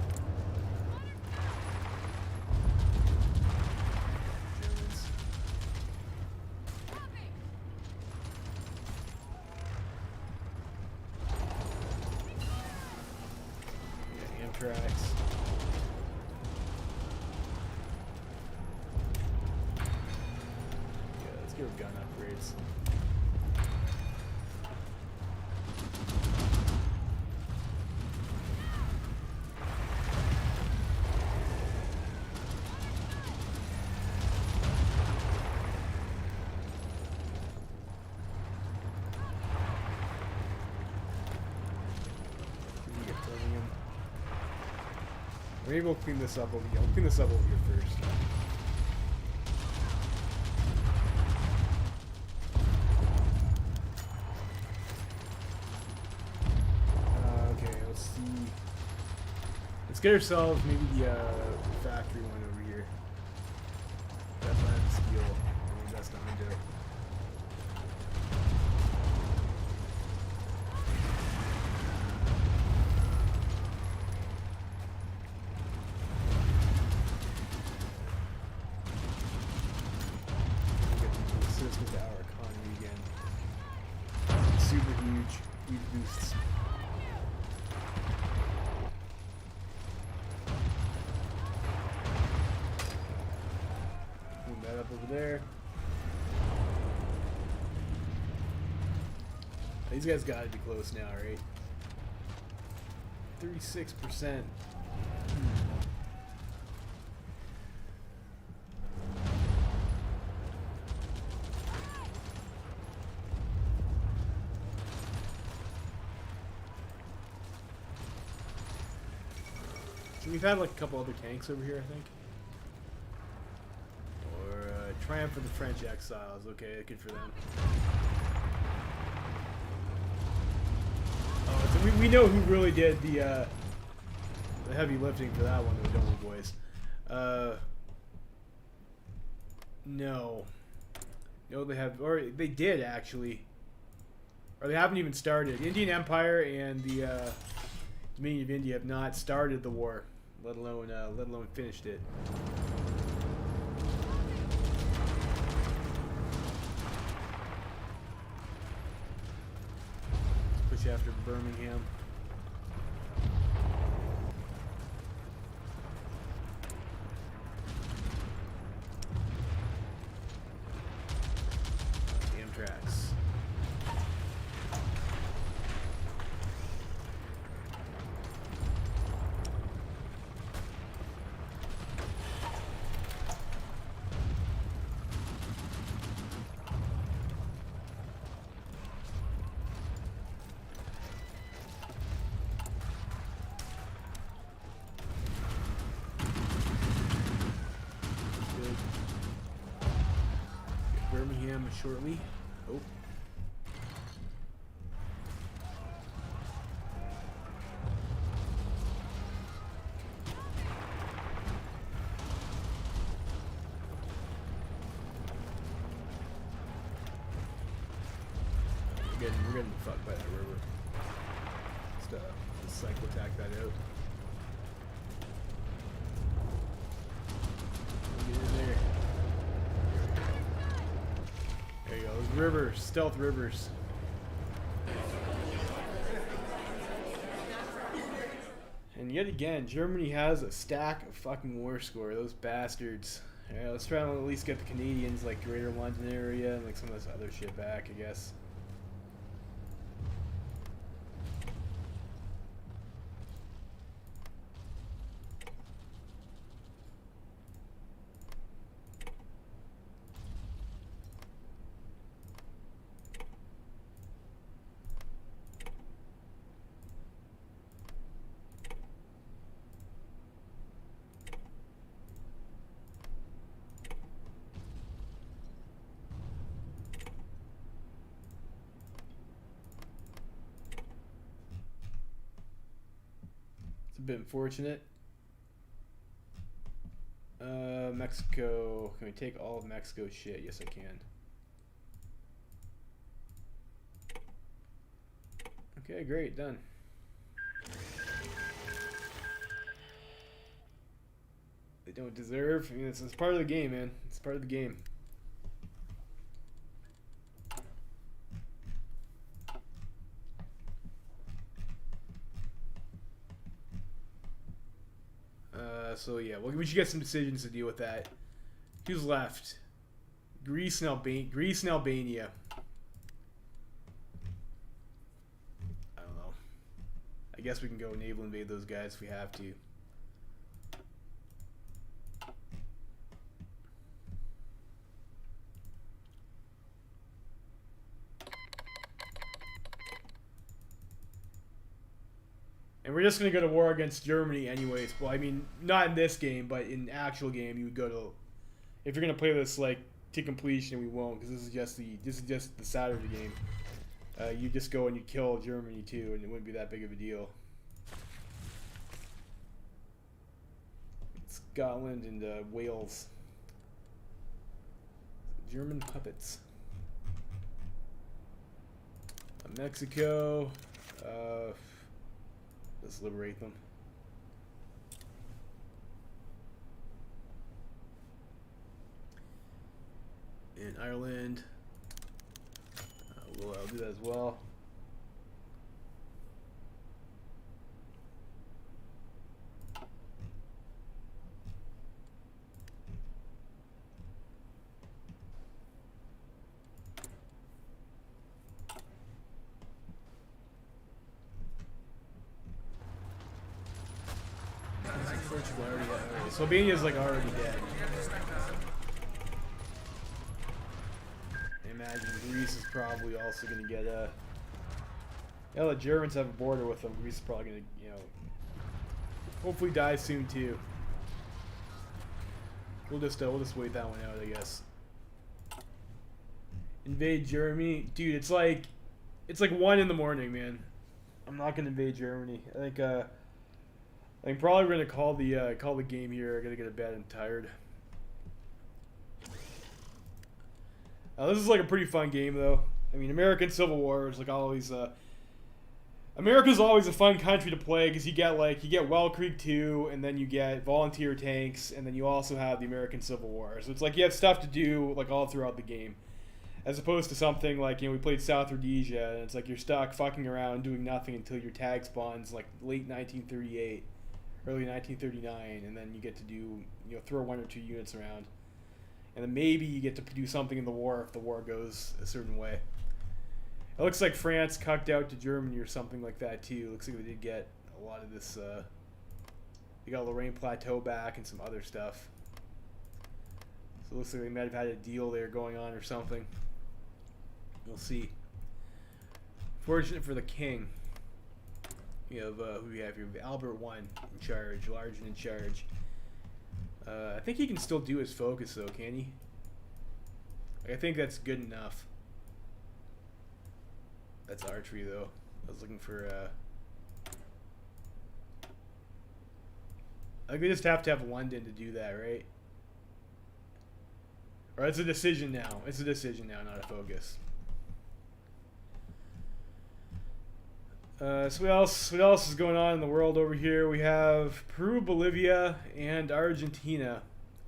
Germans. tracks. Yeah, let's go gun upgrades. Maybe we'll clean this up over here. I'll clean this up over here first. Okay, let's see. Let's get ourselves maybe the factory one over here. That's not steel. Maybe that's not window. With our economy again. Super huge boosts. Move that up over there. These guys gotta be close now, right? 36%. We've had like a couple other tanks over here, I think. Or Triumph for the French Exiles. Okay, good for them. Oh, so we know who really did the heavy lifting for that one, though, don't we, boys? No. No, they have, or they did actually, or they haven't even started. The Indian Empire and the Dominion of India have not started the war. Let alone finished it. Let's push after Birmingham. Amtrak's. Birmingham shortly. Oh. We're getting fucked by that river. Just cycle attack that out. Get in there. There you go. Those rivers, stealth rivers. And yet again, Germany has a stack of fucking war score. Those bastards. Yeah, let's try to at least get the Canadians, like Greater London area, and like some of this other shit back, I guess. A bit unfortunate. Mexico. Can we take all of Mexico's shit? Yes, I can. Okay, great. Done. They don't deserve. I mean, it's part of the game, man. It's part of the game. So yeah, well, we should get some decisions to deal with that. Who's left? Greece and Albania. I don't know. I guess we can go naval invade those guys if we have to. And we're just going to go to war against Germany anyways. Well, I mean, not in this game, but in actual game, you would go to... If you're going to play this, like, to completion, we won't, because this is just the Saturday game. You just go and you kill Germany, too, and it wouldn't be that big of a deal. Scotland and Wales. German puppets. Mexico... let's liberate them. In Ireland, I'll do that as well. Slovenia's like already dead. I imagine Greece is probably also going to get a... Yeah, the Germans have a border with them. Greece is probably going to, you know, hopefully die soon too. We'll just wait that one out, I guess. Invade Germany, dude. It's like 1 in the morning, man. I'm not going to invade Germany. I think I'm probably gonna call the game here. I gotta get to bed. I'm tired. This is like a pretty fun game, though. I mean, American Civil War is like always. America's always a fun country to play because you get Well Creek 2, and then you get volunteer tanks, and then you also have the American Civil War. So it's like you have stuff to do like all throughout the game, as opposed to something like, you know, we played South Rhodesia, and it's like you're stuck fucking around doing nothing until your tag spawns like late 1938. Early 1939, and then you get to do, you know, throw 1 or 2 units around, and then maybe you get to do something in the war if the war goes a certain way. It looks like France cucked out to Germany or something like that too. Looks like they did get a lot of this. They got Lorraine Plateau back and some other stuff. So it looks like they might have had a deal there going on or something. We'll see. Fortunate for the king. We have who we have here? Albert I in charge, Largen in charge. I think he can still do his focus though, can he? I think that's good enough. That's archery though. I was looking for. I think we just have to have London to do that, right? Or it's a decision now. It's a decision now, not a focus. So what else is going on in the world over here? We have Peru, Bolivia, and Argentina.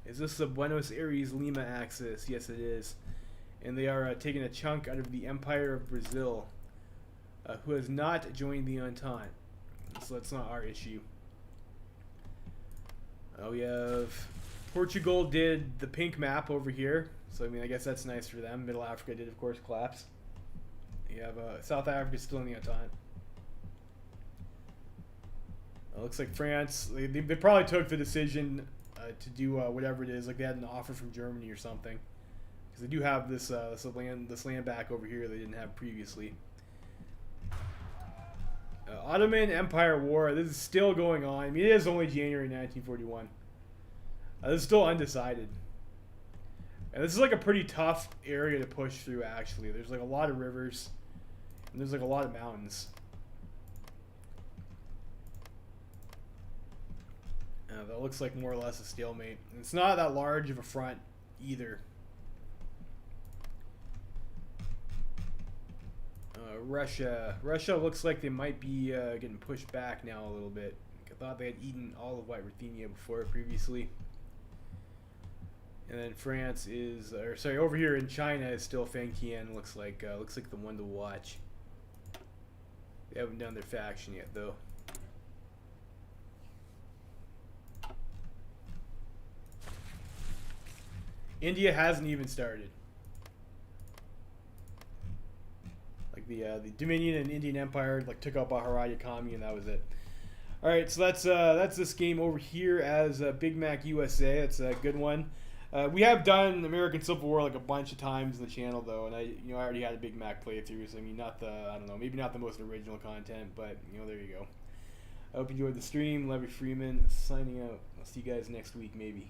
Is this the Buenos Aires-Lima axis? Yes, it is. And they are taking a chunk out of the Empire of Brazil, who has not joined the Entente. So that's not our issue. We have Portugal did the pink map over here. So, I mean, I guess that's nice for them. Middle Africa did, of course, collapse. You have South Africa still in the Entente. Looks like France, they probably took the decision to do whatever it is. Like they had an offer from Germany or something. Because they do have this land back over here they didn't have previously. Ottoman Empire War, this is still going on. I mean, it is only January 1941. This is still undecided. And this is like a pretty tough area to push through, actually. There's like a lot of rivers. And there's like a lot of mountains. That looks like more or less a stalemate. And it's not that large of a front either. Russia looks like they might be getting pushed back now a little bit. I thought they had eaten all of White Ruthenia before previously. And then France is, or sorry, over here in China is still Fengtian. Looks like the one to watch. They haven't done their faction yet though. India hasn't even started. Like the Dominion and Indian Empire like took out Baharati Kami, and that was it. All right, so that's this game over here as Big Mac USA. It's a good one. We have done American Civil War like a bunch of times in the channel though, and I already had a Big Mac playthrough. So I mean, not the I don't know, maybe not the most original content, but there you go. I hope you enjoyed the stream. Levy Freeman signing out. I'll see you guys next week maybe.